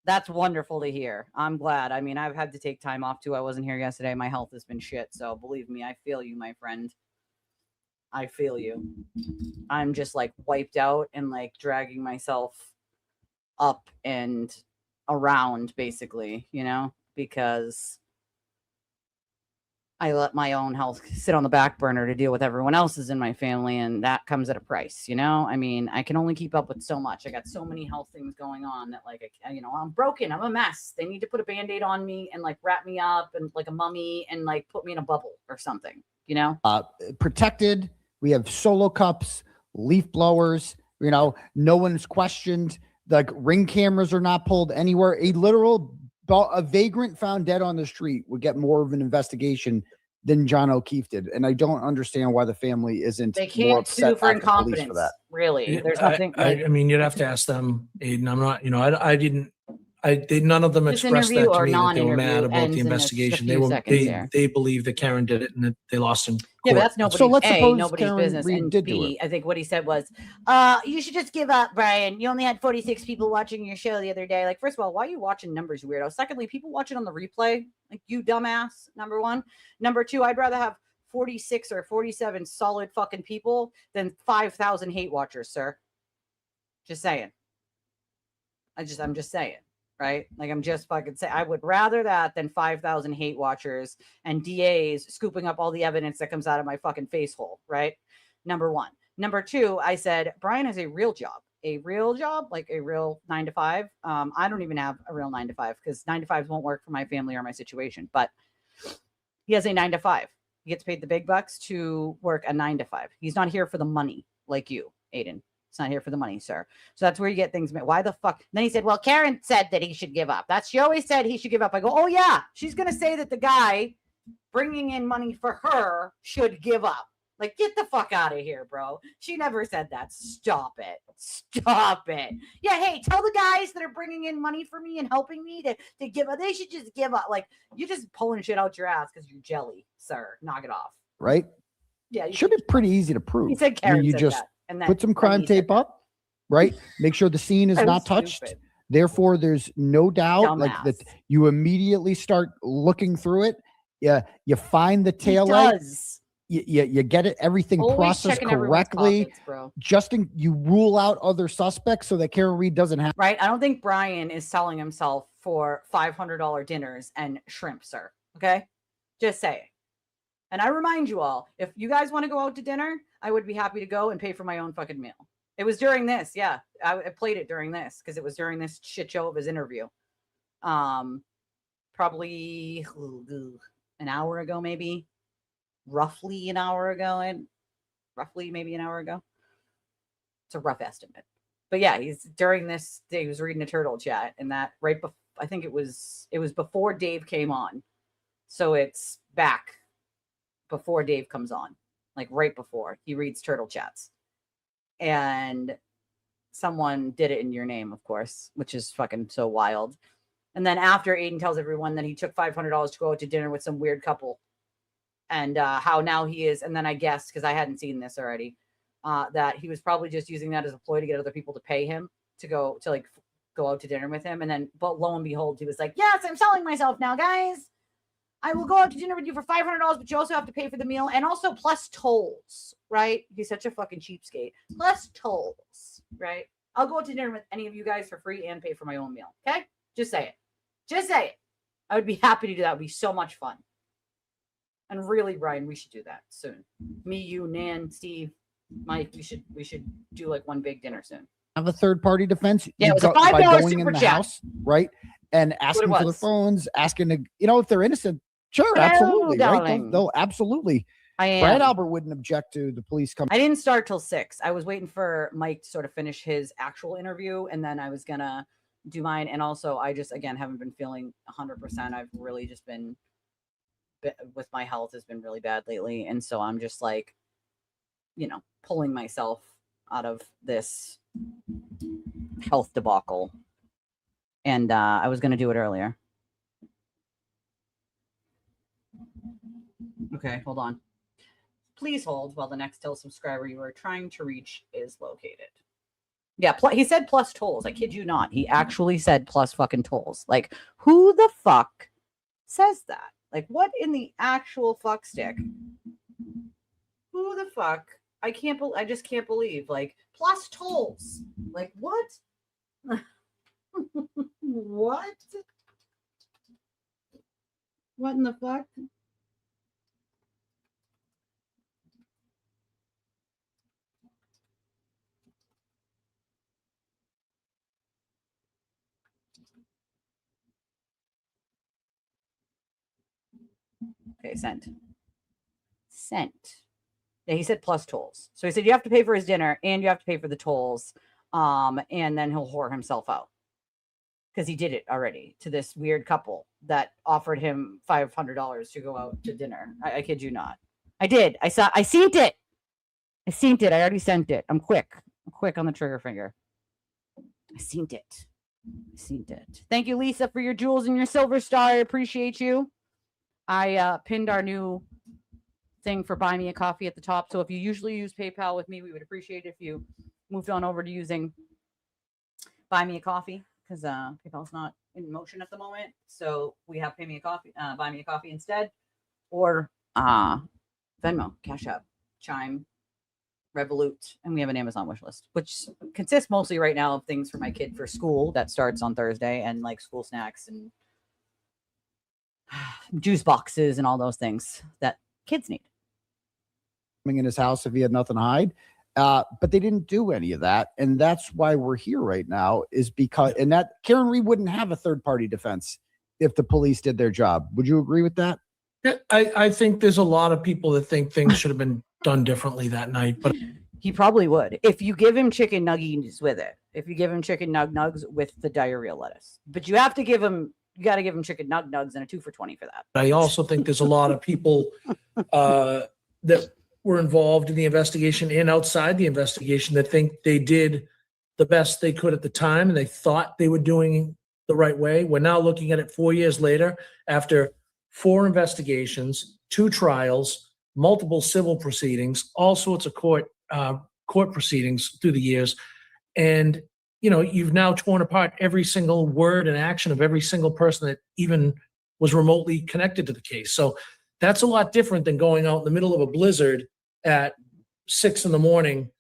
That's wonderful to hear. I'm glad. I mean, I've had to take time off too. I wasn't here yesterday. My health has been shit. So believe me, I feel you, my friend. I feel you. I'm just like wiped out and like dragging myself up and around basically, because I let my own health sit on the back burner to deal with everyone else's in my family. And that comes at a price, I mean, I can only keep up with so much. I got so many health things going on that like, I'm broken. I'm a mess. They need to put a Band-Aid on me and like wrap me up and like a mummy and like put me in a bubble or something, Protected. We have solo cups, leaf blowers, no one's questioned. Like ring cameras are not pulled anywhere. A vagrant found dead on the street would get more of an investigation than John O'Keefe did. And I don't understand why the family isn't. They can't sue for incompetence. For that. Really. There's nothing. I mean, you'd have to ask them, Aiden. I'm not, none of them expressed that to me that they were mad about the investigation. They believe that Karen did it and that they lost him. Yeah, but that's nobody's business. And B, I think what he said was, you should just give up, Brian. You only had 46 people watching your show the other day. Like, first of all, why are you watching numbers, you weirdo? Secondly, people watching on the replay, like you dumbass, number one. Number two, I'd rather have 46 or 47 solid fucking people than 5,000 hate watchers, sir. Just saying. I'm just saying. Right? Like I'm just fucking saying, I would rather that than 5,000 hate watchers and DAs scooping up all the evidence that comes out of my fucking face hole. Right? Number one. Number two, I said, Brian has a real job, like a real 9 to 5. I don't even have a real 9 to 5 because 9 to 5s won't work for my family or my situation, but he has a 9 to 5. He gets paid the big bucks to work a 9 to 5. He's not here for the money like you, Aiden. It's not here for the money, sir. So that's where you get things. Why the fuck? And then he said, well, Karen said that he should give up. She always said he should give up. I go, oh yeah. She's going to say that the guy bringing in money for her should give up. Like, get the fuck out of here, bro. She never said that. Stop it. Stop it. Yeah. Hey, tell the guys that are bringing in money for me and helping me to give up. They should just give up. Like, you're just pulling shit out your ass because you're jelly, sir. Knock it off. Right? Yeah. It should be pretty easy to prove. He said Karen said that. And put some crime tape up, right? Make sure the scene is not touched. Stupid. Therefore, there's no doubt like that you immediately start looking through it. Yeah, you find the tail light. You get it, everything always processed correctly. Pockets, you rule out other suspects so that Karen Reed doesn't have. Right. I don't think Brian is selling himself for $500 dinners and shrimp, sir. Okay. Just saying. And I remind you all, if you guys want to go out to dinner, I would be happy to go and pay for my own fucking meal. It was during this. Yeah. I played it during this because it was during this shit show of his interview. Probably an hour ago, maybe. Roughly an hour ago. And roughly maybe an hour ago. It's a rough estimate. But yeah, he's during this, he was reading a Turtle Chat and that right before, I think it was before Dave came on. So it's back before Dave comes on, like right before he reads Turtle Chats. And someone did it in your name, of course, which is fucking so wild. And then after Aiden tells everyone that he took $500 to go out to dinner with some weird couple and how now he is. And then I guess, because I hadn't seen this already, that he was probably just using that as a ploy to get other people to pay him to go out to dinner with him. And then, but lo and behold, he was like, yes, I'm selling myself now, guys. I will go out to dinner with you for $500, but you also have to pay for the meal and also plus tolls, right? He's such a fucking cheapskate. Plus tolls, right? I'll go to dinner with any of you guys for free and pay for my own meal. Okay? Just say it. Just say it. I would be happy to do that. It would be so much fun. And really, Brian, we should do that soon. Me, you, Nan, Steve, Mike, we should do like one big dinner soon. Have a third party defense. Yeah, it was a $5 super chat. House, right? And asking for their phones, asking to, if they're innocent. Sure, absolutely. Right? They'll absolutely. I am. Brad Albert wouldn't object to the police coming. I didn't start till 6. I was waiting for Mike to sort of finish his actual interview, and then I was gonna do mine. And also, I just again haven't been feeling 100%. I've really just been with my health has been really bad lately, and so I'm just like, pulling myself out of this health debacle. And I was gonna do it earlier. Okay, hold on. Please hold while the next subscriber you are trying to reach is located. Yeah, he said plus tolls. I kid you not. He actually said plus fucking tolls. Like, who the fuck says that? Like, what in the actual fuck stick? Who the fuck? I just can't believe. Like, plus tolls. Like, what? What? What in the fuck? Okay, sent. Yeah, he said plus tolls. So he said you have to pay for his dinner and you have to pay for the tolls. And then he'll whore himself out. Because he did it already to this weird couple that offered him $500 to go out to dinner. I kid you not. I did. I seen it. I already sent it. I'm quick on the trigger finger. I seen it. Thank you, Lisa, for your jewels and your silver star. I appreciate you. I pinned our new thing for Buy Me a Coffee at the top. So if you usually use PayPal with me, we would appreciate it if you moved on over to using Buy Me a Coffee, because PayPal's not in motion at the moment. So we have Buy Me a Coffee instead, or Venmo, Cash App, Chime, Revolut, and we have an Amazon wish list, which consists mostly right now of things for my kid for school that starts on Thursday, and like school snacks and juice boxes and all those things that kids need. In his house if he had nothing to hide. But they didn't do any of that. And that's why we're here right now, is because, and that Karen Reed wouldn't have a third party defense if the police did their job. Would you agree with that? Yeah, I think there's a lot of people that think things should have been done differently that night, but he probably would if you give him chicken nuggies with it. If you give him chicken nugs with the diarrhea lettuce, but you got to give him chicken nugs and a 2 for $20 for that. I also think there's a lot of people that were involved in the investigation and outside the investigation that think they did the best they could at the time and they thought they were doing the right way. We're now looking at it 4 years later, after 4 investigations, 2 trials, multiple civil proceedings, all sorts of court proceedings through the years. And, you've now torn apart every single word and action of every single person that even was remotely connected to the case. So that's a lot different than going out in the middle of a blizzard at 6 a.m.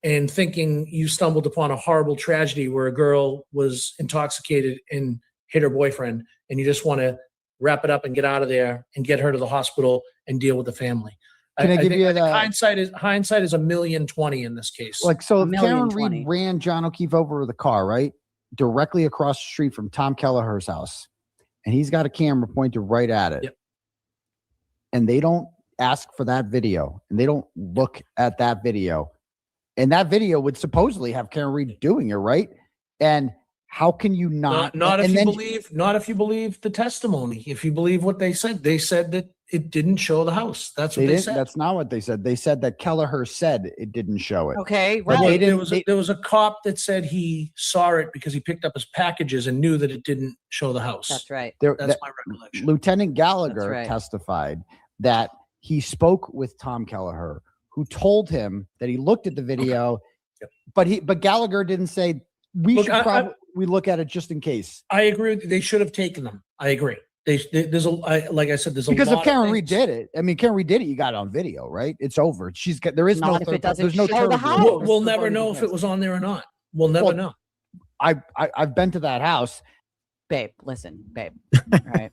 and thinking you stumbled upon a horrible tragedy where a girl was intoxicated and hit her boyfriend, and you just want to wrap it up and get out of there and get her to the hospital and deal with the family. Can I give you the hindsight is 1,020,000 in this case. Like, so if Karen Reed ran John O'Keefe over with a car, right, directly across the street from Tom Kelleher's house, and he's got a camera pointed right at it, yep, and they don't ask for that video, and they don't look at that video, and that video would supposedly have Karen Reed doing it, right? And how can you not? Not if you believe the testimony. If you believe what they said that it didn't show the house. That's what they said. That's not what they said. They said that Kelleher said it didn't show it. Okay, right. There was a cop that said he saw it because he picked up his packages and knew that it didn't show the house. That's right. That's my recollection. Lieutenant Gallagher testified that he spoke with Tom Kelleher, who told him that he looked at the video, okay, but Gallagher didn't say we look at it just in case. I agree. They should have taken them. I agree. Like I said, there's because if Karen Reed did it, Karen Reed did it. You got it on video, right? It's over. There is no. If it doesn't there's no show the house. We'll never know if it was on there or not. We'll never know. I've been to that house. Babe, listen, babe. All right.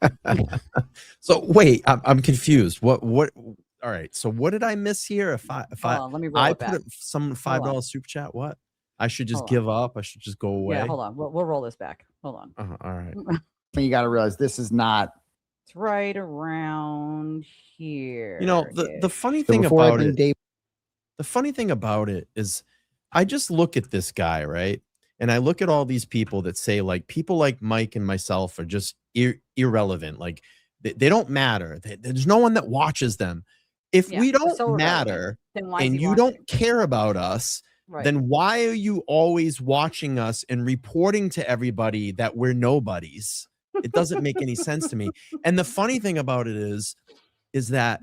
So wait, I'm confused. What? All right. So what did I miss here? If I let me roll it back. put some $5 super chat, what? I should just give up. I should just go away. Yeah, hold on. We'll roll this back. Hold on. All right. You got to realize this is not. It's right around here. You know, the funny thing about it. The funny thing about it is, I just look at this guy, right? And I look at all these people that say, like, people like Mike and myself are just irrelevant. Like, they don't matter. There's no one that watches them. If we don't matter and you don't care about us, then why are you always watching us and reporting to everybody that we're nobodies? It doesn't make any sense to me. And the funny thing about it is that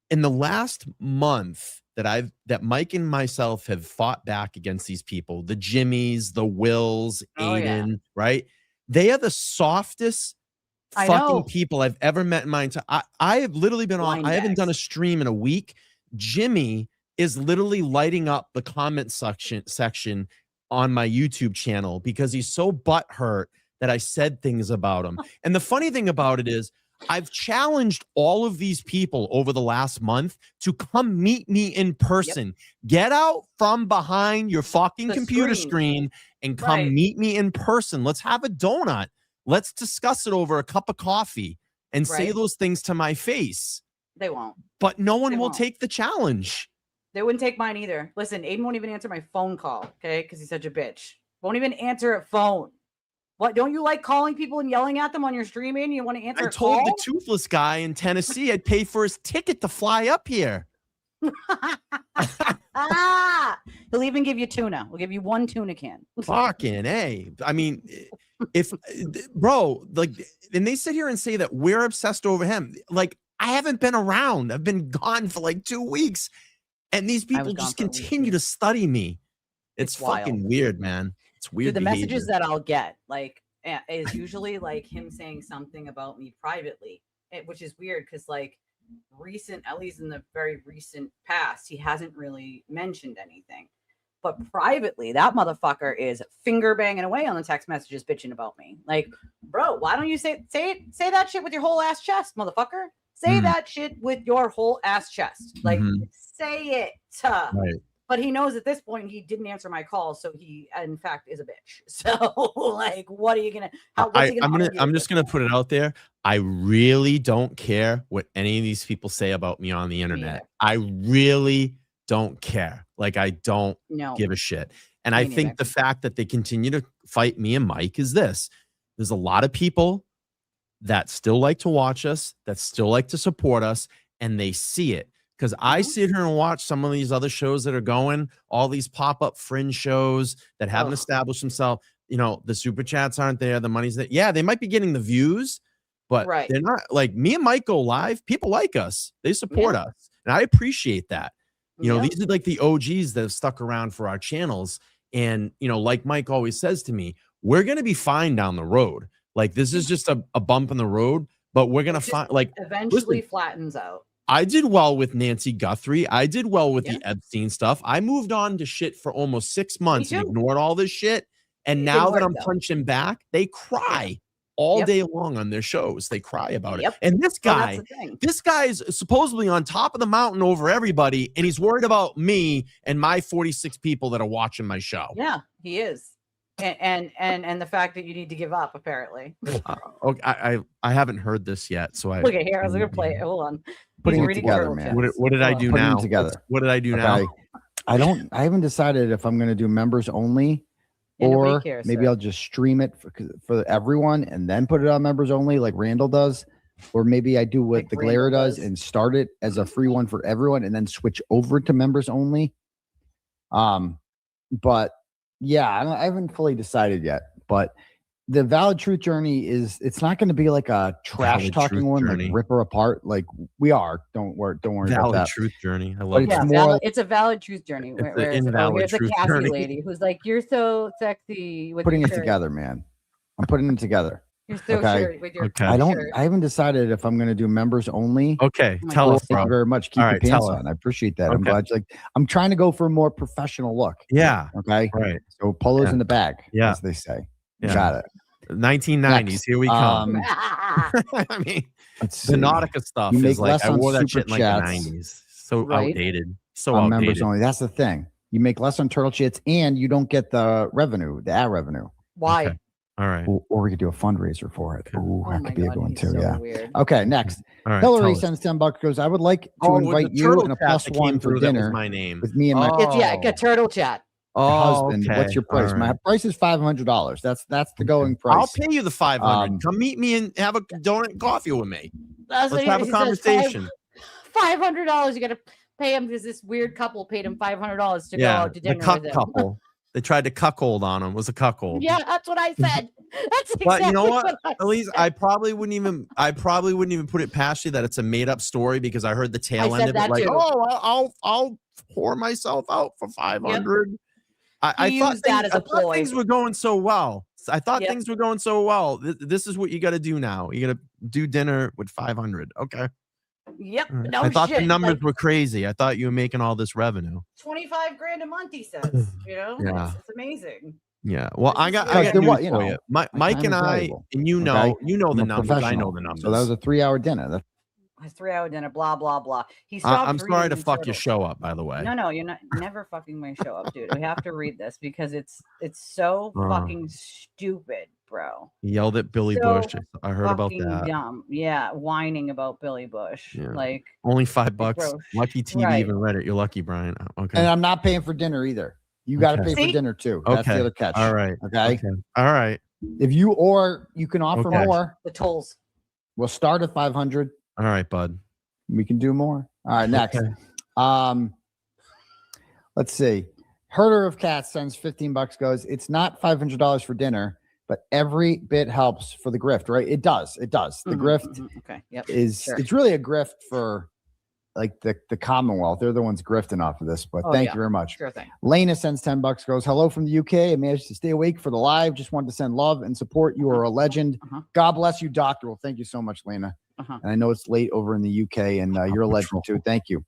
in the last month that Mike and myself have fought back against these people, the Jimmies, the Wills, Aiden, right? They are the softest fucking people I've ever met in my entire. I have literally been on. I haven't done a stream in a week. Jimmy is literally lighting up the comment section on my YouTube channel because he's so butthurt that I said things about him. And the funny thing about it is, I've challenged all of these people over the last month to come meet me in person. Get out from behind your fucking computer screen and come meet me in person. Let's have a donut. Let's discuss it over a cup of coffee and say those things to my face. They won't. But no one will take the challenge. They wouldn't take mine either. Listen, Aiden won't even answer my phone call, okay? Because he's such a bitch. Won't even answer a phone. What, don't you like calling people and yelling at them on your stream? You want to answer? I told the toothless guy in Tennessee I'd pay for his ticket to fly up here. He'll even give you tuna. We'll give you one tuna can. Fucking A. I mean, if bro, like, and they sit here and say that we're obsessed over him. Like, I haven't been around. I've been gone for like 2 weeks, and these people just continue to study me. It's fucking weird, man. It's weird. Dude, the messages that I'll get, like, is usually like him saying something about me privately, which is weird because, like, at least in the very recent past, he hasn't really mentioned anything. But privately, that motherfucker is finger banging away on the text messages, bitching about me. Like, bro, why don't you say that shit with your whole ass chest, motherfucker? Say that shit with your whole ass chest. Like, say it. Right. But he knows at this point he didn't answer my call, so he, in fact, is a bitch. So, like, what are you gonna? I'm just gonna put it out there. I really don't care what any of these people say about me on the internet. I really don't care. Like, I don't give a shit. And I think the fact that they continue to fight me and Mike is this: there's a lot of people that still like to watch us, that still like to support us, and they see it. Because I sit here and watch some of these other shows that are going, all these pop-up fringe shows that haven't established themselves. You know, the super chats aren't there. The money's there. Yeah, they might be getting the views, but they're not. Like, me and Mike go live. People like us. They support us. And I appreciate that. You know, these are like the OGs that have stuck around for our channels. And, you know, like Mike always says to me, we're going to be fine down the road. Like, this is just a bump in the road, but we're going to find, like, eventually flattens out. I did well with Nancy Guthrie. I did well with the Epstein stuff. I moved on to shit for almost 6 months and ignored all this shit. And now that I'm punching back, they cry all day long on their shows. They cry about it. And this guy is supposedly on top of the mountain over everybody, and he's worried about me and my 46 people that are watching my show. Yeah, he is. And the fact that you need to give up, apparently. Okay, I haven't heard this yet, so I look at here. I was gonna play it. Hold on. Putting it together, man. What did I do now? What did I do now? I haven't decided if I'm gonna do members only, or maybe I'll just stream it for everyone and then put it on members only, like Randall does, or maybe I do what the Glare does and start it as a free one for everyone and then switch over to members only. But yeah, I haven't fully decided yet, but the Valid Truth Journey it's not going to be like a trash talking one, like rip her apart. Like we are. Don't worry about that. Valid Truth Journey. I love it. It's a valid truth journey. Here's a Cassie lady who's like, "You're so sexy." Putting it together, man. I'm putting it together. You're so Okay. sure with your Okay. I haven't decided if I'm going to do members only. Okay. Oh my Tell God. us, Thank you bro. very much. Keep All your right, pants tell us. on. I appreciate that. I'm Okay. glad. I'm trying to go for a more professional look. Yeah. Okay. Right. So polos Yeah. in the bag, Yeah. as they say. Yeah. Got it. 1990s. Next. Here we come. Ah, I mean, Let's the see. Nautica stuff You make is like less I on wore that Super shit in like the Chats. 90s. So Right. outdated. So On members outdated. only. That's the thing. You make less on Turtle Chits, and you don't get the revenue, the ad revenue. Why? Okay. All right. Or we could do a fundraiser for it. Ooh, Oh that my could be a God, good one he's too. so Yeah. weird. Okay. Next. All right. Hillary tell us. sends $10. Goes, I would like to Oh, with invite the you turtle and a chat plus that came one for through, that was dinner my name. with me and my Yeah, a turtle chat. husband. Okay. What's your price? All My right. price is $500. That's the going price. I'll pay you the 500. Um, Come meet me and have a donut coffee with me. That's Let's what have a he says, conversation. $500. You got to pay him because this weird couple paid him $500 to go Yeah, out to the dinner with cuck him. couple. They tried to cuckold on him. It was a cuckold. Yeah, that's what I said. That's exactly But you know what? I At least said. I probably wouldn't even put it past you that it's a made up story, because I heard the tail I end said of it that like, too. oh, I'll pour myself out for 500. I He thought used that as a ploy. things were going so well. I thought Yep. things were going so well. This is what you got to do now. You got to do dinner with 500. Okay. Yep. All right. No I thought shit. the numbers like were crazy. I thought you were making all this revenue. 25 grand a month, he says. You know? Yeah. It's amazing. Yeah. Well, I got Because news they're what, for you. my Mike time and is I, valuable, and you okay? know I'm the a numbers. I know professional. the numbers. So that was a 3-hour dinner. That's His 3-hour dinner, blah, blah, blah. He stopped I'm sorry to reading fuck your Turtles. show up, by the way. No, you're not never fucking my show up, dude. We have to read this because it's so fucking stupid, bro. He yelled at Billy So Bush. I heard about fucking that. dumb. Yeah, whining about Billy Bush. Yeah. Like Only $5. bro, Lucky TV right. even read it. You're lucky, Brian. Okay. and I'm not paying for dinner either. You got to Okay. pay See? for dinner too. That's the other catch. All right. Okay. All right. If you can offer Okay. more, the tolls. we'll start at 500. All right, bud. We can do more. All right, next. Okay. Let's see. Herder of Cats sends $15. Goes, it's not $500 for dinner, but every bit helps for the grift, right? It does. The grift Okay. Yep. is Sure. it's really a grift for like the Commonwealth. They're the ones grifting off of this. But thank you very much. Sure thing. Lena sends $10. Goes, hello from the UK. I managed to stay awake for the live. Just wanted to send love and support. You are a legend. God bless you, Doctor. Well, thank you so much, Lena. And I know it's late over in the UK, and you're a legend too. Thank you.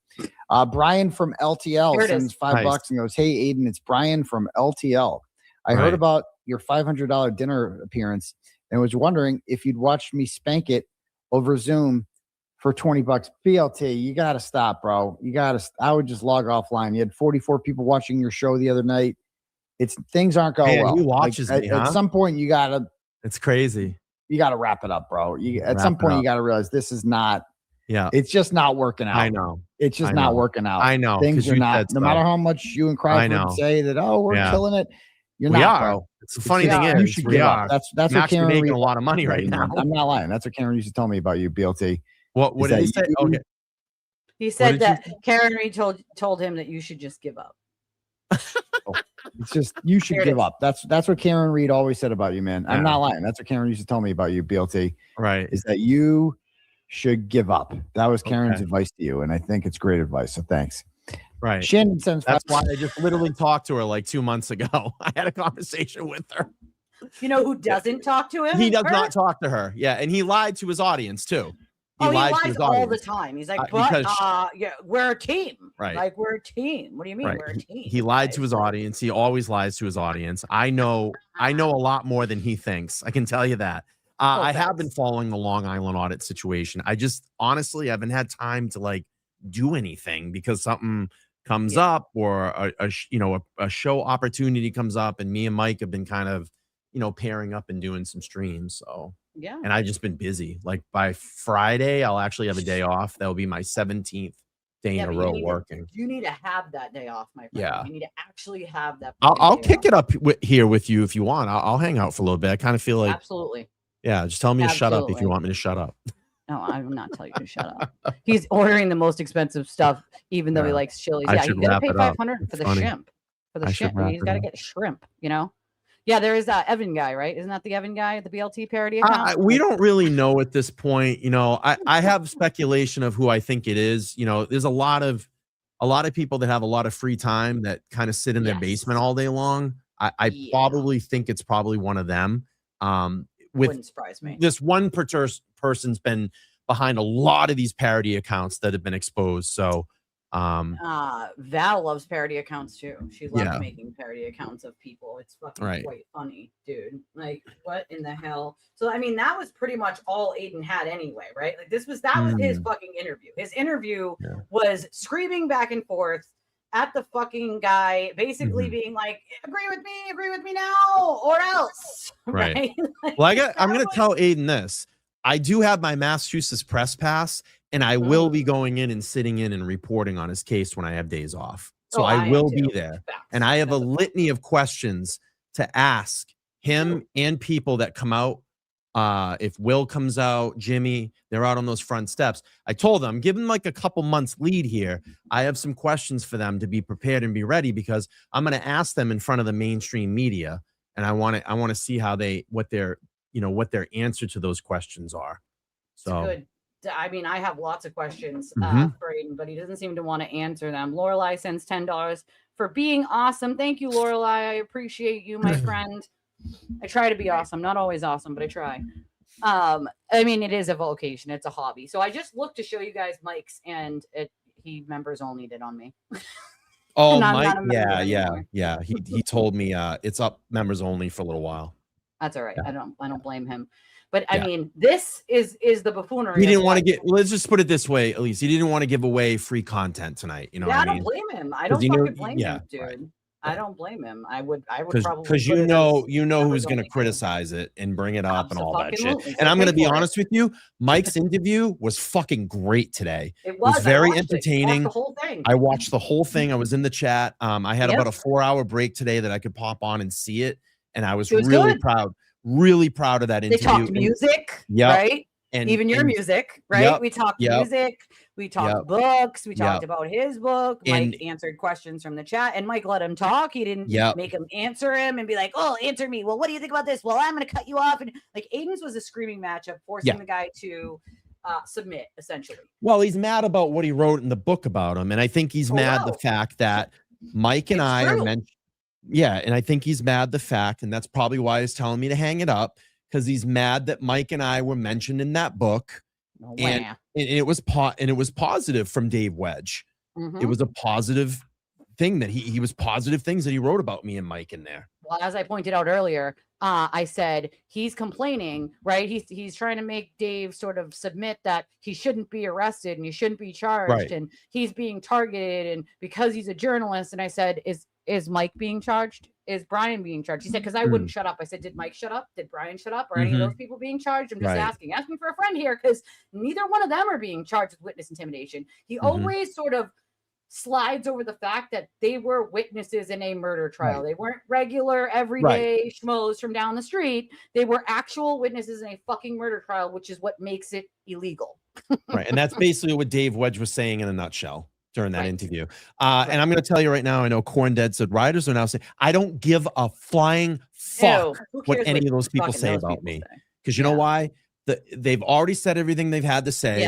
Brian from LTL sends $5 and goes, hey, Aiden, it's Brian from LTL. I heard about your $500 dinner appearance and was wondering if you'd watched me spank it over Zoom for $20. BLT, you got to stop, bro. I would just log offline. You had 44 people watching your show the other night. Things aren't going well. He watches me, at some point, you got to. It's crazy. You got to wrap it up, bro. At some point, you got to realize this is not. Yeah. It's just not working out. I know. It's just not working out. I know. Things are not. No matter how much you and Crawford say that, oh, we're killing it. You're not, bro. It's the funny thing is, you should give up. That's what Karen making Reed, a lot of money right now. I'm not lying. That's what Karen used to tell me about you, BLT. What did he say? Okay. He said that Karen Reed told him that you should just give up. It's just you should give up. That's what Karen Reed always said about you, man. I'm not lying. That's what Karen used to tell me about you, BLT. Right. Is that you should give up. That was Karen's advice to you, and I think it's great advice. So thanks. Right. Shannon sends. That's why I just literally talked to her like 2 months ago. I had a conversation with her. You know who doesn't talk to him? He does not talk to her. Yeah, and he lied to his audience too. He lies all the time. He's like, but yeah, we're a team. Right. Like, we're a team. What do you mean we're a team? He lied to his audience. He always lies to his audience. I know a lot more than he thinks. I can tell you that. I have been following the Long Island audit situation. I just honestly haven't had time to like do anything because something comes up or a show opportunity comes up, and me and Mike have been kind of pairing up and doing some streams. So yeah, and I've just been busy. Like by Friday, I'll actually have a day off. That will be my 17th day in a row working. You need to have that day off, my friend. Yeah, you need to actually have that. I'll kick it up here with you if you want. I'll hang out for a little bit. I kind of feel like absolutely. Yeah, just tell me to shut up if you want me to shut up. No, I will not tell you to shut up. He's ordering the most expensive stuff, even though he likes chilies. Yeah, you gotta pay $500 for the shrimp. For the shrimp, he's got to get shrimp. Yeah, there is that Evan guy, right? Isn't that the Evan guy, the BLT parody account? We don't really know at this point. I have speculation of who I think it is. There's a lot of people that have a lot of free time that kind of sit in their basement all day long. I probably think it's probably one of them. Wouldn't surprise me. This one person's been behind a lot of these parody accounts that have been exposed. So Val loves parody accounts too. She loves making parody accounts of people. It's fucking quite funny, dude. Like, what in the hell? So I mean, that was pretty much all Aiden had anyway, right? Like that was his fucking interview. His interview was screaming back and forth at the fucking guy, basically being like, agree with me now, or else. Right. Like, well, I'm gonna tell Aiden this. I do have my Massachusetts press pass, and I will be going in and sitting in and reporting on his case when I have days off. So I will be there. And I have a litany of questions to ask him and people that come out. If Will comes out, Jimmy, they're out on those front steps. I told them, give them like a couple months lead here. I have some questions for them to be prepared and be ready, because I'm going to ask them in front of the mainstream media. And I want to see what their answer to those questions are. So good. I mean, I have lots of questions for Aiden, but he doesn't seem to want to answer them. Lorelai sends $10 for being awesome. Thank you, Lorelai. I appreciate you, my friend. I try to be awesome. Not always awesome, but I try. I mean, it is a vocation. It's a hobby. So I just looked to show you guys Mike's, and he members only did on me. Oh, Mike. Yeah. He told me it's up members only for a little while. That's all right. Yeah. I don't blame him. But I mean, this is the buffoonery. He didn't want to get. Let's just put it this way, Elise. He didn't want to give away free content tonight. You know, I don't blame him. I don't fucking blame him, dude. Right. I don't blame him. I would probably, because you know who's going to criticize it and bring it up and all that shit. And I'm going to be honest with you, Mike's interview was fucking great today. It was very entertaining. The whole thing. I watched the whole thing. I was in the chat. I had about a 4-hour break today that I could pop on and see it, and I was really proud. Really proud of that interview. They talked music, right? And even your music, right? We talked music, we talked books, we talked about his book. Mike answered questions from the chat, and Mike let him talk. He didn't make him answer him and be like, "Oh, answer me. Well, what do you think about this? Well, I'm going to cut you off." And like Aiden's was a screaming matchup, forcing the guy to submit, essentially. Well, he's mad about what he wrote in the book about him, and I think he's mad the fact that Mike and I are mentioned. Yeah, and I think he's mad the fact, and that's probably why he's telling me to hang it up, because he's mad that Mike and I were mentioned in that book, and it was positive from Dave Wedge. It was a positive thing that he was positive things that he wrote about me and Mike in there. Well, as I pointed out earlier, I said he's complaining, right? He's trying to make Dave sort of submit that he shouldn't be arrested and he shouldn't be charged, and he's being targeted, and because he's a journalist. And I said, Is Mike being charged? Is Brian being charged? He said, because I wouldn't shut up. I said, did Mike shut up? Did Brian shut up? Are any of those people being charged? I'm just asking for a friend here, because neither one of them are being charged with witness intimidation. He always sort of slides over the fact that they were witnesses in a murder trial. They weren't regular, everyday schmoes from down the street. They were actual witnesses in a fucking murder trial, which is what makes it illegal. Right. And that's basically what Dave Wedge was saying in a nutshell during that interview. And I'm going to tell you right now, I know Corn Dead said writers are now saying, I don't give a flying fuck what any of those people say about me. Because you know why? They've already said everything they've had to say.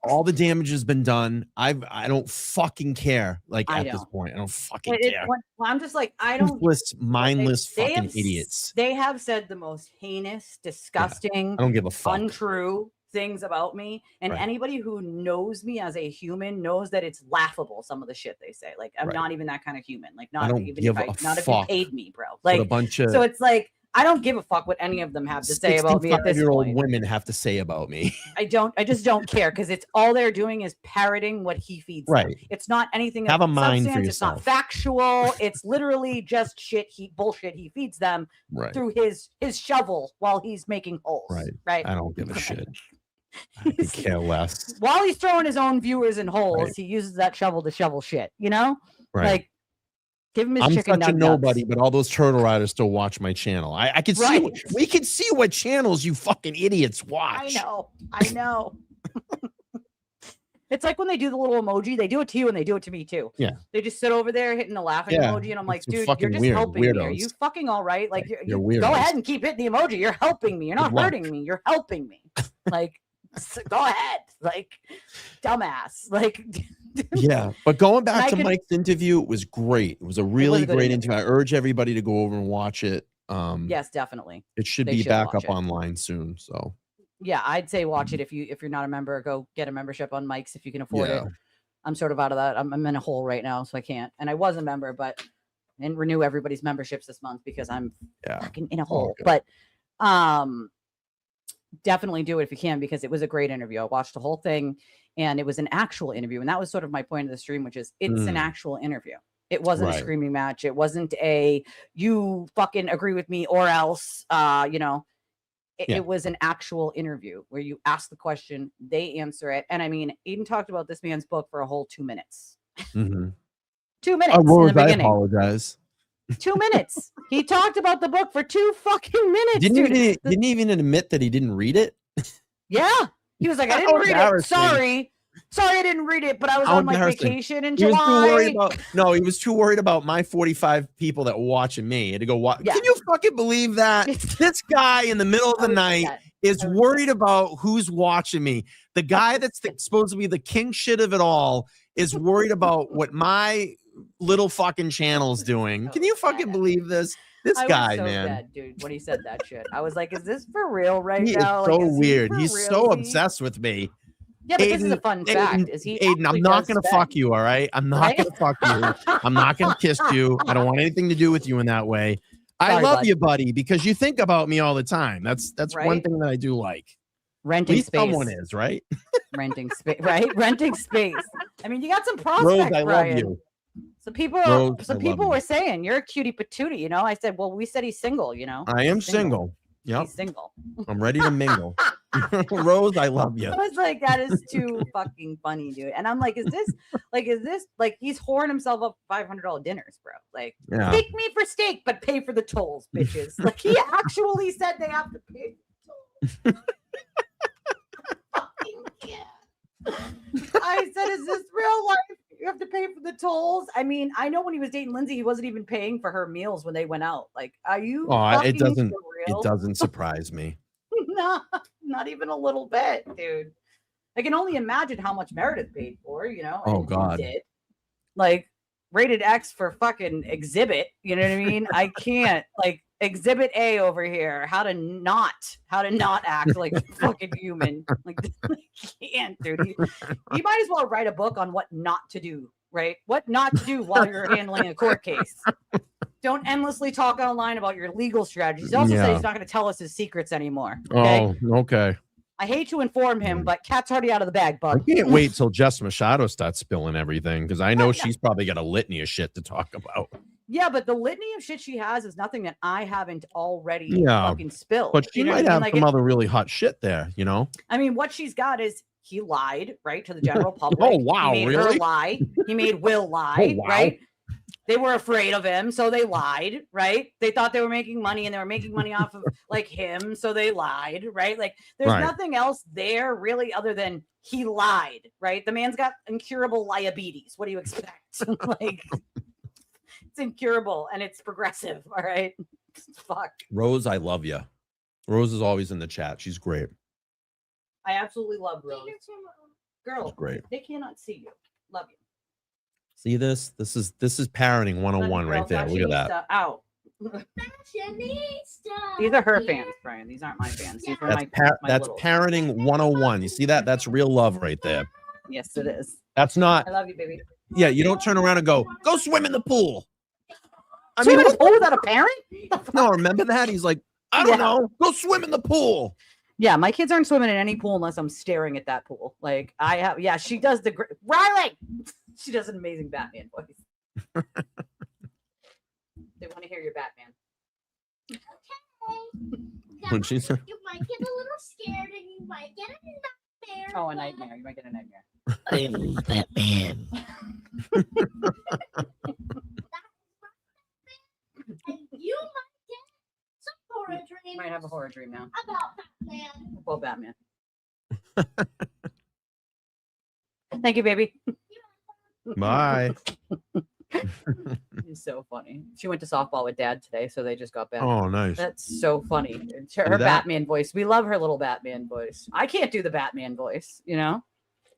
All the damage has been done. I don't fucking care. Like at this point, I don't fucking care. Well, I'm just like, I don't. Mindless fucking idiots. They have said the most heinous, disgusting, I don't give a fuck. Untrue things about me, and anybody who knows me as a human knows that it's laughable, some of the shit they say. Like, I'm not even that kind of human. Like, not even if you paid me, bro. Like, a bunch of, so it's like, I don't give a fuck what any of them have to say about me at this point. Women have to say about me. I just don't care, because it's all they're doing is parroting what he feeds them. It's not anything. Have a mind for yourself. It's not factual. It's literally just bullshit he feeds them through his shovel while he's making holes. Right. I don't give a shit. I could care less. While he's throwing his own viewers in holes, he uses that shovel to shovel shit. You know, like, give him his chicken nuggets. I'm such a nobody, but all those turtle riders still watch my channel. I can see. We can see what channels you fucking idiots watch. I know. It's like when they do the little emoji, they do it to you and they do it to me too. Yeah. They just sit over there hitting the laughing emoji, and I'm like, dude, you're just helping me. Are you fucking all right? Like, you're go ahead and keep hitting the emoji. You're helping me. You're not hurting me. You're helping me. Like, go ahead. Like, dumbass. Like, but going back to Mike's interview, it was great. It was a really great interview. I urge everybody to go over and watch it. Yes, definitely. It should be back up online soon. So yeah, I'd say watch it if you're not a member. Go get a membership on Mike's if you can afford it. I'm sort of out of that. I'm in a hole right now, so I can't. And I was a member, but I didn't renew everybody's memberships this month because I'm fucking in a hole. But definitely do it if you can, because it was a great interview. I watched the whole thing, and it was an actual interview, and that was sort of my point of the stream, which is it's an actual interview. It wasn't a screaming match. It wasn't a you fucking agree with me or else. It was an actual interview where you ask the question, they answer it. And I mean, Aiden talked about this man's book for a whole 2 minutes. 2 minutes in the beginning. I apologize. 2 minutes. He talked about the book for 2 fucking minutes. Didn't even admit that he didn't read it. Yeah. He was like, I didn't read it. Sorry, I didn't read it, but I was on my vacation in July. He was too worried about my 45 people that were watching me. And to go watch. Can you fucking believe that? This guy in the middle of the night is worried about who's watching me. The guy that's supposed to be the king shit of it all is worried about what my little fucking channel's doing. Can you fucking believe this? This guy, man. Dead, dude, when he said that shit, I was like, is this for real right now? So weird. He's so obsessed with me. Yeah, but this is a fun fact. Is he Aiden, I'm not going to fuck you, all right? I'm not going to fuck you. I'm not going to kiss you. I don't want anything to do with you in that way. I love you, buddy, because you think about me all the time. That's one thing that I do like. Renting space. Someone is, right? Renting space, right? Renting space. I mean, you got some prospects, Rose, I Brian. love you. Some people were saying you're a cutie patootie, you know. I said, well, we said he's single, you know. I am single. Yep. He's single. I'm ready to mingle. Rose, I love you. I was like, that is too fucking funny, dude. And I'm like, is this like he's whoring himself up $500 dinners, bro? Like, take me for steak, but pay for the tolls, bitches. Like, he actually said they have to pay for the tolls. I said, is this real life? You have to pay for the tolls. I mean, I know when he was dating Lindsay, he wasn't even paying for her meals when they went out. Like, are you? Oh, it doesn't surprise me. No, not even a little bit, dude. I can only imagine how much Meredith paid for, you know. Oh God. Did. Like, rated X for fucking Exhibit. You know what I mean? I can't. Like, Exhibit A over here. How to not act like a fucking human. Like, I can't, dude. You might as well write a book on what not to do, right? What not to do while you're handling a court case. Don't endlessly talk online about your legal strategies. He also said he's not going to tell us his secrets anymore. Okay? Oh, okay. I hate to inform him, but cat's already out of the bag, bud. I can't wait till Jess Machado starts spilling everything, because I know she's probably got a litany of shit to talk about. Yeah, but the litany of shit she has is nothing that I haven't already fucking spilled. But she might have some other really hot shit there, you know? I mean, what she's got is he lied, right, to the general public. Oh, wow, he made her lie. He made Will lie, right? They were afraid of him, so they lied, right? They thought they were making money, and they were making money off of like him, so they lied, right? Like, there's nothing else there really other than he lied, right? The man's got incurable diabetes. What do you expect? Like, it's incurable and it's progressive, all right? Fuck. Rose, I love you. Rose is always in the chat. She's great. I absolutely love Rose. Girl, great. They cannot see you. Love you. See this? This is parenting 101 right there. Look at that. Out. These are her fans, Brian. These aren't my fans. These are that's parenting 101. You see that? That's real love right there. Yes, it is. That's not. I love you, baby. Yeah, you don't turn around and go swim in the pool. I mean, a pool without a parent? No, remember that? He's like, I don't know. Go swim in the pool. Yeah, my kids aren't swimming in any pool unless I'm staring at that pool. Like, I have, she does Riley! She does an amazing Batman voice. They want to hear your Batman. Okay. When she's... You might get a little scared and you might get a nightmare. Oh, a nightmare. You might get a nightmare. I am Batman. And you might get some horror dreams. You might have a horror dream now. About Batman. About Batman. Thank you, baby. Bye. He's so funny. She went to softball with Dad today, so they just got back. Oh, nice. That's so funny. Her Batman voice. We love her little Batman voice. I can't do the Batman voice, you know?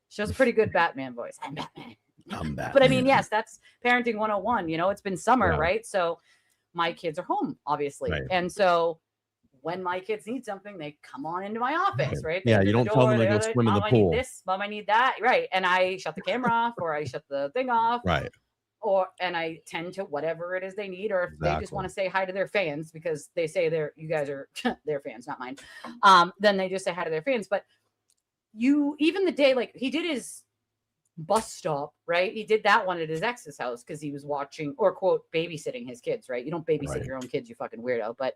She has a pretty good Batman voice. I'm Batman. I'm Batman. But I mean, yes, that's parenting 101. You know, it's been summer, right? So my kids are home, obviously. Right. And so when my kids need something, they come on into my office, right? They Yeah, open you the don't tell them door, to go they swim in the Mom, I pool. need this, Mom, I need that. Right. And I shut the camera off, or I shut the thing off. Right. And I tend to whatever it is they need, or if they just Exactly. want to say hi to their fans because they say you guys are their fans, not mine. Then they just say hi to their fans. But even the day, like he did his bus stop, right? He did that one at his ex's house because he was watching, or quote, babysitting his kids, right? You don't babysit your own kids, you fucking weirdo, but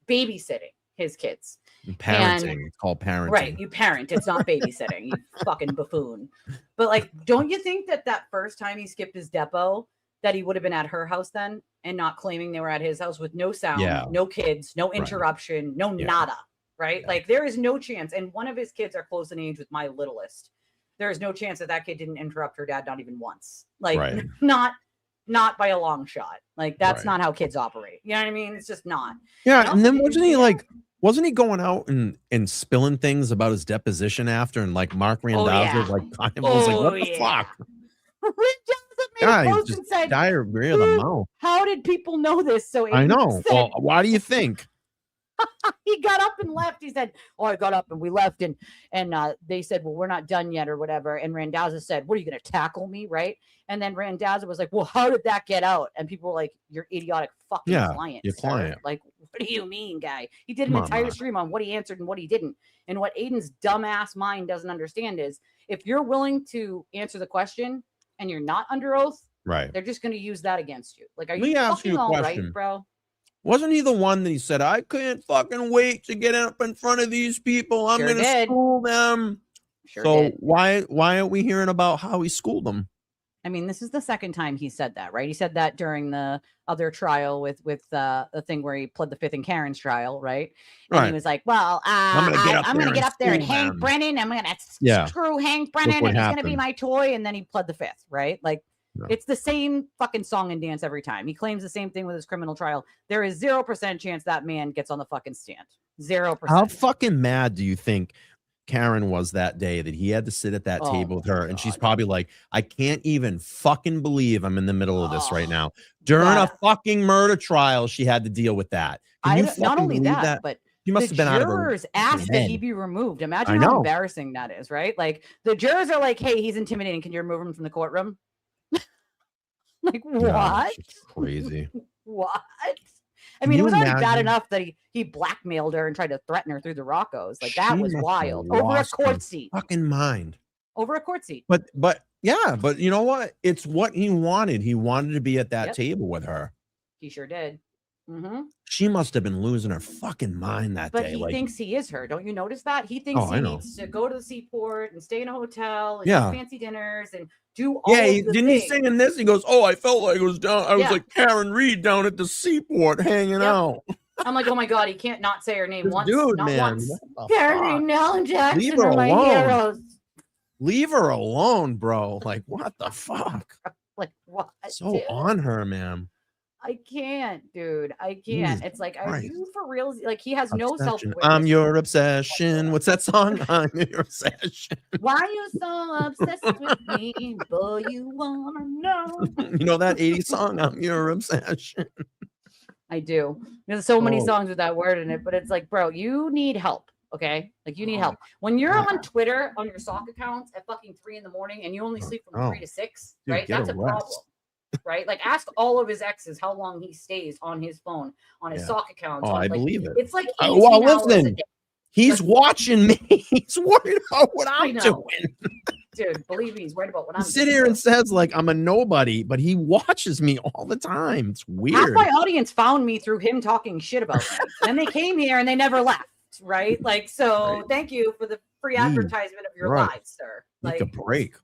babysitting his kids. Parenting. It's called parenting. Right. You parent. It's not babysitting. You fucking buffoon. But like, don't you think that first time he skipped his depot, that he would have been at her house then and not claiming they were at his house with no sound, no kids, no interruption, no nada, right? Yeah. Like there is no chance. And one of his kids are close in age with my littlest. There is no chance that kid didn't interrupt her dad, not even once. Like not by a long shot. Like that's not how kids operate. You know what I mean? It's just not. Yeah. And then wasn't he going out and spilling things about his deposition after, and like Mark Randazzo like kind of was like, what the fuck? Guys, just said, diarrhea of the mouth. How did people know this? So I know. Well, why do you think? He got up and left. He said, "Oh, I got up and we left." And they said, "Well, we're not done yet," or whatever. And Randazzo said, "What are you going to tackle me, right?" And then Randazzo was like, "Well, how did that get out?" And people were like, "Your idiotic fucking client, your client." Like, what do you mean, guy? He did an entire stream on what he answered and what he didn't. And what Aiden's dumbass mind doesn't understand is, if you're willing to answer the question and you're not under oath, right, they're just going to use that against you. Like, are you fucking all right, bro? Wasn't he the one that he said, I can't fucking wait to get up in front of these people. I'm going to school them. So why aren't we hearing about how he schooled them? I mean, this is the second time he said that, right? He said that during the other trial with the thing where he pled the fifth in Karen's trial, right? And he was like, well, I'm going to get up there and Hank Brennan. I'm going to screw Hank Brennan and he's going to be my toy. And then he pled the fifth, right? Like, it's the same fucking song and dance every time. He claims the same thing with his criminal trial. There is 0% chance that man gets on the fucking stand. 0%. How fucking mad do you think Karen was that day that he had to sit at that table with her? And she's probably like, I can't even fucking believe I'm in the middle of this right now. During a fucking murder trial, she had to deal with that. Not only that, but he must have been out of her jurors asked that he be removed. Imagine how embarrassing that is, right? Like the jurors are like, hey, he's intimidating. Can you remove him from the courtroom? Like, what? Gosh, crazy. What? I mean, it was already bad enough that he blackmailed her and tried to threaten her through the Roccos. Like, that was wild. Over a court seat. Fucking mind. Over a court seat. But you know what? It's what he wanted. He wanted to be at that table with her. He sure did. Mm-hmm. She must have been losing her fucking mind that day. But he thinks he is her. Don't you notice that? He thinks he needs to go to the seaport and stay in a hotel and eat fancy dinners and do all didn't he sing in this? He goes, oh, I felt like it was down. I was like Karen Reed down at the seaport hanging out. I'm like, oh my God, he can't not say her name once. Dude, not man. once. Karen and Jackson Leave her are my alone. heroes. Leave her alone, bro. Like, what the fuck? Like, what? So on her, man. I can't, dude. I can't. It's like, are you for real? Like, he has no self-awareness. I'm your obsession. What's that song? I'm your obsession. Why are you so obsessed with me? Boy, you wanna know. You know that 80s song? I'm your obsession. I do. There's so many songs with that word in it, but it's like, bro, you need help. Okay, like you need help. When you're on Twitter on your sock accounts at fucking 3 a.m. and you only sleep from 3 to 6, dude, right? That's a problem. Right? Like, ask all of his exes how long he stays on his phone, on his sock accounts. I believe it. It's like, well, listen, he's watching me. He's worried about what I'm doing. Dude, believe me, he's worried about what I'm doing. Sit here and says, like, I'm a nobody, but he watches me all the time. It's weird. Half my audience found me through him talking shit about me. And they came here and they never left. Right? Like, so thank you for the free advertisement of your lives, sir. Like a break.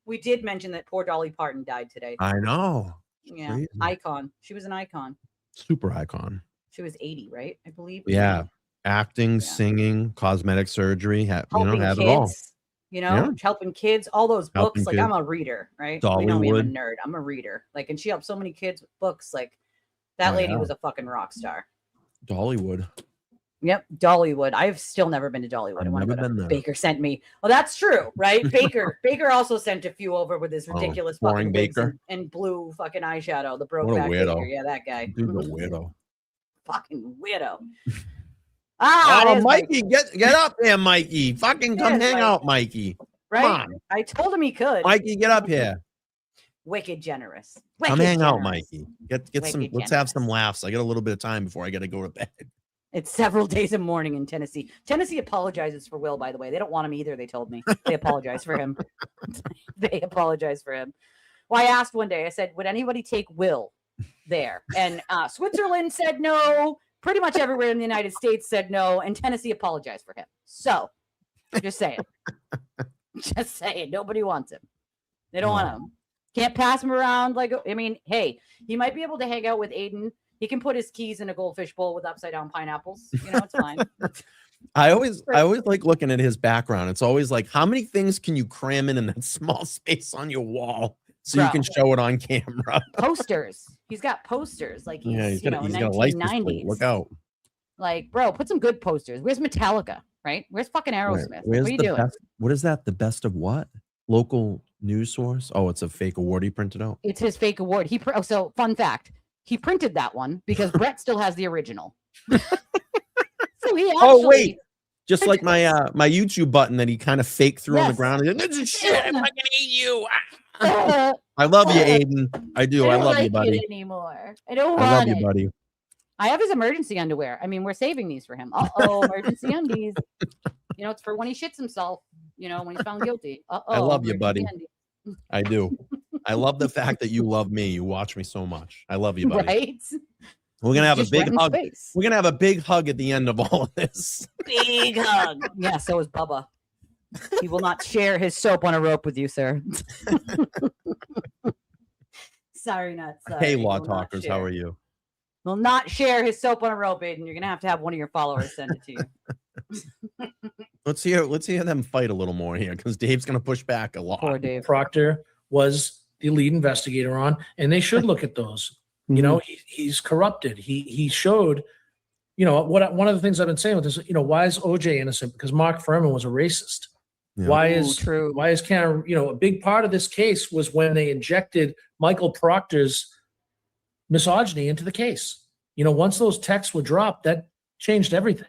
We did mention that poor Dolly Parton died today. I know. Yeah. Crazy. Icon. She was an icon. Super icon. She was 80, right? I believe. Yeah. Acting, singing, cosmetic surgery. Had kids, it all. Helping kids, all those books. Like, I'm a reader, right? Dollywood. We know me, I'm a nerd. I'm a reader. Like, and she helped so many kids with books. Like, that lady was a fucking rock star. Dollywood. Yep, Dollywood. I've still never been to Dollywood. I've never been there. Baker sent me. Well, that's true, right? Baker also sent a few over with his ridiculous fucking wigs and blue fucking eyeshadow. The broke back Baker. Yeah, that guy. Dude, the weirdo. Fucking weirdo. Mikey, get up there, Mikey. Fucking come hang out, Mikey. Right? Come on. I told him he could. Mikey, get up here. Wicked generous. Come hang out, Mikey. Get some. Let's have some laughs. I got a little bit of time before I got to go to bed. It's several days of mourning in Tennessee. Tennessee apologizes for Will, by the way. They don't want him either, they told me. They apologize for him. They apologize for him. Well, I asked one day, I said, would anybody take Will there? And Switzerland said no. Pretty much everywhere in the United States said no. And Tennessee apologized for him. So, just saying. Just saying. Nobody wants him. They don't want him. Can't pass him around. Hey, he might be able to hang out with Aiden. He can put his keys in a goldfish bowl with upside down pineapples. It's fine. I always like looking at his background. It's always like, how many things can you cram in that small space on your wall so you can show it on camera? Posters. He's got posters. Like he's got a 1990s. Look out. Like, bro, put some good posters. Where's Metallica? Right? Where's fucking Aerosmith? Right. What are you doing? What is that? The best of what? Local news source? Oh, it's a fake award he printed out. It's his fake award. So fun fact. He printed that one because Brett still has the original. So he actually just like my YouTube button that he kind of fake threw on the ground. This is shit. I fucking hate you. I love you, Aiden. I do. I love you, buddy. Anymore. I love you, buddy. I have his emergency underwear. I mean, we're saving these for him. Emergency undies. It's for when he shits himself. When he's found guilty. I love you, buddy. I do. I love the fact that you love me. You watch me so much. I love you, buddy. Right? We're gonna have a big hug. We're gonna have a big hug at the end of all of this. Big hug. Yeah, so is Bubba. He will not share his soap on a rope with you, sir. Sorry, not sorry. Hey, Law Talkers, how are you? Will not share his soap on a rope, Aiden. You're gonna have to have one of your followers send it to you. Let's hear them fight a little more here, because Dave's gonna push back a lot. Poor Dave. Proctor was the lead investigator on, and they should look at those. He's corrupted. He showed, one of the things I've been saying with this, why is OJ innocent? Because Mark Furman was a racist. Yeah. Why is Karen, a big part of this case was when they injected Michael Proctor's misogyny into the case. Once those texts were dropped, that changed everything.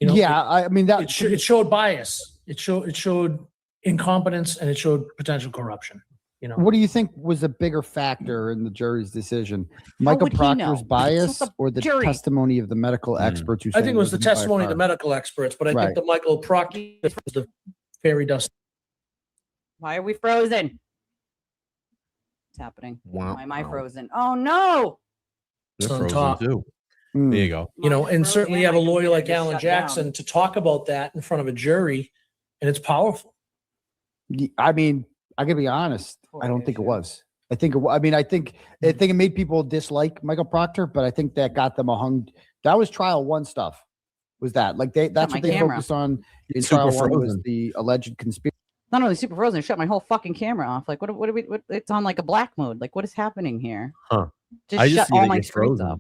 That it showed bias. It showed incompetence, and it showed potential corruption. What do you think was a bigger factor in the jury's decision? Michael Proctor's bias or the testimony of the medical experts? I think it was the testimony of the medical experts, but I think the Michael Proctor was the fairy dust. Why are we frozen? What's happening? Wow. Why am I frozen? Oh no! They're frozen too. There you go. And certainly you have a lawyer like Alan Jackson to talk about that in front of a jury, and it's powerful. I mean, I gotta be honest. I don't think it was. I think it made people dislike Michael Proctor, but I think that got them a hung. That was trial one stuff. Was that that's what they focused on in trial one, was the alleged conspiracy. Not only super frozen, shut my whole fucking camera off. Like, what are we? It's on like a black mode. Like, what is happening here? Huh? Just shut all my screens off.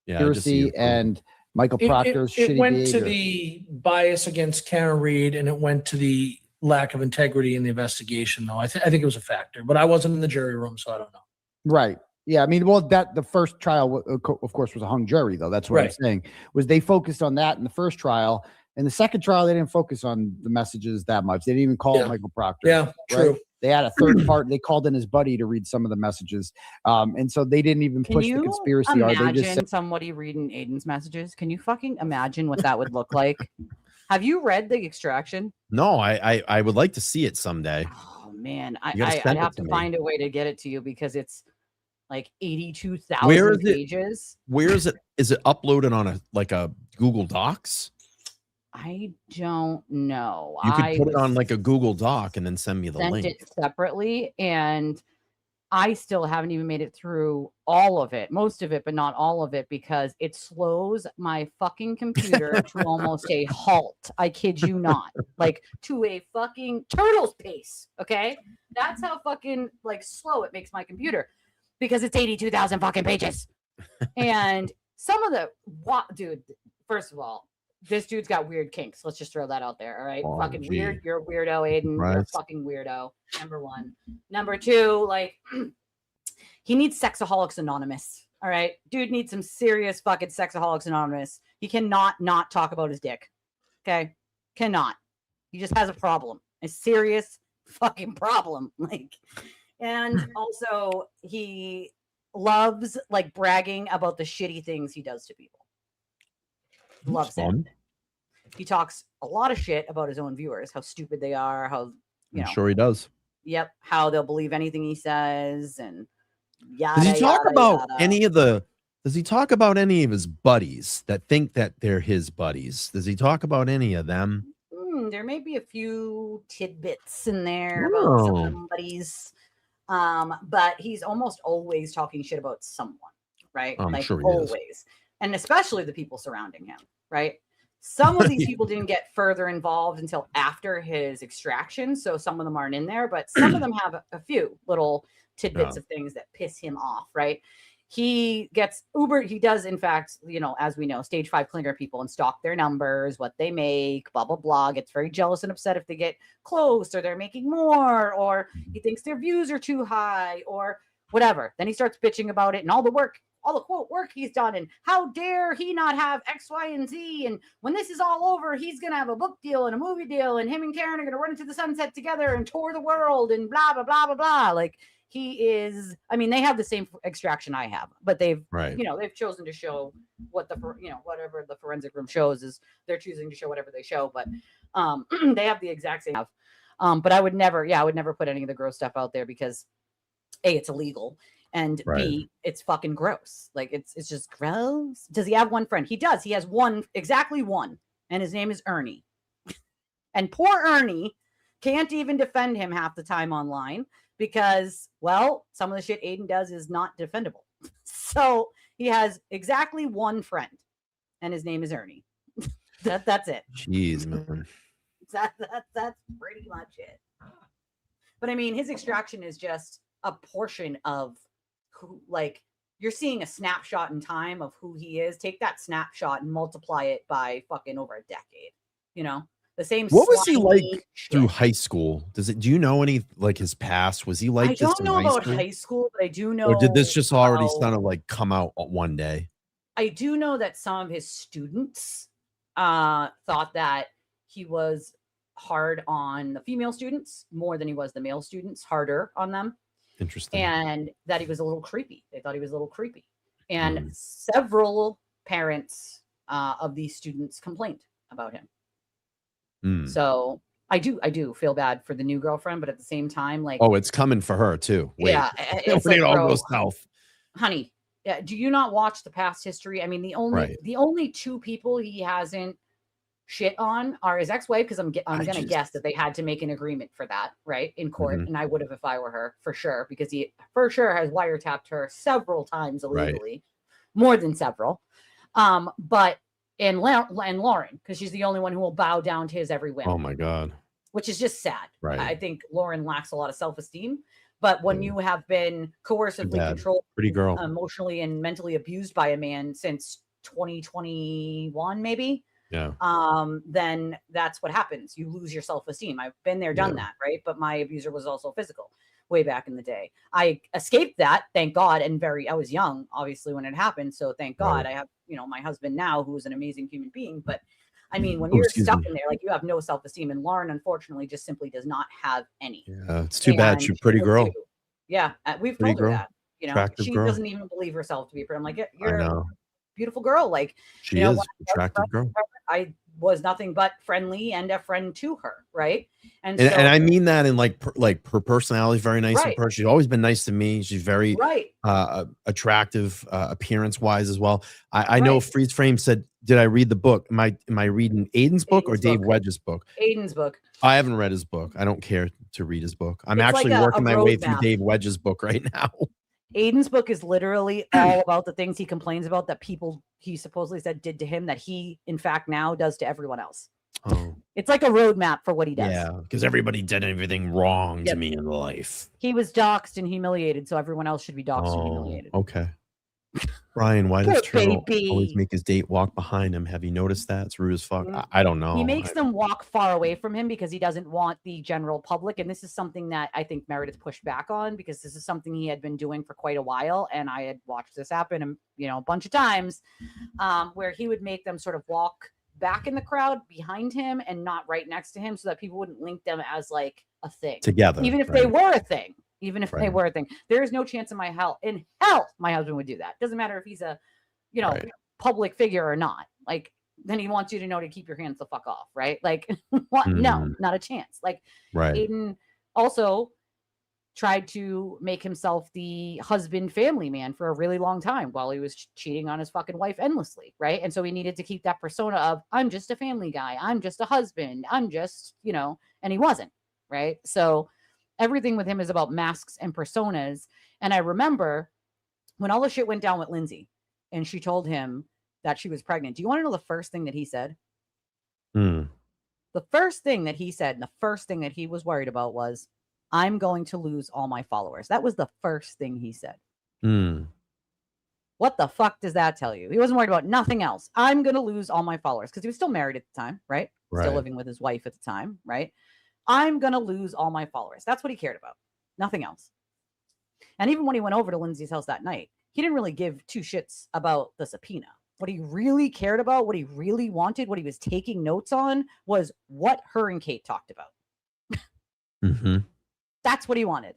Yeah, conspiracy and Michael Proctor's shitty it went behavior. To the bias against Karen Reed, and it went to the lack of integrity in the investigation, though. I think it was a factor, but I wasn't in the jury room, so I don't know. Right. Yeah. I mean, the first trial, of course, was a hung jury, though. That's what I'm saying. Was they focused on that in the first trial. In the second trial, they didn't focus on the messages that much. They didn't even call Michael Proctor. Yeah, true. They had a third part. They called in his buddy to read some of the messages. And so they didn't even push the conspiracy. Can you imagine somebody reading Aiden's messages? Can you fucking imagine what that would look like? Have you read The Extraction? No, I would like to see it someday. Oh man, I'd have to find a way to get it to you because it's like 82,000 pages. Where is it? Is it uploaded on a Google Docs? I don't know. You could put it on like a Google Doc and then send me the link. Sent it separately, and I still haven't even made it through all of it, most of it, but not all of it, because it slows my fucking computer to almost a halt. I kid you not. Like to a fucking turtle's pace. Okay. That's how fucking slow it makes my computer because it's 82,000 fucking pages. And some of dude, first of all, this dude's got weird kinks. Let's just throw that out there. All right. Oh, fucking gee. weird. You're a weirdo, Aiden. Right. You're a fucking weirdo. Number one. Number two, like, he needs Sexaholics Anonymous. All right. Dude needs some serious fucking Sexaholics Anonymous. He cannot not talk about his dick. Okay. Cannot. He just has a problem. A serious fucking problem. Like, and also he loves like bragging about the shitty things he does to people. Loves it. He talks a lot of shit about his own viewers, how stupid they are, how I'm sure he does. Yep, how they'll believe anything he says, and yada. Does he talk yada, about yada. any of the? Does he talk about any of his buddies that think that they're his buddies? Does he talk about any of them? There may be a few tidbits in there about some of them buddies, but he's almost always talking shit about someone, right? I'm like sure he always, is. and especially the people surrounding him, right? Some of these people didn't get further involved until after his extraction, so some of them aren't in there, but some of them have a few little tidbits of things that piss him off, right? He gets Uber. He does, in fact, you know, as we know, stage 5 clinger people and stalk their numbers, what they make, blah, blah, blah. Gets very jealous and upset if they get close or they're making more, or he thinks their views are too high or whatever. Then he starts bitching about it and all the quote work he's done. And how dare he not have X, Y, and Z. And when this is all over, he's going to have a book deal and a movie deal. And him and Karen are going to run into the sunset together and tour the world and blah, blah, blah, blah, blah. Like, he is, I mean, they have the same extraction I have, but they've, you know, they've chosen to show what the, you know, whatever the forensic room shows is they're choosing to show whatever they show, but they have the exact same. But I would never put any of the gross stuff out there because A, it's illegal, and B, it's fucking gross. Like it's just gross. Does he have one friend? He does. He has exactly one, and his name is Ernie. And poor Ernie can't even defend him half the time online. Because, well, some of the shit Aiden does is not defendable. So he has exactly one friend, and his name is Ernie. That's it. Jeez, man. That's pretty much it. But I mean, his extraction is just a portion of who, like, you're seeing a snapshot in time of who he is. Take that snapshot and multiply it by fucking over a decade, you know? The same. What was he like through high school? Do you know any, like, his past? Was he like this? I don't know about high school, but I do know. Or did this just already kind of like come out one day? I do know that some of his students thought that he was hard on the female students more than he was the male students, harder on them. Interesting. And that he was a little creepy. They thought he was a little creepy. And several parents of these students complained about him. So I do feel bad for the new girlfriend, but at the same time, like, oh, it's coming for her too. Wait. Yeah, it's when like, it all goes south, honey. Yeah, do you not watch the past history? I mean, the only two people he hasn't shit on are his ex-wife, because I'm gonna guess that they had to make an agreement for that, right, in court, and I would have if I were her, for sure, because he for sure has wiretapped her several times illegally, more than several, but. And Lauren, because she's the only one who will bow down to his every whim. Oh my God. Which is just sad. Right. I think Lauren lacks a lot of self-esteem. But when you have been coercively controlled, pretty girl, emotionally and mentally abused by a man since 2021, maybe. Yeah. Then that's what happens. You lose your self-esteem. I've been there, done that, right? But my abuser was also physical. Way back in the day, I escaped that, thank God. And I was young, obviously, when it happened. So thank God I have, you know, my husband now, who is an amazing human being. But I mean, when you're stuck in there, like, you have no self-esteem, and Lauren, unfortunately, just simply does not have any. Yeah, it's too bad. She's a pretty girl. Yeah, we've told her that. You know, attractive she girl. Doesn't even believe herself to be pretty. I'm like, you're a beautiful girl. Like, she is attractive girl. I was nothing but friendly and a friend to her, right? And I mean that in like her personality is very nice in person. She's always been nice to me. She's very attractive appearance wise as well. I know Freeze Frame said, did I read the book? Am I reading Aiden's book or Dave Wedge's book? Aiden's book. I haven't read his book. I don't care to read his book. I'm actually working my way through Dave Wedge's book right now. Aiden's book is literally all about the things he complains about that people he supposedly said did to him that he, in fact, now does to everyone else. Oh. It's like a roadmap for what he does. Yeah, because everybody did everything wrong to me in life. He was doxxed and humiliated, so everyone else should be doxxed and humiliated. Okay. Brian, why does Turtle baby. always make his date walk behind him? Have you noticed that? It's rude as fuck. I don't know. He makes them walk far away from him because he doesn't want the general public. And this is something that I think Meredith pushed back on, because this is something he had been doing for quite a while. And I had watched this happen, a bunch of times, where he would make them sort of walk back in the crowd behind him and not right next to him, so that people wouldn't link them as like a thing together, even if they were a thing. Even if they were a thing, there is no chance in hell my husband would do that. Doesn't matter if he's a, public figure or not. Like, then he wants you to know to keep your hands the fuck off, right? Like, what? No, not a chance. Like, Aiden also tried to make himself the husband family man for a really long time while he was cheating on his fucking wife endlessly, right? And so he needed to keep that persona of, I'm just a family guy, I'm just a husband, I'm just, and he wasn't, right? So everything with him is about masks and personas. And I remember when all the shit went down with Lindsay and she told him that she was pregnant. Do you want to know the first thing that he said? The first thing that he said, and the first thing that he was worried about was, I'm going to lose all my followers. That was the first thing he said. What the fuck does that tell you? He wasn't worried about nothing else. I'm going to lose all my followers, because he was still married at the time, right? Still living with his wife at the time, right? I'm going to lose all my followers. That's what he cared about. Nothing else. And even when he went over to Lindsay's house that night, he didn't really give two shits about the subpoena. What he really cared about, what he really wanted, what he was taking notes on was what her and Kate talked about. That's what he wanted.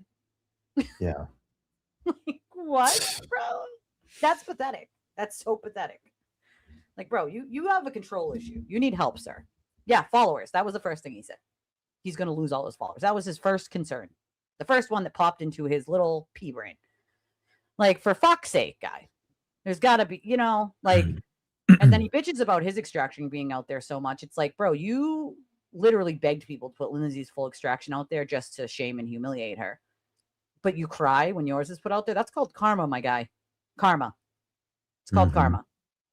Yeah. Like, what, bro? That's pathetic. That's so pathetic. Like, bro, you have a control issue. You need help, sir. Yeah, followers. That was the first thing he said. He's going to lose all his followers. That was his first concern. The first one that popped into his little pea brain. Like, for fuck's sake, guy. There's got to be, like, and then he bitches about his extraction being out there so much. It's like, bro, you literally begged people to put Lindsay's full extraction out there just to shame and humiliate her. But you cry when yours is put out there. That's called karma, my guy. Karma. It's called karma.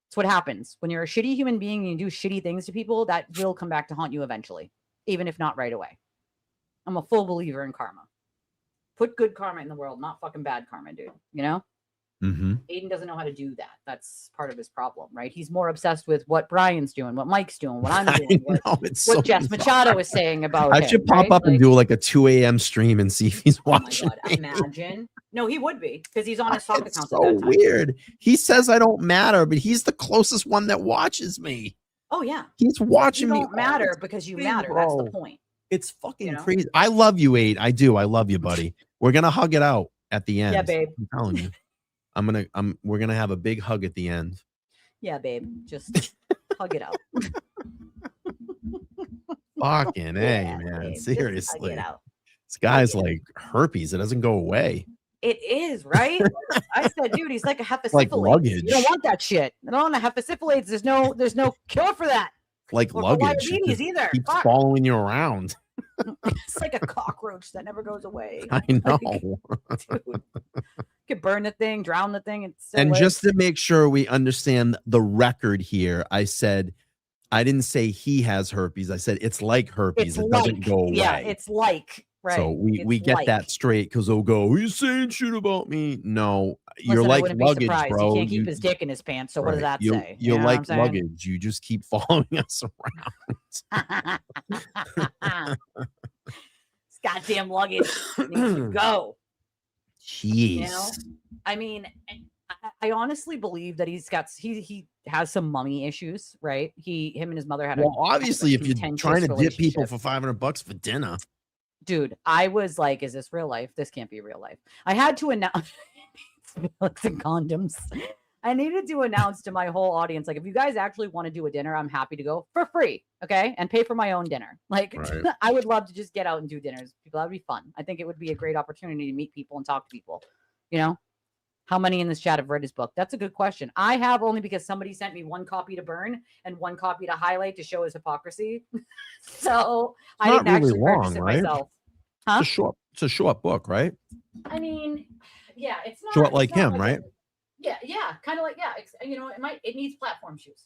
It's what happens. When you're a shitty human being and you do shitty things to people, that will come back to haunt you eventually, even if not right away. I'm a full believer in karma. Put good karma in the world, not fucking bad karma, dude. Aiden doesn't know how to do that. That's part of his problem, right? He's more obsessed with what Brian's doing, what Mike's doing, what I'm doing, what Jess Machado is saying about I should pop up and do like a 2 a.m. stream and see if he's watching. Oh my God, imagine. No, he would be, because he's on his talk account. So weird. He says I don't matter, but he's the closest one that watches me. Oh yeah, he's watching me. You don't matter because you matter. That's the point. It's fucking crazy. I love you, Aid. I do. I love you, buddy. We're gonna hug it out at the end. Yeah, babe. I'm telling you. We're gonna have a big hug at the end. Yeah, babe. Just hug it out. Fucking A, man. Babe, seriously. This guy's like herpes. It doesn't go away. It is, right? I said, dude, he's like a hepatosyphilase. Like luggage. You don't want that shit. I don't want a hepatosyphilase. There's no cure for that. Like or luggage. Diabetes either. Keeps following you around. It's like a cockroach that never goes away. I know. Like, dude, you could burn the thing, drown the thing. And just to make sure we understand the record here, I said, I didn't say he has herpes. I said it's like herpes. It doesn't go away. Yeah, it's like. Right. So we get that straight, because they'll go, he's saying shit about me. No, you're like luggage, bro. He can't keep his dick in his pants. So what does that say? You're like luggage. You just keep following us around. This goddamn luggage needs to go. Jeez. I mean, I honestly believe that he has some mummy issues, right? Him and his mother had. Well, obviously, if you're trying to dip people for $500 for dinner. Dude, I was like, is this real life? This can't be real life. I had to announce condoms. I needed to announce to my whole audience, like, if you guys actually want to do a dinner, I'm happy to go for free. Okay. And pay for my own dinner. Like, I would love to just get out and do dinners. People, that would be fun. I think it would be a great opportunity to meet people and talk to people. How many in this chat have read his book? That's a good question. I have, only because somebody sent me one copy to burn and one copy to highlight to show his hypocrisy. So I didn't actually purchase it myself. Huh? It's a short book, right? I mean, yeah, it's not short like him, right? Yeah, kind of like, yeah. It needs platform shoes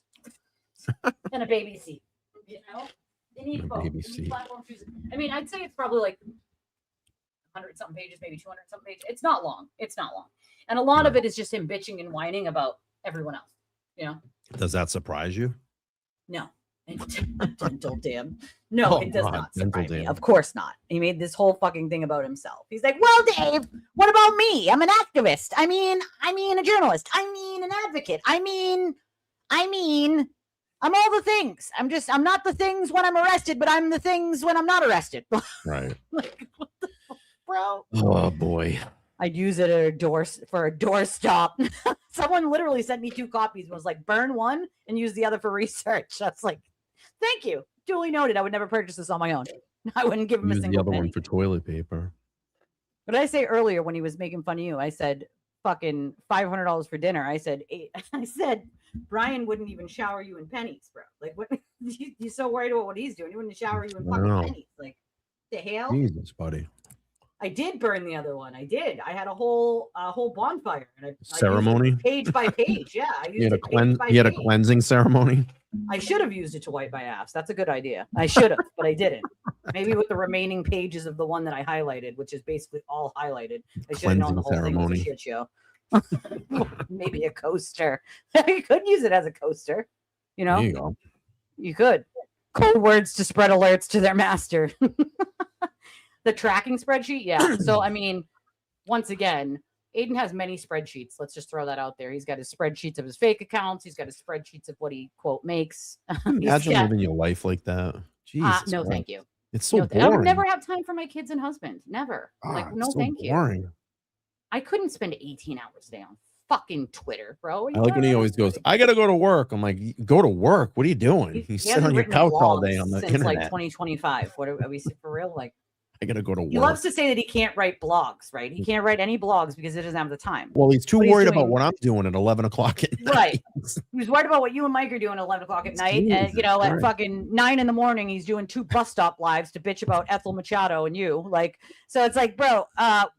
and a baby seat. It needs both. It needs platform shoes. I mean, I'd say it's probably like 100 something pages, maybe 200 something pages. It's not long. And a lot of it is just him bitching and whining about everyone else. Does that surprise you? No. Dental dam. No, it does not surprise me. dam. Of course not. He made this whole fucking thing about himself. He's like, well, Dave, what about me? I'm an activist. I mean a journalist. I mean an advocate. I mean I'm all the things. I'm not the things when I'm arrested, but I'm the things when I'm not arrested. Right. Like, what the fuck, bro? Oh boy. I'd use it at a doorstop. Someone literally sent me 2 copies and was like, burn one and use the other for research. That's like, thank you. Duly noted. I would never purchase this on my own. I wouldn't give him a Use single the other penny. one for toilet paper. What did I say earlier when he was making fun of you? I said, fucking $500 for dinner. I said, Brian wouldn't even shower you in pennies, bro. Like, what? You're so worried about what he's doing. He wouldn't shower you in fucking pennies. Like, the hell? Jesus, buddy. I did burn the other one. I did. I had a whole bonfire. And Ceremony? I used it page by page. Yeah. I used it page by You had a page. cleansing ceremony? I should have used it to wipe my ass. That's a good idea. I should have, but I didn't. Maybe with the remaining pages of the one that I highlighted, which is basically all highlighted. I should have known the whole thing was a shit show. Maybe a coaster. You could use it as a coaster. There you go. You could. Code words to spread alerts to their master. The tracking spreadsheet. Yeah. So, I mean, once again, Aiden has many spreadsheets. Let's just throw that out there. He's got his spreadsheets of his fake accounts. He's got his spreadsheets of what he, quote, makes. Imagine living your life like that. Jesus. No, thank you. It's so boring. I would never have time for my kids and husband. Never. No, so thank boring. you. I couldn't spend 18 hours a day on fucking Twitter, bro. I like when he always goes, I got to go to work. I'm like, go to work. What are you doing? You sit on your couch all day on the since internet. Like 2025. What are we for real? Like, I got to go to work. He loves to say that he can't write blogs, right? He can't write any blogs because he doesn't have the time. Well, he's too worried about what I'm doing at 11 o'clock at night. Right. He's worried about what you and Mike are doing at 11 o'clock at night. And, at fucking 9 in the morning, he's doing 2 bus stop lives to bitch about Ethel Machado and you. Like, so it's like, bro,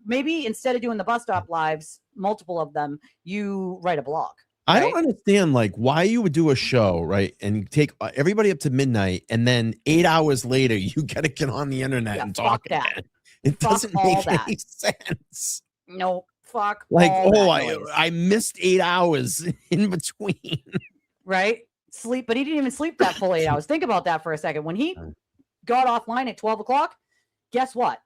maybe instead of doing the bus stop lives, multiple of them, you write a blog. I don't understand, like, why you would do a show, right? And you take everybody up to midnight, and then 8 hours later, you got to get on the internet and talk again. It doesn't make any sense. No, fuck. Like, I missed 8 hours in between. Right? Sleep, but he didn't even sleep that full 8 hours. Think about that for a second. When he got offline at 12 o'clock, guess what?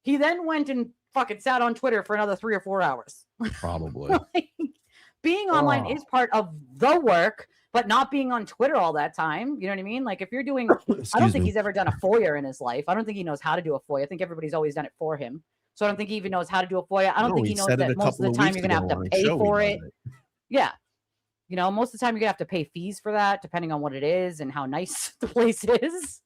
He then went and fucking sat on Twitter for another 3 or 4 hours. Probably. Being online is part of the work, but not being on Twitter all that time. You know what I mean? Like if you're doing, I don't think he's ever done a FOIA in his life. I don't think he knows how to do a FOIA. I think everybody's always done it for him. So I don't think he even knows how to do a FOIA. I don't think he knows that most of the time you're going to have to pay for it. Yeah. Most of the time you're going to have to pay fees for that, depending on what it is and how nice the place is,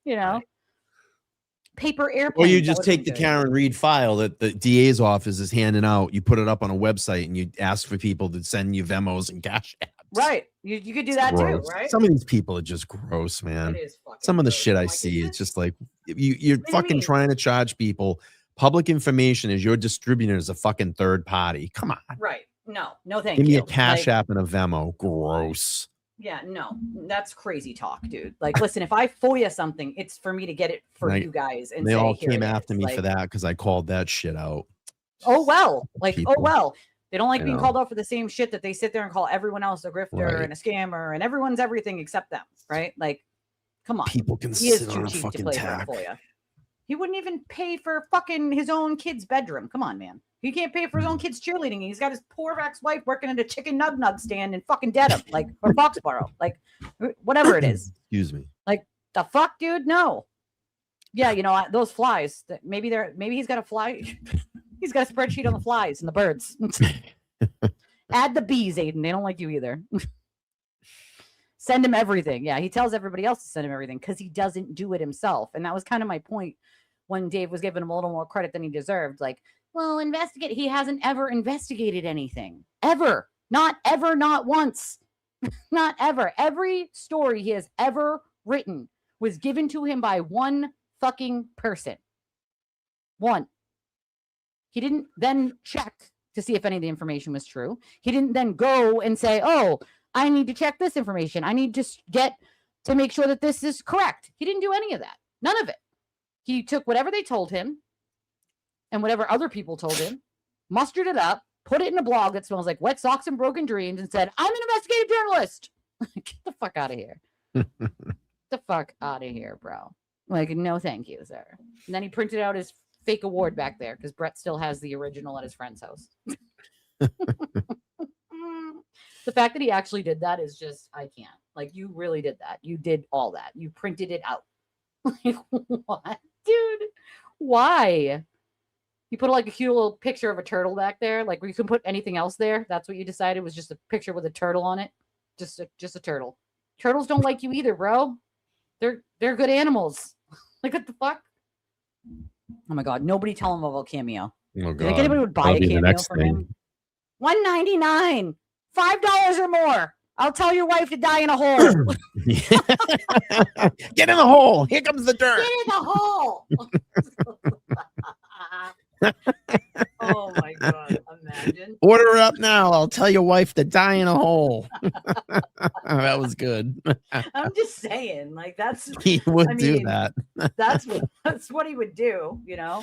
Paper airplane. Or you just take the Karen Reed file that the DA's office is handing out. You put it up on a website and you ask for people to send you Venmos and Cash Apps. Right. You could do that too, right? Some of these people are just gross, man. Some of the shit I see, it's just like you're fucking trying to charge people. Public information is your distributor is a fucking third party. Come on. Right. No, thank you. Give me a Cash App and a Venmo. Gross. Yeah, no, that's crazy talk, dude. Like, listen, if I FOIA something, it's for me to get it for you guys. And they all came after me for that because I called that shit out. Oh, well. Like, people. Oh, well. They don't like being called out for the same shit that they sit there and call everyone else a grifter and a scammer and everyone's everything except them, right? Like, come on. People can sit on a fucking tack. He wouldn't even pay for fucking his own kid's bedroom. Come on, man. He can't pay for his own kid's cheerleading. He's got his poor ex-wife working at a chicken nug stand in fucking Dedham, like, or Foxborough, like, whatever it is. Excuse me. Like, the fuck, dude? No. Yeah, those flies. Maybe he's got a fly. He's got a spreadsheet on the flies and the birds. Add the bees, Aiden. They don't like you either. Send him everything. Yeah, he tells everybody else to send him everything because he doesn't do it himself. And that was kind of my point when Dave was giving him a little more credit than he deserved. Like, well, investigate. He hasn't ever investigated anything. Ever. Not ever, not once. Not ever. Every story he has ever written was given to him by one fucking person. One. He didn't then check to see if any of the information was true. He didn't then go and say, oh, I need to check this information. I need to get to make sure that this is correct. He didn't do any of that. None of it. He took whatever they told him, and whatever other people told him, mustered it up, put it in a blog that smells like wet socks and broken dreams, and said, I'm an investigative journalist. Get the fuck out of here. Get the fuck out of here, bro. Like, no thank you, sir. And then he printed out his fake award back there because Brett still has the original at his friend's house. The fact that he actually did that is just, I can't. Like, you really did that. You did all that. You printed it out. Like, what? Dude, why? You put like a cute little picture of a turtle back there. Like, where you can put anything else there. That's what you decided was just a picture with a turtle on it. Just a turtle. Turtles don't like you either, bro. They're good animals. Like, what the fuck? Oh my god! Nobody tell him about Cameo. Oh god! You think anybody would buy a Cameo from him? $1.99, $5 or more. I'll tell your wife to die in a hole. Get in the hole. Here comes the dirt. Get in the hole. Oh my god! Imagine. Order it up now. I'll tell your wife to die in a hole. That was good. I'm just saying, like, that's he would do that. That's what he would do, you know.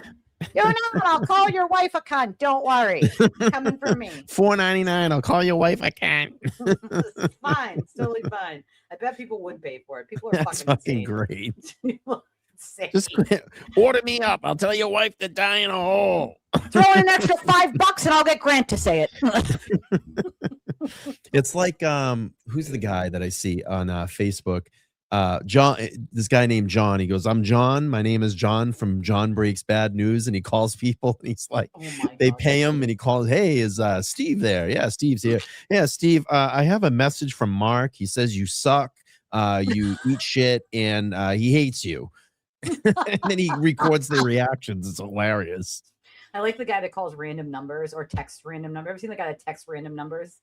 You know, I'll call your wife a cunt. Don't worry. It's coming for me. $4.99. I'll call your wife a cunt. It's fine. It's totally fine. I bet people would pay for it. People are fucking great. Insane. Just order me up. I'll tell your wife to die in a hole. Throw in an extra $5 and I'll get Grant to say it. It's like who's the guy that I see on Facebook? John, this guy named John. He goes, I'm John. My name is John from John Breaks Bad News. And he calls people and he's like, they pay him and he calls, hey, is Steve there? Yeah, Steve's here. Yeah, Steve, I have a message from Mark. He says you suck, you eat shit, and he hates you. And then he records their reactions. It's hilarious. I like the guy that calls random numbers or texts random numbers. Ever seen the guy that texts random numbers?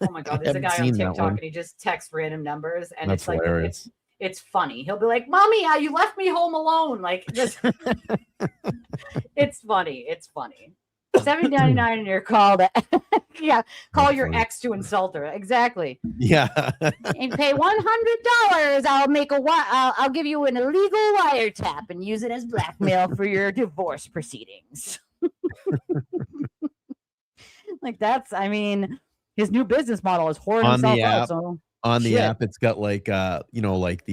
Oh my god, there's a guy on TikTok and he just texts random numbers, and that's it's like hilarious. It's funny. He'll be like, "Mommy, you left me home alone." Like, just it's funny. It's funny. $7.99 and you're called. Yeah, call your ex to insult her. Exactly. Yeah. And pay $100. I'll give you an illegal wiretap and use it as blackmail for your divorce proceedings. Like, that's, I mean, his new business model is whoring himself out. So on the app, it's got like like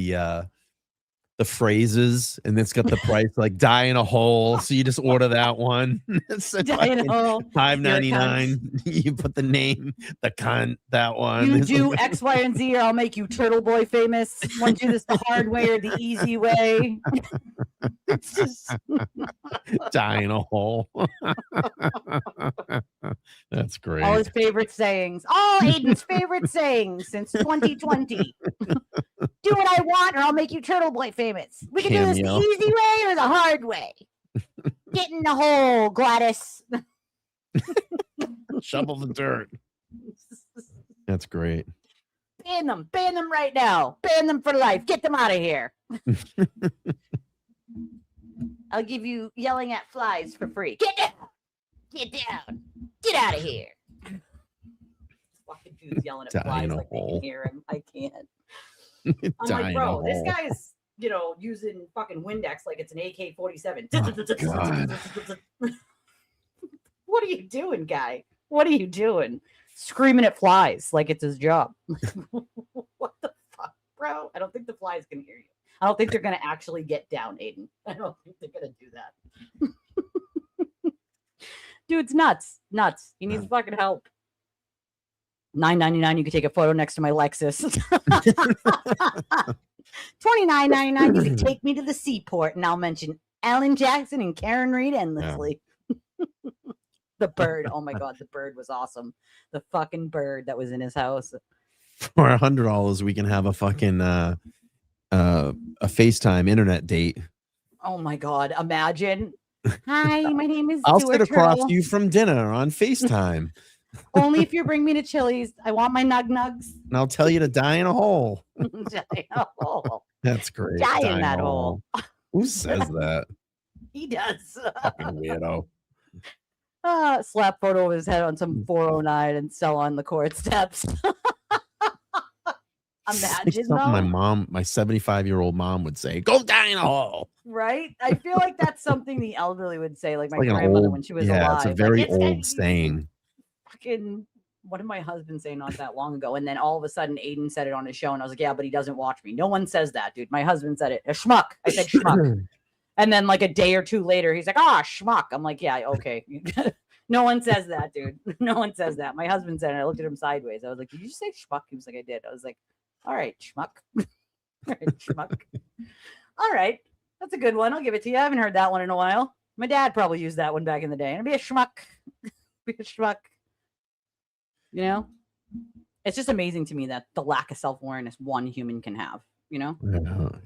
the phrases, and it's got the price like die in a hole. So you just order that one. It's die in a hole. $5.99. You put the name, the cunt, that one. You do X, Y, and Z, or I'll make you Turtleboy famous. Want to do this the hard way or the easy way? It's just die in a hole. That's great. All his favorite sayings. All Aiden's favorite sayings since 2020. Do what I want, or I'll make you Turtleboy famous. We can do this the easy way or the hard way. Get in the hole, Gladys. Shovel the dirt. That's great. Ban them right now. Ban them for life. Get them out of here. I'll give you yelling at flies for free. Get down. Get down. Get out of here. Fucking dude's yelling at flies like they can hear him. I can't. I'm like, bro, this guy's, using fucking Windex like it's an AK-47. Oh, what are you doing, guy? What are you doing? Screaming at flies like it's his job. What the fuck, bro? I don't think the flies can hear you. I don't think they're going to actually get down, Aiden. I don't think they're going to do that. Dude's nuts. He needs fucking help. $9.99. You can take a photo next to my Lexus. $29.99. You can take me to the seaport, and I'll mention Alan Jackson and Karen Reed endlessly. The bird. Oh my god, the bird was awesome. The fucking bird that was in his house. For $100, we can have a fucking a FaceTime internet date. Oh my god, imagine. Hi, my name is I'll sit across you from dinner on FaceTime. Only if you bring me to Chili's. I want my nugs. And I'll tell you to die in a hole. Die in a hole. That's great. Die in that hole. Who says that? He does. Fucking weirdo. Slap photo of his head on some 409 and sell on the court steps. Imagine something though. my 75-year-old mom would say, "Go die in a hole." Right? I feel like that's something the elderly would say, like my grandmother when she was alive. It's a very old saying. Fucking, what did my husband say not that long ago? And then all of a sudden, Aiden said it on his show, and I was like, yeah, but he doesn't watch me. No one says that, dude. My husband said it. A schmuck. I said schmuck. And then like a day or two later, he's like, schmuck. I'm like, yeah, okay. No one says that, dude. No one says that. My husband said it. I looked at him sideways. I was like, did you say schmuck? He was like, I did. I was like, all right, schmuck. All right, schmuck. All right. That's a good one. I'll give it to you. I haven't heard that one in a while. My dad probably used that one back in the day. And be a schmuck. Be a schmuck. You know? It's just amazing to me that the lack of self-awareness one human can have, you know?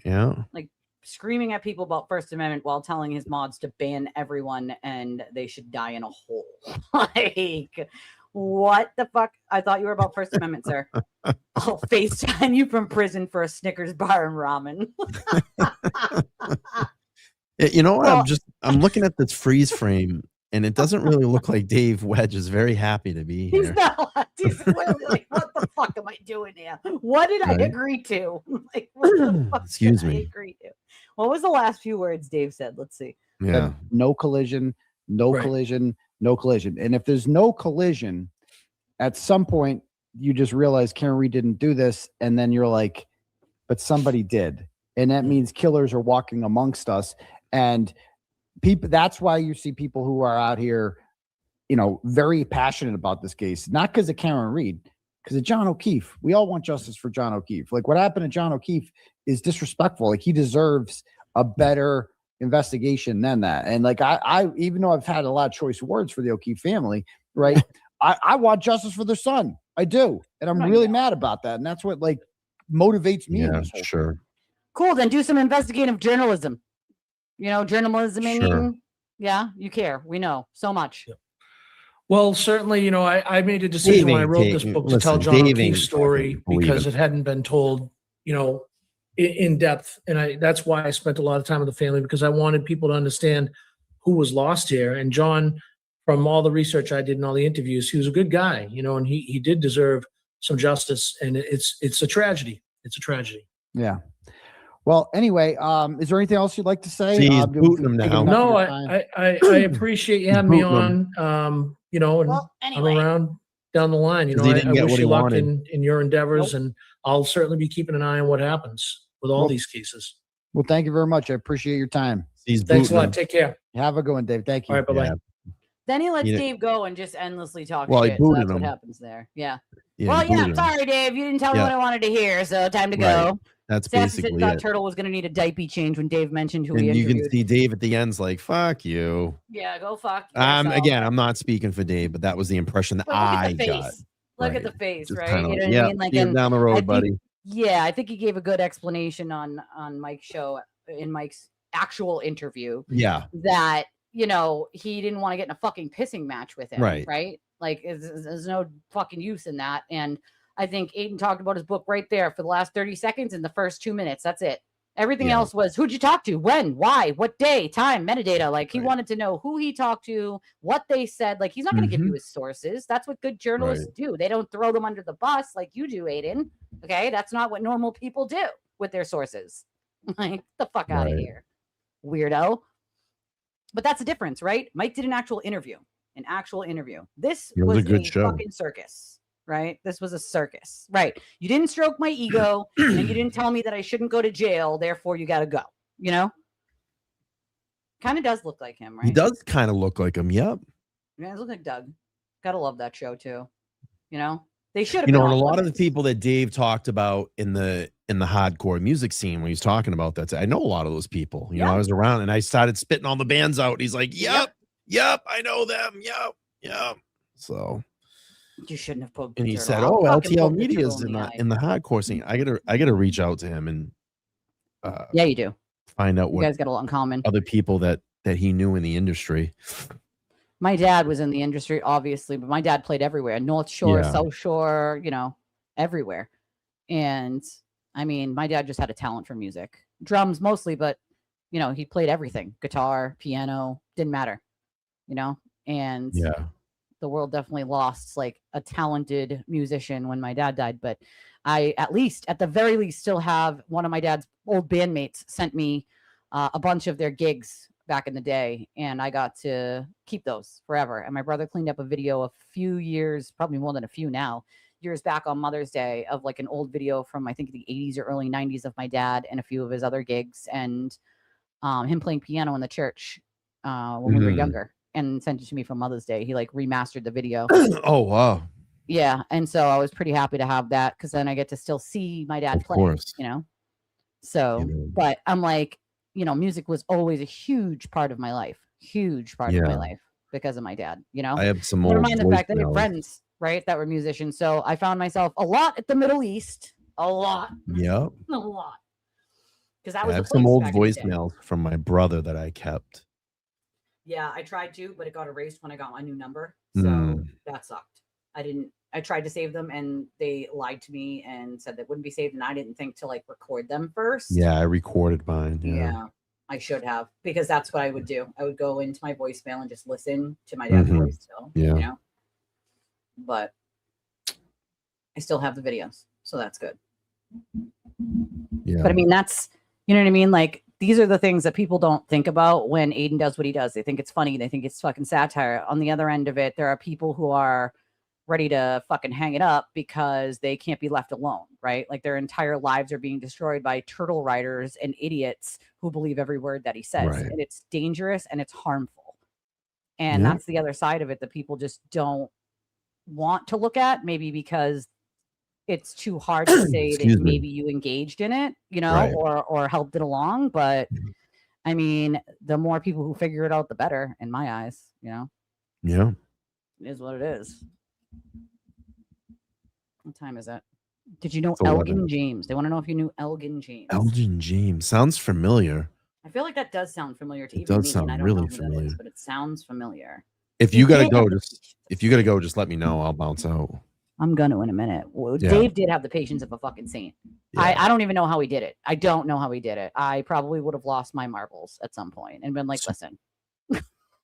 Yeah. Like screaming at people about First Amendment while telling his mods to ban everyone and they should die in a hole. Like, what the fuck? I thought you were about First Amendment, sir. I'll FaceTime you from prison for a Snickers bar and ramen. You know what? I'm looking at this freeze frame, and it doesn't really look like Dave Wedge is very happy to be here. He's not. He's clearly like, what the fuck am I doing here? What did I agree to? Like, what the fuck Excuse did me. I agree to? What was the last few words Dave said? Let's see. Yeah. No collision, no collision, no collision. And if there's no collision, at some point you just realize Karen Reed didn't do this, and then you're like, but somebody did. And that means killers are walking amongst us. And people, that's why you see people who are out here, you know, very passionate about this case, not because of Karen Reed, because of John O'Keefe. We all want justice for John O'Keefe. Like, what happened to John O'Keefe is disrespectful. Like, he deserves a better investigation than that. And like, I even though I've had a lot of choice words for the O'Keefe family, right? I want justice for their son. I do. And I'm really mad about that. And that's what like motivates me. Yeah, sure. Cool. Then do some investigative journalism. You know, journalism. Sure. Yeah, you care. We know so much. Yeah. Well, certainly, you know, I made a decision when I wrote this book to tell John O'Keefe's story because it hadn't been told, you know, in depth. And that's why I spent a lot of time with the family, because I wanted people to understand who was lost here. And John, from all the research I did and all the interviews, he was a good guy, you know, and he did deserve some justice. And it's a tragedy. It's a tragedy. Yeah. Well, anyway, is there anything else you'd like to say? He's booting him now. No, I appreciate you having me on. You know, and I'm around down the line. You know, I wish you luck in your endeavors, and I'll certainly be keeping an eye on what happens with all these cases. Well, thank you very much. I appreciate your time. Thanks a lot. Take care. Have a good one, Dave. Thank you. All right, bye-bye. Yeah. Then he lets Dave go and just endlessly talk Well, shit. So that's what happens there. Yeah. Well, yeah, sorry, Dave. You didn't tell me what I wanted to hear, so time to go. That's Sassy basically thought it. Turtle was going to need a diaper change when Dave mentioned who And he you interviewed. can see Dave at the end's like, fuck you. Yeah, go fuck Again, I'm not speaking for Dave, but that was the impression that I got. Look at the face, Just right? kind of, You know what I mean? Like, see him down the road, buddy. Yeah, I think he gave a good explanation on Mike's show, in Mike's actual interview. Yeah. That, you know, he didn't want to get in a fucking pissing match with him. Right. Like, there's no fucking use in that. And I think Aiden talked about his book right there for the last 30 seconds in the first 2 minutes. That's it. Everything else was who'd you talk to, when, why, what day, time, metadata. Like, he wanted to know who he talked to, what they said. Like, he's not going to give you his sources. That's what good journalists do. They don't throw them under the bus like you do, Aiden. Okay, that's not what normal people do with their sources. Like, the fuck out of here, weirdo. But that's the difference, right? Mike did an actual interview. This was a good show. Fucking circus. Right? This was a circus. Right. You didn't stroke my ego and you didn't tell me that I shouldn't go to jail. Therefore, you got to go. You know? Kind of does look like him, right? He does kind of look like him. Yep. Yeah, he looks like Doug. Gotta love that show too. You know? They should have. You know, and a lot of the people that Dave talked about in the hardcore music scene when he's talking about that, I know a lot of those people. You know, I was around and I started spitting all the bands out. He's like, yep, I know them. Yep. So you shouldn't have put. And he said, "Oh, LTL Media is in the hardcore scene. I gotta reach out to him and yeah, you do. Find out what you guys got a lot in common. Other people that he knew in the industry. My dad was in the industry, obviously, but my dad played everywhere: North Shore, South Shore, you know, everywhere. And I mean, my dad just had a talent for music, drums mostly, but you know, he played everything: guitar, piano, didn't matter, you know. And the world definitely lost like a talented musician when my dad died. But I at the very least still have one of my dad's old bandmates sent me a bunch of their gigs back in the day, and I got to keep those forever. And my brother cleaned up a video a few years, probably more than a few now, years back on Mother's Day of like an old video from I think the 80s or early 90s of my dad and a few of his other gigs, and him playing piano in the church when we were younger, and sent it to me for Mother's Day. He like remastered the video. Oh, wow. Yeah. And so I was pretty happy to have that, because then I get to still see my dad play, you know? So, but I'm like, you know, music was always a huge part of my life, because of my dad, you know? I have some Never old mind the fact that I had friends, right, that were musicians. So I found myself a lot at the Middle East, a lot. Yep. A lot. Because that was I have some old voicemails from my brother that I kept. Yeah, I tried to, but it got erased when I got my new number. So that sucked. I tried to save them, and they lied to me and said they wouldn't be saved, and I didn't think to like record them first. Yeah, I recorded mine. Yeah, I should have, because that's what I would do. I would go into my voicemail and just listen to my dad's voice still. Yeah. You know? But I still have the videos, so that's good. Yeah. But I mean, that's, you know what I mean? Like, these are the things that people don't think about when Aiden does what he does. They think it's funny. They think it's fucking satire. On the other end of it, there are people who are ready to fucking hang it up because they can't be left alone, right? Like their entire lives are being destroyed by turtle riders and idiots who believe every word that he says. Right. And it's dangerous and it's harmful. And that's the other side of it that people just don't want to look at, maybe because it's too hard to say that maybe you engaged in it, you know, or helped it along. But I mean, the more people who figure it out, the better, in my eyes, you know? Yeah. It is what it is. What time is it? Did you know Elgin James? They want to know if you knew Elgin James. Elgin James sounds familiar. I feel like that does sound familiar to it even does me. sound And I don't really know who familiar. that is, but it sounds familiar. If you gotta go, just let me know. I'll bounce out. I'm gonna in a minute. Well, Yeah. Dave did have the patience of a fucking saint. Yeah. I don't even know how he did it. I don't know how he did it. I probably would have lost my marbles at some point and been like, listen.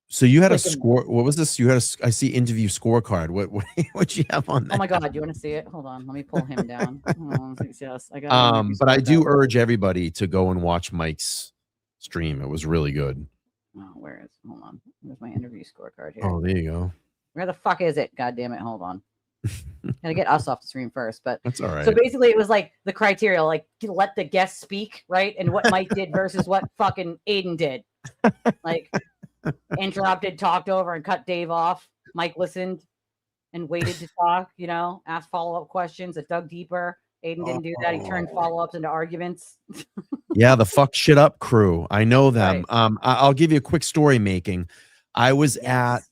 So you had a score. What was this? You had I see interview scorecard. What you have on that? Oh my god, do you want to see it? Hold on, let me pull him down. Yes, I got. But I do urge everybody to go and watch Mike's stream. It was really good. Oh, hold on. Where's my interview scorecard here? Oh, there you go. Where the fuck is it? God damn it. Hold on. Gotta get us off the screen first, but that's all right. So basically it was like the criteria, like let the guest speak, right? And what Mike did versus what fucking Aiden did. Like interrupted, talked over, and cut Dave off. Mike listened and waited to talk, you know, asked follow-up questions that dug deeper. Aiden didn't do that. He turned follow-ups into arguments. Yeah, the fuck shit up crew. I know them. Right. I'll give you a quick story making. I was at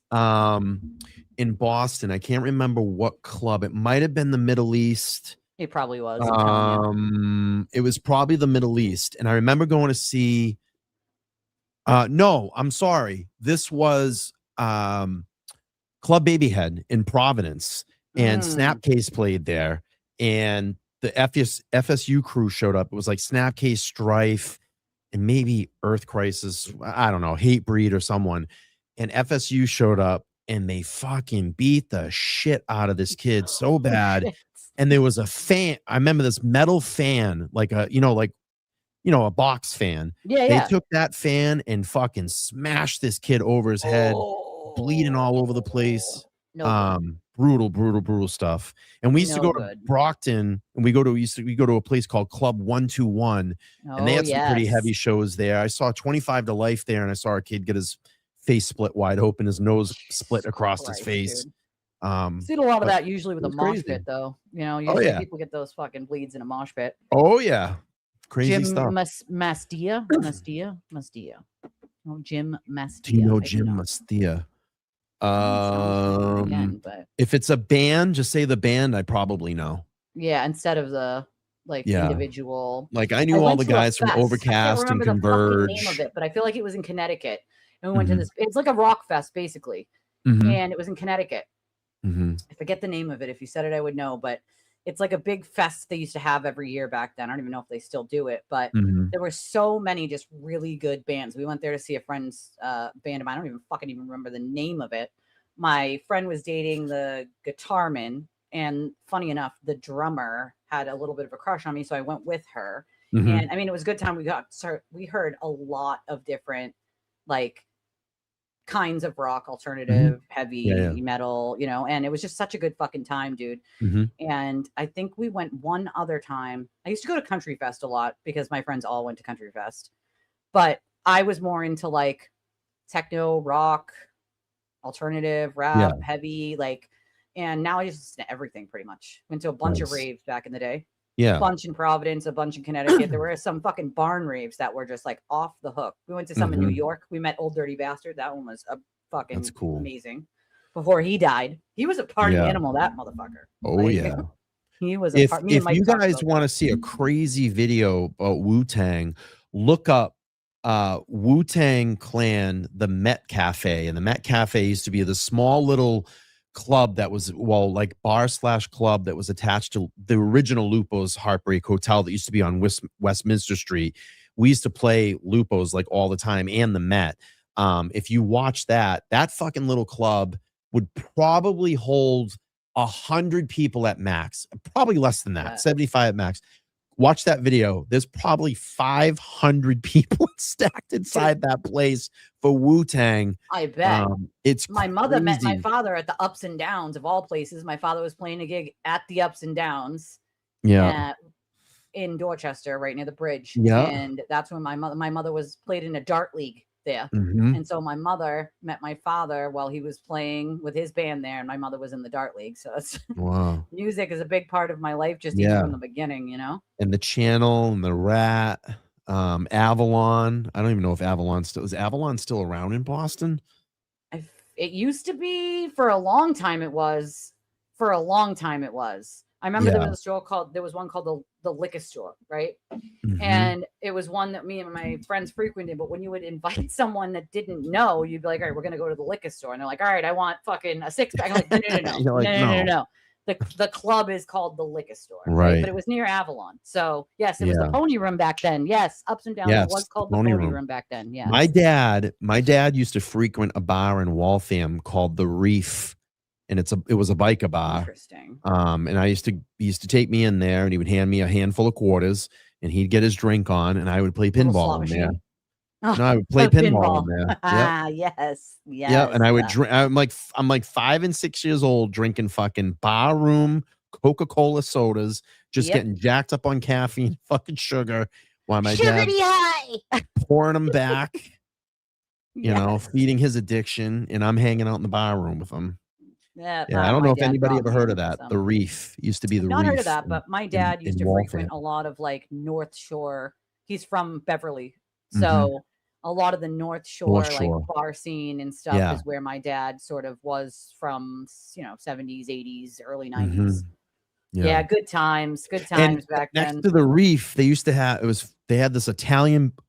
in Boston. I can't remember what club. It might have been the Middle East. It probably was. It was probably the Middle East. And I remember going to see no, I'm sorry. This was Club Babyhead in Providence, and Snapcase played there, and the FSU crew showed up. It was like Snapcase, Strife, and maybe Earth Crisis. I don't know, Hatebreed or someone. And FSU showed up, and they fucking beat the shit out of this kid so bad. And there was a fan. I remember this metal fan, like a, a box fan. Yeah, they took that fan and fucking smashed this kid over his head, bleeding all over the place. Brutal stuff. And we used to go to Brockton, and we go to a place called Club 121, and they had some pretty heavy shows there. I saw 25 to Life there, and I saw a kid get his face split wide open, his nose split across his face. Seen a lot of that usually with a mosh pit, though. You know, usually people get those fucking bleeds in a mosh pit. Oh yeah. Crazy stuff. Mastia. Oh, Jim Mastia. Do you know Jim Mastia? If it's a band, just say the band. I probably know. Yeah, instead of the individual. Like I knew all the guys from Overcast and Converge. The name of it, but I feel like it was in Connecticut. And we went to this. It's like a rock fest, basically, and it was in Connecticut. I forget the name of it. If you said it, I would know. But it's like a big fest they used to have every year back then. I don't even know if they still do it, but there were so many just really good bands. We went there to see a friend's band of mine. I don't even remember the name of it. My friend was dating the guitarman, and funny enough, the drummer had a little bit of a crush on me, so I went with her. Mhm. And I mean, it was a good time. We heard a lot of different like kinds of rock, alternative, heavy metal, you know, and it was just such a good fucking time, dude. Mhm. And I think we went one other time. I used to go to Country Fest a lot because my friends all went to Country Fest, but I was more into like techno, rock, alternative, rap, heavy, like, and now I just listen to everything pretty much. Went to a bunch of raves back in the day. Yeah. A bunch in Providence, a bunch in Connecticut. There were some fucking barn raves that were just like off the hook. We went to some in New York. We met Old Dirty Bastard. That one was a fucking That's cool. Amazing. Before he died, he was a party animal. That motherfucker. Oh like, yeah. He was. If you guys want to see a crazy video about Wu-Tang, look up Wu-Tang Clan, the Met Cafe, and the Met Cafe used to be the small little club that was like bar/club that was attached to the original Lupo's Heartbreak Hotel that used to be on Westminster Street. We used to play Lupo's like all the time, and the Met. If you watch that fucking little club would probably hold 100 people at max, probably less than that, 75 at max. Watch that video. There's probably 500 people stacked inside that place for Wu-Tang. I bet. It's my mother met my father at the Ups and Downs of all places. My father was playing a gig at the Ups and Downs. Yeah. In Dorchester, right near the bridge. Yeah. And that's when my mother was played in a dart league there. Mhm. And so my mother met my father while he was playing with his band there, and my mother was in the dart league. So it's wow. Music is a big part of my life, just even from the beginning, you know. And the Channel and the Rat, Avalon. I don't even know if Avalon still around in Boston. It used to be for a long time. It was. I remember there was one called the Liquor Store, right? Mhm. And it was one that me and my friends frequented. But when you would invite someone that didn't know, you'd be like, all right, we're gonna go to the liquor store. And they're like, all right, I want fucking a 6-pack. I'm like, no. You're like, no. The club is called the Liquor Store, right? But it was near Avalon. So yes, it was the Pony Room back then. Yes, Ups and Downs. Yes, it was called the Pony Room back then. Yeah. My dad used to frequent a bar in Waltham called the Reef. And it was a biker bar. Interesting. And he used to take me in there, and he would hand me a handful of quarters, and he'd get his drink on, and I would play pinball in there. Oh, no, I would play pinball in there. Ah, yes. Yeah, and I would drink. I'm like 5 and 6 years old, drinking fucking barroom Coca-Cola sodas, just getting jacked up on caffeine, fucking sugar, while my dad pouring them back. You know, feeding his addiction, and I'm hanging out in the bar room with him. Yeah, I don't know if anybody ever heard of that. The Reef used to be the Reef. Not heard of that, but my dad used to frequent a lot of like North Shore. He's from Beverly, so a lot of the North Shore like bar scene and stuff is where my dad sort of was from. You know, 70s, 80s, early 90s. Yeah, good times back then. Next to the Reef, they used to have they had this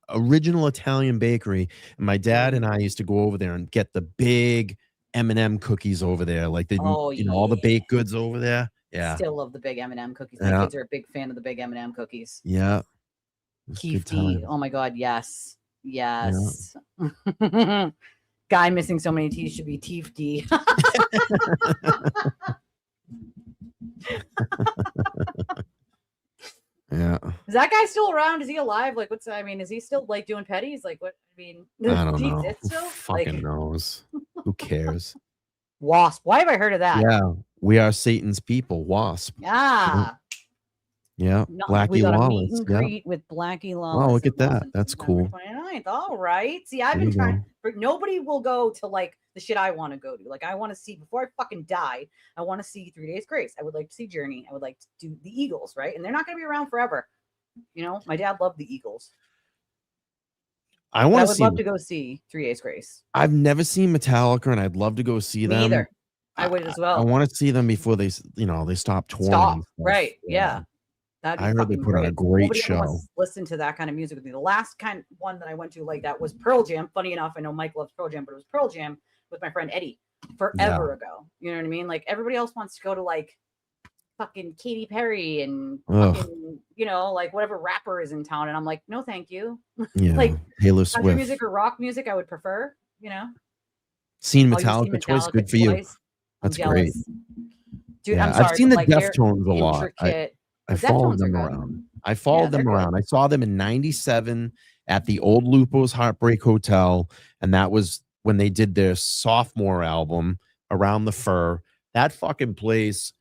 original Italian bakery, and my dad and I used to go over there and get the big M&M cookies over there, like all the baked goods over there. Yeah, still love the big M&M cookies. My kids are a big fan of the big M&M cookies. Yeah, Keef D. Oh my god, yes. Yeah. Guy missing so many T's should be Teef D. Yeah. Is that guy still around? Is he alive? Like, is he still like doing petties? Like, what? I mean, I don't know. Who fucking knows? Who cares? Wasp. Why have I heard of that? Yeah. We are Satan's people. Wasp. Ah. Yeah. Blackie Lawless. Meet and greet with Blackie Lawless. Oh, look at that. That's cool. 29th. All right. See, I've been trying, but nobody will go to like the shit I want to go to. Like, I want to see, before I fucking die, I want to see 3 Days Grace. I would like to see Journey. I would like to do the Eagles, right? And they're not going to be around forever. You know, my dad loved the Eagles. I would love to go see 3 Days Grace. I've never seen Metallica, and I'd love to go see them. Either. I would as well. I want to see them before they stop touring. Right. Yeah. I heard they put on a great show. Listen to that kind of music with me. The last one that I went to like that was Pearl Jam. Funny enough, I know Mike loves Pearl Jam, but it was Pearl Jam with my friend Eddie forever ago. You know what I mean? Like, everybody else wants to go to like fucking Katy Perry and fucking, like whatever rapper is in town, and I'm like, no, thank you. Yeah, like Taylor Swift music or rock music, I would prefer. Seen Metallica twice. Good for you. That's great. Dude. Yeah, I'm sorry. I've seen the Deftones a lot. I followed them around. I followed them around. I saw them in 97 at the old Lupo's Heartbreak Hotel. And that was when they did their sophomore album, Around the Fur. That fucking place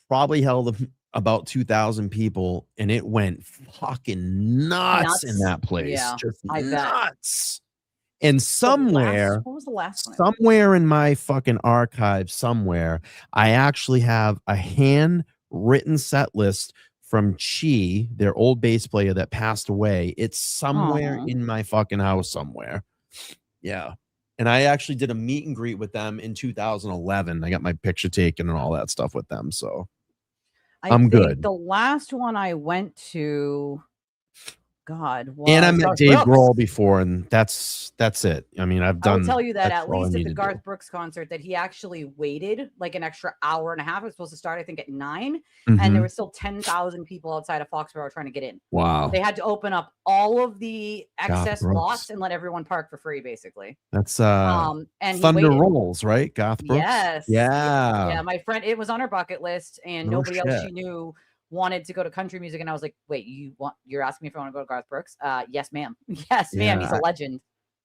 probably held about 2,000 people. And it went fucking nuts in that place. Yeah, just I nuts. And somewhere, what was the last one? somewhere in my fucking archive, somewhere, I actually have a handwritten set list from Chi, their old bass player that passed away. It's somewhere in my fucking house somewhere. Yeah. And I actually did a meet and greet with them in 2011. I got my picture taken and all that stuff with them. So I'm good. The last one I went to, God, was and I met Garth Dave Brooks. Grohl before, and that's it. I mean, I've done. I will tell you that that's at all I least at need the to Garth do. Brooks concert that he actually waited like an extra hour and a half. It was supposed to start, I think, at 9, and Mhm. there were still 10,000 people outside of Foxborough trying to get in. Wow. They had to open up all of the excess Brooks. lots and let everyone park for free, basically. That's And he Thunder waited. Rolls, right? Garth Brooks. Yes. Yeah. My friend, it was on her bucket list, and No nobody else shit. she knew wanted to go to country music. And I was like, wait, you're asking me if I want to go to Garth Brooks? Yes, ma'am. Yes, ma'am. He's a legend.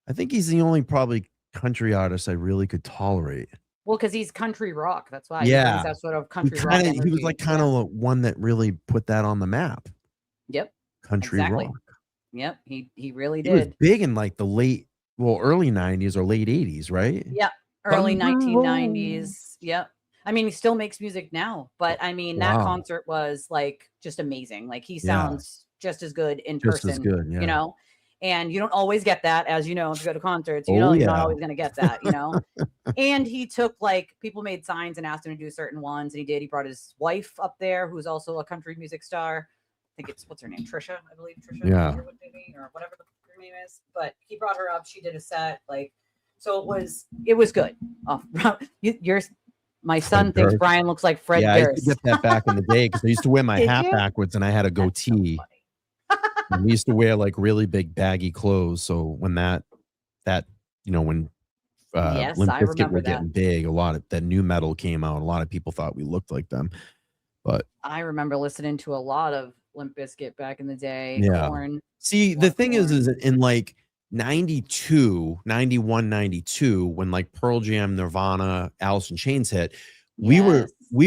I think he's the only probably country artist I really could tolerate. Well, because he's country rock. That's why. Yeah. He brings that sort of country rock. He was energy. like kind of one that really put that on the map. Yep. Country Exactly. rock. Yep. He really He was did. big in like the early 90s or late 80s, right? Yep. Early Thunder 1990s. Yep. I mean, he still makes music now, but I mean, that Wow. concert was like just amazing. Like he Yeah. sounds just as good in Just person, as good, yeah. you know, and you don't always get that, as you know, if you go to concerts, you Oh, know, you're not yeah. always going to get that, you know. And he took, like, people made signs and asked him to do certain ones, and he did. He brought his wife up there, who's also a country music star. I think it's, what's her name? Trisha, I believe. Trisha, Yeah. or whatever her name is. But he brought her up. She did a set, like, so it was good. Oh, my son thinks Durst. Brian looks like Fred Yeah, I used Durst. to get that back in the day because I used to wear my Did hat you? backwards and I had a goatee. And we used to wear like really big baggy clothes. So when that when Yes, Limp I Bizkit remember were that. getting big, a lot of that new metal came out. A lot of people thought we looked like them. But I remember listening to a lot of Limp Bizkit back in the day. Yeah. Korn. see, the thing is in like 92, 91, 92, when like Pearl Jam, Nirvana, Alice in Chains hit, we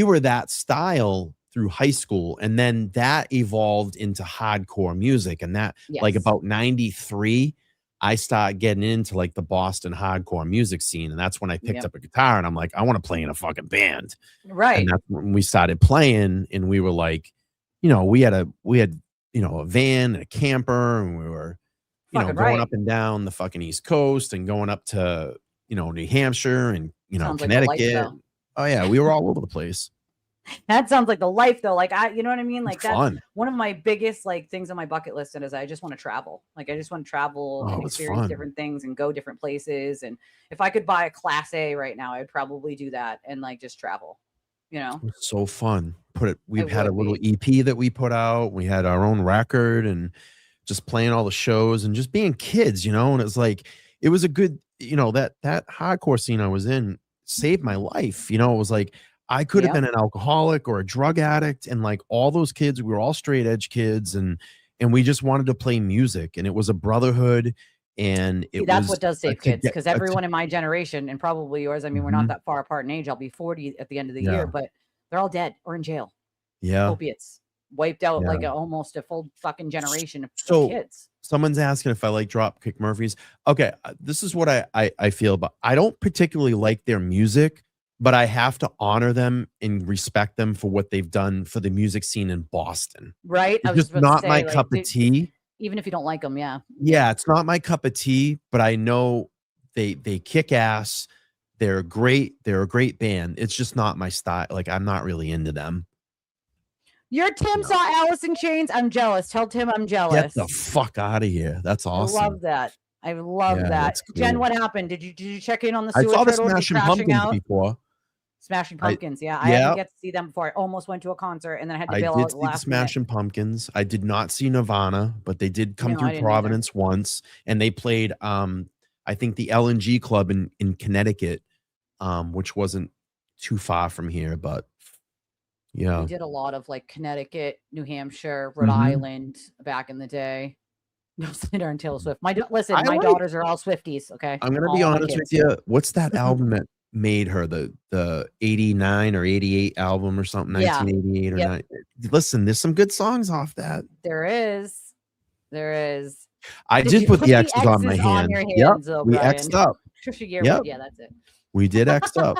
were that style through high school, and then that evolved into hardcore music, and that like Yes. about 93 I started getting into like the Boston hardcore music scene, and that's when I picked Yep. up a guitar and I'm like, I want to play in a fucking band. Right. And that's when we started playing, and we were like, we had a van and a camper, and we were Fucking going right. up and down the fucking East Coast and going up to New Hampshire and Sounds like the life, Connecticut. though. Oh yeah, we were all over the place. That sounds like the life, though. Like, you know what I mean? Like, that's Fun. one of my biggest like things on my bucket list is I just want to travel. Like, I just want to travel Oh, and it's experience fun. different things and go different places. And if I could buy a Class A right now, I'd probably do that and like just travel. You know? It's so fun. We've It had a would little EP that we put out. We had our own record and just playing all the shows and just being kids, and it's like it was a good, that hardcore scene I was in saved my life. It was like I could have Yep. been an alcoholic or a drug addict, and like all those kids, we were all straight edge kids, and we just wanted to play music, and it was a brotherhood. And See, that's was what does a save kids, toge- because a to- everyone in my generation and probably yours, I mean, we're Mhm. not that far apart in age. I'll be 40 at the end of the Yeah. year, but they're all dead or in jail. yeah. Opiates wiped out Yeah. like almost a full fucking generation of So kids. someone's asking if I like Dropkick Murphys. Okay, this is what I feel about. I don't particularly like their music, but I have to honor them and respect them for what they've done for the music scene in Boston. Right? I It's was just about to not say, my like, cup of dude, tea. even if you don't like them, yeah. Yeah, it's not my cup of tea, but I know they kick ass. They're a great band. It's just not my style. Like, I'm not really into them. Your Tim saw Alice in Chains. I'm jealous. Tell Tim I'm Get jealous. the fuck out of here. That's awesome. I love that. I love Yeah, that. that's Jen, cool. what happened? Did you check in on the I sewer saw the turtles Smashing crashing Pumpkins out? before. Smashing Pumpkins, yeah. I yeah. didn't get to see them before. I almost went to a concert and then I had to I bail did out see the the last minute. Smashing Pumpkins. I did not see Nirvana, but they did come No, I through didn't either. Providence once, and they played I think the LNG Club in Connecticut, which wasn't too far from here, but Yeah. We did a lot of like Connecticut, New Hampshire, Rhode Island back in the day. No Slater and Taylor Swift. My daughters are all Swifties. Okay. I'm gonna be honest with you. What's that album that made her the 89 or 88 album or something? 1988 or 9. Listen, there's some good songs off that. There is. I did put the X's on my hand. Yep. We X'd up. Yep. Yeah, that's it. We did X'd up.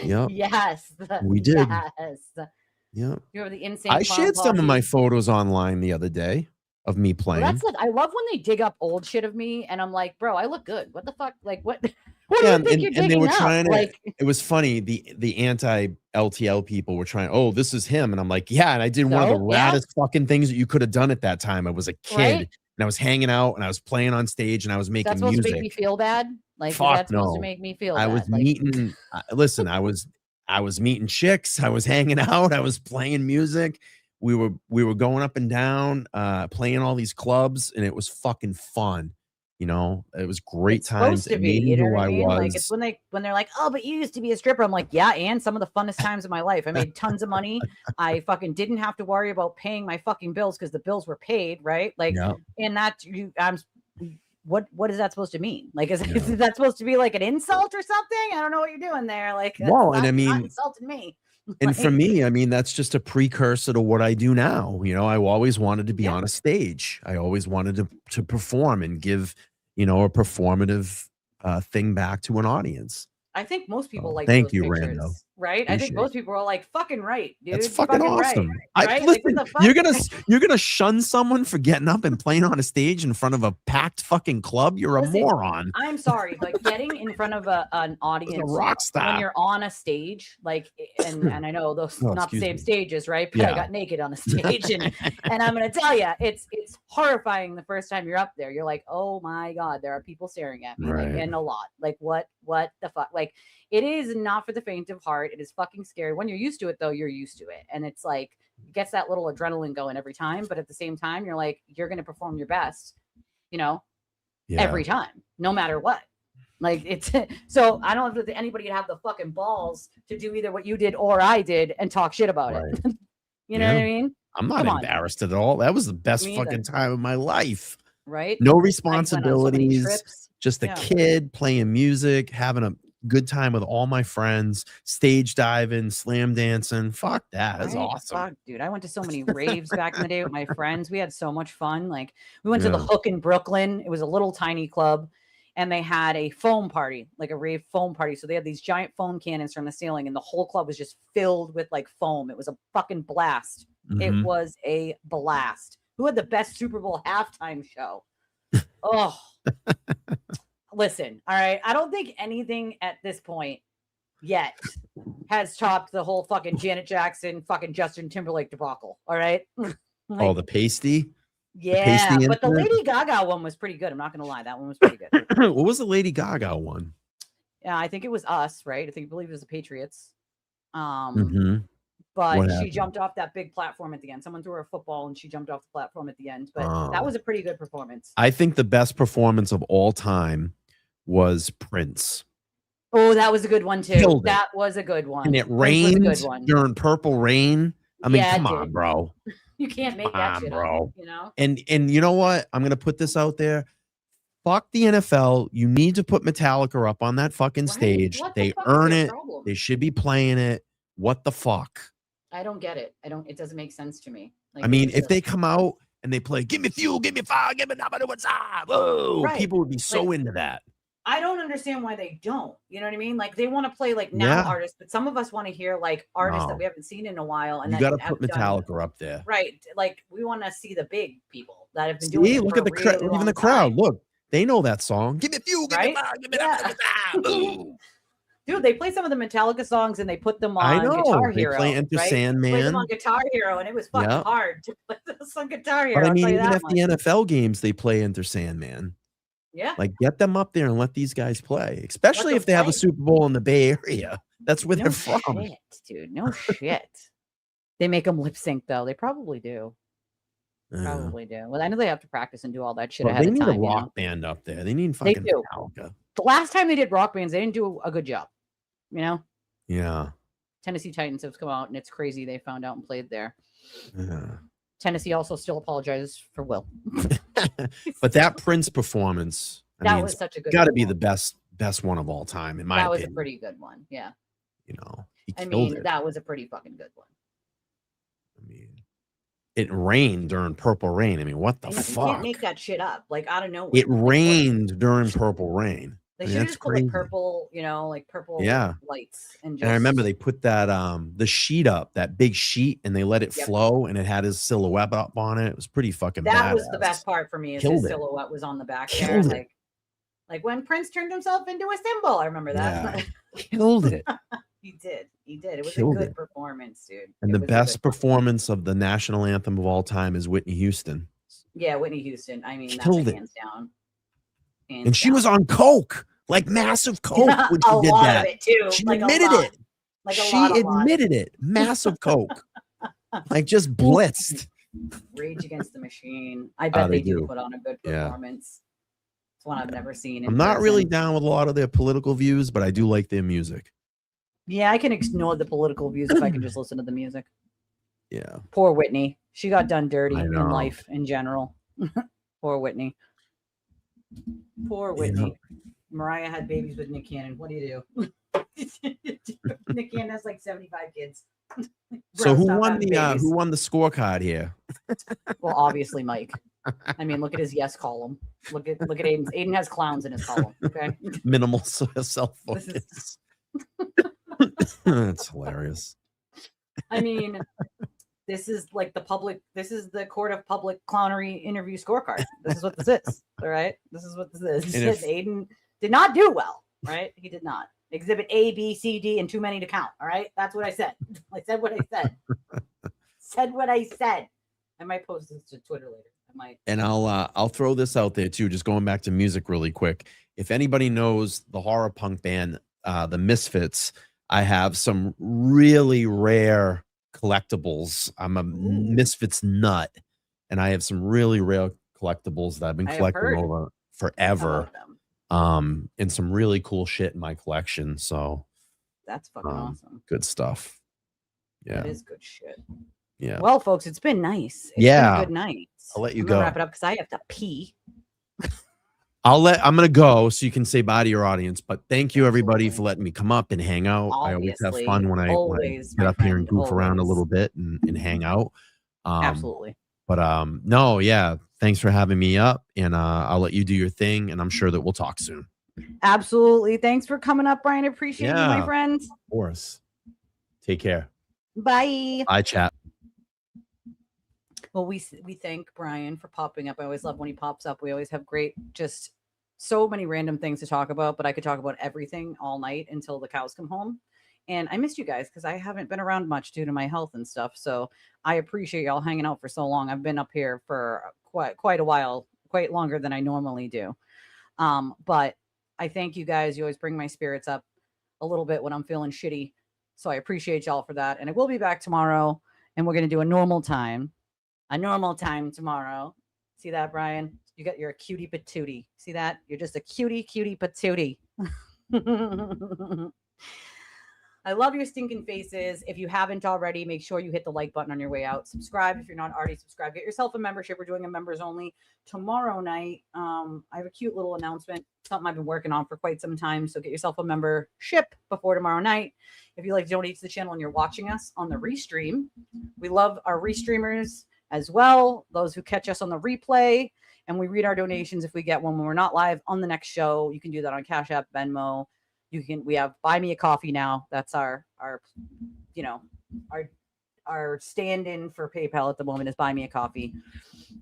Yep. Yes. We did. Yes. Yep. You remember the insane? I shared some of my photos online the other day of me playing. Well, I love when they dig up old shit of me, and I'm like, bro, I look good. What the fuck? Like, what? What do you think you're digging they were up? trying to. Like, it was funny. The anti LTL people were trying. Oh, this is him, and I'm like, yeah. And I did one of the raddest fucking things that you could have done at that time. I was a kid, and I was hanging out, and I was playing on stage, and I was making that's supposed music. to make me feel bad. Like, fuck that's supposed to make me feel. I bad. was like, meeting. Listen, I was meeting chicks. I was hanging out. I was playing music. We were going up and down, playing all these clubs, and it was fucking fun. You know, it was great times. It made me who I was. Like, it's when they're like, oh, but you used to be a stripper. I'm like, yeah, and some of the funnest times of my life. I made tons of money. I fucking didn't have to worry about paying my fucking bills because the bills were paid, right? Like, and that's what is that supposed to mean? Like, is that supposed to be like an insult or something? I don't know what you're doing there. Like, well, and I mean, not insulting me. And for me, I mean, that's just a precursor to what I do now. You know, I always wanted to be on a stage. I always wanted to perform and give, you know, a performative thing back to an audience. I think most people like thank those you, pictures, Rando. right? I think most people are like, fucking right, dude. That's fucking awesome. Right? Listen, you're gonna shun someone for getting up and playing on a stage in front of a packed fucking club. You're a moron. I'm sorry, but getting in front of an audience, a rock star, when you're on a stage, like, and I know those not the same stages, right? But I got naked on a stage, and I'm gonna tell you, it's horrifying the first time you're up there. You're like, oh my god, there are people staring at me, like, and a lot. Like, what the fuck? Like, it is not for the faint of heart. It is fucking scary. When you're used to it, though, you're used to it. And it's like, it gets that little adrenaline going every time. But at the same time, you're like, you're going to perform your best, you know, every time, no matter what. Like, it's so I don't think anybody would have the fucking balls to do either what you did or I did and talk shit about it. You know what I mean? I'm not embarrassed at all. That was the best fucking time of my life. Right? No responsibilities. Just a kid playing music, having a good time with all my friends, stage diving, slam dancing. Fuck that. That's awesome. Fuck, dude. I went to so many raves back in the day with my friends. We had so much fun. Like, we went to the Hook in Brooklyn. It was a little tiny club, and they had a foam party, like a rave foam party. So they had these giant foam cannons from the ceiling, and the whole club was just filled with like foam. It was a fucking blast. It was a blast. Who had the best Super Bowl halftime show? Oh, listen. All right. I don't think anything at this point yet has topped the whole fucking Janet Jackson, fucking Justin Timberlake debacle. All right. Like, the pasty. Yeah. The pasty but the Lady Gaga one was pretty good. I'm not going to lie. That one was pretty good. What was the Lady Gaga one? Yeah. I think it was Us, right? I believe it was the Patriots. But she jumped off that big platform at the end. Someone threw her a football and she jumped off the platform at the end. But that was a pretty good performance. I think the best performance of all time was Prince. Oh, that was a good one too. That was a good one. And it rained during Purple Rain. I mean, come on, bro. You can't make that shit up, you know? And you know what? I'm going to put this out there. Fuck the NFL. You need to put Metallica up on that fucking stage. They earn it. They should be playing it. What the fuck? I don't get it. It doesn't make sense to me. Like, I mean, if they come out and they play, give me fuel, give me fire, give me what's up. Whoa, people would be so into that. I don't understand why they don't. You know what I mean? Like, they want to play like now artists, but some of us want to hear like artists that we haven't seen in a while. And you got to put Metallica up there. Right. Like, we want to see the big people that have been doing it. Look at the even the crowd. Look, they know that song. Give me fuel, give me fire, give me that. Dude, they play some of the Metallica songs and they put them on Guitar Hero. They play Enter Sandman. Play them on Guitar Hero, and it was fucking hard to play this on Guitar Hero. But I mean, even at the NFL games, they play Enter Sandman. Yeah. Like, get them up there and let these guys play, especially if they have a Super Bowl in the Bay Area. That's where they're from. Shit, dude. No shit. They make them lip sync, though. They probably do. Probably do. Well, I know they have to practice and do all that shit ahead of time. They need a rock band up there. They need fucking Metallica. The last time they did rock bands, they didn't do a good job. You know? Yeah. Tennessee Titans have come out, and it's crazy they found out and played there. Yeah. Tennessee also still apologizes for Will. But that Prince performance, that was such a good. Got to be the best one of all time in my opinion. That was a pretty good one. Yeah. You know, he killed it. That was a pretty fucking good one. I mean, it rained during Purple Rain. I mean, what the fuck? You can't make that shit up. Like out of nowhere. It rained during Purple Rain. They should just put like purple, like purple lights. And I remember they put that the sheet up, that big sheet, and they let it flow, and it had his silhouette up on it. It was pretty fucking badass. That was the best part for me, is his silhouette was on the back there. Like when Prince turned himself into a symbol. I remember that. Yeah. Killed it. He did. It was a good performance, dude. And the best performance of the national anthem of all time is Whitney Houston. Yeah, Whitney Houston. I mean, Killed that's it. hands down. And she was on coke, like massive coke when she did that. Of it too. She admitted it. She admitted it. Massive coke, like just blitzed. Rage Against the Machine. I bet they do put on a good performance. It's one I've never seen. I'm not really down with a lot of their political views, but I do like their music. Yeah, I can ignore the political views if I can just listen to the music. Yeah. Poor Whitney. She got done dirty in life in general. Poor Whitney. Poor Whitney. Mariah had babies with Nick Cannon. What do you do? Nick Cannon has like 75 kids. So who won the scorecard here? Well, obviously Mike. I mean, look at his yes column. Look at Aiden's. Aiden has clowns in his column. Okay. Minimal self-focus. That's hilarious. I mean, this is like this is the court of public clownery interview scorecard. This is what this is. All right. This is what this is. Aiden did not do well. Right. He did not. Exhibit A, B, C, D, and too many to count. All right. That's what I said. I said what I said. Said what I said. I might post this to Twitter later. I might. And I'll throw this out there too, just going back to music really quick. If anybody knows the horror punk band, the Misfits, I have some really rare collectibles. I'm a Misfits nut, and I have some really rare collectibles that I've been collecting over forever. And some really cool shit in my collection. So that's fucking awesome. Good stuff. Yeah, it is good shit. Yeah. Well, folks, it's been nice. It's been a good night. I'll let you go. Wrap it up because I have to pee. I'm gonna go so you can say bye to your audience. But thank you everybody for letting me come up and hang out. I always have fun when I get up here and goof around a little bit and hang out. Absolutely. But no, yeah. Thanks for having me up, and I'll let you do your thing, and I'm sure that we'll talk soon. Absolutely. Thanks for coming up, Brian. Appreciate you, my friend. Of course. Take care. Bye. Bye, chat. Well, we thank Brian for popping up. I always love when he pops up. We always have just so many random things to talk about, but I could talk about everything all night until the cows come home. And I missed you guys because I haven't been around much due to my health and stuff. So I appreciate y'all hanging out for so long. I've been up here for quite a while, quite longer than I normally do. But I thank you guys. You always bring my spirits up a little bit when I'm feeling shitty. So I appreciate y'all for that. And I will be back tomorrow, and we're going to do a normal time tomorrow. See that, Brian? You're a cutie patootie. See that? You're just a cutie patootie. I love your stinking faces. If you haven't already, make sure you hit the like button on your way out. Subscribe if you're not already subscribed. Get yourself a membership. We're doing a members only tomorrow night. I have a cute little announcement, something I've been working on for quite some time. So get yourself a membership before tomorrow night. If you like to donate to the channel and you're watching us on the restream, we love our restreamers as well. Those who catch us on the replay, and we read our donations if we get one when we're not live on the next show. You can do that on Cash App, Venmo. We have Buy Me a Coffee now. That's our stand-in for PayPal at the moment is Buy Me a Coffee.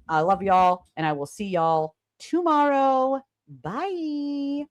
I love y'all, and I will see y'all tomorrow. Bye.